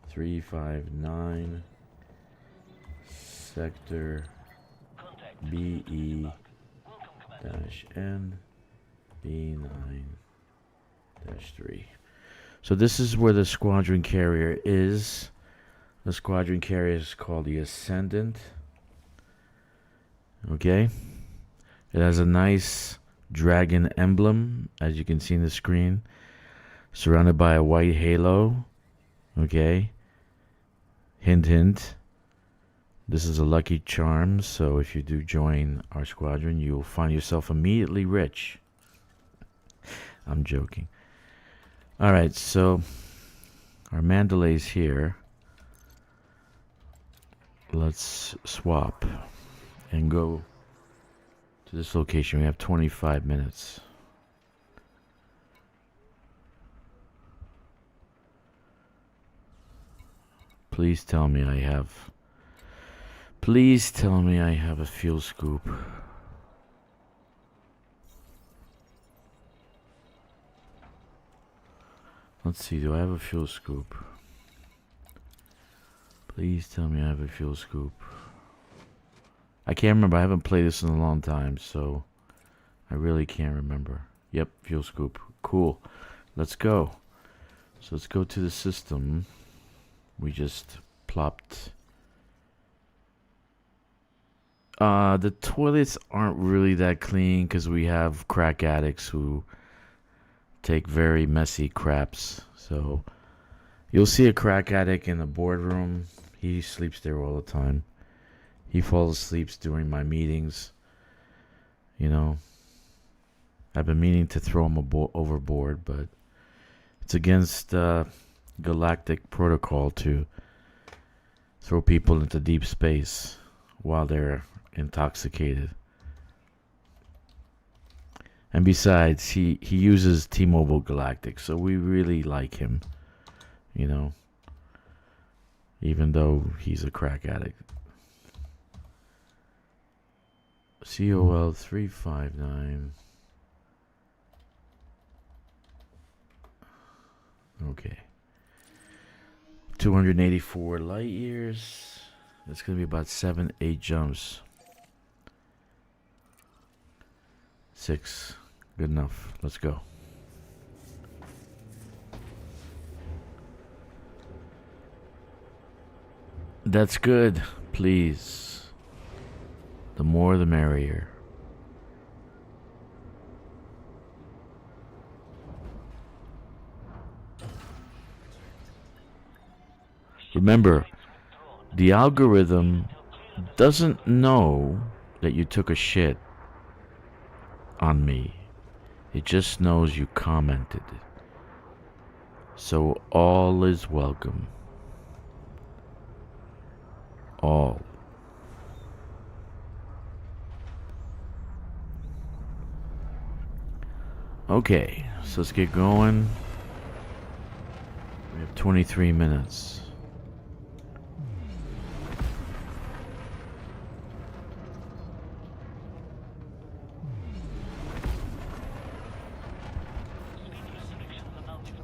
359 sector BE-N B9-3. So this is where the squadron carrier is. The squadron carrier is called the Ascendant. Okay. It has a nice dragon emblem, as you can see in the screen, surrounded by a white halo. Okay. Hint, hint. This is a lucky charm, so if you do join our squadron, you'll find yourself immediately rich. I'm joking. Alright, so our Mandalay's here. Let's swap and go to this location. We have 25 minutes. Please tell me I have a fuel scoop. Let's see, do I have a fuel scoop? Please tell me I have a fuel scoop. I can't remember. I haven't played this in a long time, so I really can't remember. Yep, fuel scoop. Cool. Let's go. So let's go to the system. We just plopped. The toilets aren't really that clean because we have crack addicts who take very messy craps. So you'll see a crack addict in the boardroom. He sleeps there all the time. He falls asleep during my meetings. You know, I've been meaning to throw him overboard, but it's against galactic protocol to throw people into deep space while they're intoxicated. And besides, he uses T-Mobile Galactic, so we really like him, you know, even though he's a crack addict. COL 359. Okay. 284 light years. That's going to be about 7-8 jumps. 6. Good enough. Let's go. That's good. Please. The more the merrier. Remember, the algorithm doesn't know that you took a shit on me. It just knows you commented. So all is welcome. All. Okay, so let's get going. We have 23 minutes.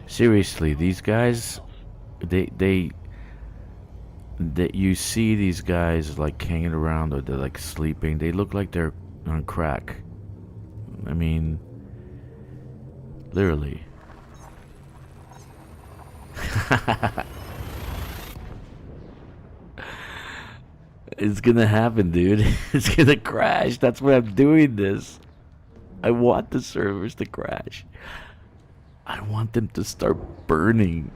Seriously, these guys, that you see these guys like hanging around or they're like sleeping. They look like they're on crack. I mean, literally. It's gonna happen, dude. It's gonna crash. That's why I'm doing this. I want the servers to crash. I want them to start burning.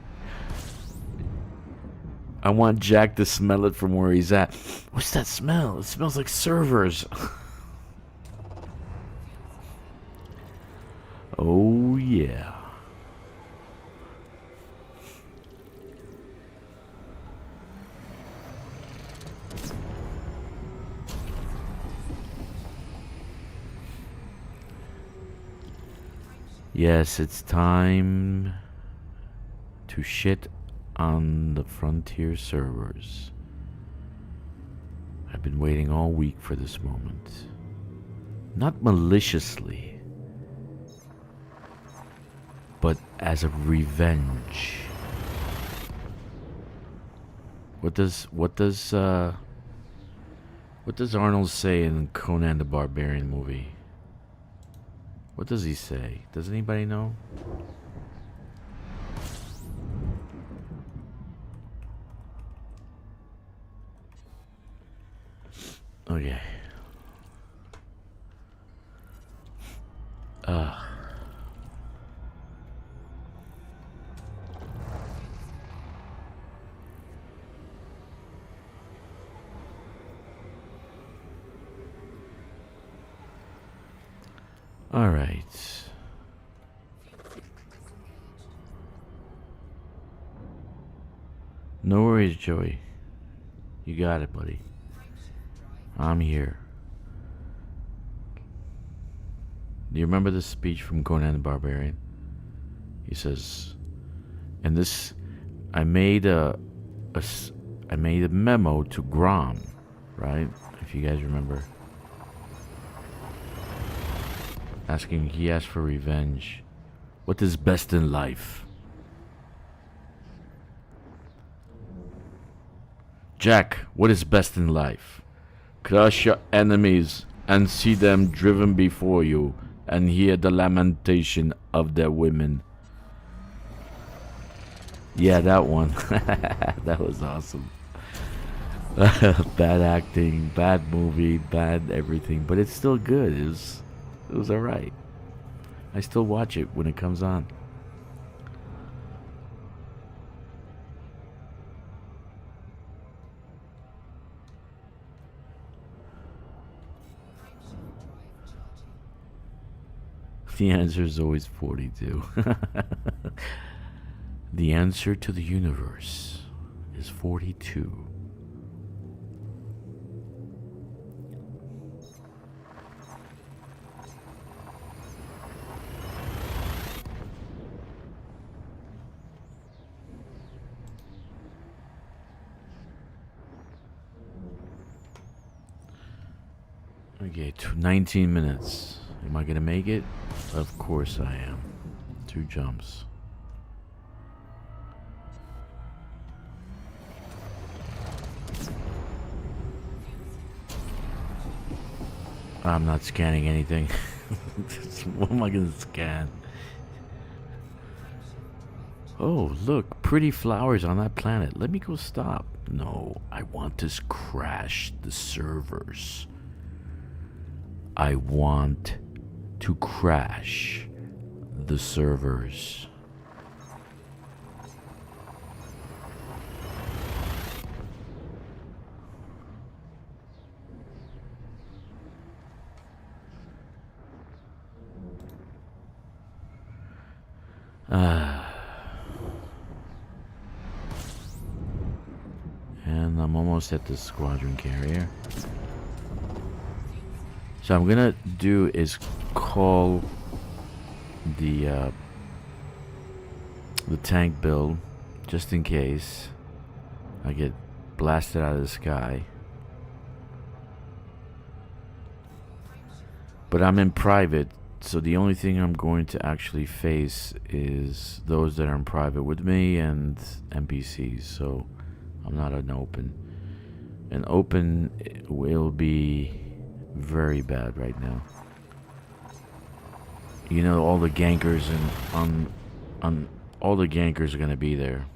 I want Jack to smell it from where he's at. What's that smell? It smells like servers. Oh, yeah. Yes, it's time to shit on the Frontier servers. I've been waiting all week for this moment. Not maliciously, but as a revenge. What does Arnold say in Conan the Barbarian movie? What does he say? Does anybody know? Okay. All right. No worries, Joey. You got it, buddy. I'm here. Do you remember this speech from Conan the Barbarian? He says, and this, I made a memo to Grom, right? If you guys remember. He asked for revenge. What is best in life? Jack, what is best in life? Crush your enemies and see them driven before you and hear the lamentation of their women. Yeah, that one. That was awesome. Bad acting, bad movie, bad everything, but it's still good. It was alright. I still watch it when it comes on. The answer is always 42. The answer to the universe is 42. Okay, 19 minutes. Am I gonna make it? Of course I am. 2 jumps. I'm not scanning anything. What am I gonna scan? Oh, look, pretty flowers on that planet. Let me go stop. No, I want to crash the servers. I want to crash the servers. And I'm almost at the squadron carrier. So I'm gonna do is call the tank build just in case I get blasted out of the sky. But I'm in private, so the only thing I'm going to actually face is those that are in private with me and NPCs, so I'm not an open. An open will be very bad right now. You know, all the gankers and on all the gankers are gonna be there.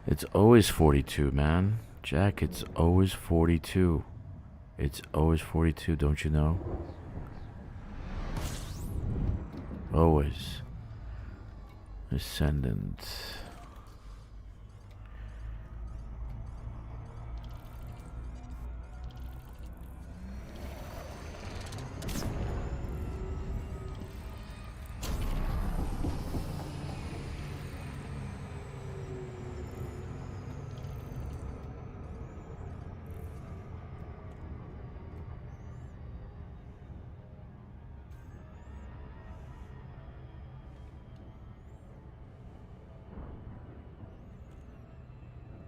It's always 42, man. Jack, it's always 42. It's always 42, don't you know? Always. Ascendant.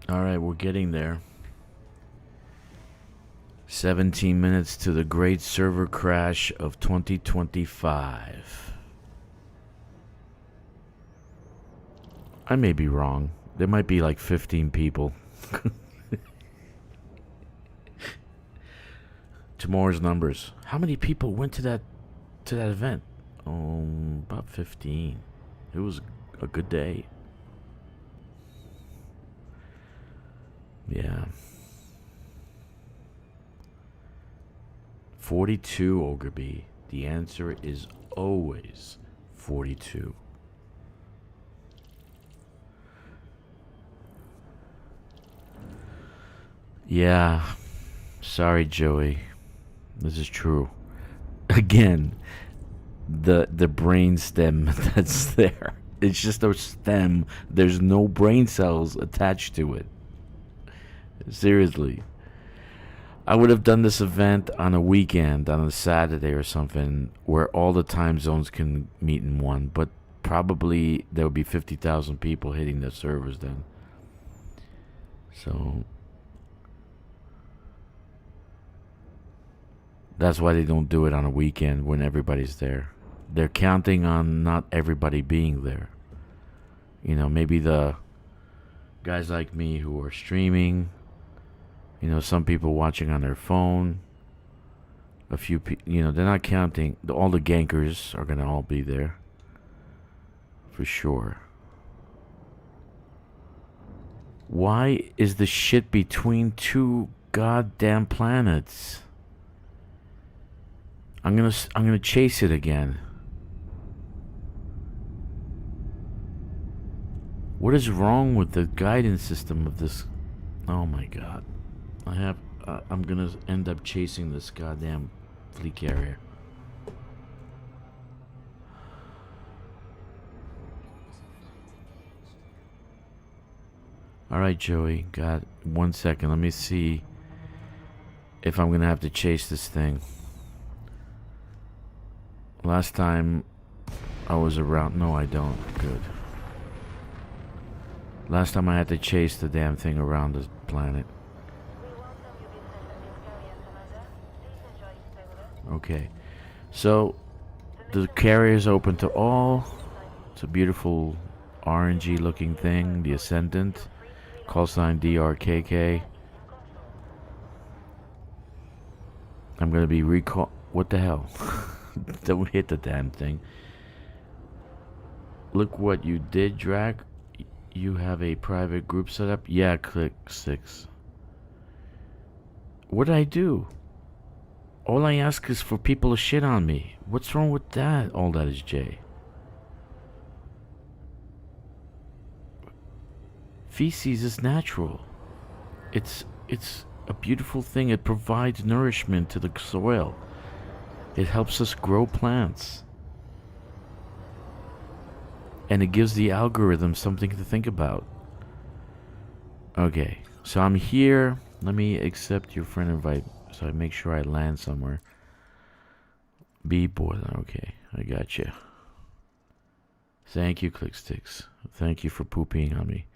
Alright, we're getting there. 17 minutes to the great server crash of 2025. I may be wrong. There might be like 15 people. Tomorrow's numbers. How many people went to that event? About 15. It was a good day. Yeah. 42, Ogre. The answer is always 42. Yeah. Sorry, Joey. This is true. Again, the brain stem that's there. It's just a stem. There's no brain cells attached to it. Seriously. I would have done this event on a weekend, on a Saturday or something, where all the time zones can meet in one, but probably there would be 50,000 people hitting the servers then. So that's why they don't do it on a weekend when everybody's there. They're counting on not everybody being there. You know, maybe the guys like me who are streaming. You know, some people watching on their phone. A few people, you know, they're not counting. All the gankers are going to all be there. For sure. Why is the shit between two goddamn planets? I'm going to chase it again. What is wrong with the guidance system of this? Oh my god. I'm gonna end up chasing this goddamn fleet carrier. Alright, Joey. God, 1 second. Let me see if I'm gonna have to chase this thing. Last time I was around. No, I don't. Good. Last time I had to chase the damn thing around the planet. Okay, so the carrier is open to all. It's a beautiful orangey looking thing, the Ascendant. Call sign DRKK. I'm gonna be recall. What the hell? Don't hit the damn thing. Look what you did, Drac. You have a private group set up? Yeah, click 6. What did I do? All I ask is for people to shit on me. What's wrong with that? All that is J. Feces is natural. It's a beautiful thing. It provides nourishment to the soil. It helps us grow plants. And it gives the algorithm something to think about. Okay, so I'm here. Let me accept your friend invite so I make sure I land somewhere. B boiler, okay, I got you. Thank you, Clicksticks. Thank you for pooping on me.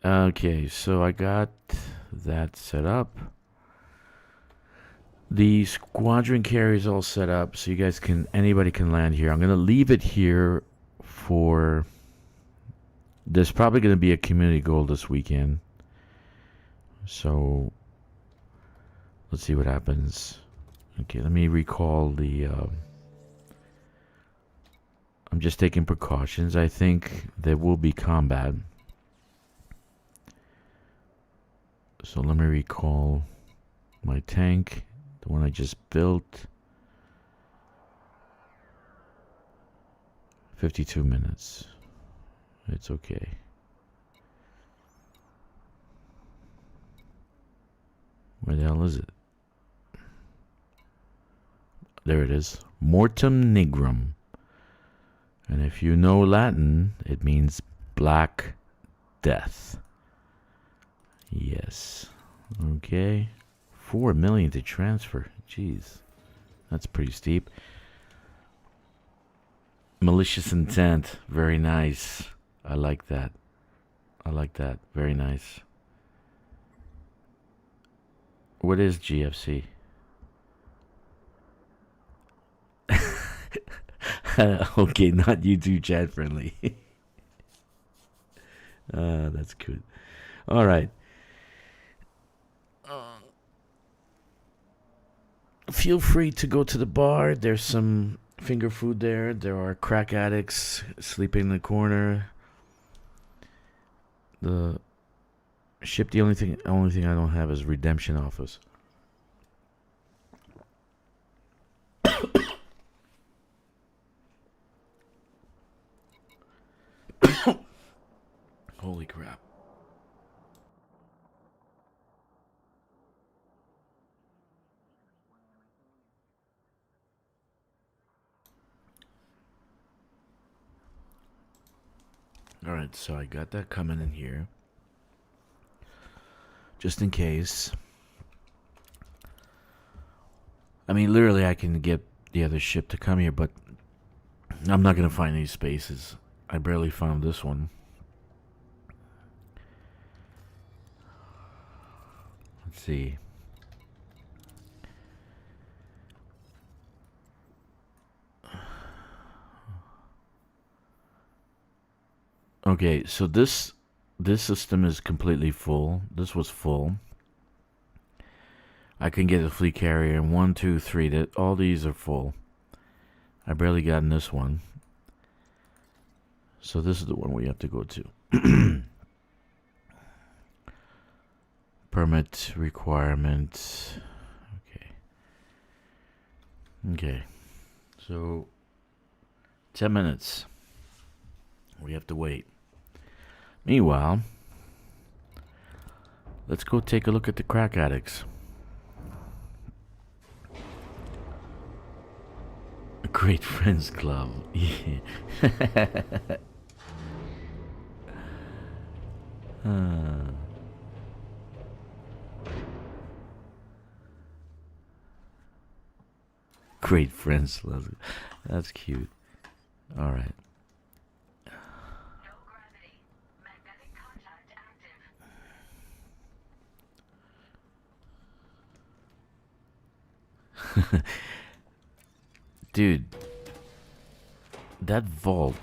Okay, so I got that set up. The squadron carrier is all set up, so you guys can, anybody can land here. I'm going to leave it here for, there's probably going to be a community goal this weekend. So, let's see what happens. Okay, let me recall the, I'm just taking precautions. I think there will be combat. So let me recall my tank. The one I just built. 52 minutes. It's okay. Where the hell is it? There it is. Mortem Nigrum. And if you know Latin, it means Black Death. Yes. Okay. 4 million to transfer. Jeez. That's pretty steep. Malicious intent. Very nice. I like that. I like that. Very nice. What is GFC? Okay, not YouTube chat friendly. That's good. All right. Feel free to go to the bar. There's some finger food there. There are crack addicts sleeping in the corner. The ship. The only thing I don't have is redemption office. Holy crap. Alright, so I got that coming in here. Just in case. I mean, literally I can get the other ship to come here, but I'm not going to find any spaces. I barely found this one. Let's see. Okay, so this system is completely full. This was full. I can get a fleet carrier in 1, 2, 3. That all these are full. I barely got in this one. So this is the one we have to go to. Permit requirement. Okay. So 10 minutes. We have to wait. Meanwhile, let's go take a look at the crack addicts. A great friends club. Yeah. Great friends club. That's cute. All right. Dude, that vault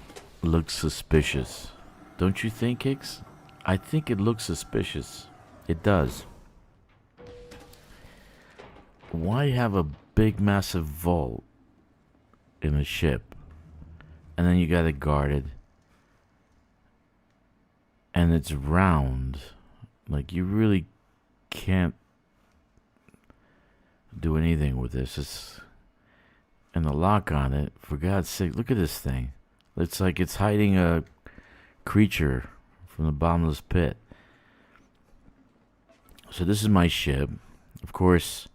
looks suspicious. Don't you think, Hicks? I think it looks suspicious. It does. Why have a big, massive vault in a ship? And then you got it guarded. And it's round. Like, you really can't do anything with this. It's, and the lock on it, for God's sake, look at this thing. It's like it's hiding a creature from the bottomless pit. So this is my ship. Of course,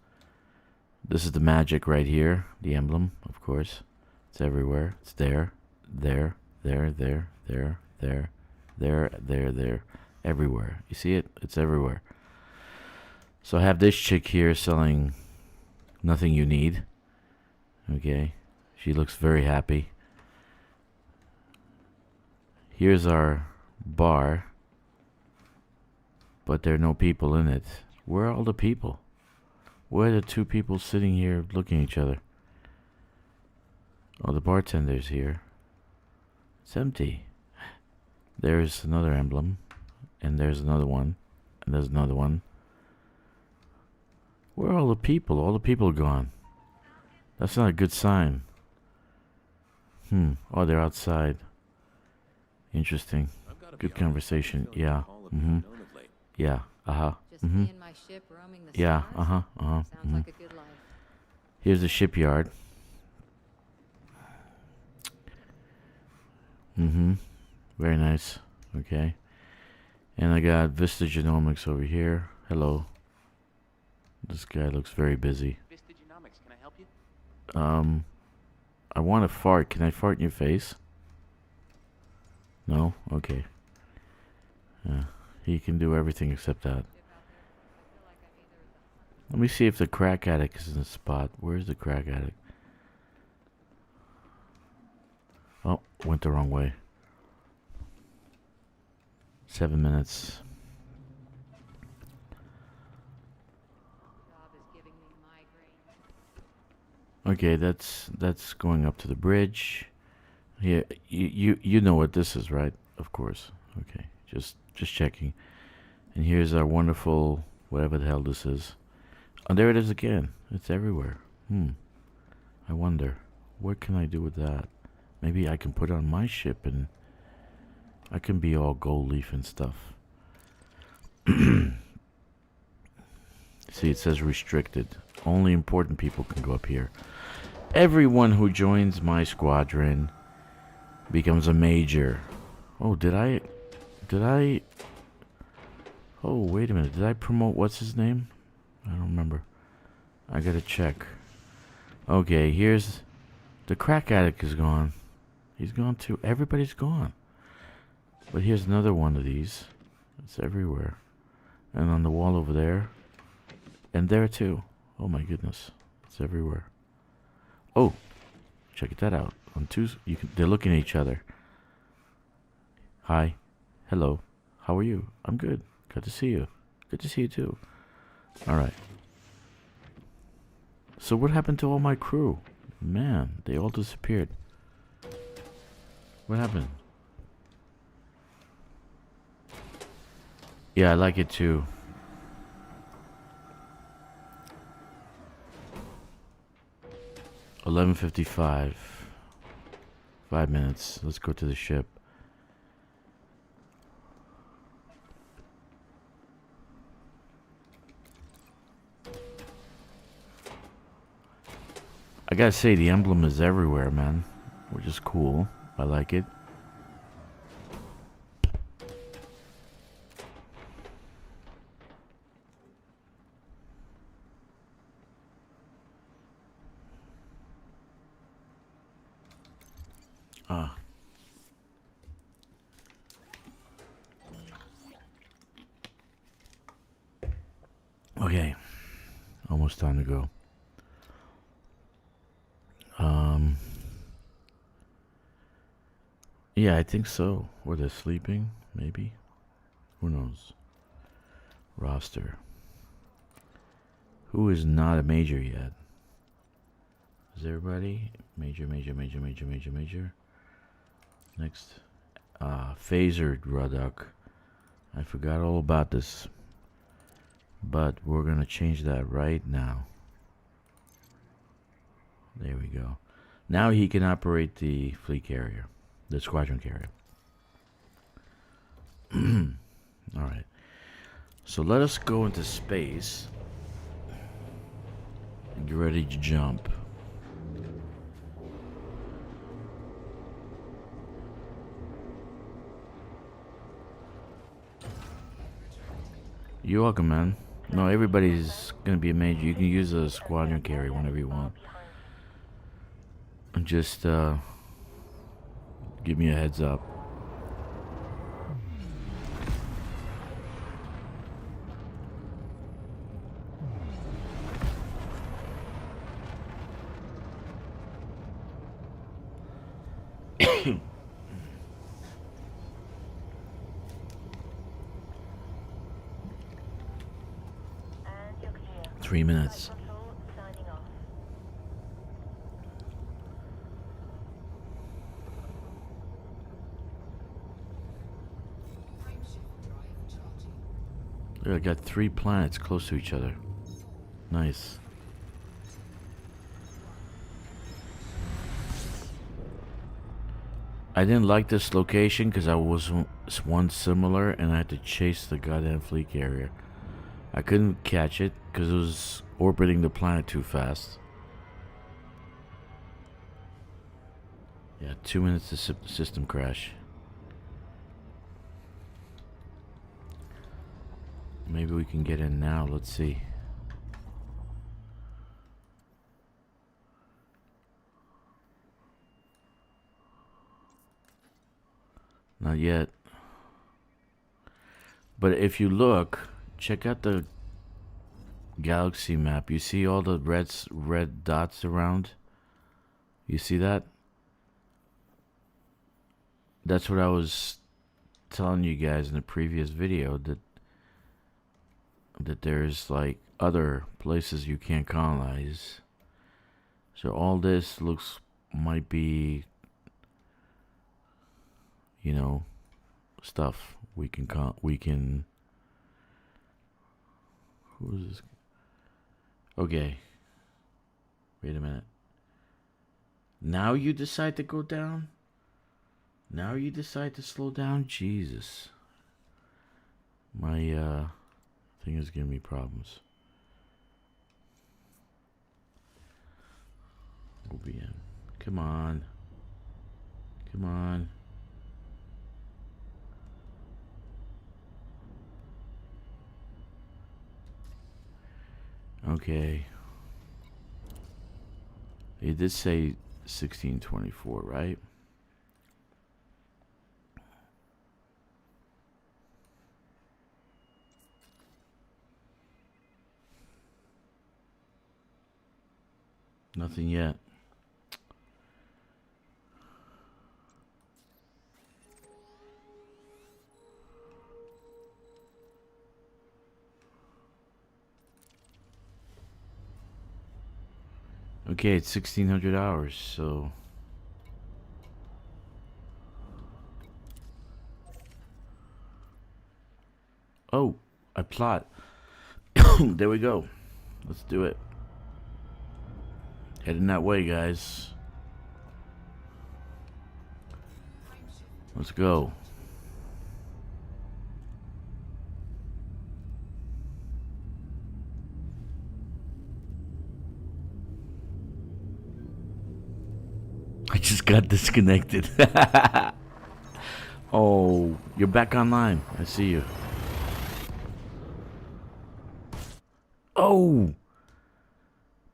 this is the magic right here. The emblem, of course. It's everywhere. It's there, there, there, there, there, there, there, there, there. Everywhere. You see it? It's everywhere. So I have this chick here selling nothing you need. Okay. She looks very happy. Here's our bar, but there are no people in it. Where are all the people? Where are the two people sitting here looking at each other? Oh, the bartender's here. It's empty. There's another emblem, and there's another one, and there's another one. Where are all the people? All the people are gone. That's not a good sign. Oh, they're outside. Interesting. Good conversation. Yeah. Yeah. Just me and my ship roaming the Yeah. stars? Sounds like a good life. Here's the shipyard. Very nice. Okay. And I got Vista Genomics over here. Hello. This guy looks very busy. Vista Genomics, can I help you? I want to fart. Can I fart in your face? No? Okay. Yeah. He can do everything except that. Let me see if the crack addict is in the spot. Where's the crack addict? Oh, went the wrong way. 7 minutes. Job is giving me migraine. Okay, that's going up to the bridge. Yeah, you know what this is, right? Of course. Okay, just checking. And here's our wonderful whatever the hell this is. Oh, there it is again. It's everywhere. I wonder, what can I do with that? Maybe I can put it on my ship and I can be all gold leaf and stuff. See, it says restricted. Only important people can go up here. Everyone who joins my squadron becomes a major. Oh, did I? Oh, wait a minute. Did I promote what's his name? I don't remember. I gotta check. Okay, here's the crack addict is gone. He's gone too. Everybody's gone. But here's another one of these. It's everywhere. And on the wall over there. And there too. Oh my goodness. It's everywhere. Oh, check that out. On two, they're looking at each other. Hi. Hello. How are you? I'm good. Good to see you. Good to see you too. Alright. So what happened to all my crew? Man, they all disappeared. What happened? Yeah, I like it too. $11:55. 5 minutes. Let's go to the ship. I gotta say, the emblem is everywhere, man. Which is cool. I like it. Okay. Almost time to go. Yeah, I think so. Or they're sleeping, maybe. Who knows? Roster. Who is not a major yet? Is everybody? Major. Next. Phaser Ruddock. I forgot all about this. But we're gonna change that right now. There we go. Now he can operate the fleet carrier. The squadron carrier. Alright. So let us go into space. And get ready to jump. You're welcome, man. No, everybody's gonna be a major. You can use a squadron carrier whenever you want. And just give me a heads up. 3 minutes. Control signing off. Look, I got 3 planets close to each other. Nice. I didn't like this location because I was one similar and I had to chase the goddamn fleet carrier. I couldn't catch it because it was orbiting the planet too fast. Yeah, 2 minutes to system crash. Maybe we can get in now. Let's see. Not yet. But if you look, check out the galaxy map. You see all the red dots around? You see that? That's what I was telling you guys in the previous video, that there's like other places you can't colonize. So all this might be, you know, stuff we can who is this? Okay, wait a minute. Now you decide to go down? Now you decide to slow down? Jesus. My thing is giving me problems. OBM. Come on. Come on. Okay. It did say 1624, right? Nothing yet. Okay, it's 1600 hours, so oh, I plot. There we go. Let's do it. Heading that way, guys. Let's go. I just got disconnected. Oh, you're back online. I see you. Oh,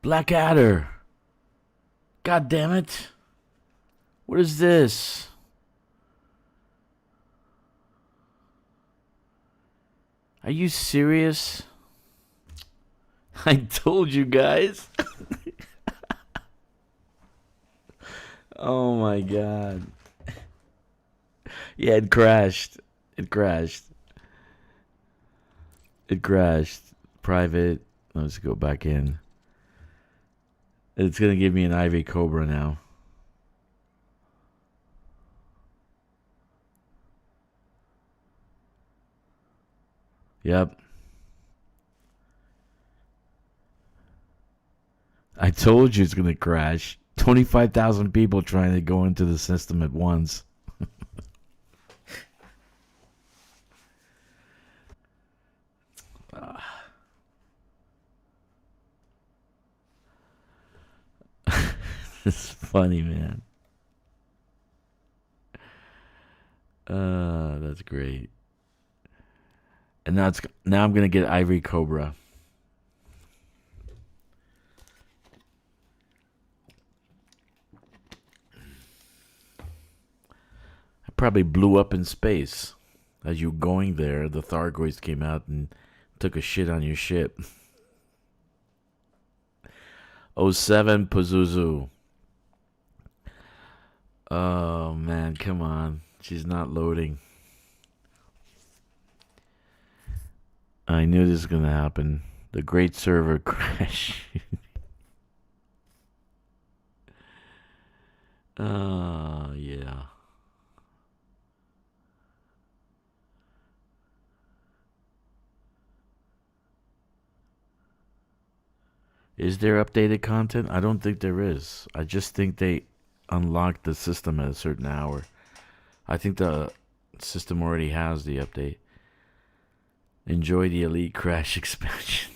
Blackadder. God damn it. What is this? Are you serious? I told you guys. Oh my god. Yeah, it crashed. It crashed. It crashed. Private. Let's go back in. It's gonna give me an Ivy Cobra now. Yep. I told you it's gonna crash. 25,000 people trying to go into the system at once. It's funny, man. That's great. And now I'm gonna get Ivory Cobra. I probably blew up in space. As you were going there, the Thargoids came out and took a shit on your ship. 07 Pazuzu. Oh man, come on. She's not loading. I knew this was gonna happen. The great server crash. Yeah. Is there updated content? I don't think there is. I just think they unlocked the system at a certain hour. I think the system already has the update. Enjoy the Elite Crash expansion.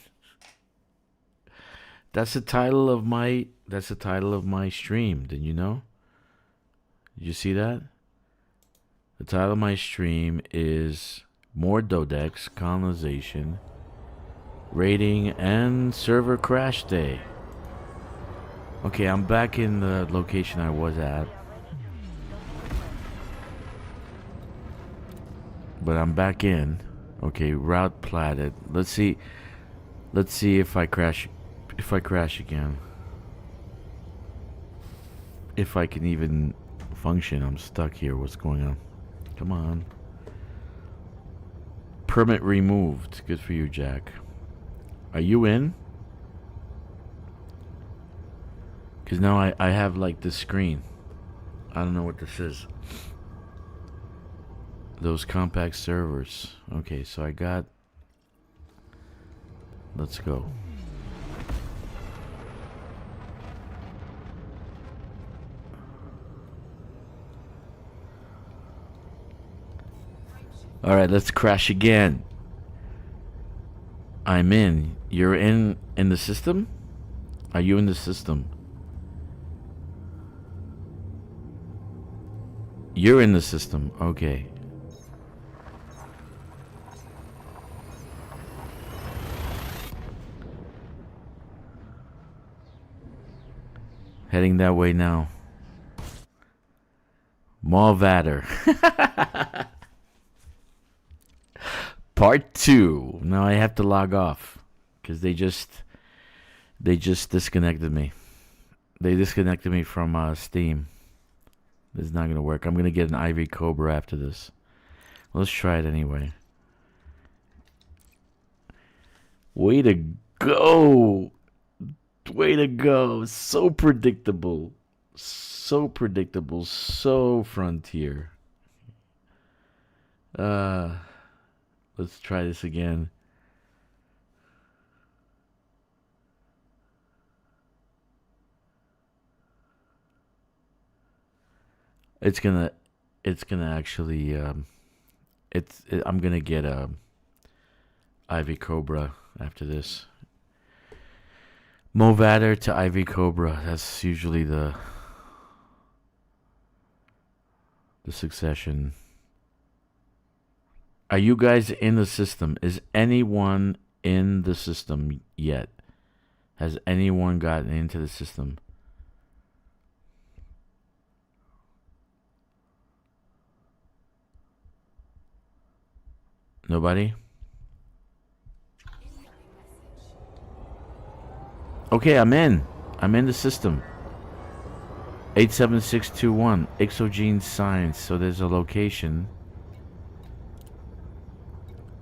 That's the title of my stream. Did you know? Did you see that? The title of my stream is More Dodecs, Colonization, Raiding, and Server Crash Day. Okay, I'm back in the location I was at. But I'm back in. Okay, route platted. Let's see if I crash again. If I can even function. I'm stuck here. What's going on? Come on. Permit removed. Good for you, Jack. Are you in? Because now I have like this screen. I don't know what this is. Those compact servers. Okay, so I got... Let's go. Alright, let's crash again. I'm in. You're in the system? Are you in the system? You're in the system. Okay. Heading that way now. Malvader. Part 2. Now I have to log off because they just disconnected me. They disconnected me from Steam. This is not gonna work. I'm gonna get an Ivy Cobra after this. Let's try it anyway. Way to go! Way to go! So predictable. So predictable. So Frontier. Let's try this again. It's gonna actually I'm gonna get a Ivy Cobra after this. Movader to Ivy Cobra. That's usually the succession. Are you guys in the system? Is anyone in the system yet? Has anyone gotten into the system? Nobody? Okay, I'm in. I'm in the system. 87621 Exogene Science. So there's a location.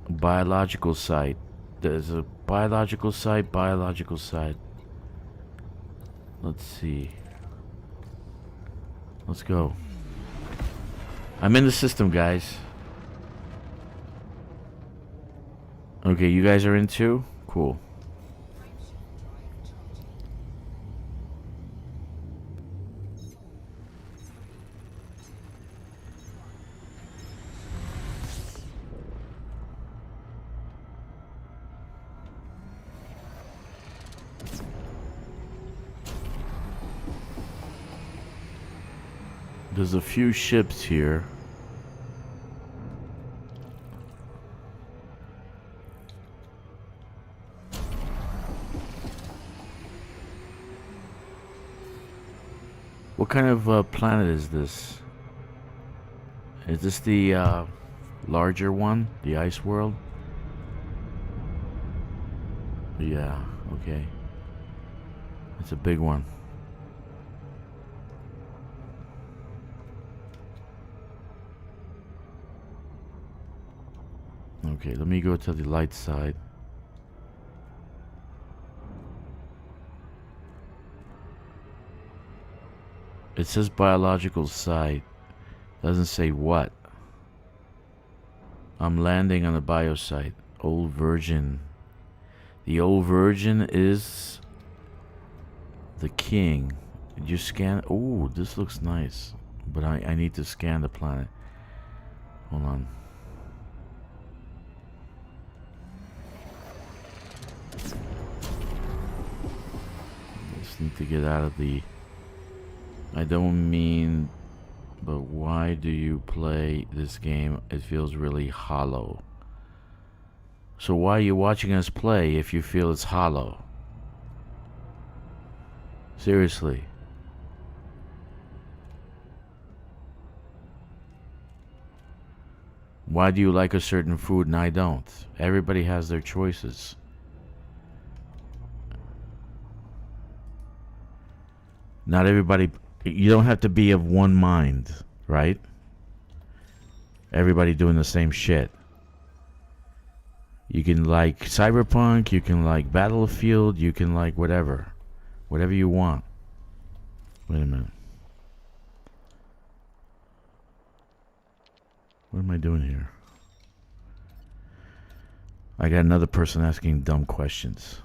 Biological site. There's a biological site. Let's see. Let's go. I'm in the system, guys. Okay, you guys are in too? Cool. There's a few ships here. What kind of planet is this? Is this the larger one? The ice world? Yeah, okay. It's a big one. Okay, let me go to the light side. It says biological site. Doesn't say what. I'm landing on the bio site. Old Virgin. The Old Virgin is the king. Did you scan? Oh, this looks nice. But I need to scan the planet. Hold on. Just need to get out of the... I don't mean... But why do you play this game? It feels really hollow. So why are you watching us play if you feel it's hollow? Seriously. Why do you like a certain food and I don't? Everybody has their choices. Not everybody... You don't have to be of one mind, right? Everybody doing the same shit. You can like Cyberpunk, you can like Battlefield, you can like whatever. Whatever you want. Wait a minute. What am I doing here? I got another person asking dumb questions.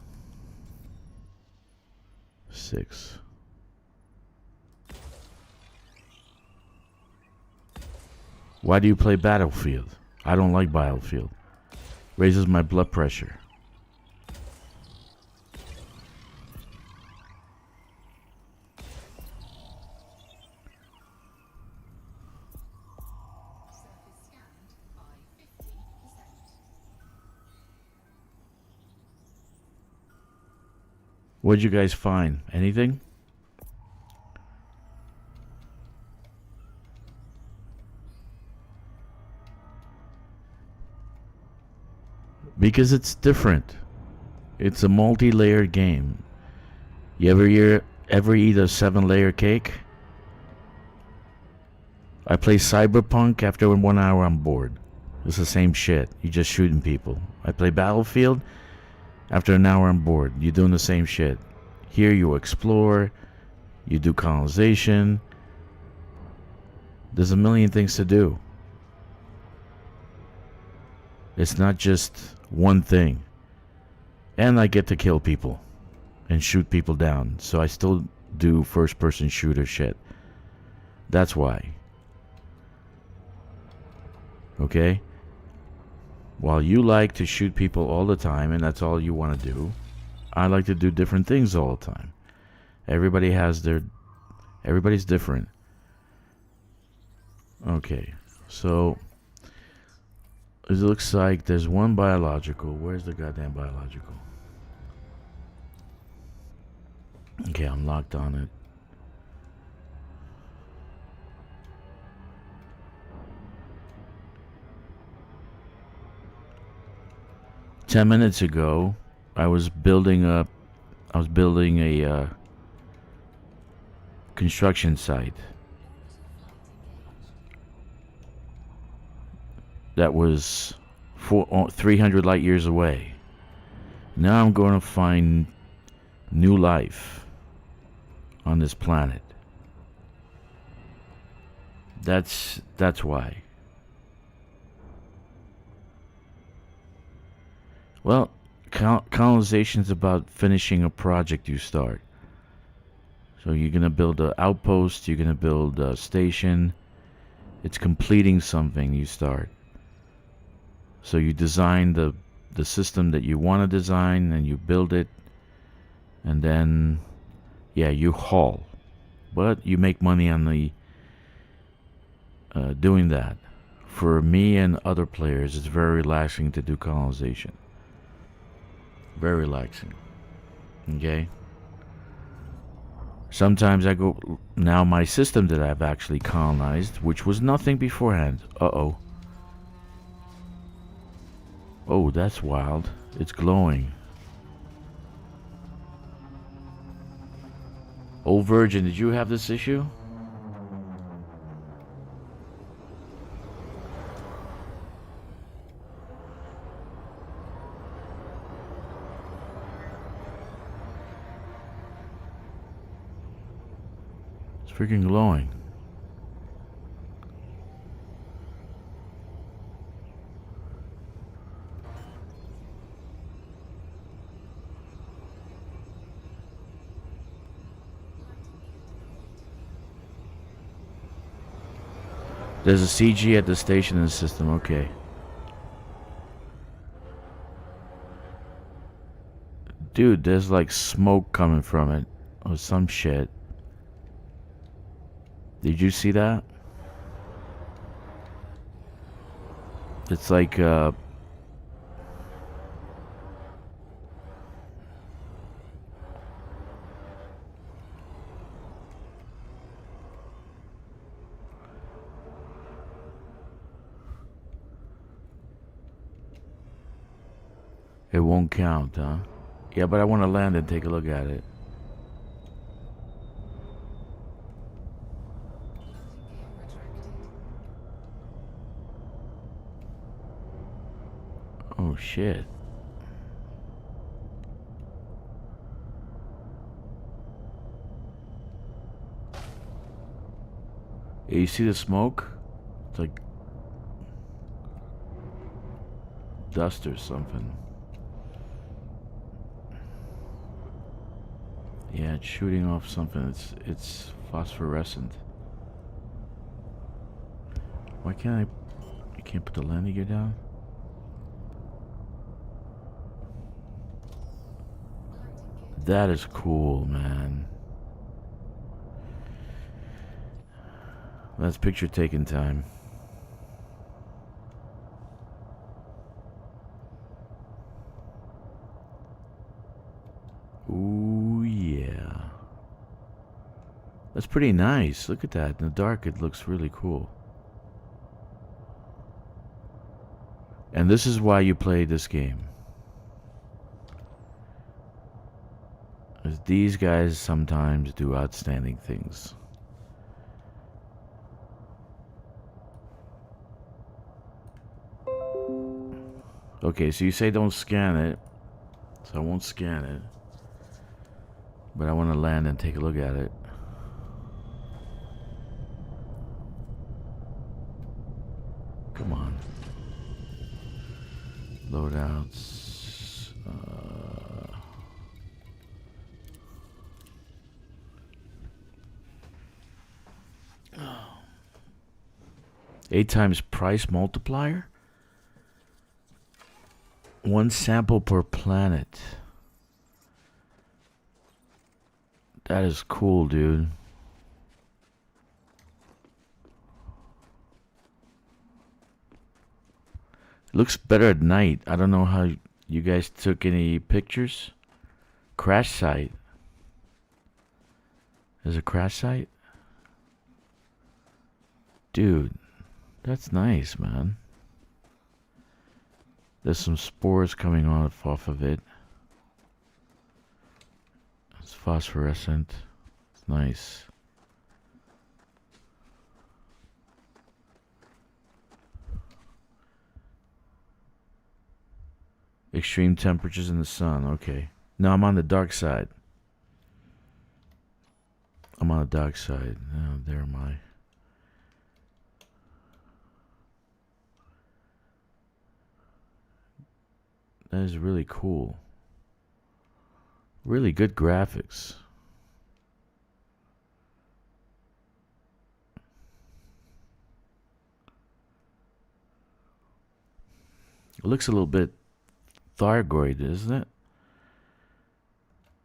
6. Why do you play Battlefield? I don't like Battlefield. Raises my blood pressure. What'd you guys find? Anything? Because it's different. It's a multi-layered game. You ever eat a 7-layer cake? I play Cyberpunk. After 1 hour I'm bored. It's the same shit. You're just shooting people. I play Battlefield. After an hour I'm bored. You're doing the same shit. Here you explore. You do colonization. There's a million things to do. It's not just one thing. And I get to kill people and shoot people down. So I still do first person shooter shit. That's why. Okay? While you like to shoot people all the time and that's all you want to do, I like to do different things all the time. Everybody's different. Okay. So it looks like there's one biological. Where's the goddamn biological? Okay, I'm locked on it. Ten minutes ago, I was building a construction site that was 300 light years away. Now I'm going to find new life on this planet. That's why. Well, colonization is about finishing a project you start. So you're going to build an outpost, you're going to build a station. It's completing something you start. So you design the system that you want to design and you build it. And then, yeah, you haul. But you make money on the doing that. For me and other players, it's very relaxing to do colonization. Very relaxing. Okay? Sometimes I go... Now my system that I've actually colonized, which was nothing beforehand. Uh-oh. Oh, that's wild. It's glowing. Oh, Virgin, did you have this issue? freaking glowing. There's a CG at the station in the system, okay. Dude, there's like smoke coming from it. Or some shit. Did you see that? It's like, it won't count, huh? Yeah, but I want to land and take a look at it. Oh, shit. Yeah, you see the smoke? It's like dust or something. Yeah, it's shooting off something. It's phosphorescent. Why can't I can't put the landing gear down? That is cool, man. That's picture taking time. Ooh, yeah. That's pretty nice. Look at that. In the dark, it looks really cool. And this is why you play this game. Because these guys sometimes do outstanding things. Okay, so you say don't scan it. So I won't scan it. But I want to land and take a look at it. Come on. Loadouts. 8 times price multiplier? 1 sample per planet. That is cool, dude. It looks better at night. I don't know how you guys took any pictures. Crash site. There's a crash site? Dude, that's nice, man. There's some spores coming off of it. It's phosphorescent. It's nice. Extreme temperatures in the sun. Okay. No, I'm on the dark side. I'm on the dark side. Oh, there am I. That is really cool. Really good graphics. It looks a little bit Thargoid, isn't it?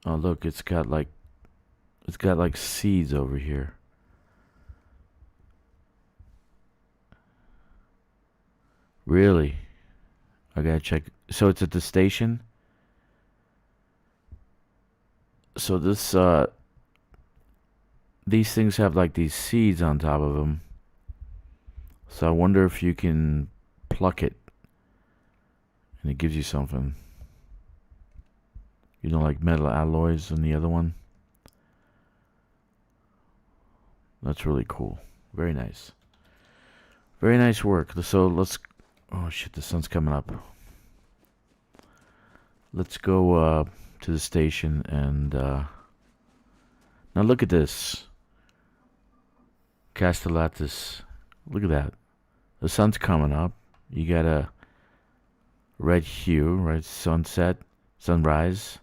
Oh, look, it's got like seeds over here. Really? I gotta check. So it's at the station. So this these things have like these seeds on top of them. So I wonder if you can pluck it and it gives you something. You know, like metal alloys in the other one. That's really cool. Very nice. Very nice work. So let's... Oh shit, the sun's coming up. Let's go to the station and... Now look at this. Castellatus. Look at that. The sun's coming up. You got a red hue, right? Sunset, sunrise.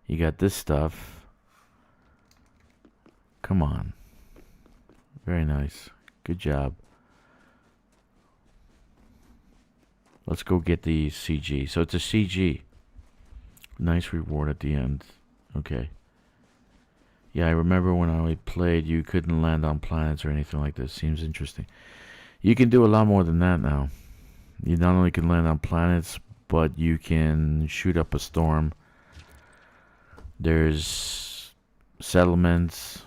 You got this stuff. Come on. Very nice. Good job. Let's go get the CG. So it's a CG. Nice reward at the end. Okay. Yeah, I remember when I played, you couldn't land on planets or anything like this. Seems interesting. You can do a lot more than that now. You not only can land on planets, but you can shoot up a storm. There's settlements.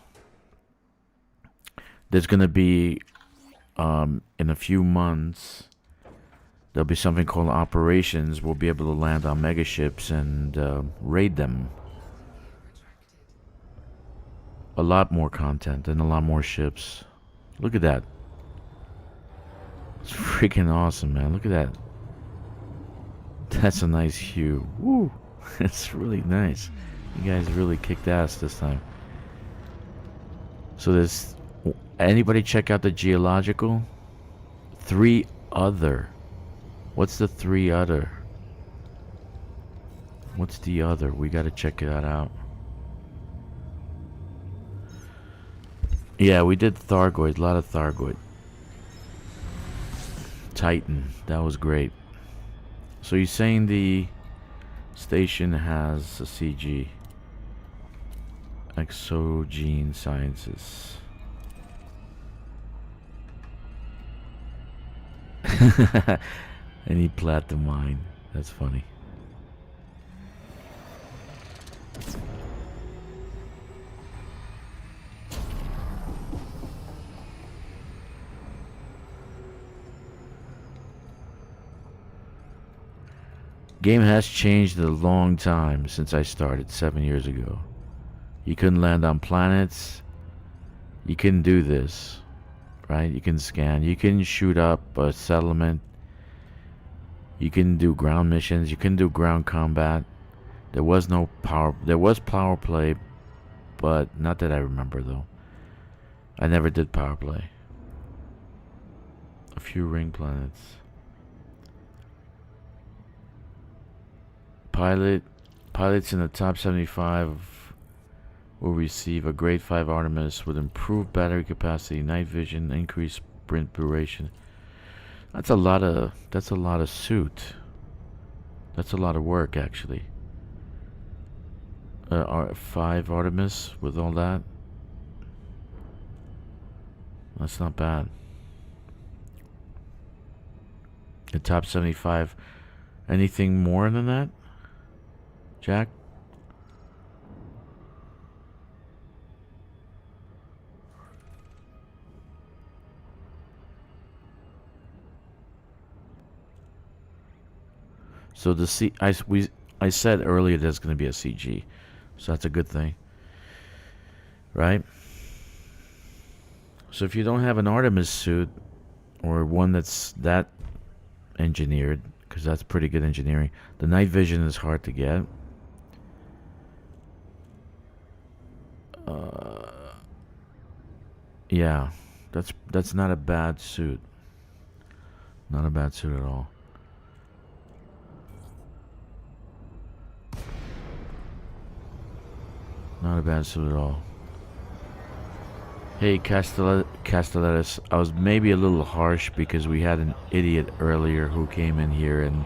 There's going to be, in a few months, there'll be something called operations. We'll be able to land on megaships and raid them. A lot more content and a lot more ships. Look at that. It's freaking awesome, man. Look at that. That's a nice hue. Woo. It's really nice. You guys really kicked ass this time. So there's... Anybody check out the geological? 3 other. What's the 3 other? What's the other? We gotta check that out. Yeah, we did Thargoid. A lot of Thargoid. Titan. That was great. So you're saying the station has a CG. Exogene Sciences. Any platinum mine. That's funny. Game has changed a long time since I started 7 years ago. You couldn't land on planets. You couldn't do this, right? You can scan. You can shoot up a settlement. You can do ground missions. You can do ground combat. There was no power. There was power play, but not that I remember though. I never did power play. A few ring planets. Pilots in the top 75 will receive a grade 5 Artemis with improved battery capacity, night vision, increased sprint duration. That's a lot of suit. That's a lot of work actually. 5 Artemis with all that. That's not bad. The top 75. Anything more than that? Jack? So the I said earlier there's going to be a CG. So that's a good thing. Right? So if you don't have an Artemis suit or one that's that engineered, because that's pretty good engineering, the night vision is hard to get. Yeah, that's not a bad suit. Not a bad suit at all. Not a bad suit at all. Hey, Castellatus, I was maybe a little harsh because we had an idiot earlier who came in here and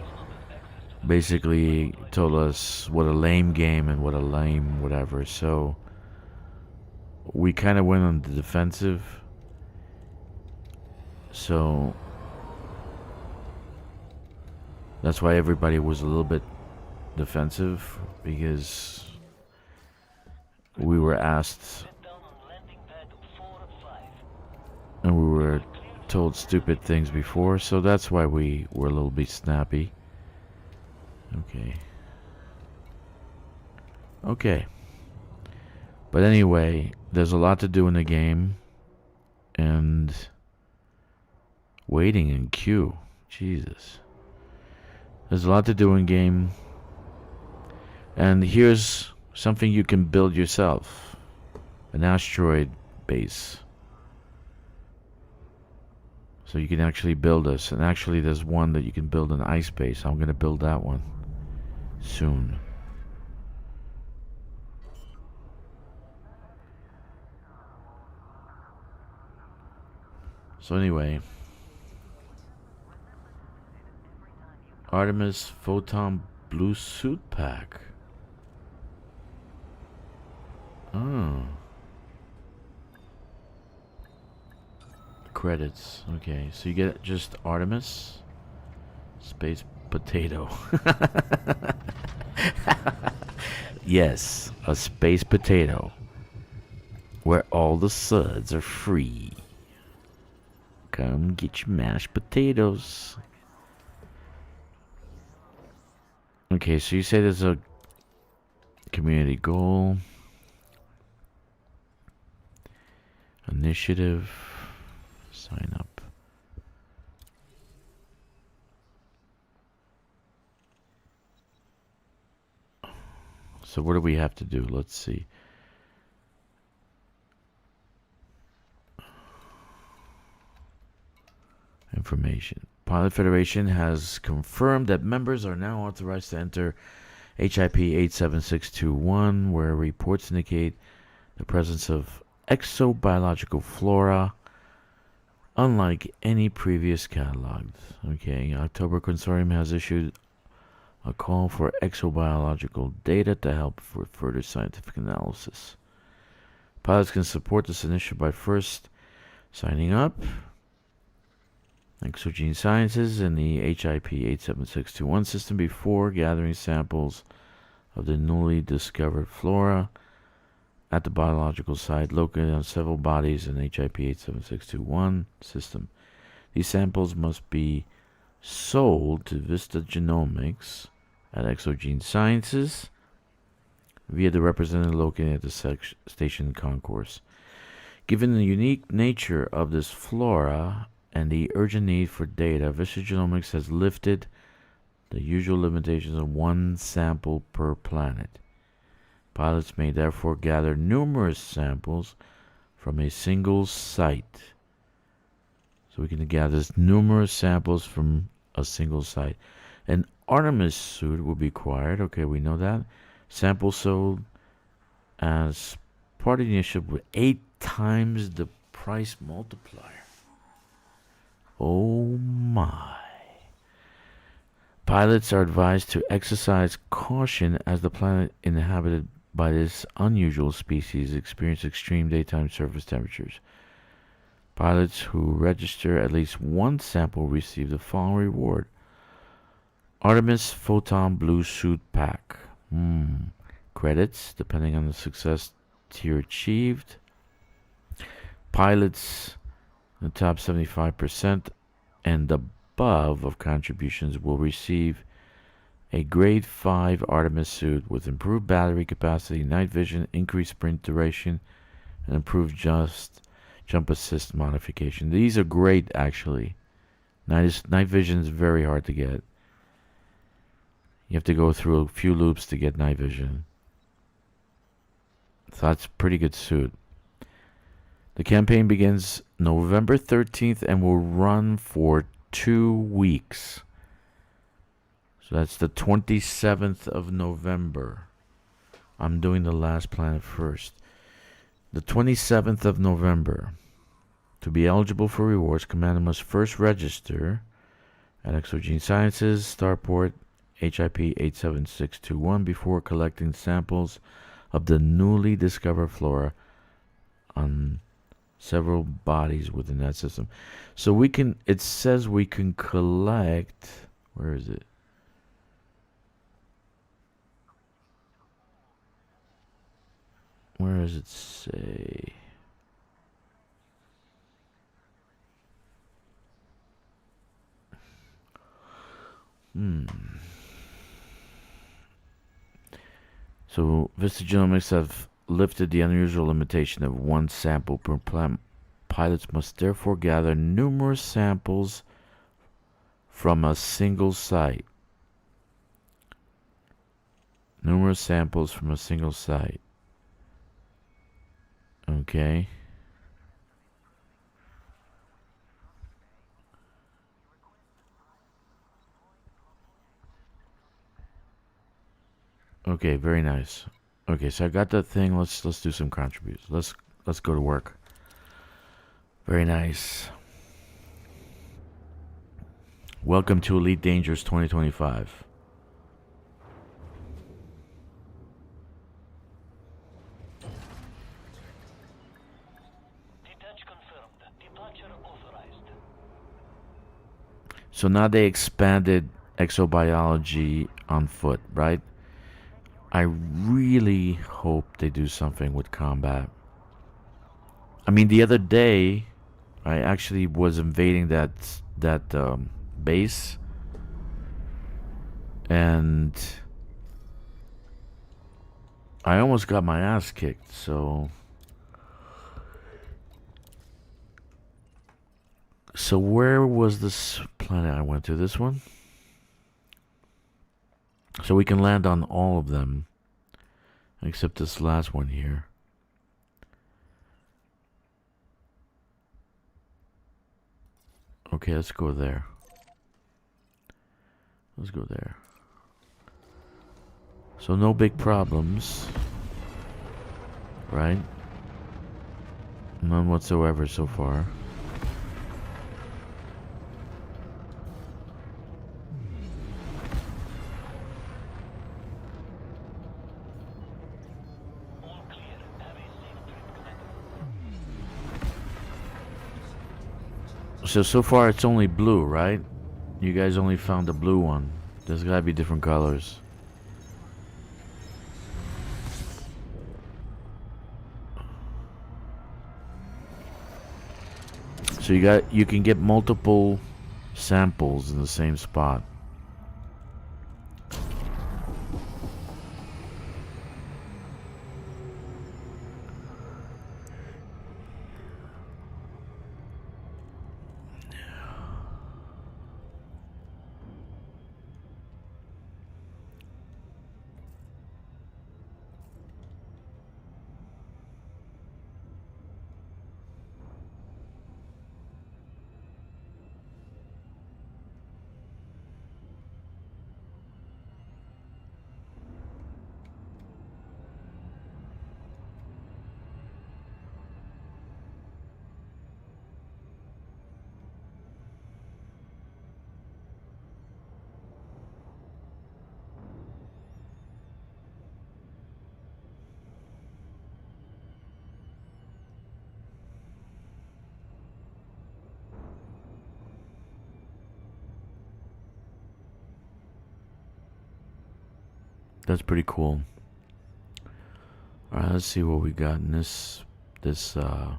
basically told us what a lame game and what a lame whatever. So we kind of went on the defensive. So that's why everybody was a little bit defensive, because we were asked and we were told stupid things before, so that's why we were a little bit snappy. Okay. But anyway, there's a lot to do in the game, and waiting in queue. Jesus. There's a lot to do in game, and here's something you can build yourself. An asteroid base. So you can actually build this. And actually there's one that you can build an ice base. I'm going to build that one soon. So anyway, Artemis Photon Blue Suit Pack. Oh. Credits. Okay, so you get just Artemis Space Potato. Yes, a space potato where all the suds are free. Come get your mashed potatoes. Okay, so you say there's a community goal, initiative, sign up. So what do we have to do? Let's see. Information. Pilot Federation has confirmed that members are now authorized to enter HIP 87621, where reports indicate the presence of exobiological flora, unlike any previous cataloged. Okay, October Consortium has issued a call for exobiological data to help with further scientific analysis. Pilots can support this initiative by first signing up Exogene Sciences in the HIP 87621 system before gathering samples of the newly discovered flora at the biological site located on several bodies in the HIP 87621 system. These samples must be sold to Vista Genomics at Exogene Sciences via the representative located at the station concourse. Given the unique nature of this flora and the urgent need for data, Vista Genomics has lifted the usual limitations of one sample per planet. Pilots may therefore gather numerous samples from a single site. So we can gather numerous samples from a single site. An Artemis suit will be required. Okay, we know that. Samples sold as part of the initiative with 8 times the price multiplier. Oh my. Pilots are advised to exercise caution as the planet inhabited by this unusual species experiences extreme daytime surface temperatures. Pilots who register at least one sample receive the following reward. Artemis Photon Blue Suit Pack. Credits, depending on the success tier achieved. Pilots in the top 75% and above of contributions will receive a grade 5 Artemis suit with improved battery capacity, night vision, increased sprint duration, and improved jump assist modification. These are great, actually. Night vision is very hard to get. You have to go through a few loops to get night vision. So that's a pretty good suit. The campaign begins November 13th and will run for 2 weeks. So that's the 27th of November. I'm doing the last planet first. The 27th of November. To be eligible for rewards, Commander must first register at Exogene Sciences, Starport, HIP 87621 before collecting samples of the newly discovered flora on several bodies within that system. So we can, it says we can collect, where is it? Where does it say? So Vista Genomics have lifted the unusual limitation of one sample per planet. Pilots must therefore gather numerous samples from a single site. Numerous samples from a single site. Okay. Okay, very nice. Okay, so I got that thing. Let's do some contributes. Let's go to work. Very nice. Welcome to Elite Dangerous 2025. Detach confirmed. Departure authorized. So now they expanded exobiology on foot, right? I really hope they do something with combat. I mean, the other day, I actually was invading that base, and I almost got my ass kicked. So where was this planet I went to? This one. So we can land on all of them, except this last one here. Okay, let's go there. Let's go there. So no big problems, right? None whatsoever so far. All clear. Have a safe trip, Commander. So far it's only blue, right? You guys only found the blue one. There's gotta be different colors. So you can get multiple samples in the same spot. That's pretty cool. Alright, let's see what we got in this on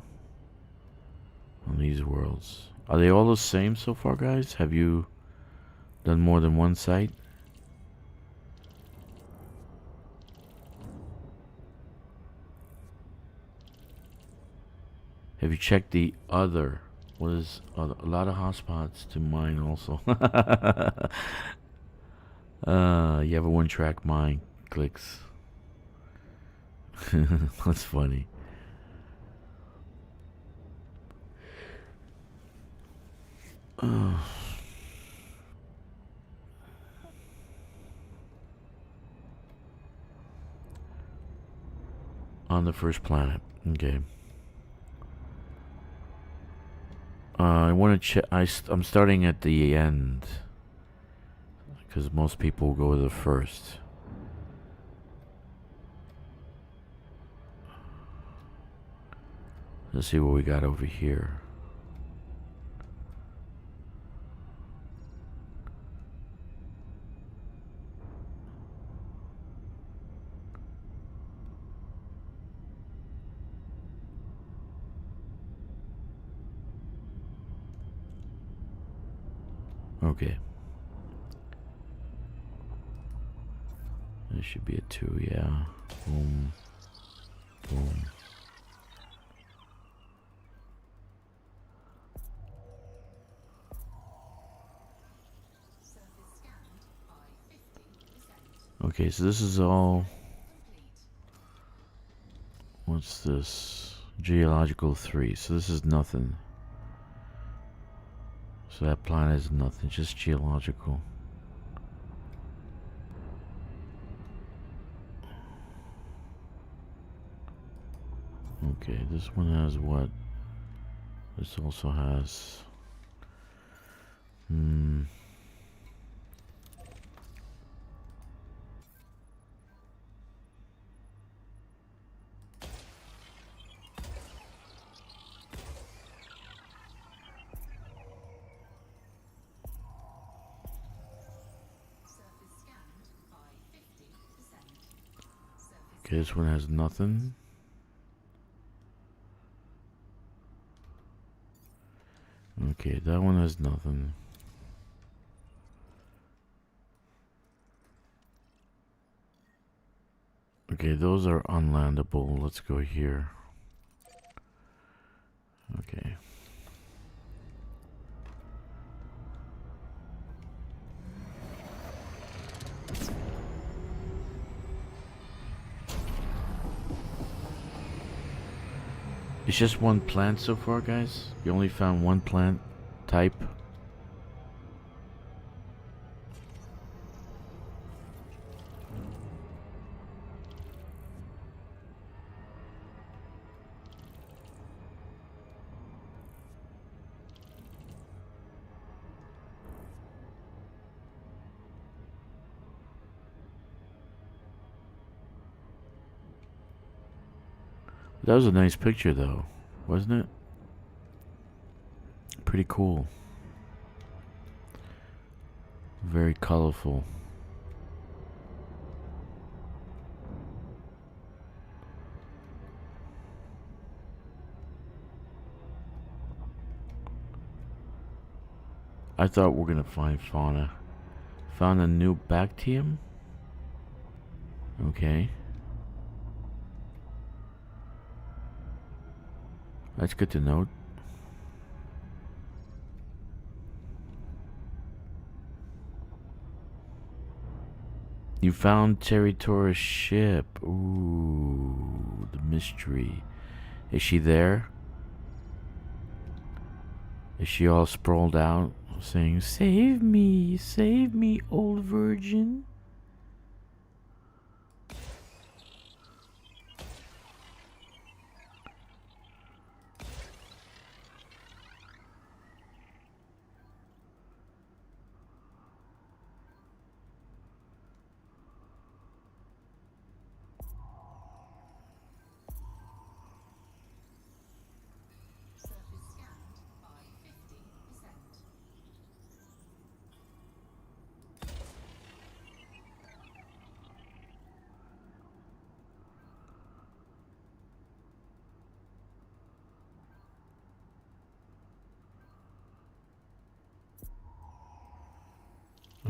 these worlds. Are they all the same so far, guys? Have you done more than one site? Have you checked the other? What is other? A lot of hotspots to mine also. You have a one-track mine. Clicks. That's funny. On the first planet. Okay. I want to check. I'm starting at the end because most people go to the first. Let's see what we got over here. Okay. There should be a 2, yeah. Boom. Boom. Okay, so this is all... What's this? Geological 3. So this is nothing. So that planet is nothing, just geological. Okay, this one has what? This also has... Okay, this one has nothing. Okay, that one has nothing. Okay, those are unlandable. Let's go here. Okay. It's just one plant so far, guys? You only found one plant type? That was a nice picture though, wasn't it? Pretty cool. Very colorful. I thought we're gonna find fauna. Found a new Bactium? Okay. That's good to note. You found Territori's ship. Ooh, the mystery. Is she there? Is she all sprawled out, saying, save me, old virgin?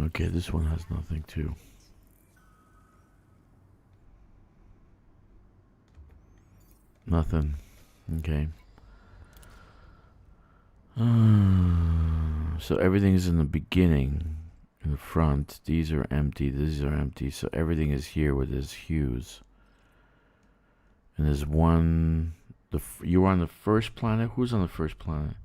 Okay, this one has nothing too. Nothing. Okay. So everything's in the beginning, in the front. These are empty. These are empty. So everything is here with his hues. And there's one. You were on the first planet. Who's on the first planet?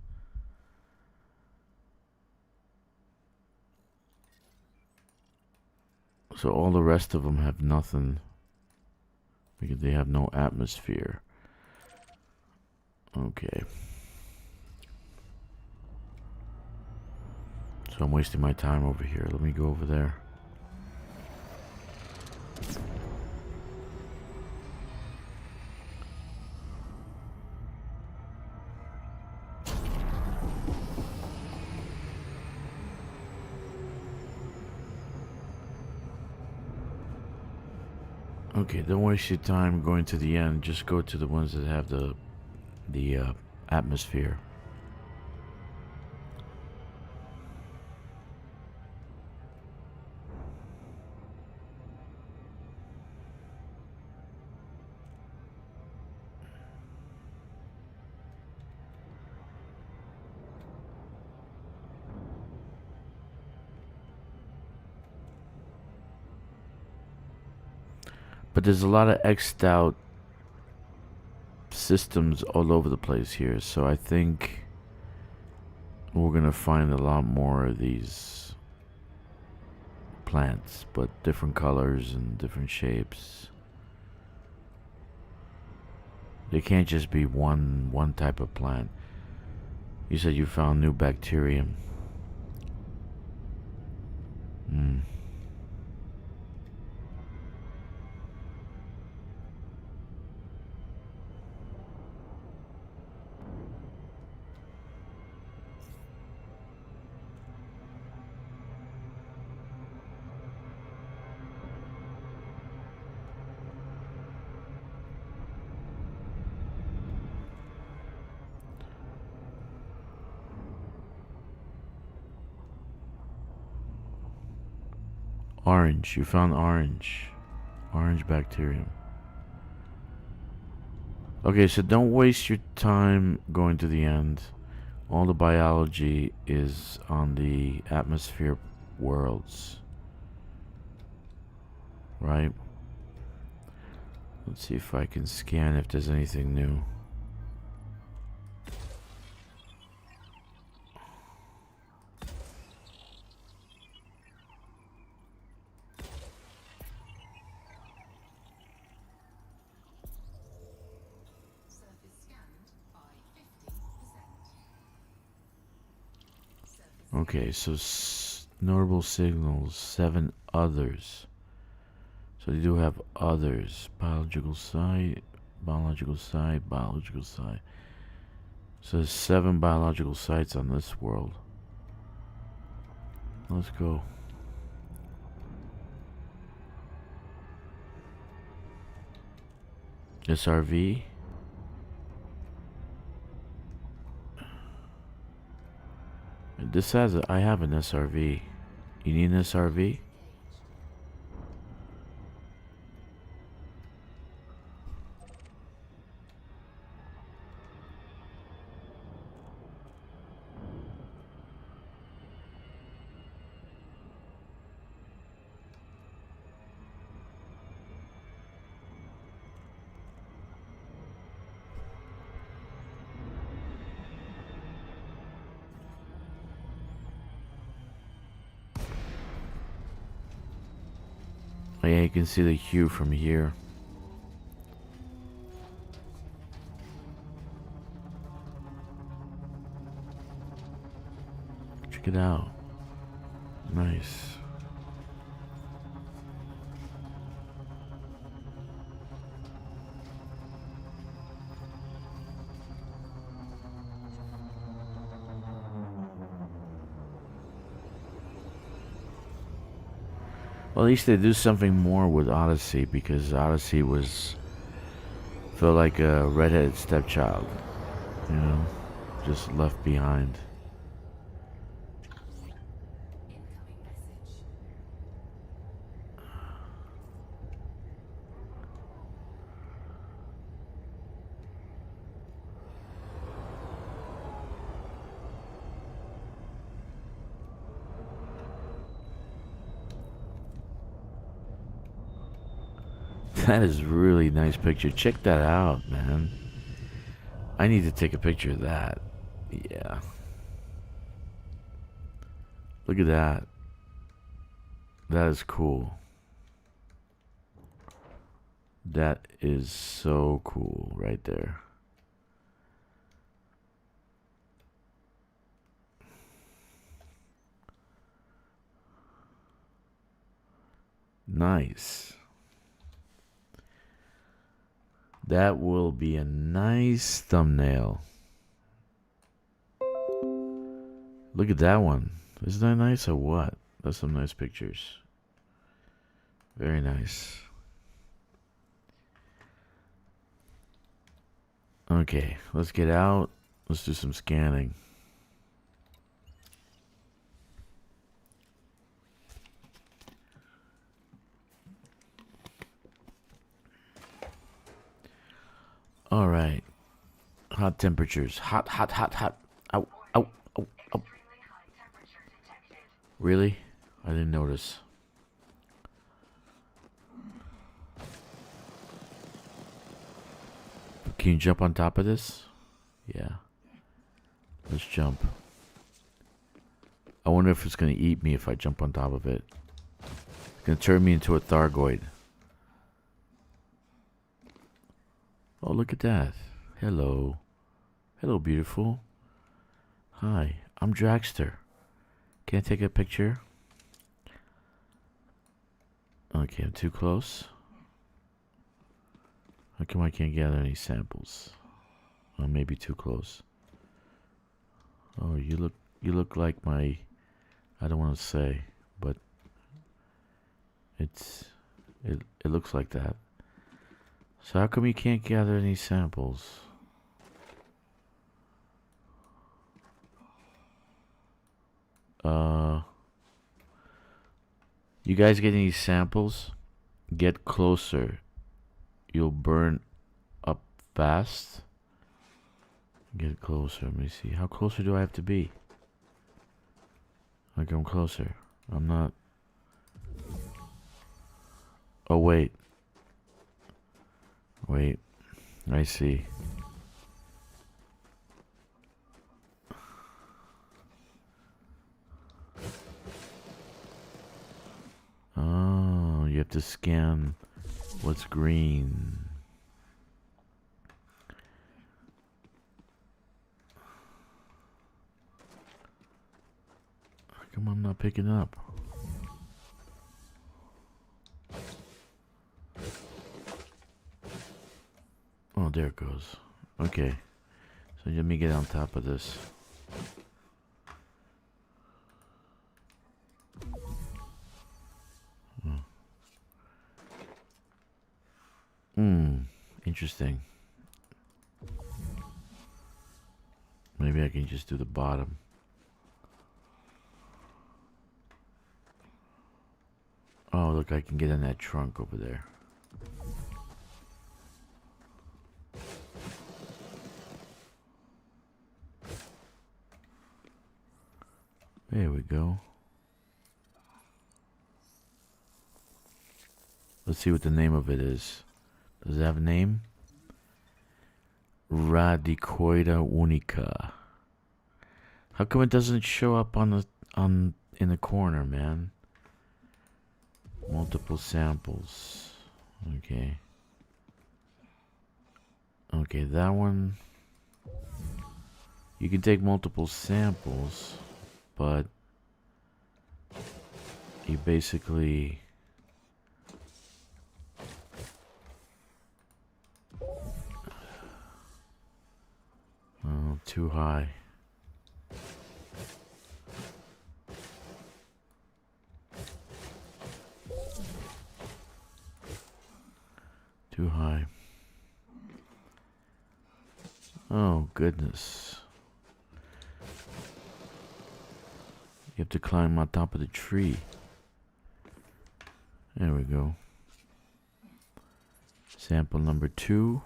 So all the rest of them have nothing because they have no atmosphere. Okay. So I'm wasting my time over here. Let me go over there. Okay, don't waste your time going to the end. Just go to the ones that have the atmosphere. But there's a lot of X'd out systems all over the place here, so I think we're gonna find a lot more of these plants, but different colors and different shapes. They can't just be one type of plant. You said you found new bacterium. Hmm. Orange. You found orange. Orange bacterium. Okay, so don't waste your time going to the end. All the biology is on the atmosphere worlds. Right? Let's see if I can scan if there's anything new. Okay, so notable signals, 7 others. So they do have others. Biological site, biological site, biological site. So there's 7 biological sites on this world. Let's go. SRV. This has I have an SRV. You need an SRV? Oh yeah, you can see the hue from here. Check it out. Nice. Well, at least they do something more with Odyssey, because Odyssey felt like a redheaded stepchild, you know, just left behind. That is really nice picture. Check that out, man. I need to take a picture of that. Yeah. Look at that. That is cool. That is so cool right there. Nice. That will be a nice thumbnail. Look at that one. Isn't that nice or what? That's some nice pictures. Very nice. Okay, let's get out. Let's do some scanning. All right. Hot temperatures. Hot, hot, hot, hot. Ow, ow, ow, ow. Really? I didn't notice. Can you jump on top of this? Yeah. Let's jump. I wonder if it's going to eat me if I jump on top of it. It's going to turn me into a Thargoid. Oh, look at that. Hello. Hello, beautiful. Hi, I'm Drakkster. Can I take a picture? Okay, I'm too close. How come I can't gather any samples? Oh, maybe too close. Oh, you look like my, I don't want to say, but it looks like that. So how come you can't gather any samples? You guys get any samples? Get closer. You'll burn up fast. Get closer. Let me see. How closer do I have to be? Like I'm closer. I'm not. Oh, wait. Wait. I see. Oh, you have to scan what's green. How come I'm not picking up? Oh, there it goes. Okay. So let me get on top of this. Interesting. Maybe I can just do the bottom. Oh, look, I can get in that trunk over there. There we go. Let's see what the name of it is. Does it have a name? Radicoida unica. How come it doesn't show up on the in the corner, man? Multiple samples. Okay. Okay, that one. You can take multiple samples, but you basically too high. Too high. Oh, goodness. You have to climb on top of the tree. There we go. Sample number 2.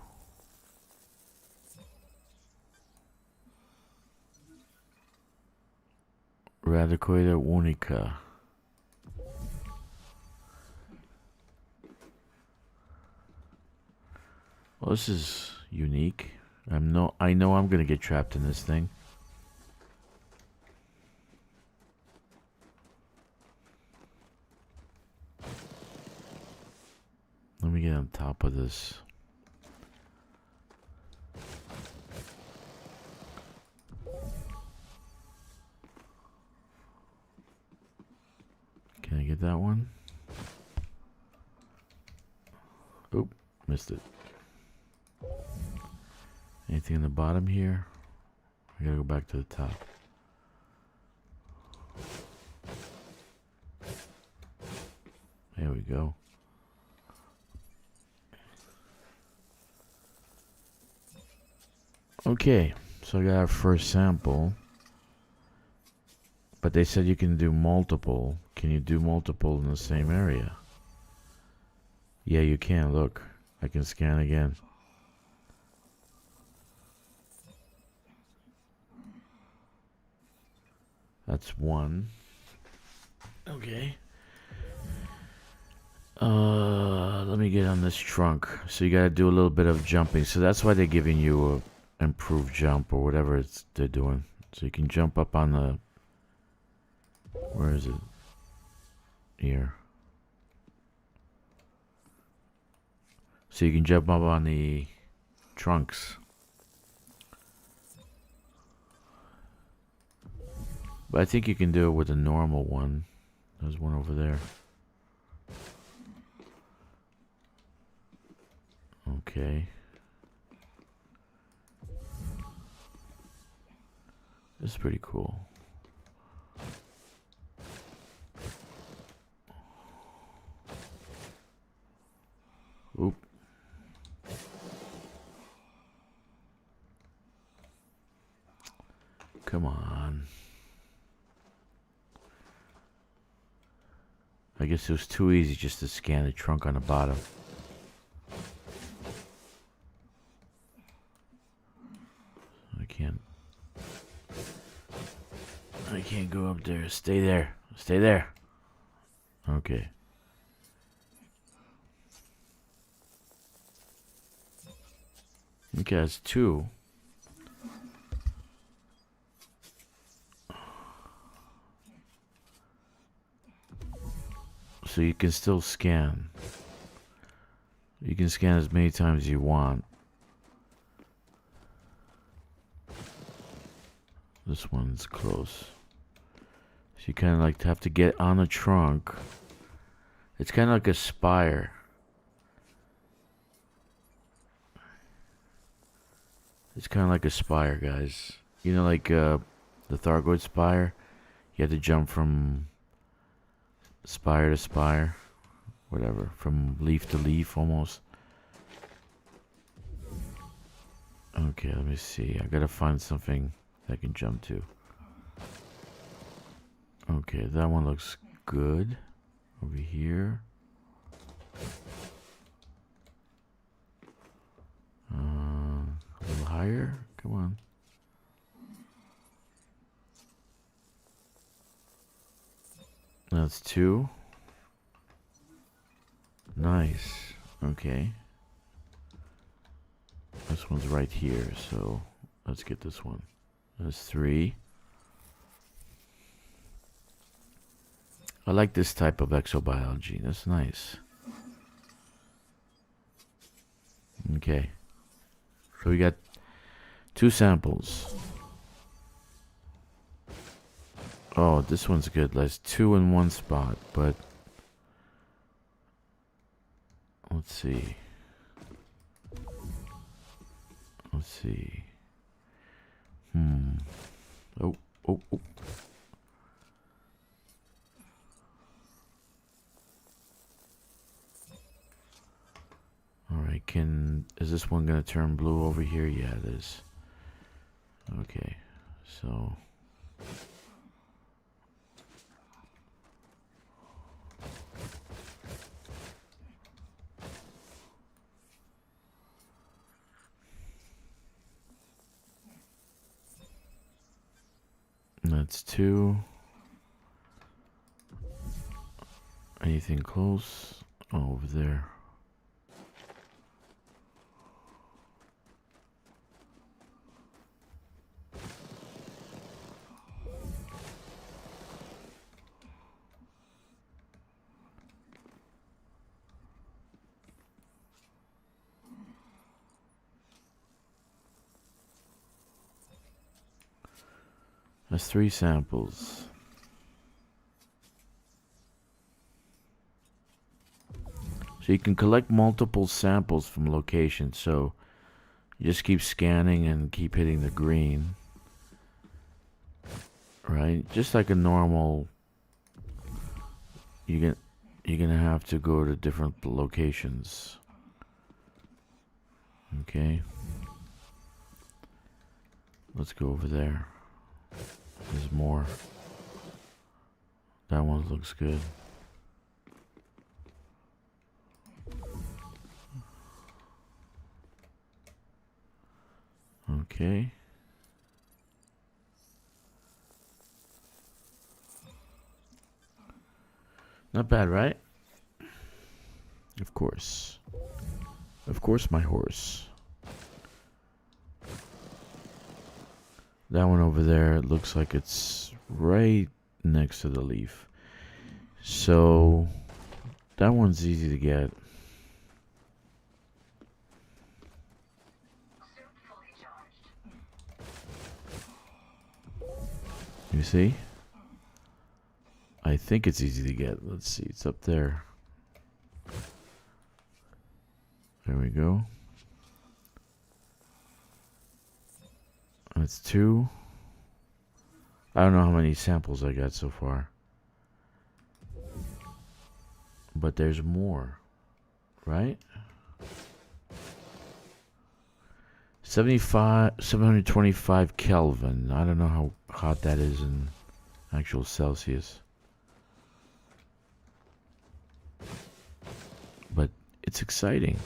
Radicoida unica. Well, this is unique. I know I'm gonna get trapped in this thing. Let me get on top of this. Can I get that one? Oop, missed it. Anything in the bottom here? I gotta go back to the top. There we go. Okay, so I got our first sample. But they said you can do multiple. Can you do multiple in the same area? Yeah, you can. Look, I can scan again. That's one. Okay. Let me get on this trunk. So you gotta do a little bit of jumping. So that's why they're giving you a improved jump or whatever they're doing. So you can jump up on the... Where is it? Here. So you can jump up on the trunks. But I think you can do it with a normal one. There's one over there. Okay. This is pretty cool. Oop. Come on. I guess it was too easy just to scan the trunk on the bottom. I can't go up there. Stay there. Stay there. Okay. Okay, that's 2. So you can still scan. You can scan as many times as you want. This one's close. So you kind of like have to get on the trunk. It's kind of like a spire. It's kind of like a spire, guys. You know, like the Thargoid spire? You have to jump from spire to spire. Whatever. From leaf to leaf, almost. Okay, let me see. I gotta find something I can jump to. Okay, that one looks good. Over here. A little higher. Come on. That's 2. Nice. Okay. This one's right here, so let's get this one. That's 3. I like this type of exobiology. That's nice. Okay. So we got 2 samples. Oh, this one's good. There's 2 in one spot, but let's see. Let's see. Oh. Alright, is this one gonna turn blue over here? Yeah, it is. Okay, so that's 2. Anything close? Oh, over there. That's 3 samples. So you can collect multiple samples from locations. So you just keep scanning and keep hitting the green. Right? Just like a normal. You're gonna have to go to different locations. Okay. Let's go over there. There's more. That one looks good. Okay. Not bad, right? Of course. Of course, my horse. That one over there, it looks like it's right next to the leaf. So, that one's easy to get. You see? I think it's easy to get. Let's see. It's up there. There we go. That's 2. I don't know how many samples I got so far. But there's more. Right? 725 Kelvin. I don't know how hot that is in actual Celsius. But it's exciting.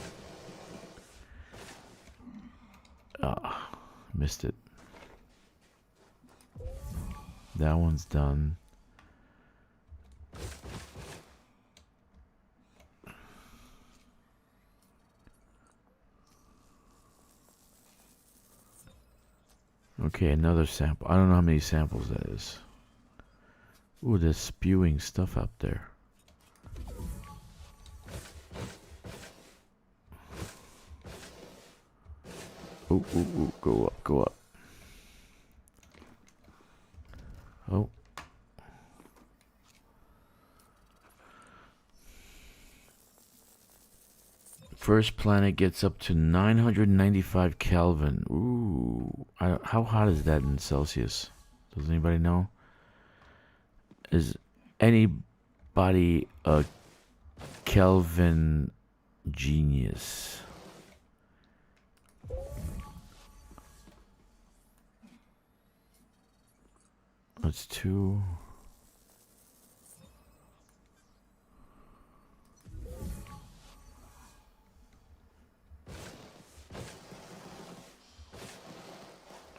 Ah, missed it. That one's done. Okay, another sample. I don't know how many samples that is. Ooh, there's spewing stuff out there. Ooh, ooh, ooh, go up, go up. Oh. First planet gets up to 995 Kelvin. Ooh. How hot is that in Celsius? Does anybody know? Is anybody a Kelvin genius? That's 2.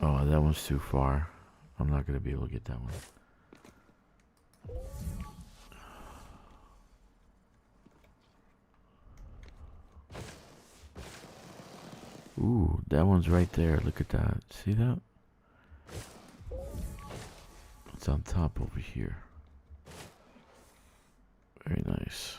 Oh, that one's too far. I'm not going to be able to get that one. Ooh, that one's right there. Look at that. See that? It's on top over here. Very nice.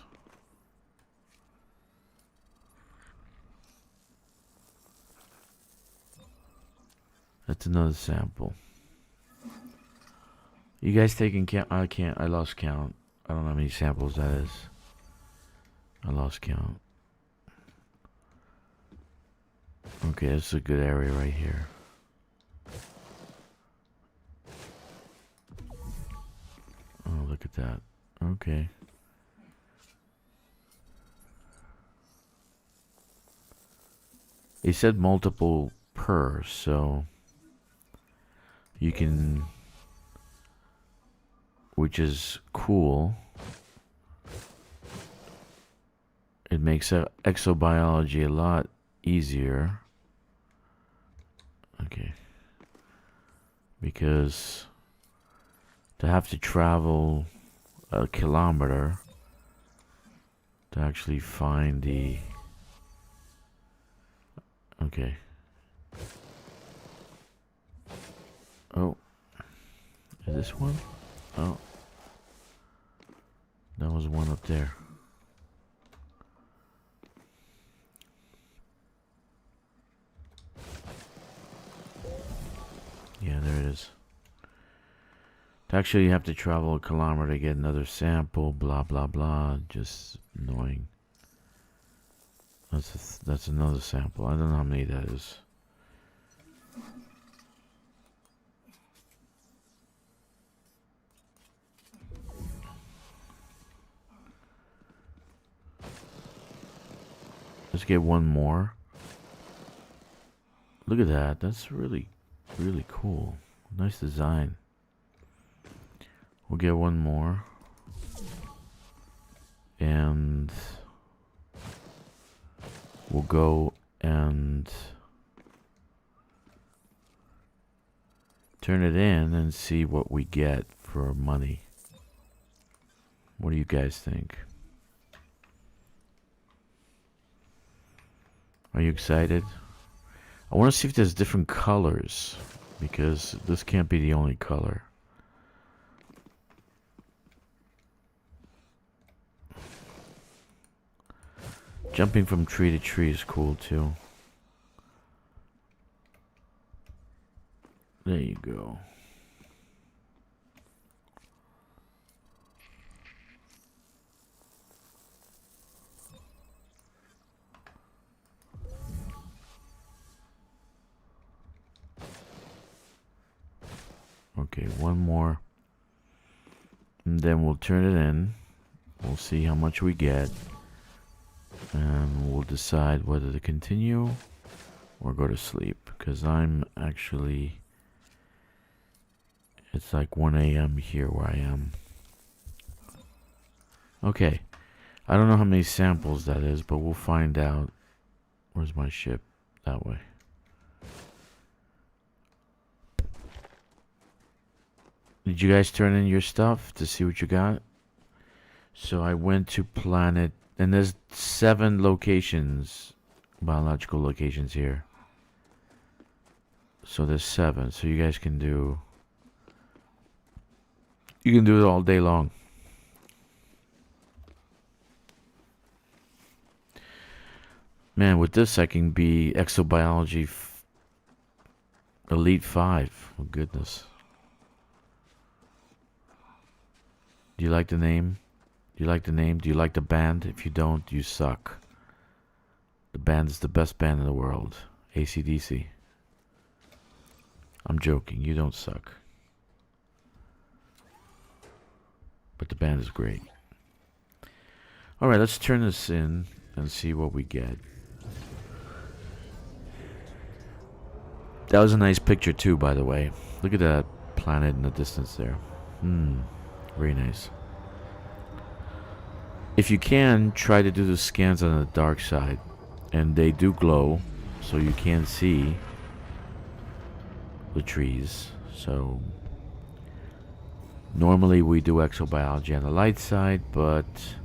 That's another sample. You guys taking count? I can't. I lost count. I don't know how many samples that is. I lost count. Okay, this is a good area right here. Oh, look at that. Okay. They said multiple per, so you can, which is cool. It makes exobiology a lot easier. Okay. Because to have to travel a kilometer to actually find the... Okay. Oh. Is this one? Oh. That was one up there. Yeah, there it is. Actually, you have to travel a kilometer to get another sample, blah, blah, blah. Just annoying. That's another sample. I don't know how many that is. Let's get one more. Look at that. That's really, really cool. Nice design. We'll get one more. And we'll go and turn it in and see what we get for money. What do you guys think? Are you excited? I want to see if there's different colors, because this can't be the only color. Jumping from tree to tree is cool too. There you go. Okay, one more. And then we'll turn it in. We'll see how much we get. And we'll decide whether to continue or go to sleep. Because I'm actually... It's like 1 a.m. here where I am. Okay. I don't know how many samples that is, but we'll find out. Where's my ship? That way. Did you guys turn in your stuff to see what you got? So I went to planet, and there's 7 locations, biological locations here. So there's 7. So you guys can do, you can do it all day long. Man, with this I can be exobiology elite 5. Oh goodness. Do you like the name? Do you like the name? Do you like the band? If you don't, you suck. The band is the best band in the world. AC/DC. I'm joking. You don't suck. But the band is great. Alright, let's turn this in and see what we get. That was a nice picture too, by the way. Look at that planet in the distance there. Very nice. If you can, try to do the scans on the dark side. And they do glow, so you can see the trees. So normally we do exobiology on the light side, but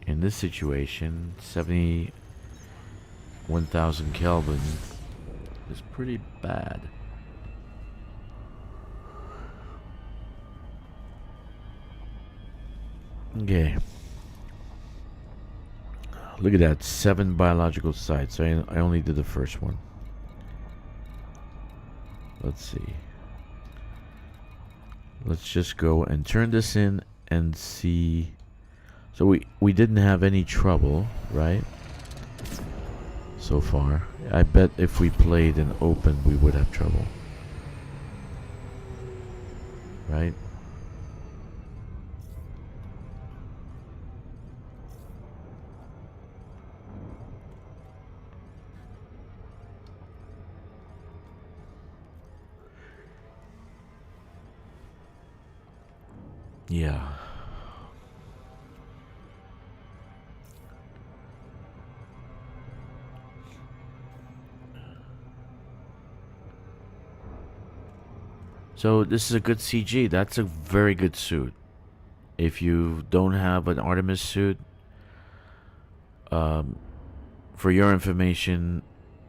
in this situation, 71,000 Kelvin is pretty bad. Okay. Look at that. 7 biological sites. I only did the first one. Let's see. Let's just go and turn this in and see. So we didn't have any trouble, right? So far. I bet if we played in open we would have trouble. Right? Yeah. So this is a good CG. That's a very good suit. If you don't have an Artemis suit, for your information,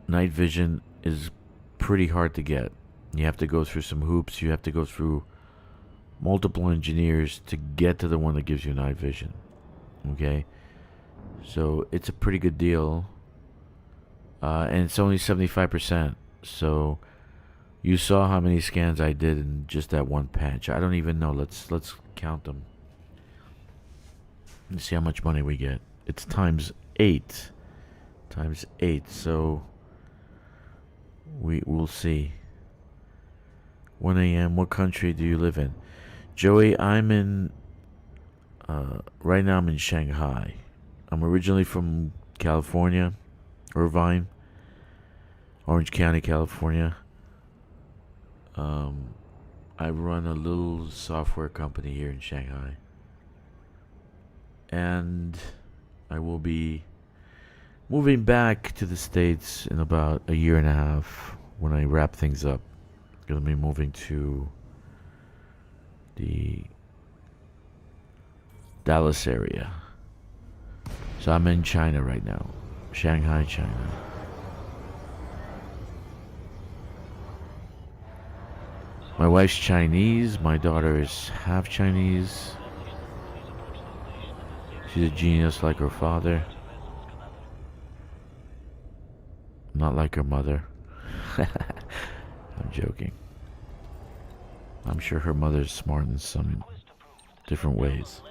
night vision is pretty hard to get. You have to go through some hoops. You have to go through multiple engineers to get to the one that gives you night vision. Okay? So it's a pretty good deal. And it's only 75%. So you saw how many scans I did in just that one patch. I don't even know. Let's count them. Let's see how much money we get. It's times 8. Times 8. So we'll see. 1 a.m. What country do you live in? Joey, I'm in... right now I'm in Shanghai. I'm originally from California. Irvine. Orange County, California. I run a little software company here in Shanghai. And I will be moving back to the States in about a year and a half when I wrap things up. Gonna be moving to the Dallas area. So I'm in China right now. Shanghai, China. My wife's Chinese. My daughter is half Chinese. She's a genius like her father. Not like her mother. I'm joking. I'm sure her mother's smart in some different ways.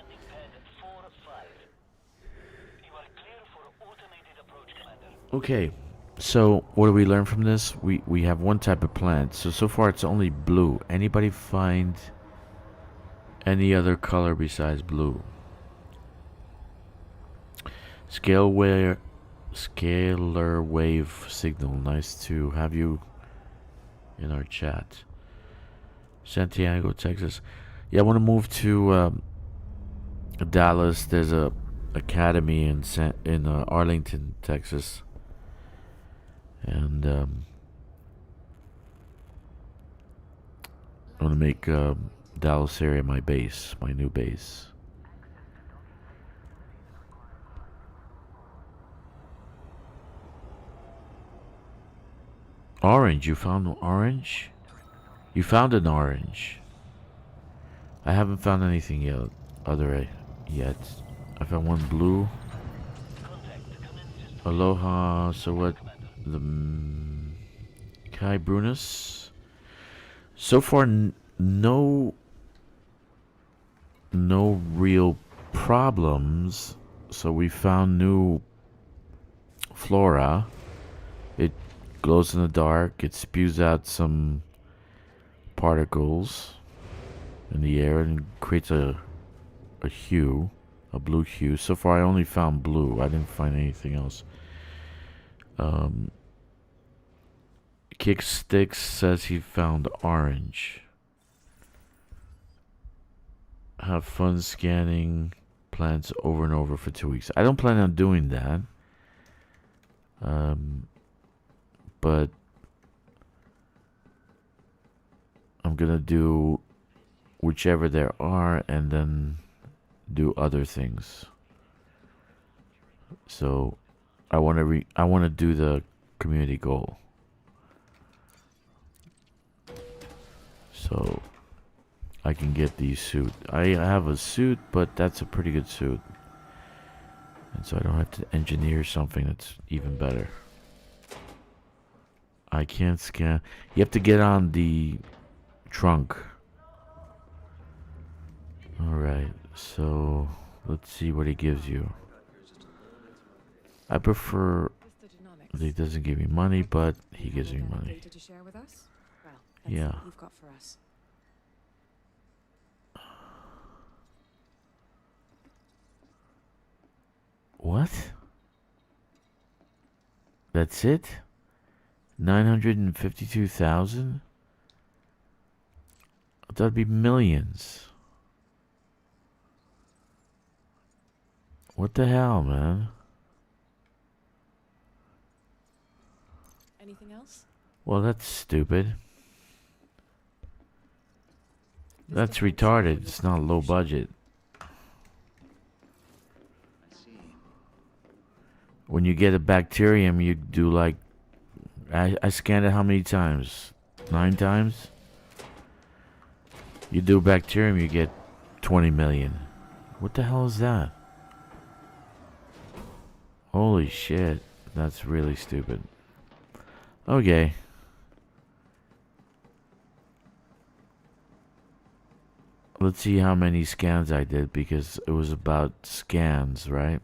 Okay. So what do we learn from this? We have one type of plant. So far it's only blue. Anybody find any other color besides blue? Scalar wave signal. Nice to have you in our chat. Santiago, Texas. Yeah, I want to move to Dallas. There's a academy in Arlington, Texas, and I want to make Dallas area my base, my new base. Orange, you found orange? You found an orange. I haven't found anything yet. Yet. I found one blue. Aloha. So what? The Kai Brunus. So far, no real problems. So we found new flora. It glows in the dark. It spews out some particles in the air and creates a hue, a blue hue. So far I only found blue. I didn't find anything else. Kicksticks says he found orange. Have fun scanning plants over and over for 2 weeks. I don't plan on doing that. But I'm gonna do whichever there are and then do other things. So I want to do the community goal. So I can get the suit. I have a suit, but that's a pretty good suit. And so I don't have to engineer something that's even better. I can't scan. You have to get on the trunk. Alright, so let's see what he gives you. I prefer he doesn't give me money, but he gives me money. To share with us? Well, yeah. What you've got for us. What? That's it? 952,000? That'd be millions. What the hell, man? Anything else? Well, that's stupid. That's retarded. It's not low budget. When you get a bacterium, you do like... I scanned it how many times? 9 times? You do bacterium, you get 20 million. What the hell is that? Holy shit. That's really stupid. Okay. Let's see how many scans I did, because it was about scans, right?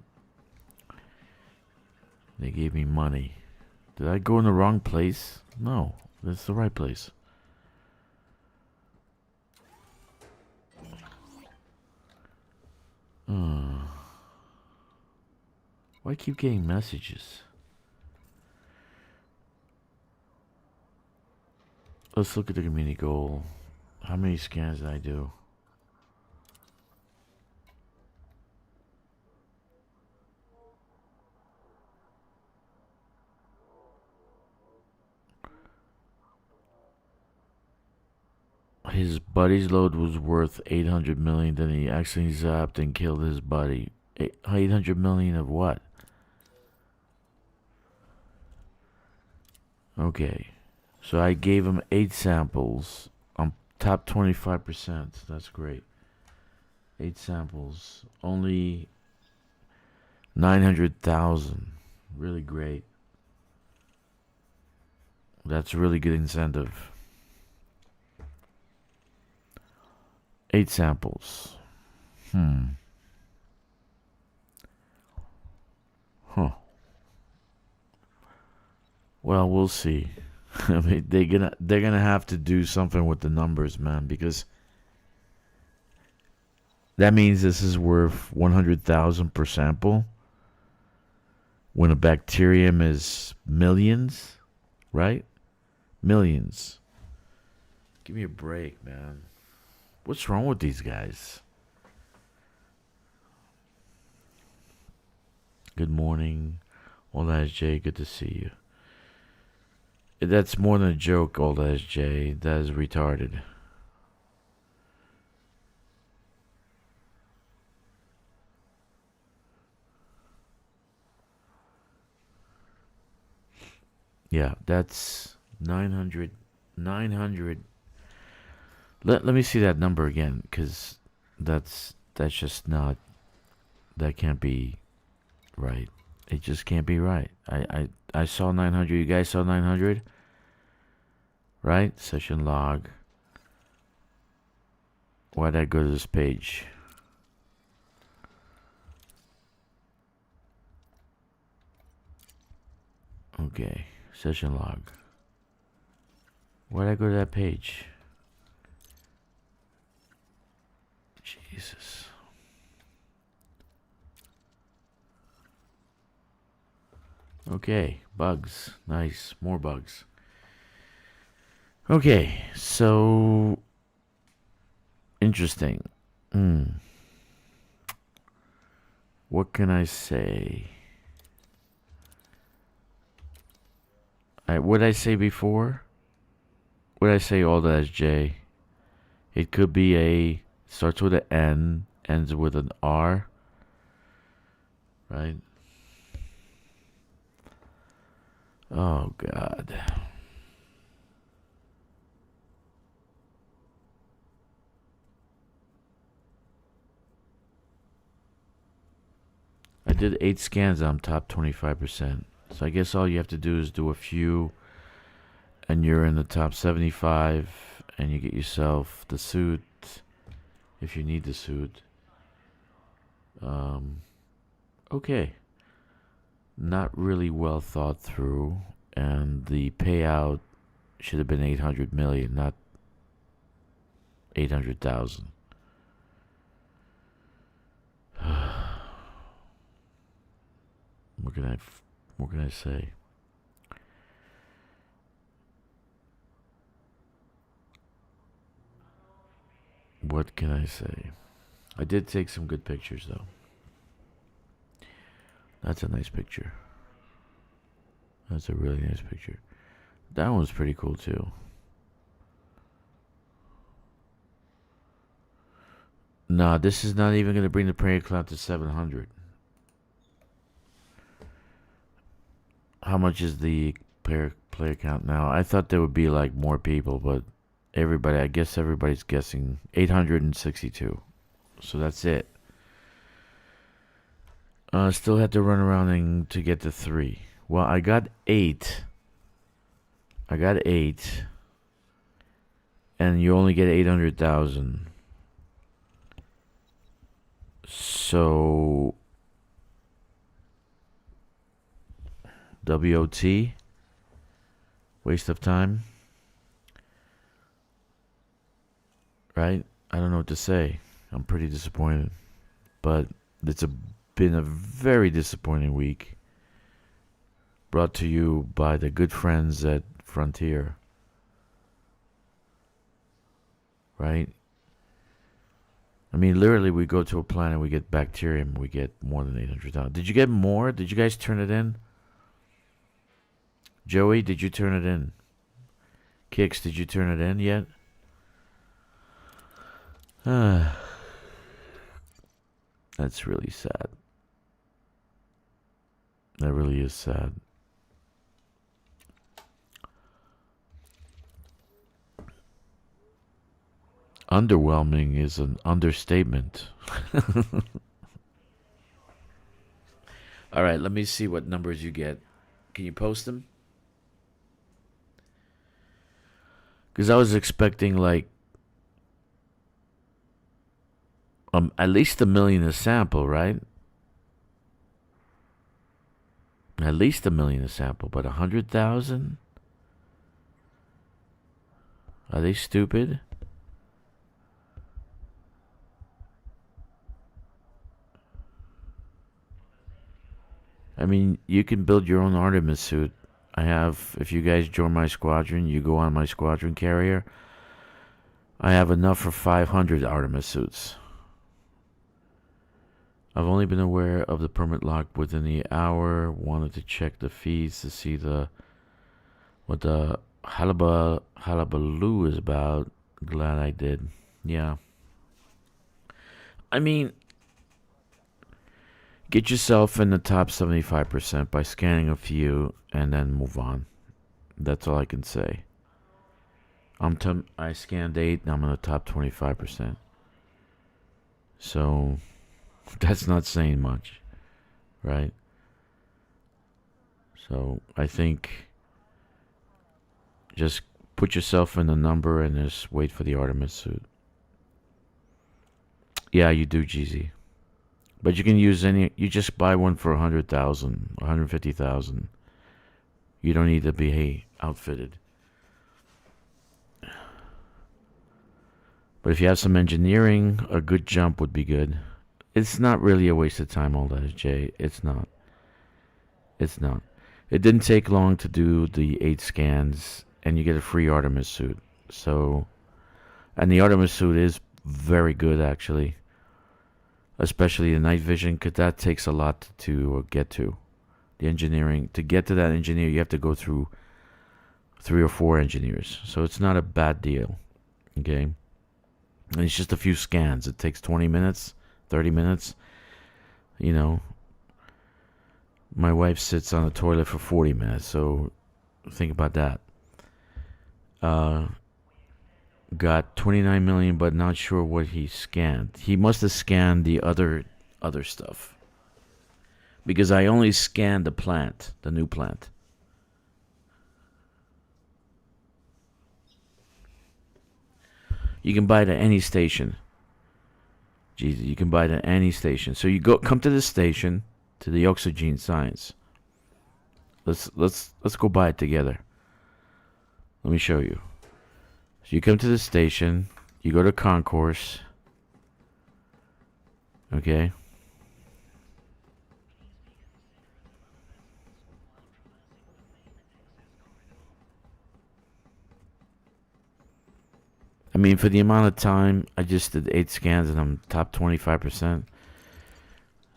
They gave me money. Did I go in the wrong place? No, that's the right place. Why I keep getting messages? Let's look at the community goal. How many scans did I do? His buddy's load was worth 800 million. Then he accidentally zapped and killed his buddy. 800 million of what? Okay. So I gave him 8 samples. I'm top 25%. That's great. 8 samples. Only 900,000. Really great. That's really good incentive. 8 samples. Huh. Well, we'll see. I mean, they're gonna have to do something with the numbers, man, because that means this is worth 100,000 per sample. When a bacterium is millions, right? Millions. Give me a break, man. What's wrong with these guys? Good morning. All that is Jay. Good to see you. That's more than a joke, all that is Jay. That is retarded. Yeah, that's 900. 900. Let me see that number again, because that's just not, that can't be right. It just can't be right. I saw 900. You guys saw 900? Right? Session log. Why'd I go to this page? Okay. Session log. Why'd I go to that page? Jesus. Okay, bugs. Nice, more bugs. Okay, so interesting. What can I say? What did I say before? What did I say all that as J? It could be a, starts with an N, ends with an R. Right? Oh, God. I did 8 scans. I'm top 25%. So I guess all you have to do is do a few, and you're in the top 75, and you get yourself the suit, if you need the suit. Okay. Not really well thought through, and the payout should have been 800 million, not 800,000. What can I say? What can I say? I did take some good pictures, though. That's a nice picture. That's a really nice picture. That one's pretty cool, too. Nah, this is not even going to bring the player count to 700. How much is the player count now? I thought there would be like more people, but I guess everybody's guessing 862. So that's it. Still had to run around to get to 3. Well, I got 8. And you only get 800,000. So WOT, waste of time, right? I don't know what to say. I'm pretty disappointed, but it's been a very disappointing week, brought to you by the good friends at Frontier, right? I mean, literally, we go to a planet, we get bacterium, we get more than 800,000. Did you get more? Did you guys turn it in? Joey, did you turn it in? Kicks, did you turn it in yet? That's really sad. That really is sad. Underwhelming is an understatement. All right, let me see what numbers you get. Can you post them? Because I was expecting like at least 1 million a sample, right? At least 1 million a sample, but 100,000? Are they stupid? I mean, you can build your own Artemis suit. I have, if you guys join my squadron, you go on my squadron carrier. I have enough for 500 Artemis suits. I've only been aware of the permit lock within the hour. Wanted to check the feeds to see what the hullabaloo is about. Glad I did. Yeah. I mean, get yourself in the top 75% by scanning a few and then move on. That's all I can say. I scanned 8 and I'm in the top 25%. So that's not saying much, right? So I think just put yourself in the number and just wait for the Artemis suit. Yeah, you do, GZ. But you can use you just buy one for 100,000, 150,000. You don't need to be outfitted. But if you have some engineering, a good jump would be good. It's not really a waste of time, all that, Jay. It's not. It's not. It didn't take long to do the 8 scans, and you get a free Artemis suit. So, and the Artemis suit is very good, actually. Especially the night vision, because that takes a lot to get to. The engineering, to get to that engineer, you have to go through 3 or 4 engineers. So it's not a bad deal. Okay? And it's just a few scans. It takes 20 minutes, 30 minutes. You know, my wife sits on the toilet for 40 minutes, so think about that. Got 29 million, but not sure what he scanned. He must have scanned the other stuff. Because I only scanned the plant, the new plant. You can buy it at any station. Jesus, you can buy it at any station. So you come to the station, to the Oxygen Science. Let's go buy it together. Let me show you. So you come to the station, you go to concourse. Okay. I mean, for the amount of time, I just did 8 scans and I'm top 25%.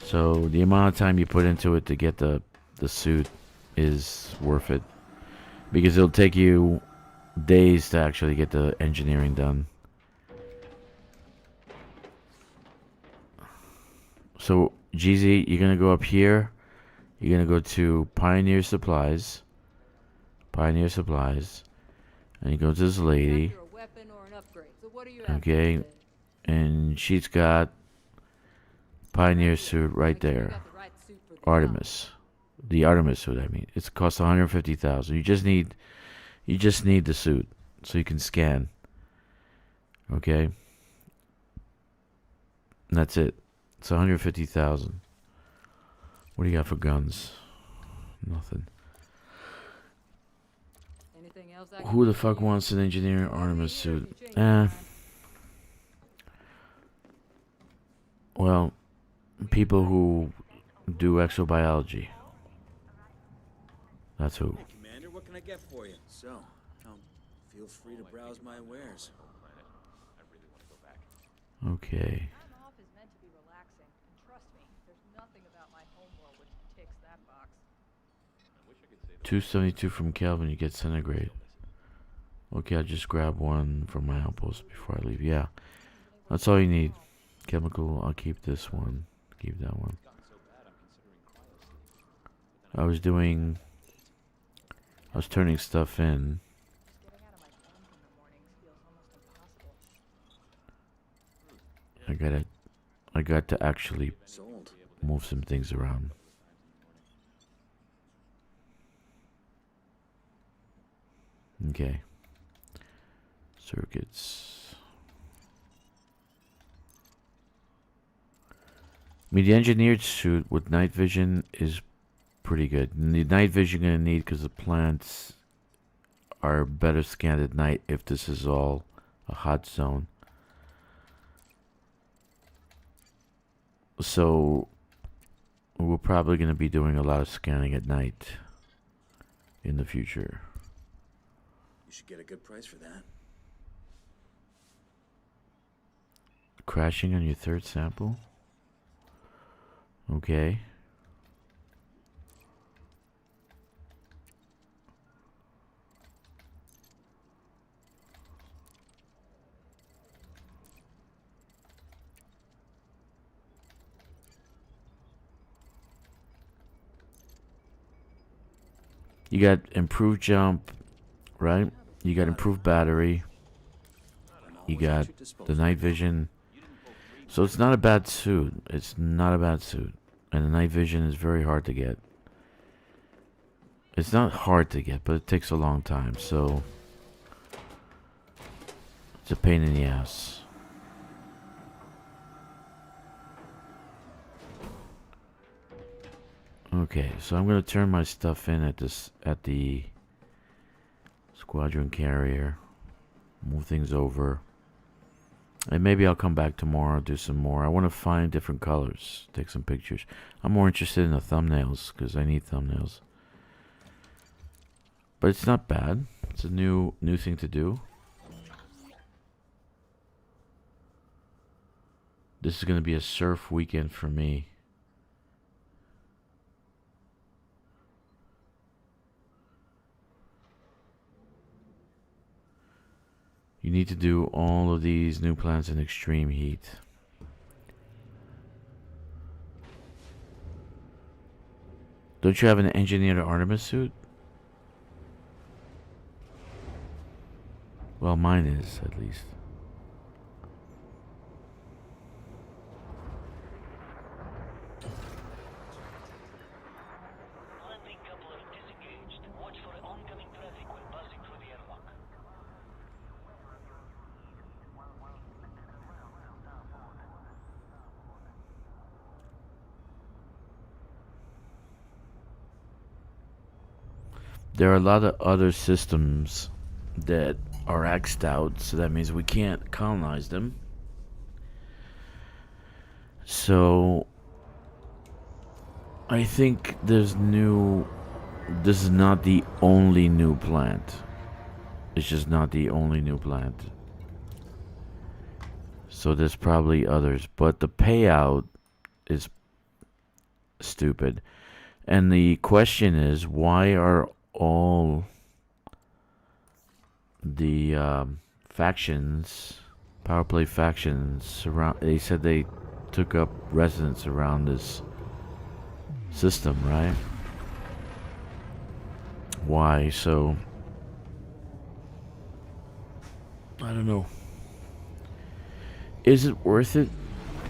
So the amount of time you put into it to get the suit is worth it. Because it'll take you days to actually get the engineering done. So, GZ, you're going to go up here. You're going to go to Pioneer Supplies. Pioneer Supplies. And you go to this lady. Okay, and she's got Pioneer suit right there. Artemis, the Artemis suit. I mean, it's cost 150,000. You just need the suit so you can scan. Okay, and that's it. It's 150,000. What do you got for guns? Nothing. Who the fuck wants an engineer Artemis suit? Well, people who do exobiology. That's who. Commander, what can I get for you? So, feel free to browse my wares. Okay. Time off is meant to be relaxing, and trust me, there's nothing about my homeworld which ticks that box. 272 from Kelvin, you get centigrade. Okay, I'll just grab one from my outpost before I leave. Yeah, that's all you need. Chemical, I'll keep this one. Keep that one. I was turning stuff in. I got to actually move some things around. Okay. Circuits. I mean, the engineered suit with night vision is pretty good. The night vision you're gonna need because the plants are better scanned at night if this is all a hot zone. So we're probably gonna be doing a lot of scanning at night in the future. You should get a good price for that. Crashing on your third sample? Okay. You got improved jump, right? You got improved battery. You got the night vision. So it's not a bad suit. It's not a bad suit. And the night vision is very hard to get. It's not hard to get, but it takes a long time. So it's a pain in the ass. Okay, so I'm gonna turn my stuff in at the squadron carrier. Move things over. And maybe I'll come back tomorrow, do some more. I want to find different colors, take some pictures. I'm more interested in the thumbnails because I need thumbnails. But it's not bad. It's a new thing to do. This is going to be a surf weekend for me. You need to do all of these new plants in extreme heat. Don't you have an engineered Artemis suit? Well, mine is, at least. Landing coupler disengaged. Watch for oncoming traffic when passing through the airlock. There are a lot of other systems that are axed out, so that means we can't colonize them. So I think this is not the only new plant. It's just not the only new plant. So there's probably others, but the payout is stupid. And the question is, why are all the factions, power play factions, they said they took up residence around this system, right? Why? So I don't know. Is it worth it?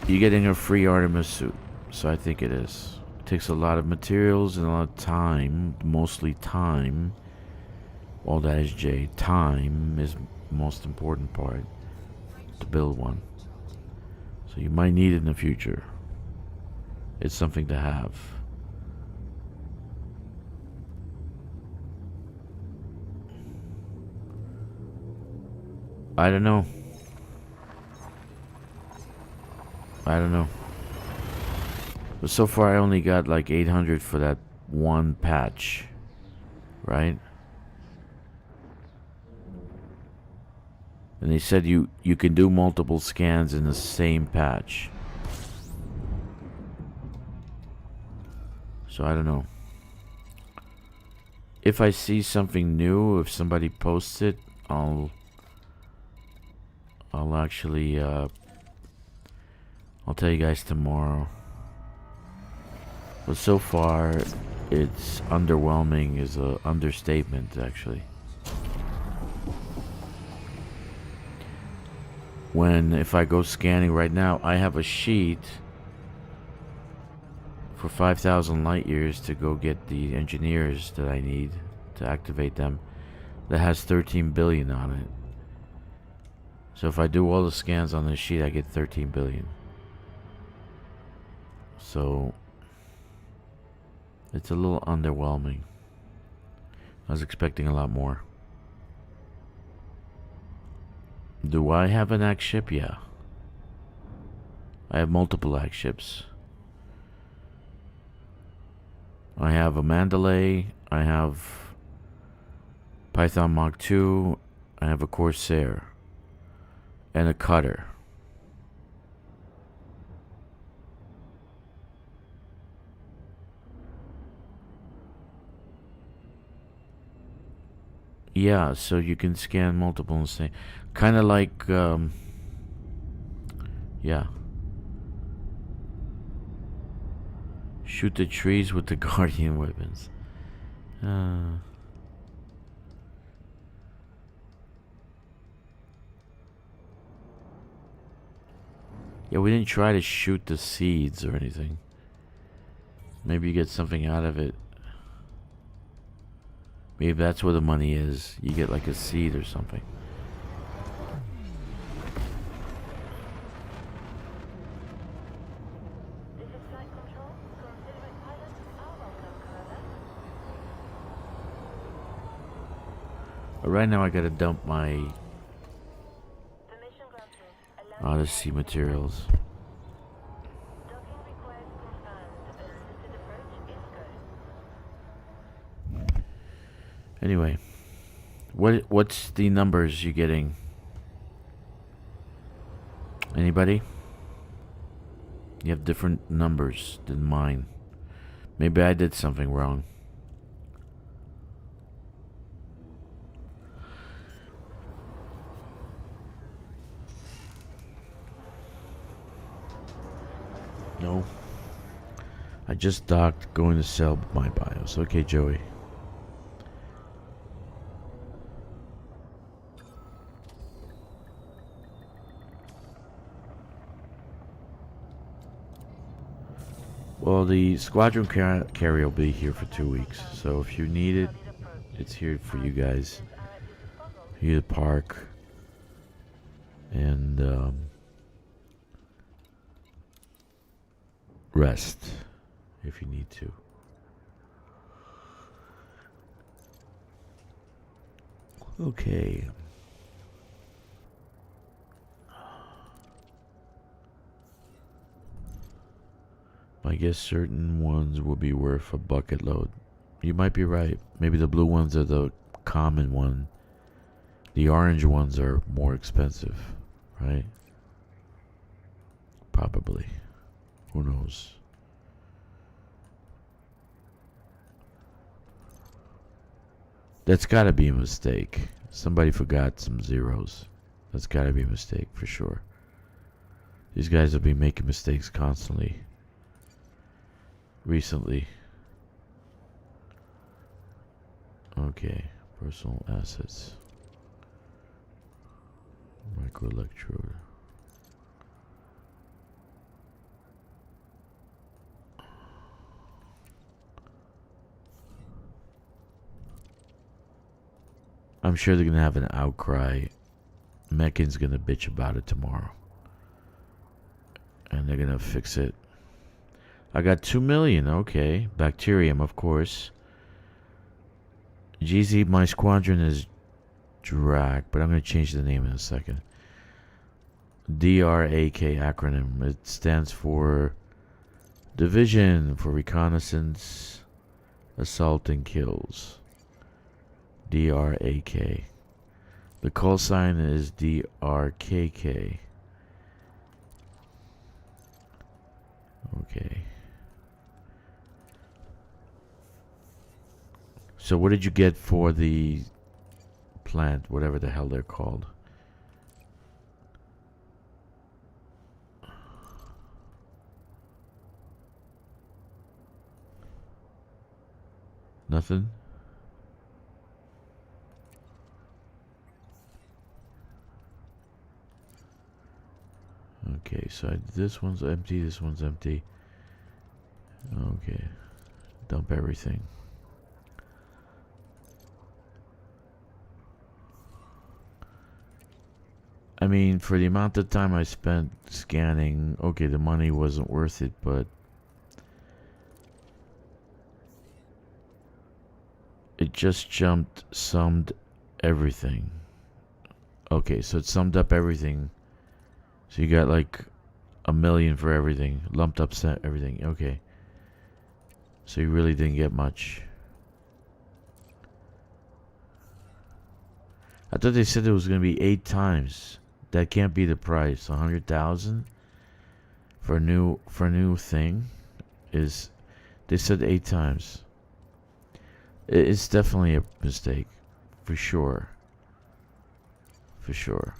You're getting a free Artemis suit, so I think it is. It takes a lot of materials and a lot of time, mostly time. All that is J. Time is the most important part to build one. So you might need it in the future. It's something to have. I don't know. But so far I only got like 800 for that one patch. Right? And they said you can do multiple scans in the same patch. So I don't know. If I see something new, if somebody posts it, I'll actually I'll tell you guys tomorrow. But so far it's underwhelming is a understatement, actually. If I go scanning right now, I have a sheet for 5,000 light years to go get the engineers that I need to activate them that has 13 billion on it. So if I do all the scans on this sheet, I get 13 billion. So It's a little underwhelming. I was expecting a lot more. Do I have an axe ship? Yeah. I have multiple axe ships. I have a Mandalay. I have Python Mach 2. I have a Corsair. And a Cutter. Yeah, so you can scan multiple and say, kind of like, yeah. Shoot the trees with the Guardian weapons. Yeah, we didn't try to shoot the seeds or anything. Maybe you get something out of it. Maybe that's where the money is. You get like a seed or something. This is Flight Control. Considerate pilots are welcome, Commander. Right now I gotta dump my Permission granted. Odyssey materials. Docking request confirmed. Assisted approach is go. Anyway, what's the numbers you getting? Anybody? You have different numbers than mine. Maybe I did something wrong. No. I just docked, going to sell my BIOS. Okay, Joey. Well, the squadron carrier will be here for 2 weeks, so if you need it, it's here for you guys. You to park and rest if you need to. Okay. I guess certain ones will be worth a bucket load. You might be right. Maybe the blue ones are the common one. The orange ones are more expensive, right? Probably. Who knows? That's gotta be a mistake. Somebody forgot some zeros. That's gotta be a mistake for sure. These guys have been making mistakes constantly. Recently. Okay, personal assets. Microelectrode. I'm sure they're gonna have an outcry. Mechan's gonna bitch about it tomorrow. And they're gonna fix it. I got 2 million, okay. Bacterium, of course. GZ, my squadron is Drakkster, but I'm going to change the name in a second. DRAK acronym. It stands for Division for Reconnaissance, Assault, and Kills. DRAK. The call sign is DRKK. Okay. So what did you get for the plant, whatever the hell they're called? Nothing? Okay, so this one's empty, this one's empty. Okay. Dump everything. I mean, for the amount of time I spent scanning, okay, the money wasn't worth it, but just summed everything. Okay, so it summed up everything. So you got like 1 million for everything. Lumped up set everything. Okay. So you really didn't get much. I thought they said it was going to be 8 times. That can't be the price. 100,000 for a new thing is. They said 8 times. It's definitely a mistake, for sure. For sure.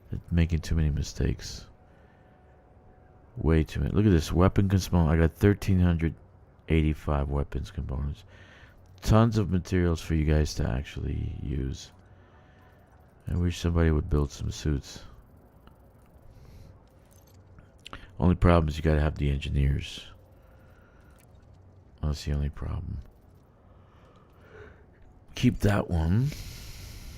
They're making too many mistakes. Way too many. Look at this weapon component. I got 1,385 weapons components. Tons of materials for you guys to actually use. I wish somebody would build some suits. Only problem is you gotta have the engineers. That's the only problem. Keep that one.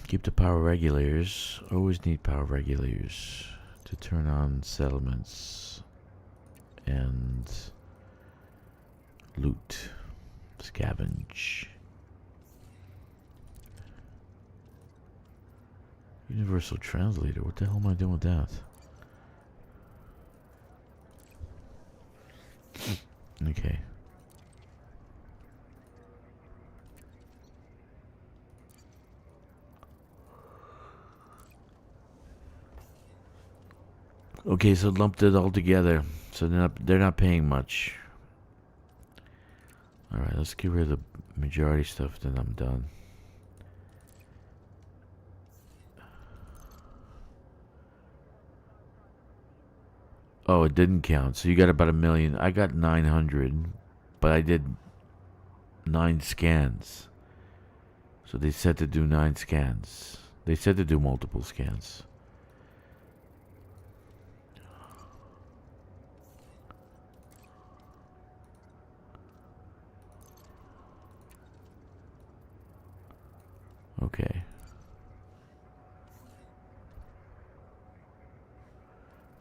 Keep the power regulators. Always need power regulators to turn on settlements and loot. Scavenge. Universal translator. What the hell am I doing with that? Okay. Okay, so lumped it all together. So they're not paying much. All right, let's get rid of the majority stuff. Then I'm done. Oh, it didn't count. So you got about 1 million. I got 900, but I did 9 scans. So they said to do 9 scans. They said to do multiple scans. Okay.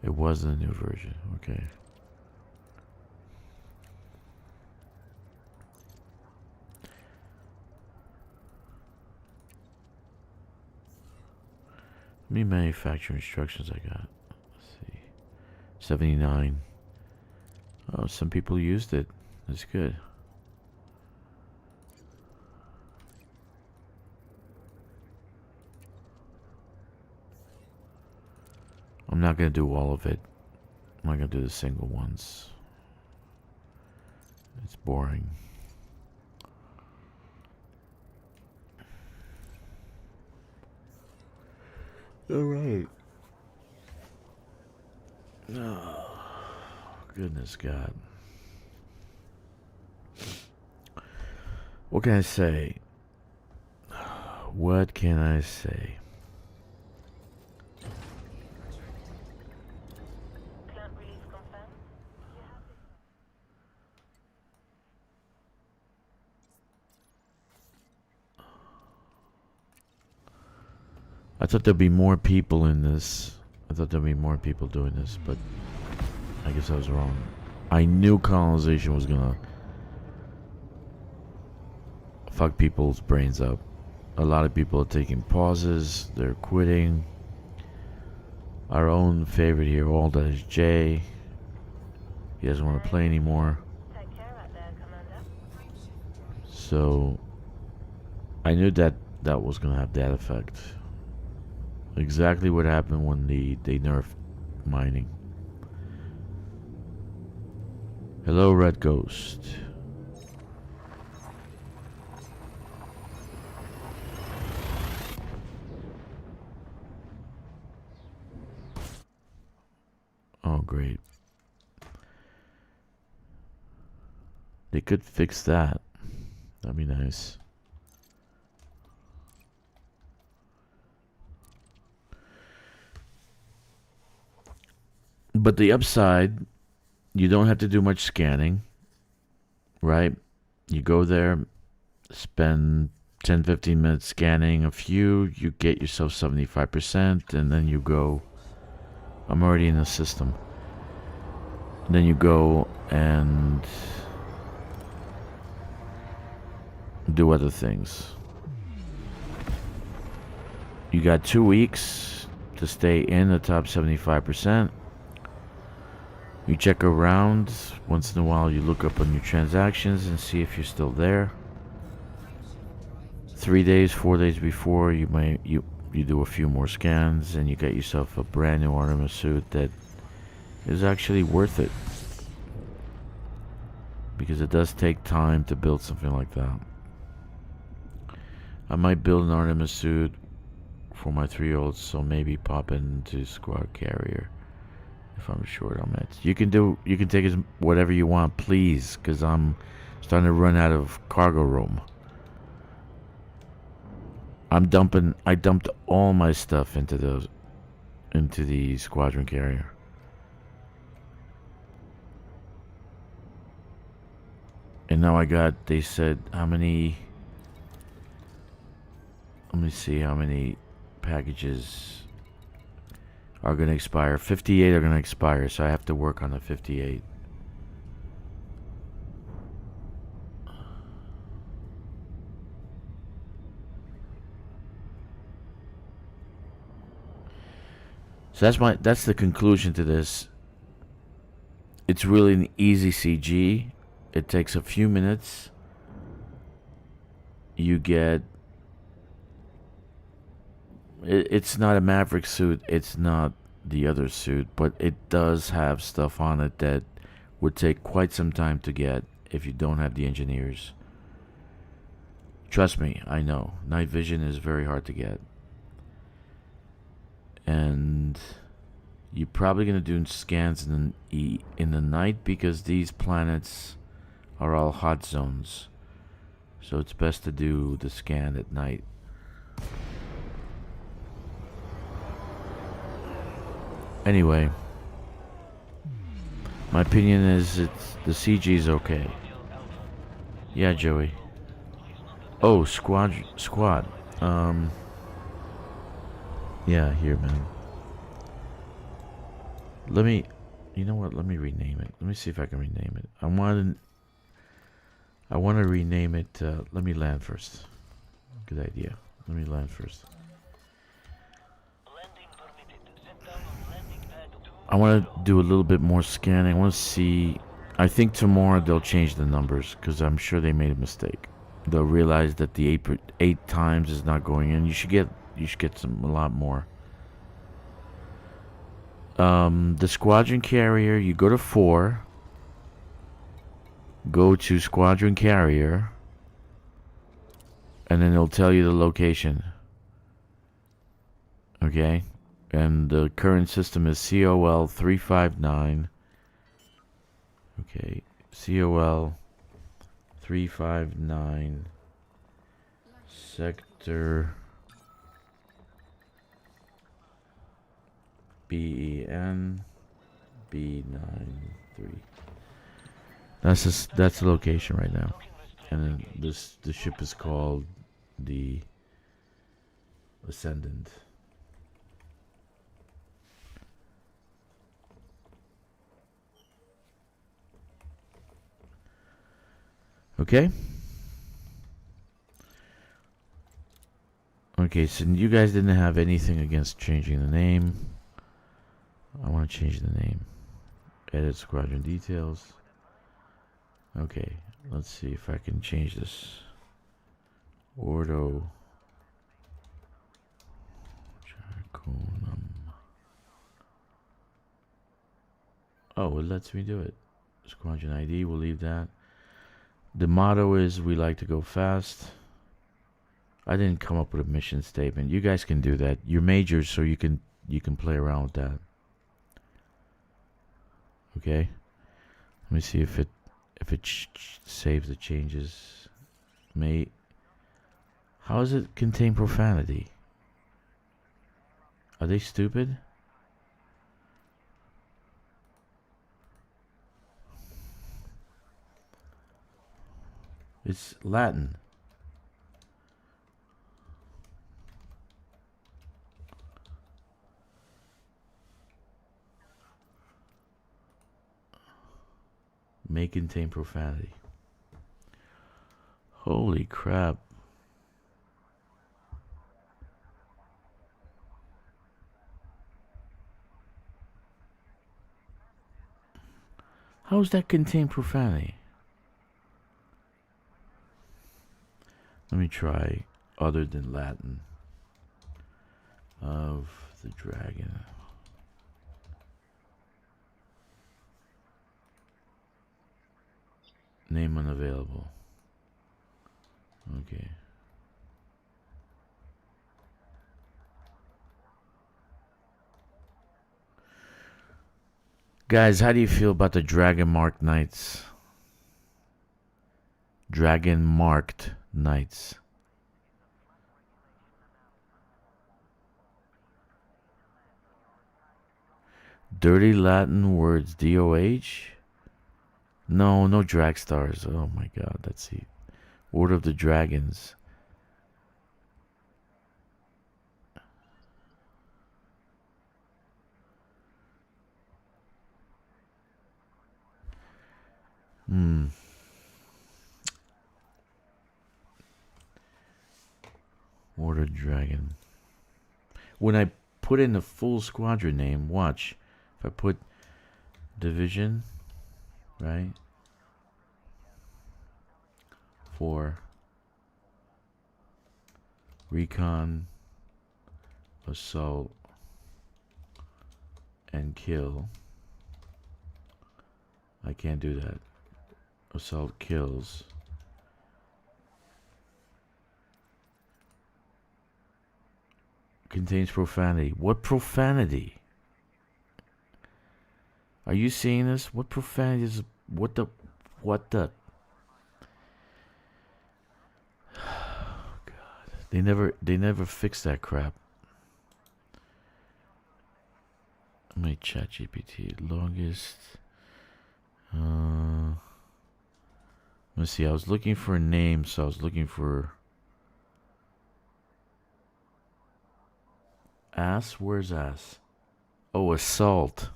It wasn't a new version. Okay. How many manufacturing instructions I got? Let's see. 79. Oh, some people used it. That's good. I'm not going to do all of it. I'm not going to do the single ones. It's boring. All right. Oh, goodness God. What can I say? What can I say? I thought there'd be more people in this. I thought there'd be more people doing this, but I guess I was wrong. I knew colonization was gonna fuck people's brains up. A lot of people are taking pauses. They're quitting. Our own favorite here, all that is Jay. He doesn't want to play anymore. Take care out there, Commander. So I knew that was gonna have that effect. Exactly what happened when they nerfed mining. Hello, Red Ghost. Oh, great. They could fix that. That'd be nice. But the upside, you don't have to do much scanning, right? You go there, spend 10-15 minutes scanning a few, you get yourself 75%, and then you go, I'm already in the system. Then you go and do other things. You got 2 weeks to stay in the top 75%. You check around once in a while. You look up on your transactions and see if you're still there. 3 days, 4 days before, you do a few more scans and you get yourself a brand new Artemis suit that is actually worth it, because it does take time to build something like that. I might build an Artemis suit for my 3-year-olds, so maybe pop into squad carrier if I'm short on it. You can take whatever you want, please, because I'm starting to run out of cargo room. I dumped all my stuff into the squadron carrier. And now they said how many, let me see how many packages are going to expire. 58 are going to expire, so I have to work on the 58. So that's the conclusion to this. It's really an easy CG. It takes a few minutes. You get... It's not a Maverick suit. It's not the other suit. But it does have stuff on it that would take quite some time to get if you don't have the engineers. Trust me, I know. Night vision is very hard to get. And you're probably going to do scans in the night, because these planets are all hot zones. So it's best to do the scan at night. Anyway, my opinion is the CG is okay. Yeah, Joey. Oh, squad. Yeah, here, man. You know what? Let me rename it. Let me see if I can rename it. I want to rename it. Let me land first. Good idea. Let me land first. I want to do a little bit more scanning. I want to see. I think tomorrow they'll change the numbers, because I'm sure they made a mistake. They'll realize that the 8 times is not going in. You should get a lot more. The squadron carrier, you go to 4. Go to squadron carrier, and then it'll tell you the location. Okay? And the current system is COL 359. Okay, COL 359 sector BEN B93. That's the location right now. And then the ship is called the Ascendant. Okay. Okay, so you guys didn't have anything against changing the name. I want to change the name. Edit squadron details. Okay, let's see if I can change this. Ordo. Draconum. Oh, it lets me do it. Squadron ID, we'll leave that. The motto is, we like to go fast. I didn't come up with a mission statement. You guys can do that. You're majors, so you can play around with that. Okay. Let me see if it saves the changes. How does it contain profanity? Are they stupid? It's Latin. May contain profanity. Holy Holy crap. How does that contain profanity? Let me try other than Latin. Of the dragon. Name unavailable. Okay. Guys, how do you feel about the dragon marked knights? Dragon marked knights. Dirty Latin words, DOH? No, no Drakkstars. Oh my god, let's see. Order of the Dragons. Order Dragon. When I put in the full squadron name, watch. If I put division, right? For recon, assault, and kill. I can't do that. Assault kills. Contains profanity. What profanity? Are you seeing this? What profanity is... What the... God. They never fixed that crap. Let me chat GPT. Longest... let's see. I was looking for a name, so I was looking for... Ass? Where's ass? Oh, assault.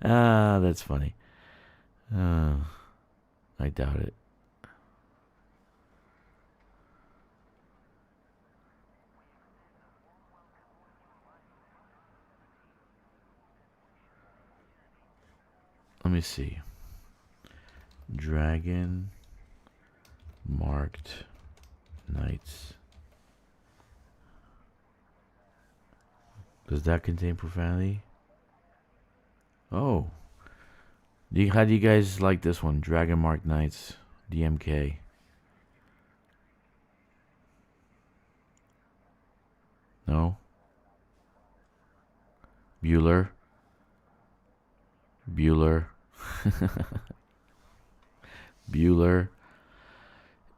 That's funny. I doubt it. Let me see. Dragon marked knights. Does that contain profanity? Oh. How do you guys like this one? Dragon marked knights. DMK. No? Bueller. Bueller.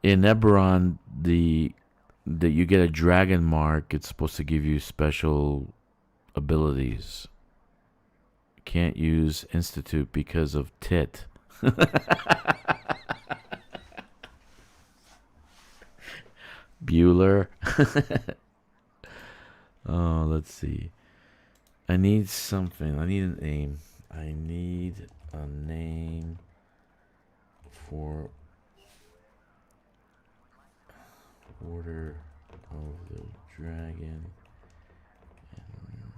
In Eberron, that you get a dragon mark, it's supposed to give you special abilities. Can't use Institute because of tit. Bueller. Oh, let's see. I need something. I need a name. I need a name for Order of the Dragon in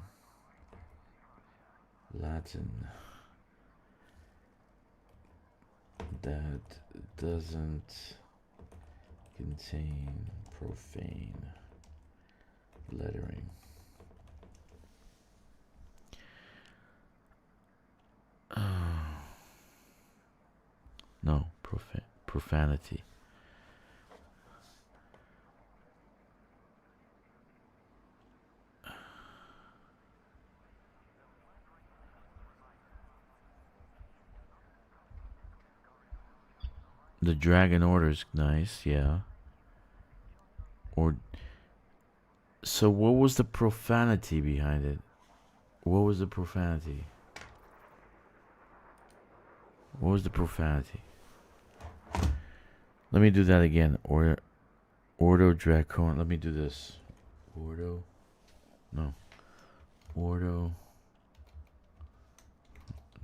Latin that doesn't contain profane lettering. No, profanity. The Dragon Order's nice, yeah. Or so what was the profanity behind it? What was the profanity? What was the profanity? Let me do that again. Ordo Dracon. Let me do this. Ordo. No. Ordo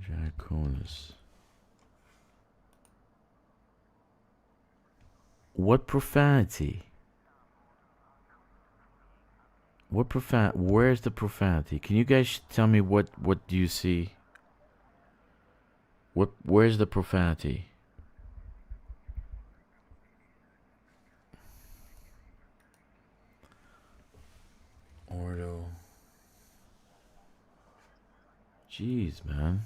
Draconis. What profanity? What where's the profanity? Can you guys tell me what do you see? Where's the profanity? Ordo. Jeez, man.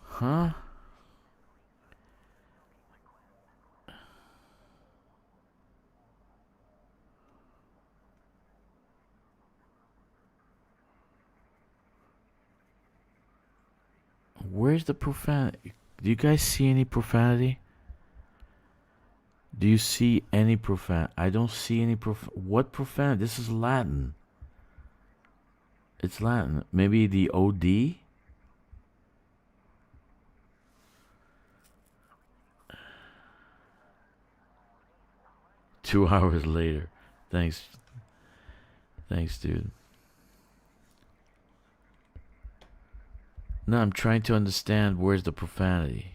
Huh? Where's the profanity? Do you guys see any profanity? Do you see any profanity? I don't see any What profanity? This is Latin. It's Latin. Maybe the OD? Two hours later. Thanks. Thanks, dude. No, I'm trying to understand where's the profanity.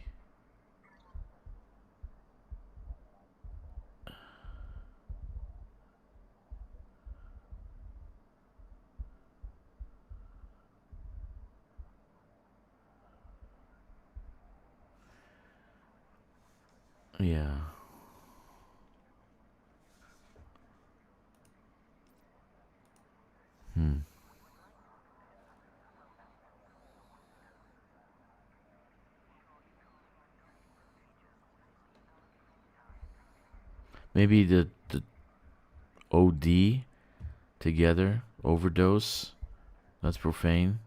Yeah. Maybe the OD together, overdose. That's profane.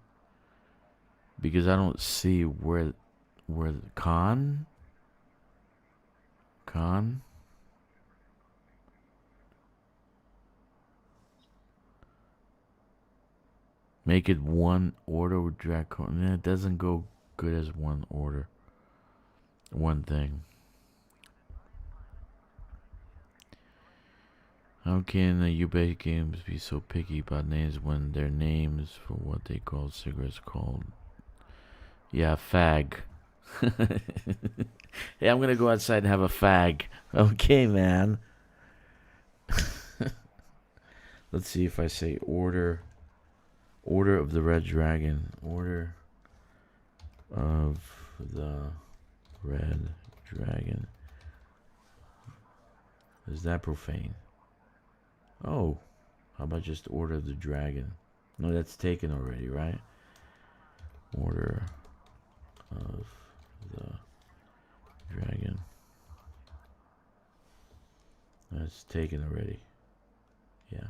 Because I don't see where con. Make it one order with Dracon. It doesn't go good as one order. One thing. How can the Ube games be so picky about names when their names for what they call cigarettes called? Yeah, fag. Hey, I'm gonna go outside and have a fag. Okay, man. Let's see if I say order of the Red Dragon. Order of the Red Dragon. Is that profane? Oh, how about just Order of the Dragon? No, that's taken already, right? Order of the Dragon. That's taken already. Yeah.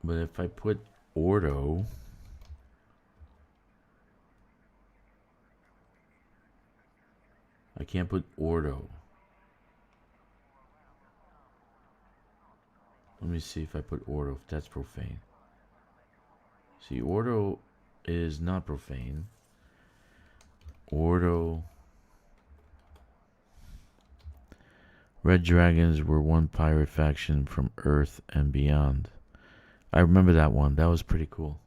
But if I put Ordo, I can't put Ordo. Let me see if I put Ordo, if that's profane. See, Ordo is not profane. Ordo. Red Dragons were one pirate faction from Earth and beyond. I remember that one. That was pretty cool.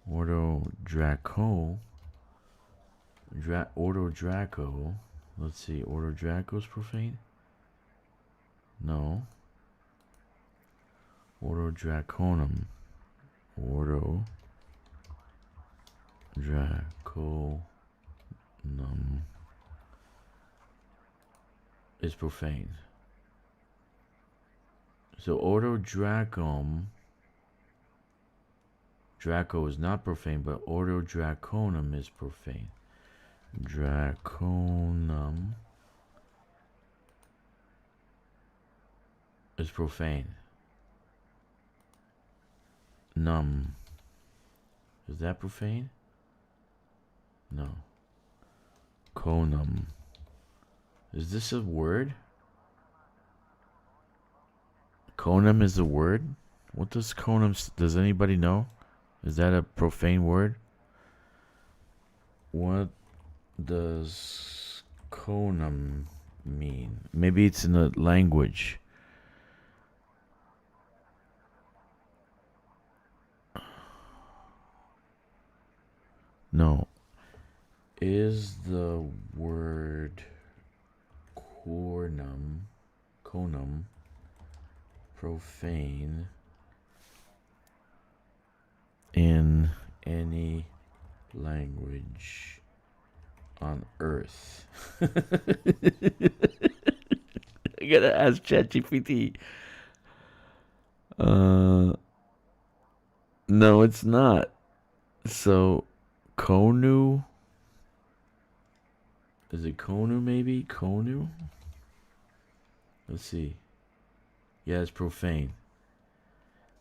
Ordo Draco. Ordo Draco. Let's see. Ordo Draco's profane? No. Ordo Draconum. Ordo Draconum is profane. So Ordo Dracum. Draco is not profane, but Ordo Draconum is profane. Draconum is profane. Num. Is that profane? No. Conum. Is this a word? Conum is a word? What does conum... Does anybody know? Is that a profane word? What does conum mean? Maybe it's in a language. No. Is the word conum profane in any language on Earth? I gotta ask ChatGPT. No, it's not. So, Konu? Is it Konu maybe? Konu? Let's see. Yeah, it's profane.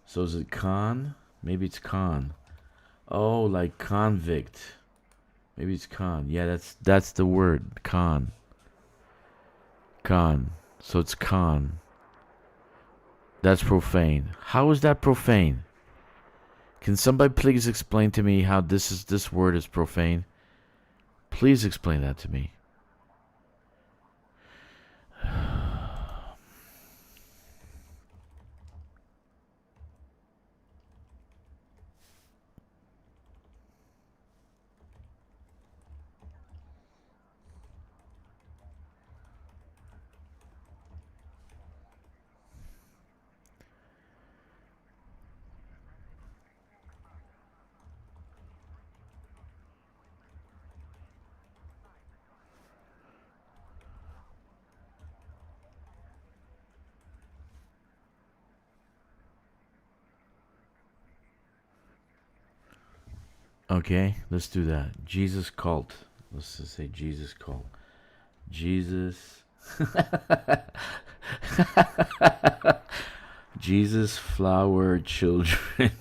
So is it con? Maybe it's con. Oh, like convict. Maybe it's con. Yeah, that's the word. Con. Con. So it's con. That's profane. How is that profane? Can somebody please explain to me how this word is profane? Please explain that to me. Okay, let's do that. Jesus cult. Let's just say Jesus cult. Jesus. Jesus flower children.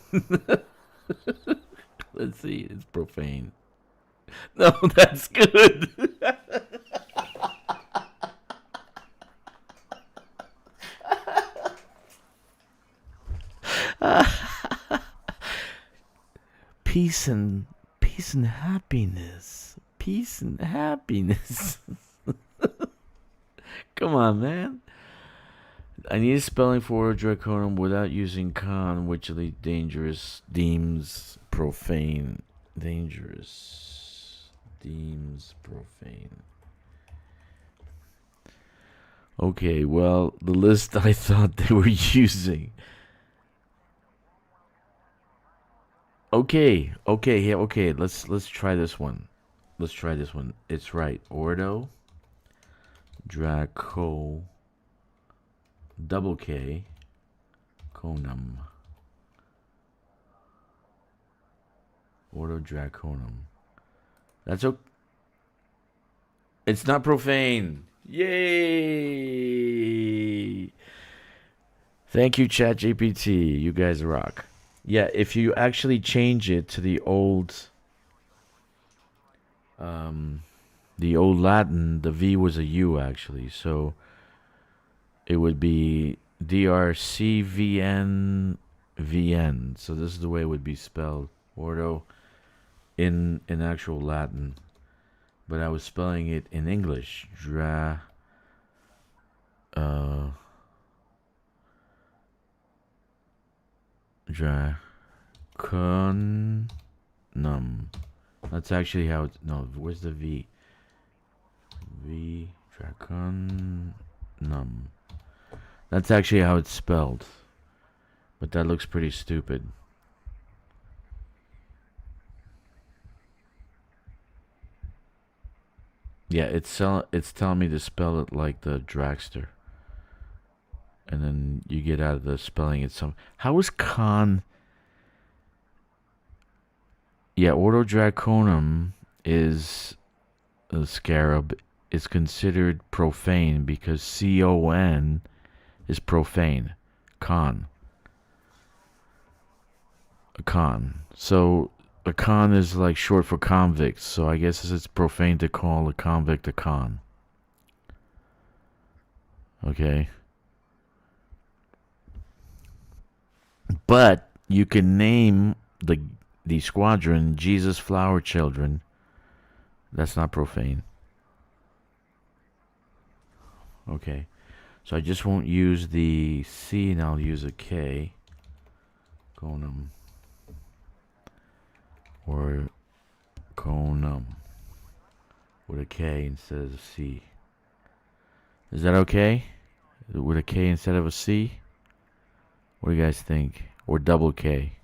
Let's see, it's profane. No, that's good. Peace and happiness. Peace and happiness. Come on, man. I need a spelling for Draconum without using con, which dangerous deems profane. Dangerous deems profane. Okay, well, the list I thought they were using. Okay. Let's try this one. It's right. Ordo, Draco, double K, Conum. Ordo Draconum. That's okay. It's not profane. Yay! Thank you, ChatGPT. You guys rock. Yeah, if you actually change it to the old Latin, the V was a U actually, so it would be DRCVNVN. So this is the way it would be spelled, Ordo, in actual Latin, but I was spelling it in English, Draconum. That's actually how it's... No, where's the V? V. Draconum. That's actually how it's spelled. But that looks pretty stupid. Yeah, it's telling me to spell it like the Drakkster. And then you get out of the spelling it some... How is con... Yeah, Ordo Draconum is a scarab. Is considered profane because CON is profane. Con. A con. So a con is like short for convict. So I guess it's profane to call a convict a con. Okay. But you can name the squadron Jesus Flower Children. That's not profane. Okay. So I just won't use the C and I'll use a K. Conum. Or Conum. With a K instead of a C. Is that okay? With a K instead of a C? What do you guys think? Or double K?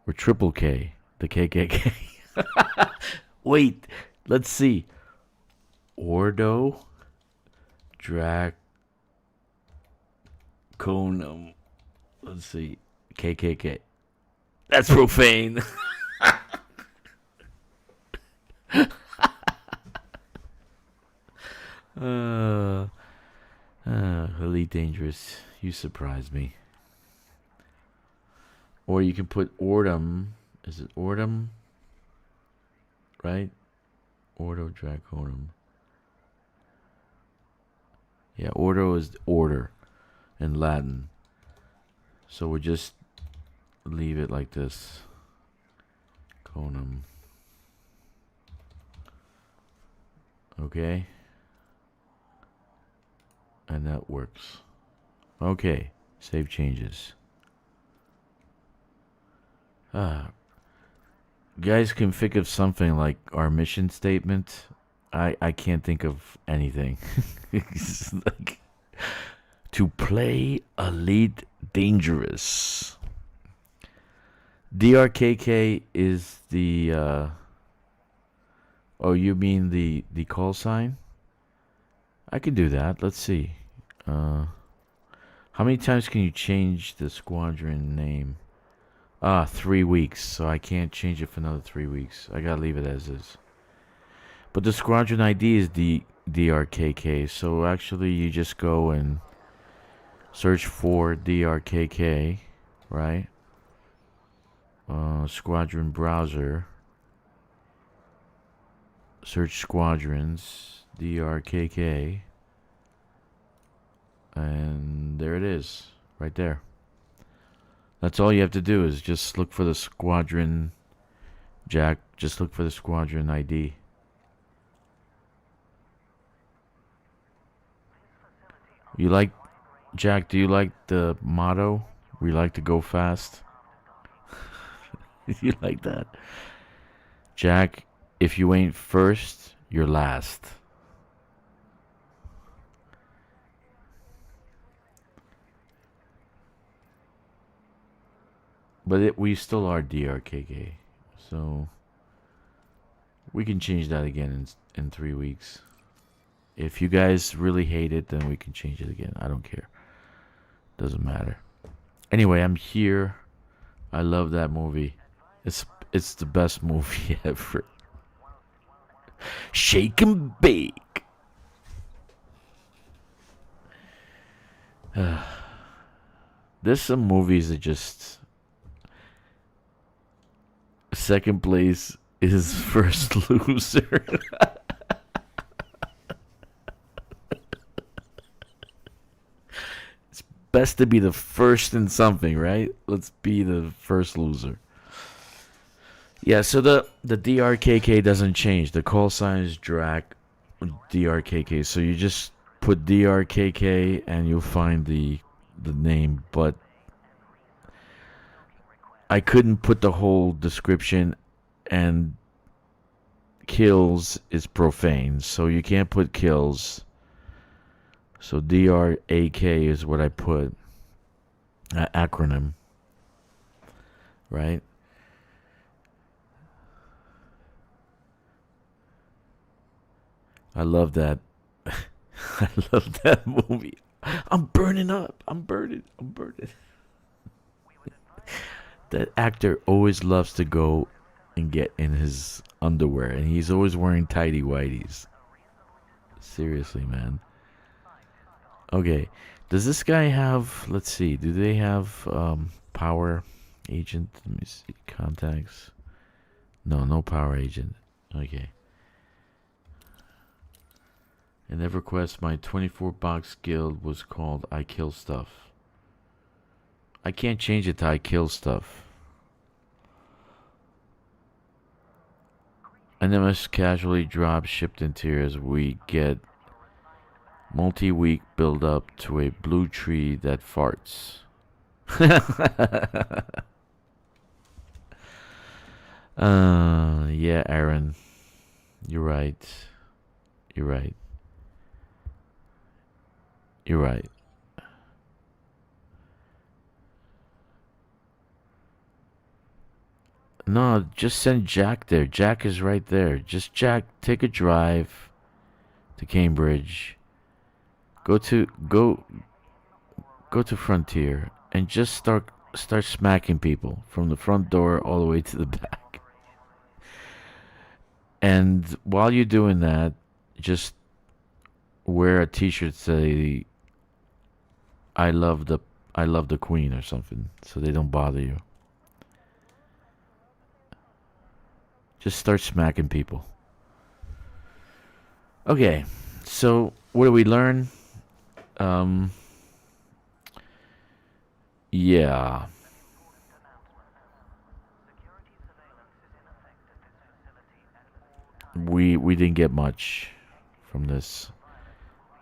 Or triple K? The KKK? Wait, let's see. Ordo Draconum. Let's see. KKK. That's profane. Elite Dangerous. You surprised me. Or you can put Ordum. Is it Ordum? Right? Ordo Draconum. Yeah, Ordo is order in Latin. So we'll just leave it like this. Conum. Okay. And that works. Okay. Save changes. Guys can think of something like our mission statement. I can't think of anything. It's like, to play Elite Dangerous. DRKK is the oh, you mean the call sign? I can do that. Let's see. How many times can you change the squadron name? 3 weeks, so I can't change it for another 3 weeks. I gotta leave it as is. But the squadron ID is the DRKK, so actually you just go and search for DRKK, right? Squadron browser. Search squadrons, DRKK. And there it is, right there. That's all you have to do is just look for the squadron, Jack. Just look for the squadron ID. You like, Jack, do you like the motto? We like to go fast. You like that? Jack, if you ain't first, you're last. But we still are DRKK. So we can change that again in 3 weeks. If you guys really hate it, then we can change it again. I don't care. Doesn't matter. Anyway, I'm here. I love that movie. It's the best movie ever. Shake and bake. There's some movies that just... Second place is first loser. It's best to be the first in something, right? Let's be the first loser. Yeah, so the DRKK doesn't change. The call sign is DRKK. So you just put DRKK and you'll find the name, but I couldn't put the whole description, and kills is profane, so you can't put kills. So DRAK is what I put. Acronym. Right? I love that. I love that movie. I'm burning up. I'm burning. That actor always loves to go and get in his underwear, and he's always wearing tighty whities. Seriously, man. Okay, does this guy have? Let's see. Do they have power agent? Let me see. Contacts. No power agent. Okay. In EverQuest, my 24 box guild was called I Kill Stuff. I can't change it till I kill stuff. Enemies casually drop shipped interiors. We get multi-week build up to a blue tree that farts. Yeah, Aaron. You're right. You're right. You're right. No, just send Jack there. Jack is right there. Just Jack, take a drive to Cambridge. Go to Frontier and just start smacking people from the front door all the way to the back. And while you're doing that, just wear a t-shirt say I love the Queen or something so they don't bother you. Just start smacking people. Okay, so what do we learn? Yeah. We didn't get much from this.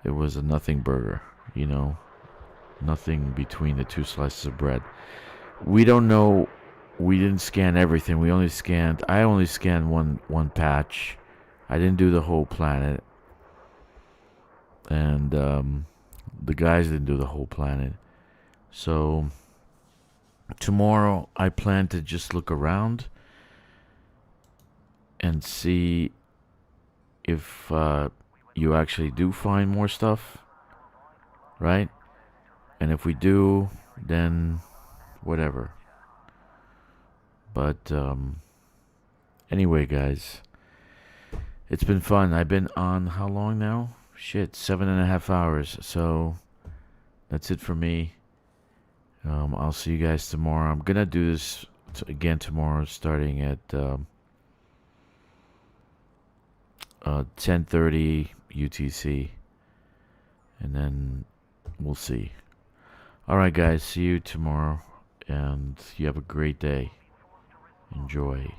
It was a nothing burger, you know. Nothing between the two slices of bread. We don't know. We didn't scan everything. I only scanned one patch. I didn't do the whole planet. And the guys didn't do the whole planet. So tomorrow I plan to just look around and see if you actually do find more stuff, right? And if we do, then whatever. But anyway, guys, it's been fun. I've been on how long now? Shit, 7.5 hours. So that's it for me. I'll see you guys tomorrow. I'm gonna do this again tomorrow, starting at 10:30 UTC, and then we'll see. All right, guys. See you tomorrow, and you have a great day. Enjoy.